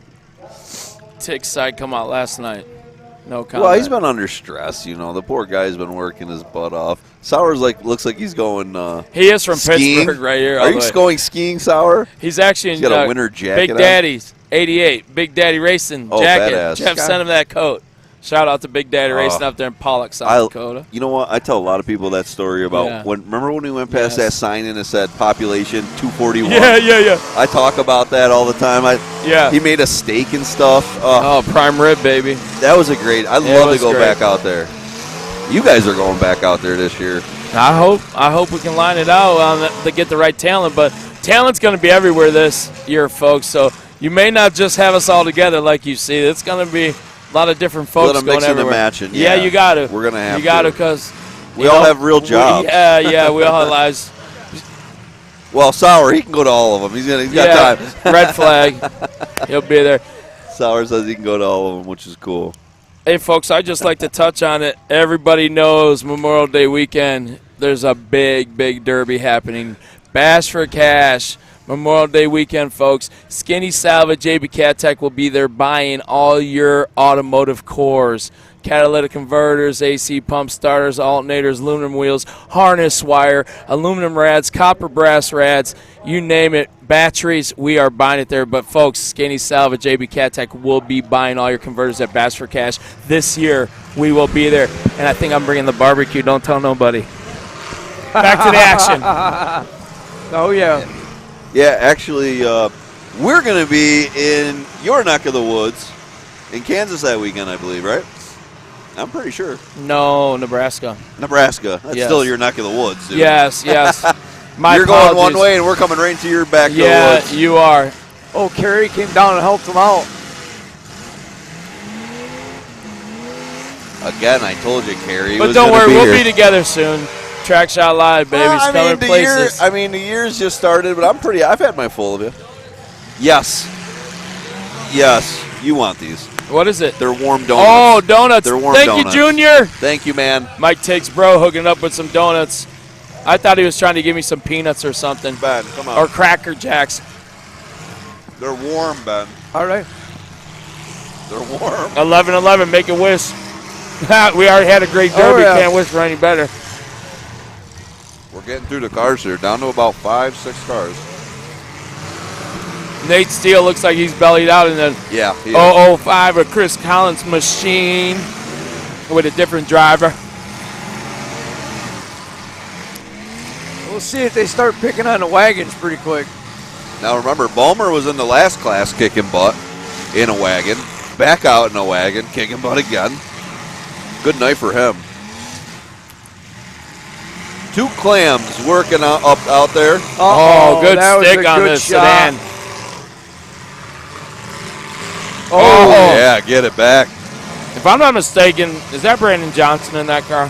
Tix side come out last night. No comment. Well, he's been under stress. You know, the poor guy's been working his butt off. Sour's looks like he's going. He is from skiing. Pittsburgh right here. Are you going skiing, Sour? He's actually in He's got a winter jacket Big on. Daddy's 88 Big Daddy Racing Oh, jacket. badass. Jeff sent him that coat. Shout out to Big Daddy racing up there in Pollock, South Dakota. You know what? I tell a lot of people that story about remember when we went past that sign and it said population 241? Yeah. I talk about that all the time. He made a steak and stuff. Prime rib, baby. That was I'd love to go back out there. You guys are going back out there this year. I hope we can line it out to get the right talent, but talent's going to be everywhere this year, folks. So you may not just have us all together like you see. It's going to be a lot of different folks going everywhere. And matching. Yeah, you got to. We're going to have to. You got to because we all have real jobs. We all have lives. Well, Sauer, he can go to all of them. He's got time. Red flag. He'll be there. Sauer says he can go to all of them, which is cool. Hey, folks, I'd just like to touch on it. Everybody knows Memorial Day weekend, there's a big, big derby happening. Bash for Cash, Memorial Day weekend, folks. Skinny Salvage, JB Cat Tech will be there buying all your automotive cores. Catalytic converters, AC pump starters, alternators, aluminum wheels, harness wire, aluminum rads, copper brass rads, you name it. Batteries, we are buying it there. But, folks, Skinny Salvage, JB Cat Tech will be buying all your converters at Bash for Cash. This year, we will be there. And I think I'm bringing the barbecue. Don't tell nobody. Back to the action. Oh, yeah. Yeah, actually, we're going to be in your neck of the woods in Kansas that weekend, I believe, right? I'm pretty sure. No, Nebraska. Nebraska. That's still your neck of the woods, dude. Yes. You're going one way, and we're coming right into your back of the woods. Yeah, you are. Oh, Kerry came down and helped him out. Again, I told you, Kerry. But don't worry, we'll be together soon. Track Shot Live, baby. The year's just started, but I've had my full of you. Yes, you want these. What is it? They're warm donuts. Oh, donuts. They're warm Thank donuts. you, Junior. Thank you, man. Mike takes bro hooking up with some donuts. I thought he was trying to give me some peanuts or something. Ben, come on. Or Cracker Jacks. They're warm, Ben. All right. They're warm. 11-11, make a wish. We already had a great derby. Can't wish for any better. We're getting through the cars here, down to about 5-6 cars. Nate Steele looks like he's bellied out in the 005 of Chris Collins machine with a different driver. We'll see if they start picking on the wagons pretty quick. Now remember, Bulmer was in the last class kicking butt in a wagon, back out in a wagon, kicking butt again. Good night for him. 2 clams working out there. Oh, good stick on this sedan. Oh, yeah, get it back. If I'm not mistaken, is that Brandon Johnson in that car?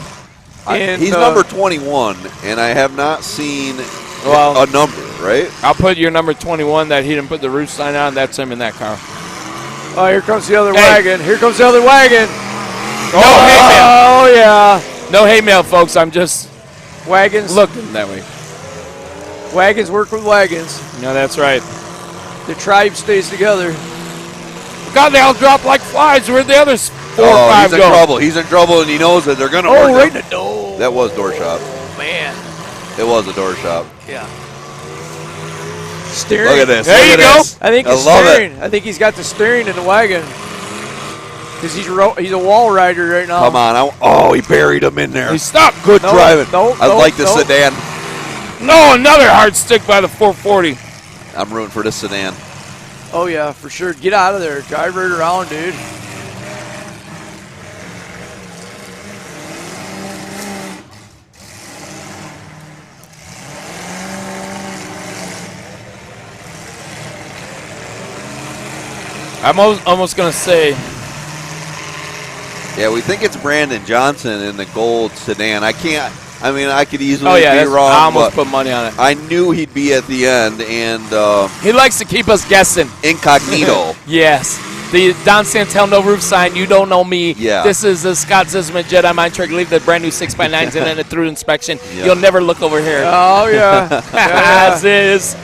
He's number 21, and I have not seen a number, right? I'll put your number 21 that he didn't put the roof sign on. That's him in that car. Oh, here comes the other wagon. Here comes the other wagon. No hay mail. Oh, yeah. No hay mail, folks. I'm just looking that way. Wagons work with wagons. No, that's right. The tribe stays together. God, they all drop like flies. Where'd the others 4 or 5 he's go? in trouble. He's in trouble, and he knows that they're going to work. Oh, right in the door. That was door shop. Man. It was a door shop. Yeah. Steering. Look at this. There you go. I think it's steering. I think he's got the steering in the wagon. Because he's a wall rider right now. Come on. He buried him in there. He stopped. Good driving. I like the sedan. No, another hard stick by the 440. I'm rooting for this sedan. Oh, yeah, for sure. Get out of there. Drive right around, dude. I'm almost going to say. Yeah, we think it's Brandon Johnson in the gold sedan. I could easily be wrong. I almost put money on it. I knew he'd be at the end, and he likes to keep us guessing. Incognito. Yes. The Don Santel no roof sign. You don't know me. Yeah. This is the Scott Zisman Jedi Mind Trick. Leave the brand new 6x9s in and through inspection. Yeah. You'll never look over here. Oh yeah. As is.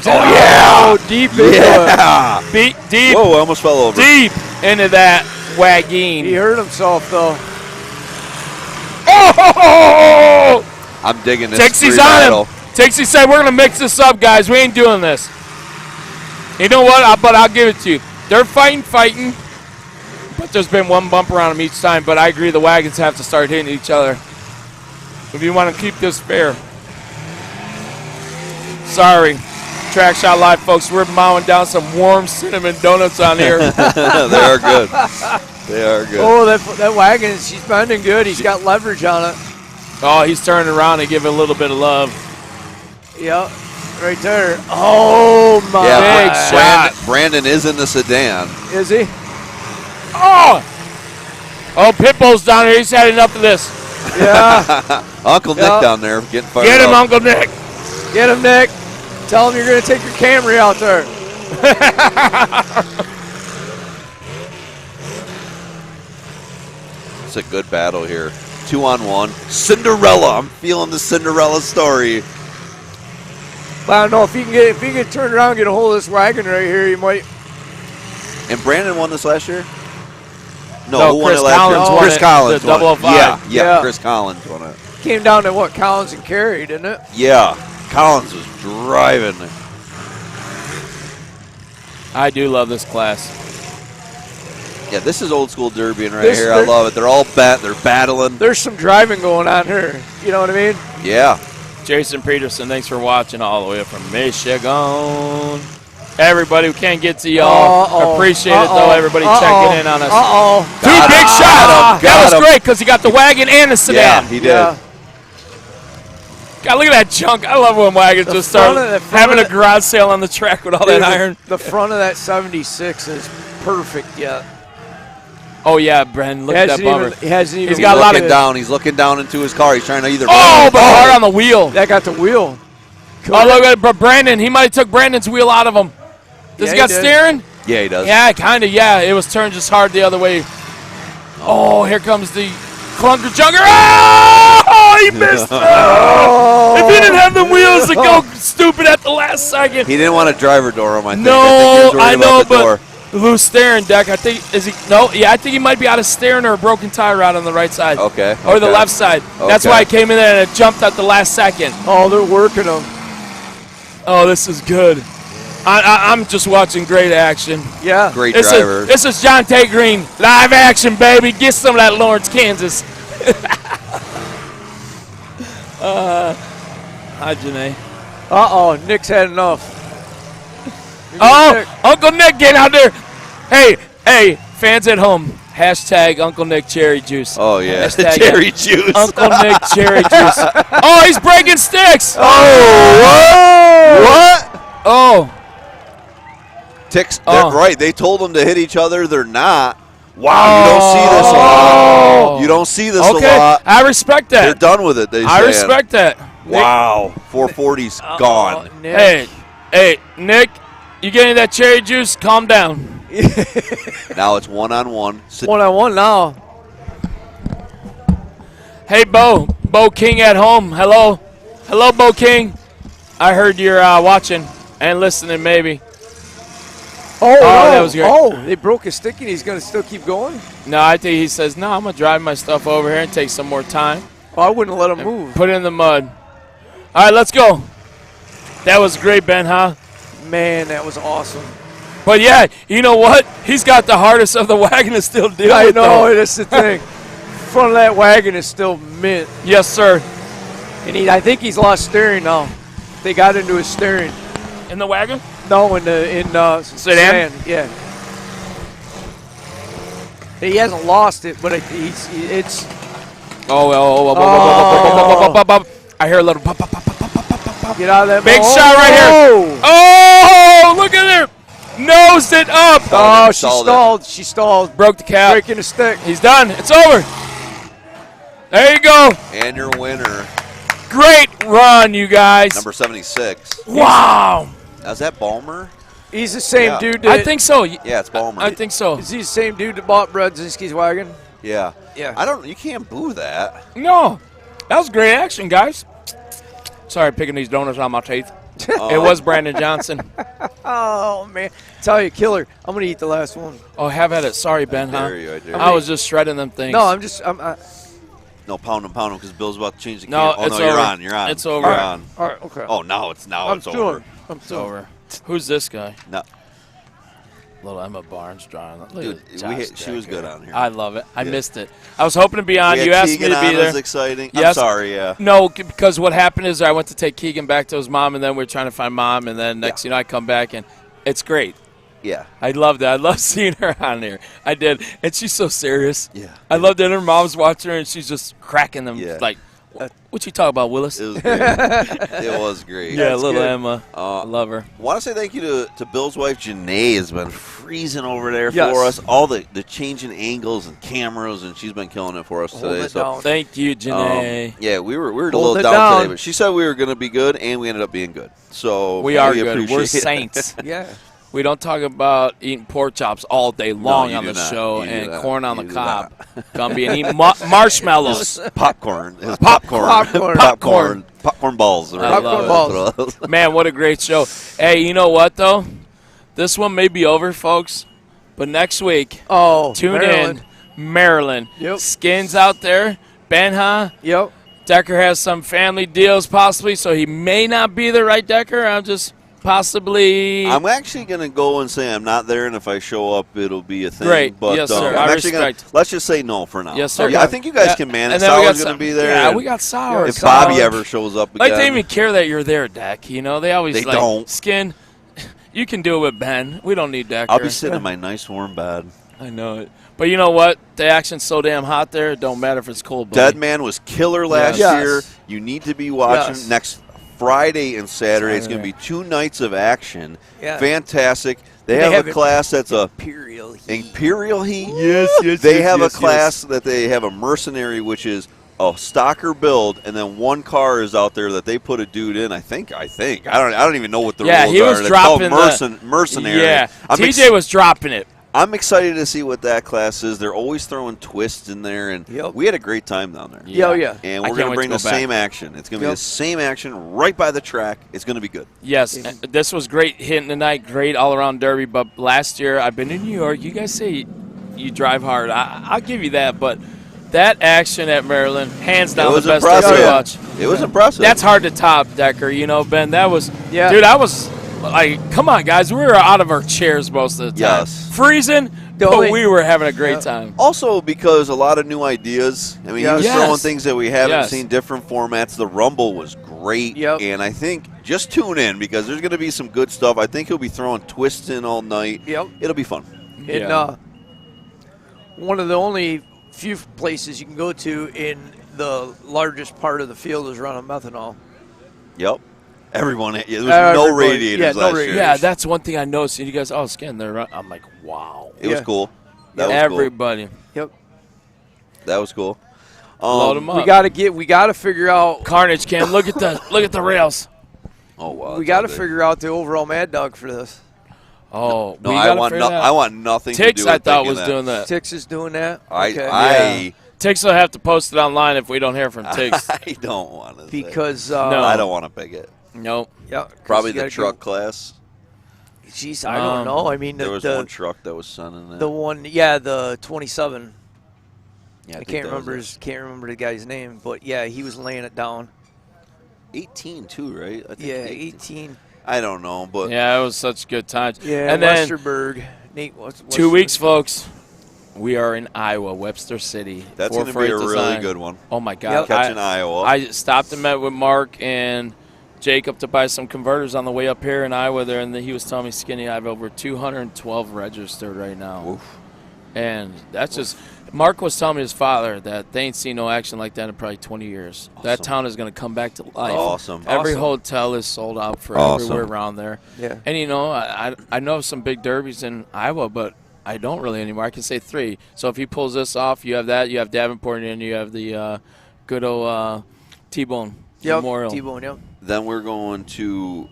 Oh yeah. Oh, deep into it. Deep. Whoa! I almost fell over. Deep into that wagon. He hurt himself though. Oh! I'm digging this. Tixie's on him. Tixie said, "We're gonna mix this up, guys. We ain't doing this." You know what? But I'll give it to you. They're fighting. But there's been one bumper on them each time. But I agree, the wagons have to start hitting each other if you want to keep this fair. Sorry. Track Shot Live, folks. We're mowing down some warm cinnamon donuts on here. They are good. They are good. Oh, that wagon, she's bending good. He's got leverage on it. Oh, he's turning around and giving a little bit of love. Yep, right there. Oh, my. Yeah, big shot. Brandon is in the sedan. Is he? Oh, Pitbull's down here. He's had enough of this. Yeah. Uncle Nick down there getting fired Get him, up. Uncle Nick. Get him, Nick. Tell him you're going to take your Camry out there. It's a good battle here. 2-on-1. Cinderella. I'm feeling the Cinderella story. But I don't know if he can get turned around and get a hold of this wagon right here, he might. And Brandon won this last year? No, who won Chris it last Collins year? won Chris it, Collins the won it. 005. Yeah, Chris Collins won it. Came down to what, Collins and Carey, didn't it? Yeah, Collins was driving. I do love this class. Yeah, this is old school derbying right This- here. I love it. They're all they're battling. There's some driving going on here. You know what I mean? Yeah. Jason Peterson, thanks for watching all the way from Michigan. Everybody who can't get to y'all, appreciate it, though. Everybody checking in on us. Two big shots. That was great because he got the wagon and the sedan. Yeah, he did. God, look at that junk. I love when wagons just start having a garage sale on the track with all that iron. The front of that 76 is perfect yet. Oh, yeah, Bren, look at that bumper. He's got a lot of down. He's looking down into his car. He's trying to either. Oh, but hard on the wheel. That got the wheel. Oh, look at it. But Brandon, he might have took Brandon's wheel out of him. Does he got steering? Yeah, he does. Yeah, kind of, yeah. It was turned just hard the other way. Oh, here comes the clunker jugger. Oh, he missed. If he didn't have the wheels to go stupid at the last second. He didn't want a driver door him, I think. No, I know, the door. but loose steering deck. I think, I think he might be out of steering or a broken tire out on the right side. Okay. Or the left side. That's why I came in there and it jumped at the last second. Oh, they're working him. Oh, this is good. I'm just watching great action. Yeah. Great driver. This is John Tay Green. Live action, baby. Get some of that Lawrence, Kansas. Hi, Janae. Uh-oh, Nick's had enough. Oh, Uncle Nick getting out there. Hey, fans at home. Hashtag Uncle Nick Cherry Juice. Oh, yeah. Hashtag Cherry Juice. Uncle Nick Cherry Juice. Oh, he's breaking sticks. Oh, what? Oh. Ticks, right. They told them to hit each other. They're not. Wow, you don't see this a lot. You don't see this a lot. I respect that. They're done with it, I respect that. Wow. 440's gone. Hey, Nick, you getting that cherry juice? Calm down. Now it's 1-on-1. 1-on-1 now. Hey, Bo King at home. Hello, Bo King. I heard you're watching and listening, maybe. Oh, that was great. Oh, they broke his stick and he's going to still keep going? No, I think he says, no, I'm going to drive my stuff over here and take some more time. Oh, I wouldn't let him move. Put it in the mud. All right, let's go. That was great, Ben, huh? Man, that was awesome. But, yeah, you know what? He's got the hardest of the wagon to still deal I with. know, that's the thing. Front of that wagon is still mint. Yes, sir. And I think he's lost steering now. They got into his steering. In the wagon? No, in sedan. Yeah. He hasn't lost it, but it's. I hear a little. Get out of that. Big shot right here. Oh, look at her. Nosed it up. Oh, she stalled. She stalled. Broke the cap. Breaking the stick. He's done. It's over. There you go. And your winner. Great run, you guys. Number 76. Wow. Now, is that Ballmer? He's the same dude. I think so. Yeah, it's Ballmer. I think so. Is he the same dude that bought Brodzinski's wagon? Yeah. Yeah. You can't boo that. No. That was great action, guys. Sorry, picking these donuts on my teeth. It was Brandon Johnson. Oh, man. Tell you, killer. I'm going to eat the last one. Oh, have at it. Sorry, Ben, huh? I was just shredding them things. No, I'm just. No, pound him, because Bill's about to change the No, camera. it's Oh, no, you're over. on. You're on. It's over. You're on. All right, okay. Oh, now it's over. It's over. Who's this guy? No. Little Emma Barnes drawing. Dude, she was good on here. I love it. I missed it. I was hoping to be on. You asked Keegan me to be on. there. It was exciting. Yes. I'm sorry, yeah. No, because what happened is I went to take Keegan back to his mom, and then we were trying to find mom, and then next I come back, and it's great. Yeah. I loved it. I love seeing her on there. I did. And she's so serious. Yeah. I loved that her mom's watching her, and she's just cracking them like, what you talking about, Willis? It was great. It was great. Yeah, little good. Emma. I love her. Want to say thank you to Bill's wife, Janae, has been freezing over there for us. All the changing angles and cameras, and she's been killing it for us today. So thank you, Janae. Yeah, we were a little down today, but she said we were going to be good, and we ended up being good. So we are good. We're saints. Yeah. We don't talk about eating pork chops all day long on the show and corn on the cob. Gumby and eat marshmallows. Popcorn. Popcorn balls. Popcorn balls. Man, what a great show. Hey, you know what, though? This one may be over, folks, but next week, tune in. Maryland. Yep. Skins out there. Benha. Yep. Decker has some family deals possibly, so he may not be there, right, Decker? I'm just... Possibly. I'm actually going to go and say I'm not there, and if I show up, it'll be a thing. Great. But, yes, sir. I'm actually gonna, let's just say no for now. Yes, sir. I think you guys can manage. Sour's going to be there. Yeah, we got Sour. If Bobby ever shows up again. Like, they don't even care that you're there, Dak. You know, they always don't. Skin, you can do it with Ben. We don't need Decker. I'll be sitting in my nice warm bed. I know it. But you know what? The action's so damn hot there, it don't matter if it's cold. Dead Man was killer last year. You need to be watching next Friday and Saturday. It's going to be 2 nights of action. Yeah. Fantastic. They have a class that's Imperial Heat. Imperial Heat? Yes. They have a class that they have a mercenary, which is a stalker build, and then one car is out there that they put a dude in. I think. I don't even know what the rules are. He was dropping mercenary. Yeah, TJ was dropping it. I'm excited to see what that class is. They're always throwing twists in there, and we had a great time down there. Yeah. And we're going to bring the same action. It's going to be the same action right by the track. It's going to be good. Yes, this was great hitting tonight, great all-around derby. But last year, I've been in New York. You guys say you drive hard. I'll give you that, but that action at Maryland, hands down, the best to watch. It was impressive. That's hard to top, Decker. You know, Ben, that was – dude, I was – like, come on, guys. We were out of our chairs most of the time. Yes. Freezing, but we were having a great time. Also because a lot of new ideas. I mean, he was throwing things that we haven't seen, different formats. The Rumble was great. And I think just tune in because there's going to be some good stuff. I think he'll be throwing twists in all night. It'll be fun. And one of the only few places you can go to in the largest part of the field is running methanol. Yep. Everyone, there was no radiators last year. Yeah, that's one thing I noticed. You guys, Skin, they're right. I'm like, wow. It was cool. That was everybody. Yep. That was cool. Load them up. We gotta figure out Carnage Cam. Look at the rails. Oh wow. We gotta figure out the overall Mad Dog for this. Oh no, I want nothing Tix, to do with I thought was that. doing that. Tix is doing that. Tix will have to post it online if we don't hear from Tix. I don't want to. Because no, I don't want to pick it. Nope. Yeah. Probably the truck class. Jeez, I don't know. I mean, there was one truck that was sending it. The one, the 27. Yeah, I can't remember the guy's name, but yeah, he was laying it down. 18 too, right? I think 18. I don't know, but yeah, it was such good times. Yeah, and then Westerberg. Nate, 2 weeks, folks. We are in Iowa, Webster City. That's going to be a really good one. Oh my God, catching Iowa. I stopped and met with Mark and Jacob to buy some converters on the way up here in Iowa there, and he was telling me, Skinny, I have over 212 registered right now. Oof. And that's just – Mark was telling me his father that they ain't seen no action like that in probably 20 years. Awesome. That town is going to come back to life. Awesome. Every hotel is sold out for everywhere around there. Yeah. And, you know, I know some big derbies in Iowa, but I don't really anymore. I can say 3. So if he pulls this off, you have that. You have Davenport, and you have the good old T-Bone Memorial. T-Bone, yep. Then we're going to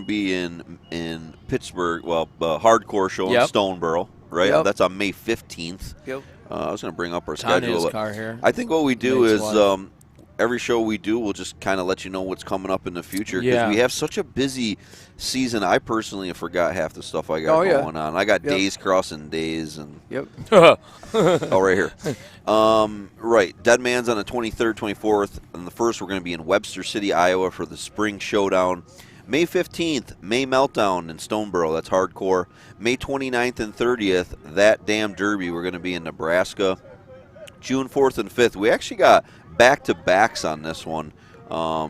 be in Pittsburgh. Well, hardcore show in Stoneboro, right? Yep. That's on May 15th. Yep. I was going to bring up our Tanya's schedule. car here. I think what we do is every show we do, we'll just kind of let you know what's coming up in the future because we have such a busy season. I personally forgot half the stuff I got going on. I got days crossing days and right here. Right, Dead Man's on the 23rd, 24th, and the 1st we're going to be in Webster City, Iowa for the Spring Showdown. May 15th, May Meltdown in Stoneboro. That's hardcore. May 29th and 30th, That Damn Derby. We're going to be in Nebraska. June 4th and 5th. We actually got back-to-backs on this one. We're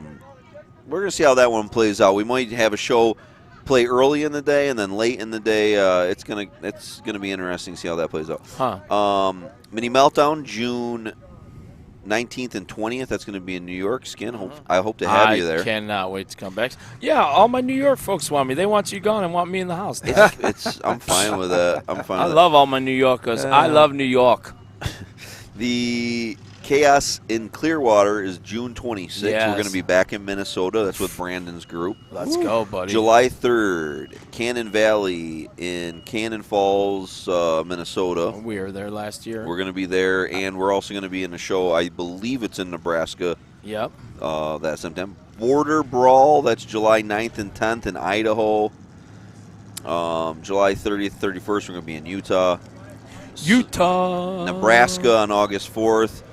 going to see how that one plays out. We might have a show play early in the day and then late in the day. It's gonna be interesting to see how that plays out. Mini Meltdown, June 19th and 20th. That's going to be in New York. Skin. I hope to have you there. I cannot wait to come back. Yeah, all my New York folks want me. They want you gone and want me in the house. I'm fine with that. I love all my New Yorkers. I love New York. The Chaos in Clearwater is June 26th. Yes. We're going to be back in Minnesota. That's with Brandon's group. Let's go, buddy. July 3rd, Cannon Valley in Cannon Falls, Minnesota. We were there last year. We're going to be there, and we're also going to be in a show. I believe it's in Nebraska. Yep. That's September. Border Brawl, that's July 9th and 10th in Idaho. July 30th, 31st, we're going to be in Utah. Nebraska on August 4th.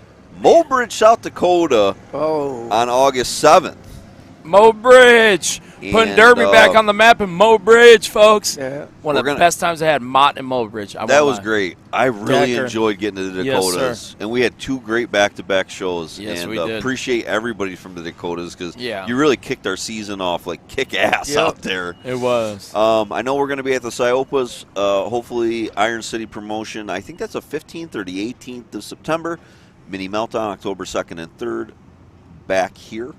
Mobridge, South Dakota on August 7th. Mobridge. Putting Derby back on the map in Mobridge, folks. Yeah. One of the best times I had, Mott and Mobridge. That was great. I really enjoyed getting to the Dakotas. Yes, and we had 2 great back-to-back shows. Yes, and we did. Appreciate everybody from the Dakotas because Yeah. you really kicked our season off like kick-ass out there. It was. I know we're going to be at the Siopas, hopefully Iron City promotion. I think that's the 15th or the 18th of September. Mini Meltdown, October 2nd and 3rd, back here.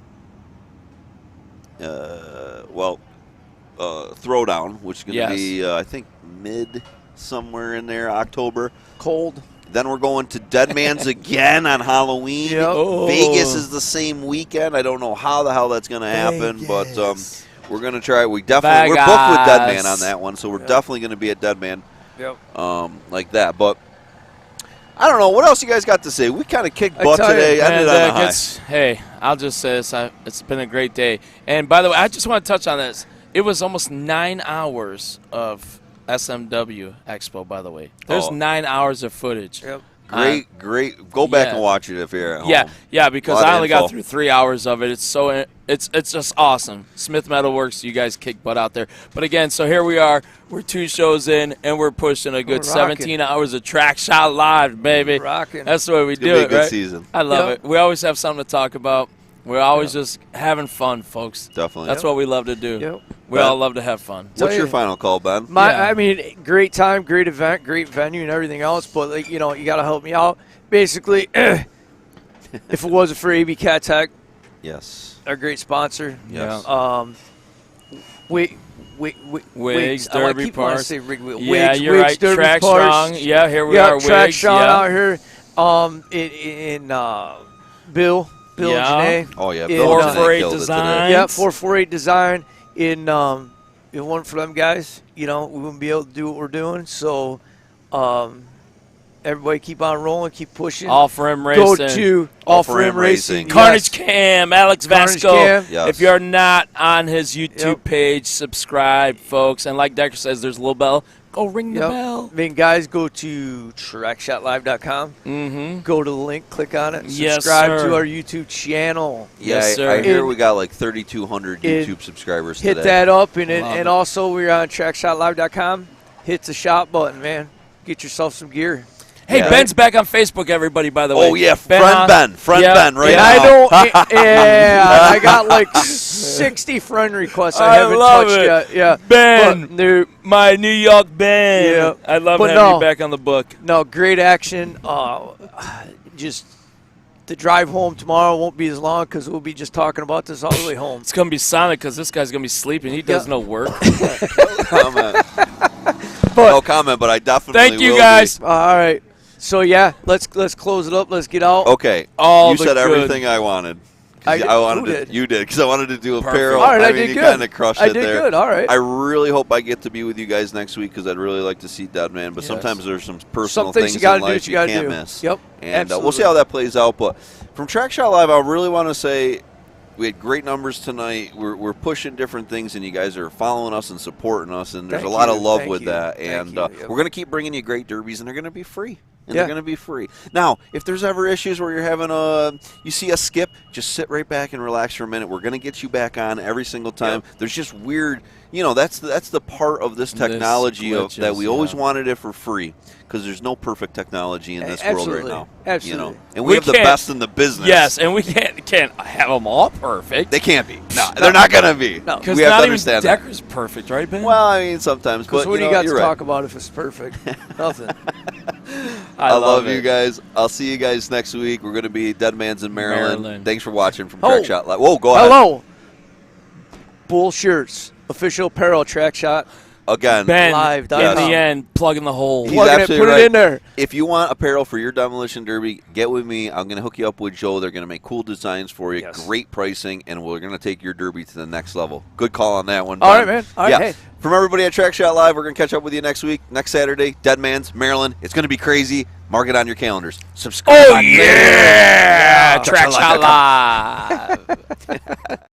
Throwdown, which is going to be, I think, mid somewhere in there, October. Cold. Then we're going to Dead Man's again on Halloween. Yep. Oh. Vegas is the same weekend. I don't know how the hell that's going to happen, but we're going to try it. We're booked with Dead Man on that one, so we're definitely going to be at Dead Man. Yep. Like that, but I don't know. What else you guys got to say? We kind of kicked butt today. Ended on a high. Hey, I'll just say this. It's been a great day. And by the way, I just want to touch on this. It was almost 9 hours of SMW Expo, by the way. There's 9 hours of footage. Yep. Great. Go back and watch it if you're at home. Yeah, because I only got through 3 hours of it. It's just awesome. Smith Metalworks, you guys kick butt out there. But again, so here we are. We're 2 shows in, and we're pushing a good 17 hours of Track Shot Live, baby. That's the way we do it, good right? Season. I love it. We always have something to talk about. We're always just having fun, folks. Definitely. That's what we love to do. Yep. We all love to have fun. What's your final call, Ben? I mean, great time, great event, great venue, and everything else. But you got to help me out. Basically, if it wasn't for AB Cat Tech, yes, our great sponsor. Yes. Wigs, Derby Park. Wigs, you're right. Derby Track Park. Strong. Yeah, here we are. Track Wigs, Strong out here. In Bill and Janae. Oh yeah, Bill 448 Design. Yeah, 448 Design. In it wasn't for them guys, we wouldn't be able to do what we're doing. So, everybody keep on rolling, keep pushing. All for him racing. Go to All for him racing. Carnage Cam, Alex Vasco. Cam. Yes. If you're not on his YouTube page, subscribe, folks. And like Decker says, there's a little bell. Go ring the bell. I mean, guys, go to trackshotlive.com. Mm-hmm. Go to the link, click on it. Yes, subscribe sir. to our YouTube channel. Yes, sir. I hear we got like 3,200 YouTube subscribers hit today. Hit that up, and also we're on trackshotlive.com. Hit the shop button, man. Get yourself some gear. Hey, Ben's back on Facebook, everybody, by the way. Oh, yeah, Ben, Ben, right now. I don't, I got like 60 friend requests I haven't touched yet. Yeah. Ben, my New York Ben. Yeah. I love having you back on the book. No, great action. Just the drive home tomorrow won't be as long because we'll be just talking about this all the way home. It's going to be Sonic because this guy's going to be sleeping. He does no work. No comment, but I definitely Thank you, will guys. be. All right. So, let's close it up. Let's get out. Okay. You said everything I wanted. You did, because I wanted to do apparel. All right, I mean, did you good. kind of crushed it there. I did good, all right. I really hope I get to be with you guys next week because I'd really like to see Dead Man, but sometimes there's some personal things you gotta in life do, you can't miss. Yep, and we'll see how that plays out. But from Track Shot Live, I really want to say We had great numbers tonight. We're pushing different things, and you guys are following us and supporting us, and there's a lot of love with that. And we're going to keep bringing you great derbies, and they're going to be free. And they're going to be free. Now, if there's ever issues where you're having you see us skip, just sit right back and relax for a minute. We're going to get you back on every single time. There's just weird, that's the part of this technology that we always wanted it for free, because there's no perfect technology in this world right now. Absolutely. And we have the best in the business. Yes, and we can't have them all perfect. They can't be. No, they're not going to be. No, because not even Decker's perfect, right, Ben? Well, I mean, sometimes. Because what do you got to talk about if it's perfect? Nothing. I love you guys. I'll see you guys next week. We're going to be Dead Man's in Maryland. Thanks for watching from Track Shot Live. Whoa, go ahead. Hello. Bull Shirts, official apparel, Track Shot. Again, Ben, live. In the end, plugging the hole. He's absolutely right. Put it in there. If you want apparel for your Demolition Derby, get with me. I'm going to hook you up with Joe. They're going to make cool designs for you, great pricing, and we're going to take your Derby to the next level. Good call on that one, Ben. All right, man. All right, hey. From everybody at Track Shot Live, we're going to catch up with you next week, next Saturday, Dead Man's, Maryland. It's going to be crazy. Mark it on your calendars. Subscribe. Oh, yeah! Track Shot Live.